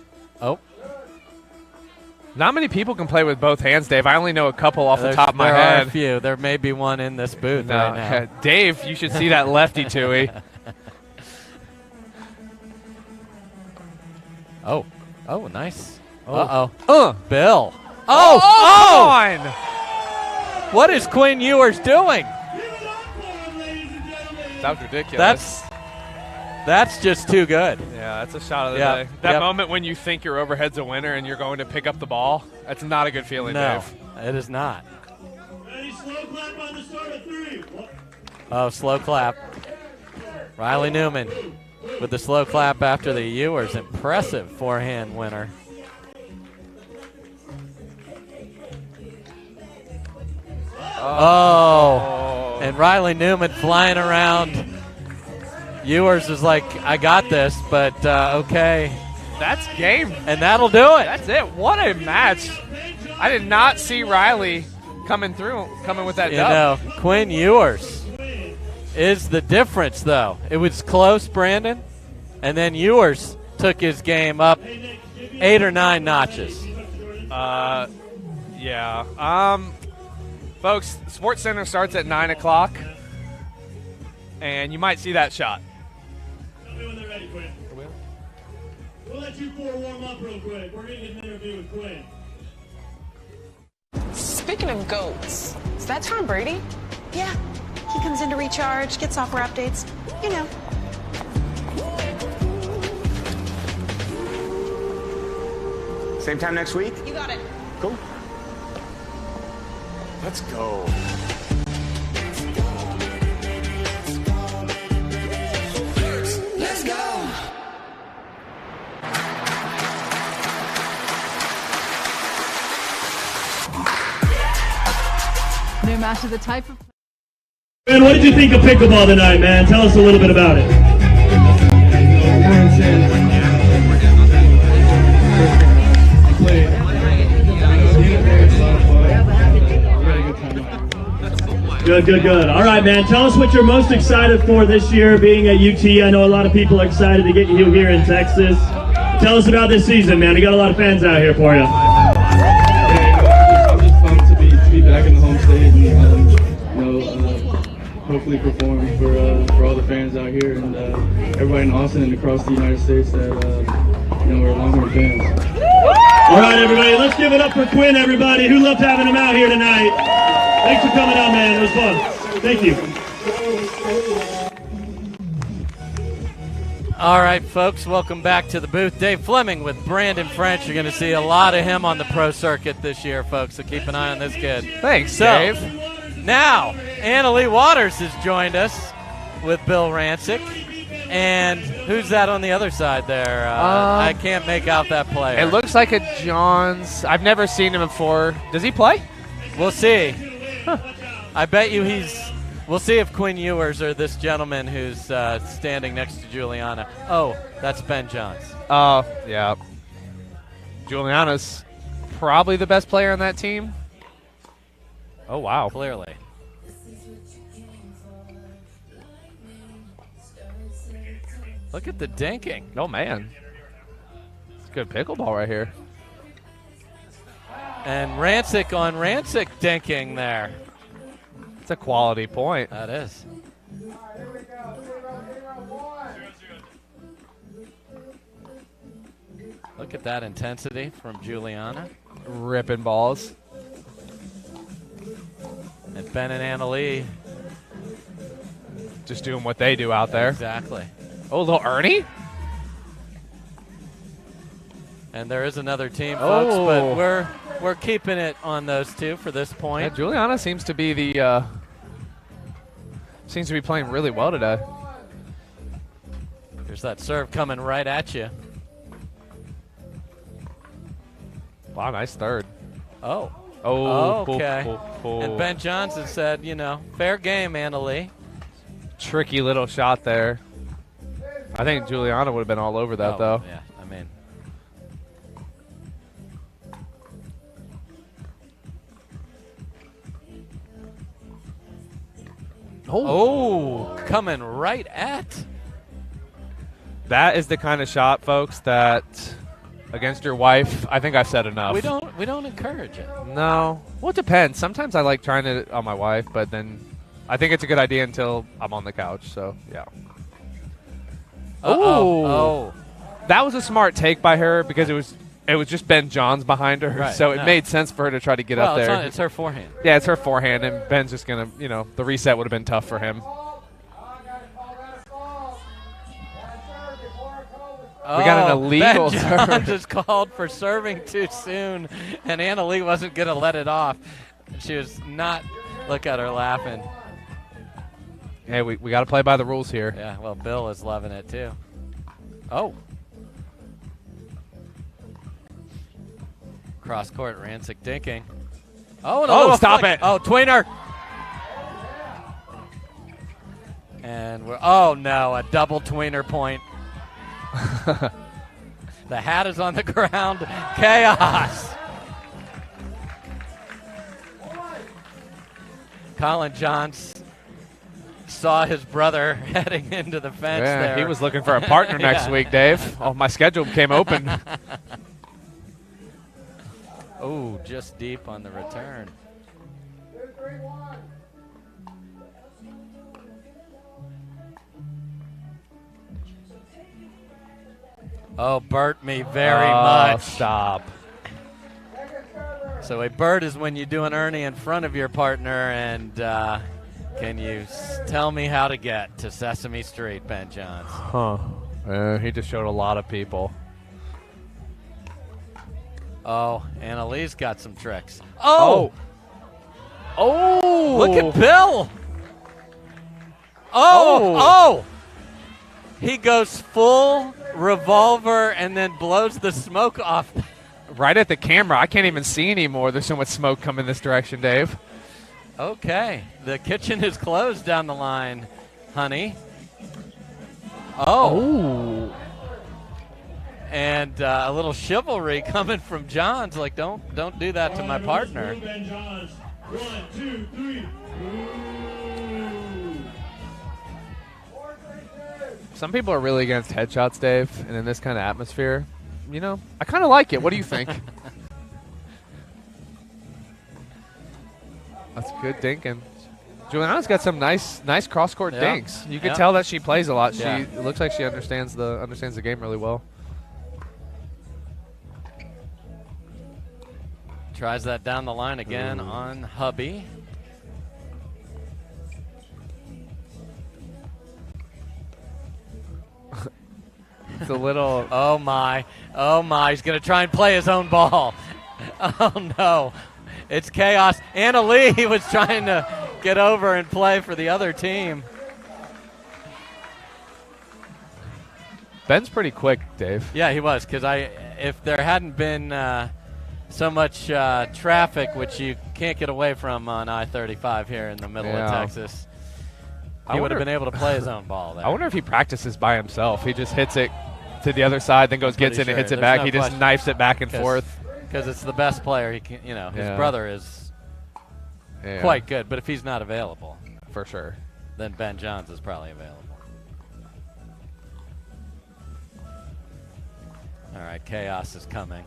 Not many people can play with both hands, Dave. I only know a couple off the top of my there head. Are a few. There may be one in this booth No, right now. Dave, you should see that lefty Tui. Oh, nice. Oh. Bill. Oh, come on! What is Quinn Ewers doing? That was ridiculous. That's just too good. Yeah, that's a shot of the Yep, day. That yep. moment when you think your overhead's a winner and you're going to pick up the ball, that's not a good feeling, No, Dave. it is not. Ready, slow clap on the start of 3. Oh, slow clap. Riley Newman with the slow clap after the Ewers. Impressive forehand winner. Oh, and Riley Newman flying around. Ewers is like, I got this, but okay. That's game. And that'll do it. That's it. What a match. I did not see Riley coming with that You dub. know, Quinn Ewers is the difference, though. It was close, Brandon, and then Ewers took his game up 8 or 9 notches. Yeah. Folks, Sports Center starts at 9 o'clock, and you might see that shot. Tell me when they're ready, Quinn. We'll let you 4 warm up real quick. We're going to get an interview with Quinn. Speaking of goats, is that Tom Brady? Yeah. He comes in to recharge, get software updates. You know. Same time next week? You got it. Cool. Let's go. Let's go. No matter the type of. Man, what did you think of pickleball tonight, man? Tell us a little bit about it. We're in San Good. All right, man. Tell us what you're most excited for this year being at UT. I know a lot of people are excited to get you here in Texas. Tell us about this season, man. We got a lot of fans out here for you. I'm just pumped to be back in the home state and hopefully perform for all the fans out here and everybody in Austin and across the United States that are Longhorn fans. All right, everybody. Let's give it up for Quinn, everybody. Who loved having him out here tonight? Thanks for coming out, man. It was fun. Thank you. All right, folks, welcome back to the booth. Dave Fleming with Brandon French. You're going to see a lot of him on the pro circuit this year, folks, so keep an eye on this kid. Thanks, Dave. Now, Annalie Waters has joined us with Bill Rancic. And who's that on the other side there? I can't make out that player. It looks like a Johns. I've never seen him before. Does he play? We'll see. I bet you we'll see if Quinn Ewers or this gentleman who's standing next to Juliana. Oh, that's Ben Johns. Oh, yeah. Juliana's probably the best player on that team. Oh, wow. Clearly. Look at the dinking. Oh, man. It's good pickleball right here. And Rancic on Rancic dinking there. It's a quality point. That is. Look at that intensity from Juliana. Ripping balls. And Ben and Annalie just doing what they do out there. Exactly. Oh, little Ernie. And there is another team, folks, but we're keeping it on those two for this point. Yeah, Juliana seems to be playing really well today. There's that serve coming right at you. Wow, nice third. Oh. Oh, okay. And Ben Johnson said, fair game, Annalie. Tricky little shot there. I think Juliana would have been all over that, though. Yeah, I mean. Oh, coming right at. That is the kind of shot, folks, that against your wife, I think I've said enough. We don't encourage it. No. Well, it depends. Sometimes I like trying it on my wife, but then I think it's a good idea until I'm on the couch, so yeah. Oh. That was a smart take by her because it was just Ben Johns behind her, right, so it made sense for her to try to get up there. It's her forehand. Yeah, it's her forehand, and Ben's just going to, the reset would have been tough for him. We got an illegal Ben serve. Johns is called for serving too soon, and Annalie wasn't going to let it off. She was not. Look at her laughing. Hey, we got to play by the rules here. Yeah, well, Bill is loving it too. Oh. Cross court, Rancic dinking. Oh, and a little stop flick. it. Oh, tweener. And oh no, a double tweener point. The hat is on the ground. Chaos. Colin Johns saw his brother heading into the fence there. He was looking for a partner next week, Dave. Oh, my schedule became open. Oh, just deep on the return. Oh, Bert me very much. Stop. So a bird is when you do an Ernie in front of your partner, and can you tell me how to get to Sesame Street, Ben Johns? Huh. He just showed a lot of people. Oh, Annalie's got some tricks. Oh! Look at Bill! Oh! He goes full revolver and then blows the smoke off. Right at the camera. I can't even see anymore. There's so much smoke coming this direction, Dave. Okay. The kitchen is closed down the line, honey. Oh. And a little chivalry coming from Johns. Like, don't do that to my partner. 1, 2, 3. Some people are really against headshots, Dave, and in this kind of atmosphere, you know, I kind of like it. What do you think? That's good dinking. Juliana's got some nice cross-court dinks. You can tell that she plays a lot. It looks like she understands the game really well. Tries that down the line again on Hubby. It's a little. Oh my! He's gonna try and play his own ball. Oh no! It's chaos. Anna Lee was trying to get over and play for the other team. Ben's pretty quick, Dave. Yeah, he was. Because if there hadn't been so much traffic, which you can't get away from on I-35 here in the middle of Texas, he would have been able to play his own ball there. I wonder if he practices by himself. He just hits it to the other side, then gets in and hits it back. He just knifes it back and forth. Because it's the best player he can. His brother is quite good, but if he's not available, for sure, then Ben Johns is probably available. All right, chaos is coming.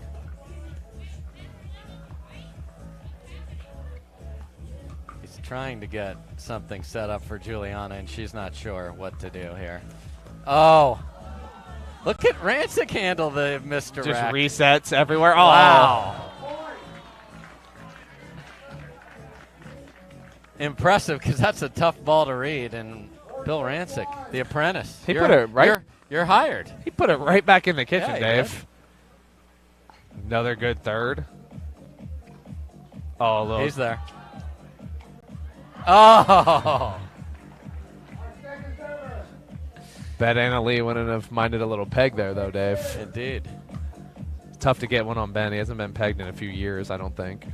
He's trying to get something set up for Juliana, and she's not sure what to do here. Oh, look at Rancic handle the misdirect. Just resets everywhere. Oh. Wow. Impressive, because that's a tough ball to read. And Bill Rancic, the apprentice. He put it right. You're hired. He put it right back in the kitchen, Yeah, Dave. Another good third. Oh, look. He's there. Oh. Bet Anna Lee wouldn't have minded a little peg there, though, Dave. Indeed. It's tough to get one on Ben. He hasn't been pegged in a few years, I don't think.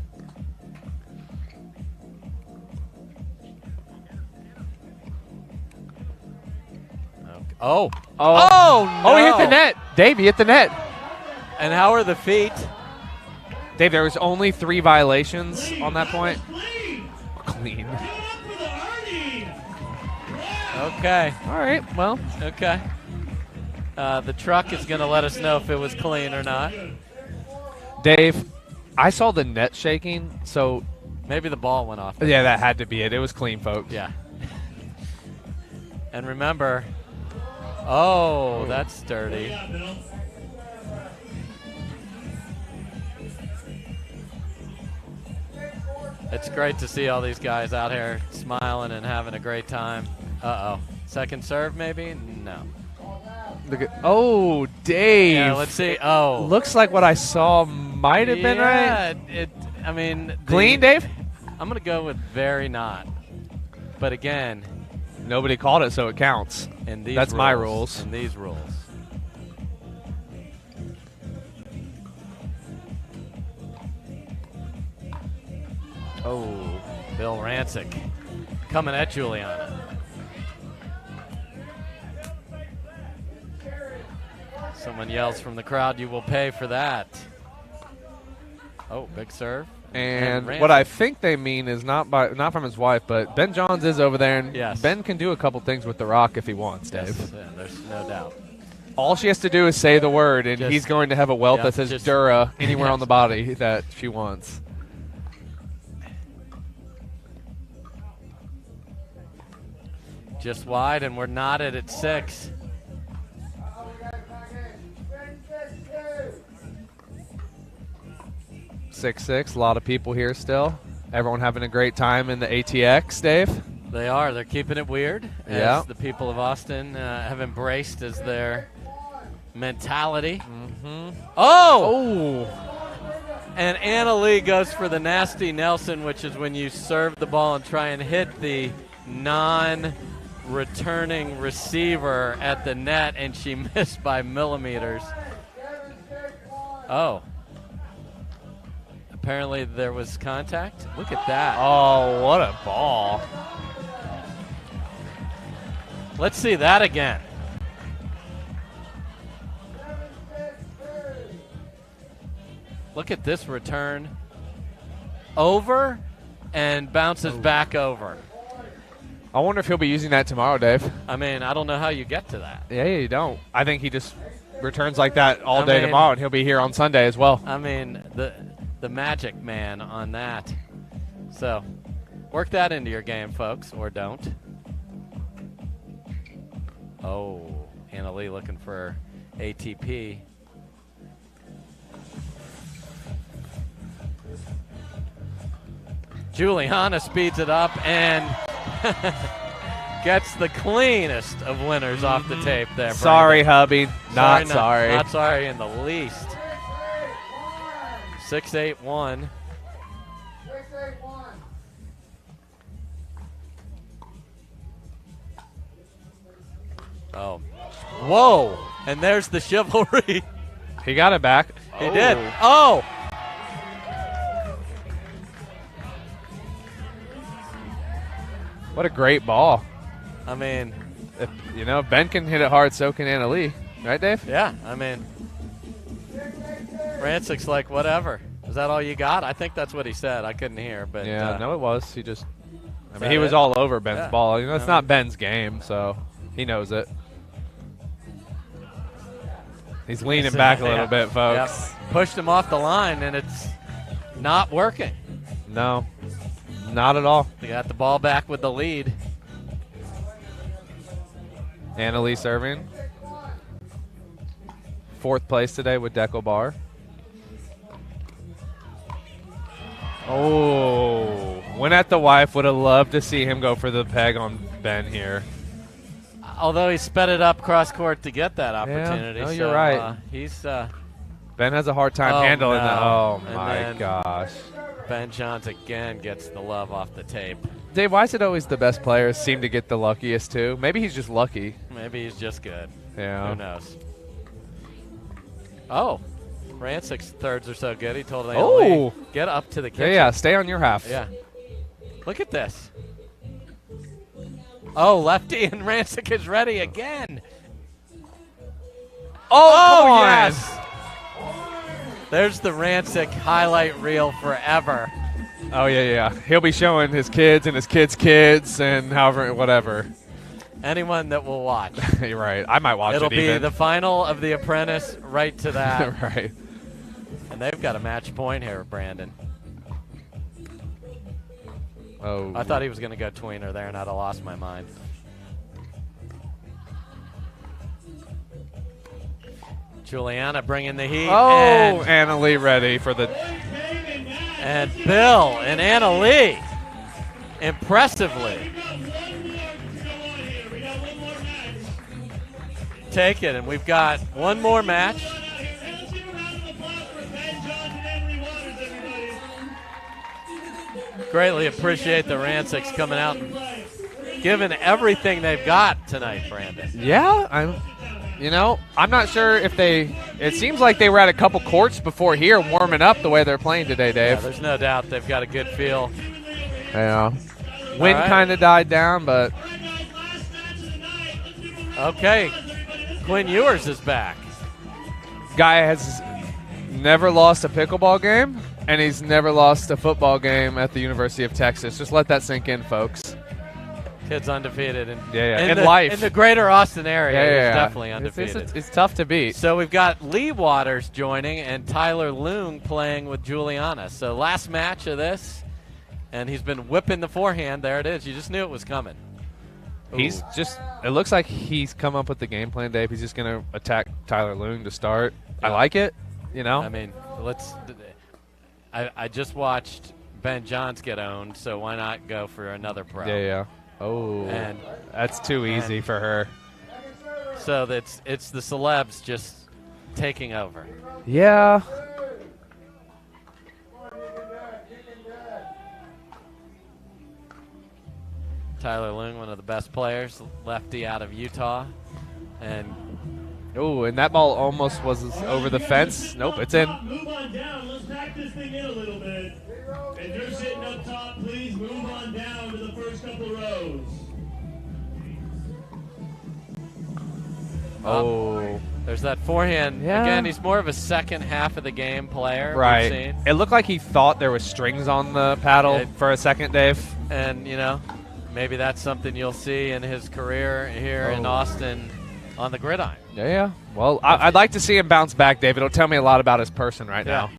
Oh. Oh, no. He hit the net. Dave, he hit the net. And how are the feet? Dave, there was only 3 violations on that point. Clean. Okay. All right, well. Okay. The truck is going to let us know if it was clean or not. Dave, I saw the net shaking, so. Maybe the ball went off. Yeah, that had to be it. It was clean, folks. Yeah. And remember, oh, that's dirty. It's great to see all these guys out here smiling and having a great time. Uh-oh. Second serve, maybe? No. Look at, oh, Dave. Yeah, let's see. Oh. Looks like what I saw might have been right. I mean. Clean, Dave? I'm going to go with very not. But again. Nobody called it, so it counts. That's my rules. In these rules. Oh, Bill Rancic coming at Juliana. Someone yells from the crowd, "You will pay for that." Oh, big serve. And what I think they mean is not from his wife, but Ben Johns is over there, and Ben can do a couple things with the rock if he wants, Dave. Yes, yeah, there's no doubt. All she has to do is say the word, and he's going to have a welt that says Dura anywhere on the body that she wants. Just wide, and we're knotted at 6. A lot of people here still. Everyone having a great time in the ATX, Dave. They are. They're keeping it weird. Yeah. As the people of Austin have embraced as their mentality. Mm-hmm. Oh! And Anna Lee goes for the nasty Nelson, which is when you serve the ball and try and hit the non-returning receiver at the net, and she missed by millimeters. Oh. Apparently there was contact. Look at that. Oh, what a ball. Let's see that again. Look at this return. Over and bounces back over. I wonder if he'll be using that tomorrow, Dave. I mean, I don't know how you get to that. Yeah, you don't. I think he just returns like that all day tomorrow, and he'll be here on Sunday as well. I mean, the magic man on that. So work that into your game, folks, or don't. Oh, Anna Lee looking for ATP. Juliana speeds it up and gets the cleanest of winners off the tape there. Sorry, Brandon. hubby. Not sorry. Not sorry in the least. 6-8-1. Oh. Whoa. And there's the chivalry. He got it back. He did. Oh. What a great ball. I mean, if Ben can hit it hard, so can Anna Lee. Right, Dave? Yeah, I mean, Rancic's like, whatever. Is that all you got? I think that's what he said. I couldn't hear, but yeah, no, it was. He just, I mean, he was all over Ben's ball. It's not Ben's game, so he knows it. He's leaning back a little bit, folks. Yep. Pushed him off the line, and it's not working. No, not at all. They got the ball back with the lead. Anna Lee serving. 4th place today with Deco Bar. Oh, went at the wife. Would have loved to see him go for the peg on Ben here. Although he sped it up cross court to get that opportunity. Yeah, no, you're right. He's Ben has a hard time handling that. Oh, and my gosh. Ben Johns again gets the love off the tape. Dave, why is it always the best players seem to get the luckiest, too? Maybe he's just lucky. Maybe he's just good. Yeah. Who knows? Oh, Rancic's thirds are so good. He told Anna Lee, get up to the kitchen. Yeah, stay on your half. Yeah. Look at this. Oh, lefty, and Rancic is ready again. Oh, come on. Yes. There's the Rancic highlight reel forever. Oh, yeah. He'll be showing his kids and his kids' kids and however, whatever. Anyone that will watch. You're right. I might watch It'll it be even. the final of The Apprentice right to that. Right. And they've got a match point here, Brandon. Oh. I thought he was going to go tweener there, and I'd have lost my mind. Juliana bringing the heat. Oh, and Anna Lee ready for the... And Bill and Anna Lee, impressively, take it. And we've got one more match. Greatly appreciate the Rancics coming out and giving everything they've got tonight, Brandon. Yeah, I'm not sure if they – it seems like they were at a couple courts before here warming up the way they're playing today, Dave. Yeah, there's no doubt they've got a good feel. Yeah. Wind kind of died down, but – okay. Quinn Ewers is back. Guy has never lost a pickleball game, and he's never lost a football game at the University of Texas. Just let that sink in, folks. Kid's undefeated in life. In the greater Austin area, yeah. he's definitely undefeated. It's tough to beat. So we've got Lee Waters joining and Tyler Loong playing with Juliana. So last match of this, and he's been whipping the forehand. There it is. You just knew it was coming. He's just – it looks like he's come up with the game plan, Dave. He's just going to attack Tyler Loong to start. Yeah. I like it, I mean, I just watched Ben Johns get owned, so why not go for another pro? Yeah. Oh, and that's too easy for her. So it's the celebs just taking over. Yeah. Tyler Loong, one of the best players, lefty out of Utah, and that ball almost was over the fence. Nope, it's in. Move on down. Let's pack this thing in a little bit. If you're sitting up top, please move on down to the first couple rows. Oh. There's that forehand. Yeah. Again, he's more of a second half of the game player. we've Right. seen. It looked like he thought there was strings on the paddle for a second, Dave. And, you know, maybe that's something you'll see in his career here in Austin on the gridiron. Yeah. Well, I'd like to see him bounce back, Dave. It'll tell me a lot about his person right now.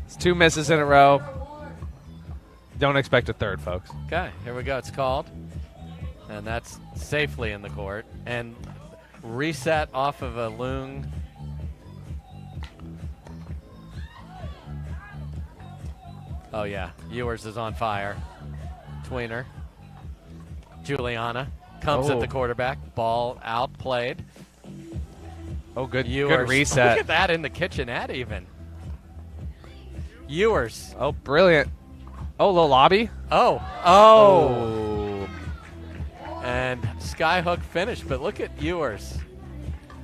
It's 2 misses in a row. Don't expect a third, folks. Okay, here we go. It's called. And that's safely in the court. And reset off of a Loong. Oh, yeah. Ewers is on fire. Tweener. Juliana comes at the quarterback. Ball outplayed. Oh, good Ewers. reset. Look at that in the kitchenette even. Ewers. Oh, brilliant. Oh, little lobby. Oh. And skyhook finish, but look at Ewers.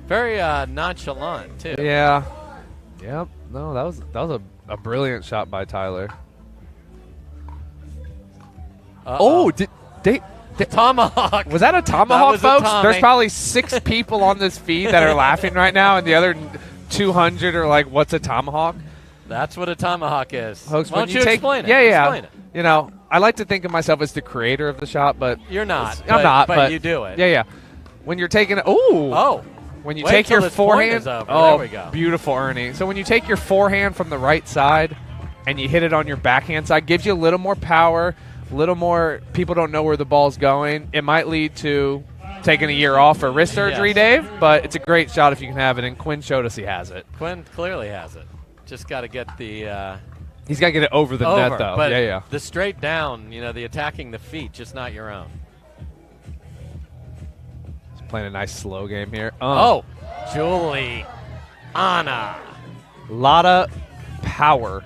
Very nonchalant, too. Yeah. Yep. No, that was a brilliant shot by Tyler. Oh, did tomahawk. Was that a tomahawk, was a folks? Tommy. There's probably 6 people on this feed that are laughing right now, and the other 200 are like, "What's a tomahawk?" That's what a tomahawk is. Folks, Why when don't you you take, explain it? yeah, Explain it. you know, I like to think of myself as the creator of the shot, but You're not. I'm not, but you do it. Yeah. When you're taking, when you Wait take till your this point forehand, is over. oh, There we go. beautiful, Ernie. So when you take your forehand from the right side and you hit it on your backhand side, gives you a little more power, a little more. People don't know where the ball's going. It might lead to taking a year off for wrist surgery, Dave, but it's a great shot if you can have it. And Quinn showed us he has it. Quinn clearly has it. Just got to get the. He's got to get it over the net, though. But Yeah. the straight down, you know, the attacking the feet, just not your own. He's playing a nice slow game here. Juliana. Lot of power.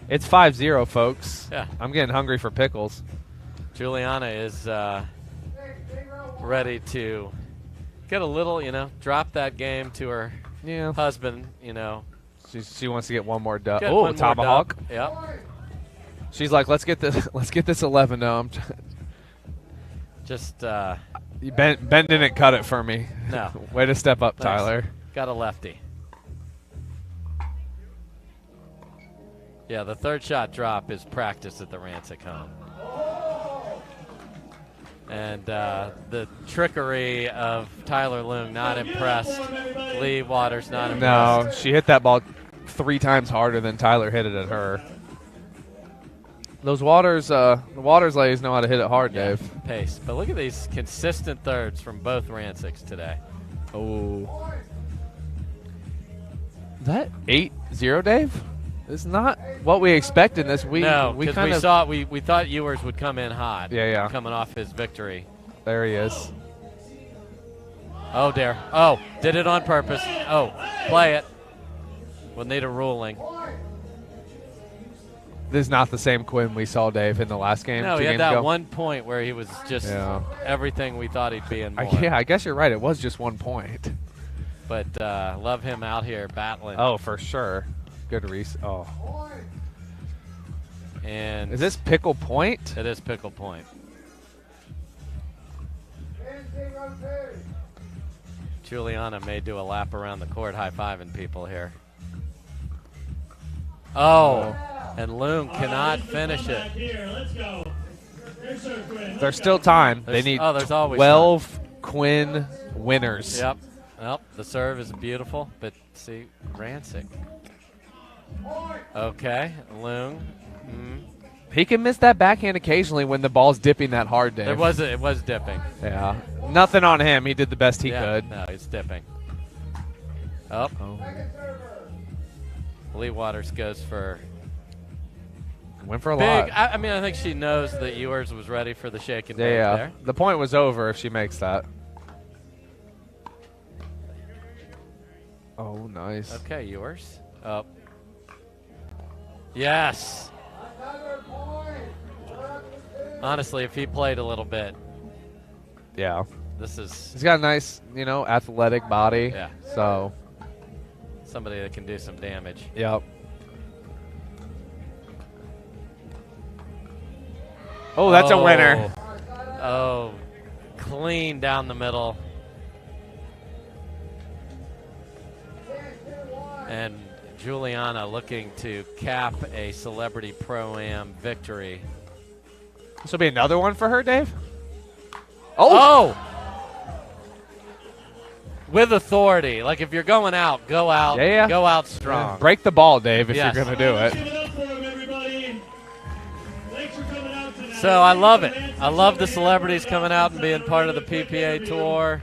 It's 5-0, folks. Yeah. I'm getting hungry for pickles. Juliana is ready to get a little, you know, drop that game to her husband, you know. She wants to get one more dub. Get Oh, one more tomahawk. dub. Yep. She's like, let's get this 11. No, I'm just Ben didn't cut it for me. No. Way to step up, Nice. Tyler. Got a lefty. Yeah, the third shot drop is practice at the Rancic home. And the trickery of Tyler Loong, not impressed. Lee Waters, not impressed. No, she hit that ball 3 times harder than Tyler hit it at her. Those the Waters ladies know how to hit it hard, Dave. Pace. But look at these consistent thirds from both Rancics today. Oh. Is that 8-0, Dave? It's not what we expected this week. No, we because we thought Ewers would come in hot. Yeah. Coming off his victory. There he is. Oh, dare. Oh, did it on purpose. Oh, play it. We'll need a ruling. This is not the same Quinn we saw, Dave, in the last game. No, 2 he had games that ago. one point where he was just everything we thought he'd be and more. I guess you're right. It was just 1 point. But love him out here battling. Oh, for sure. Good reset. Oh. And is this Pickle Point? It is Pickle Point. Juliana may do a lap around the court high-fiving people here. Oh, and Loong cannot finish it. There's still time. They need there's always 12 Quinn winners. Yep. Well, the serve is beautiful, but see, Rancic. Okay, Loong. He can miss that backhand occasionally when the ball's dipping that hard, Dave. It was dipping. Yeah. Nothing on him. He did the best he could. No, he's dipping. Oh. Lee Waters goes for went for a big. lot. I mean, I think she knows that Ewers was ready for the shake and bake there. The point was over if she makes that. Oh, nice. Okay, Ewers. Up. Yes. Honestly, if he played a little bit. Yeah. He's got a nice, athletic body. Yeah. So. Somebody that can do some damage. Yep. Oh, that's a winner. Oh, clean down the middle. And Juliana looking to cap a Celebrity Pro-Am victory. This will be another one for her, Dave? Oh! With authority. Like, if you're going out, go out. Yeah. Go out strong. Break the ball, Dave, if Yes. you're going to do it. So I love it. I love the celebrities coming out and being part of the PPA tour.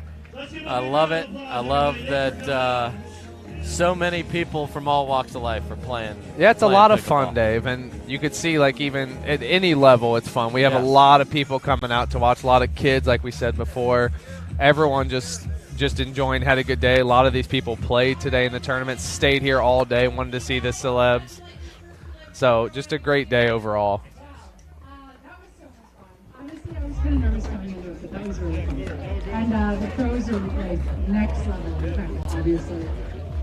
I love it. I love that so many people from all walks of life are playing. Yeah, it's a lot of pickleball. fun, Dave, and you could see, like, even at any level, it's fun. We have a Yes. lot of people coming out to watch, a lot of kids, like we said before. Everyone just enjoying, had a good day. A lot of these people played today in the tournament, stayed here all day, wanted to see the celebs. So just a great day overall. Honestly, I was kind of nervous coming into it, but that was really fun. And the pros are like next level, obviously.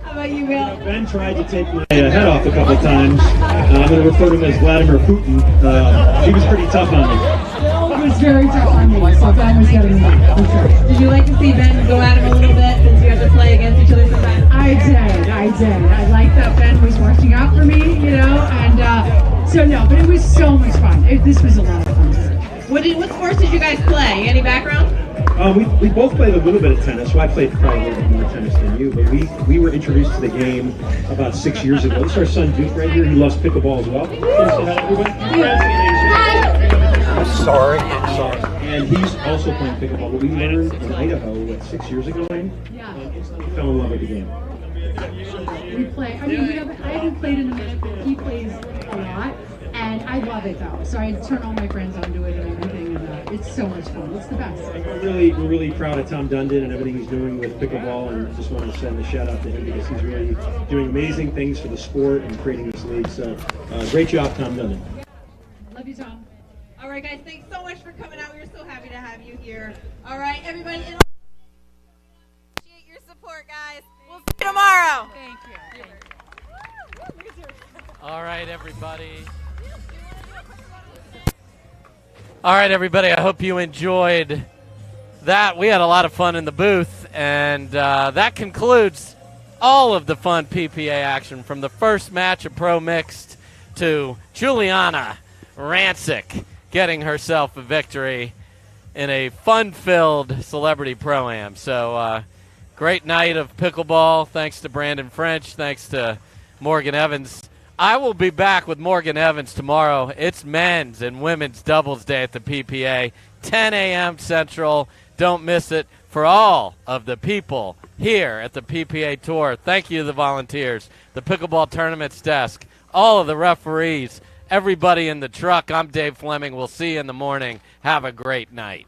How about you, Will? Ben tried to take my head off a couple times. I'm going to refer to him as Vladimir Putin. He was pretty tough on me. It was very tough on me, so Ben was getting me. For sure. Did you like to see Ben go at him a little bit since you have to play against each other sometimes? I did. I like that Ben was watching out for me, and so no, but it was so much fun. This was a lot of fun. What sports did you guys play? Any background? We both played a little bit of tennis. Well, I played probably a little bit more tennis than you, but we were introduced to the game about 6 years ago. This is our son Duke right here. He loves pickleball as well. I'm sorry. And he's also playing pickleball. But we learned in Idaho 6 years ago, and instantly fell in love with the game. We play. I mean, I haven't played in a minute, but he plays a lot, and I love it though. So I turn all my friends onto it and everything, and it's so much fun. It's the best. We're really proud of Tom Dundon and everything he's doing with pickleball, and just want to send a shout out to him because he's really doing amazing things for the sport and creating this league. So great job, Tom Dundon. Love you, Tom. All right, guys, thanks so much for coming out. We're so happy to have you here. All right, everybody, appreciate your support, guys. We'll see you tomorrow. Thank you. All right, everybody. All right, everybody. I hope you enjoyed that. We had a lot of fun in the booth, and that concludes all of the fun PPA action from the first match of Pro Mixed to Juliana Rancic getting herself a victory in a fun-filled Celebrity Pro-Am. So great night of pickleball. Thanks to Brandon French. Thanks to Morgan Evans. I will be back with Morgan Evans tomorrow. It's men's and women's doubles day at the PPA, 10 a.m. Central. Don't miss it. For all of the people here at the PPA Tour, thank you to the volunteers, the Pickleball Tournaments desk, all of the referees, everybody in the truck. I'm Dave Fleming. We'll see you in the morning. Have a great night.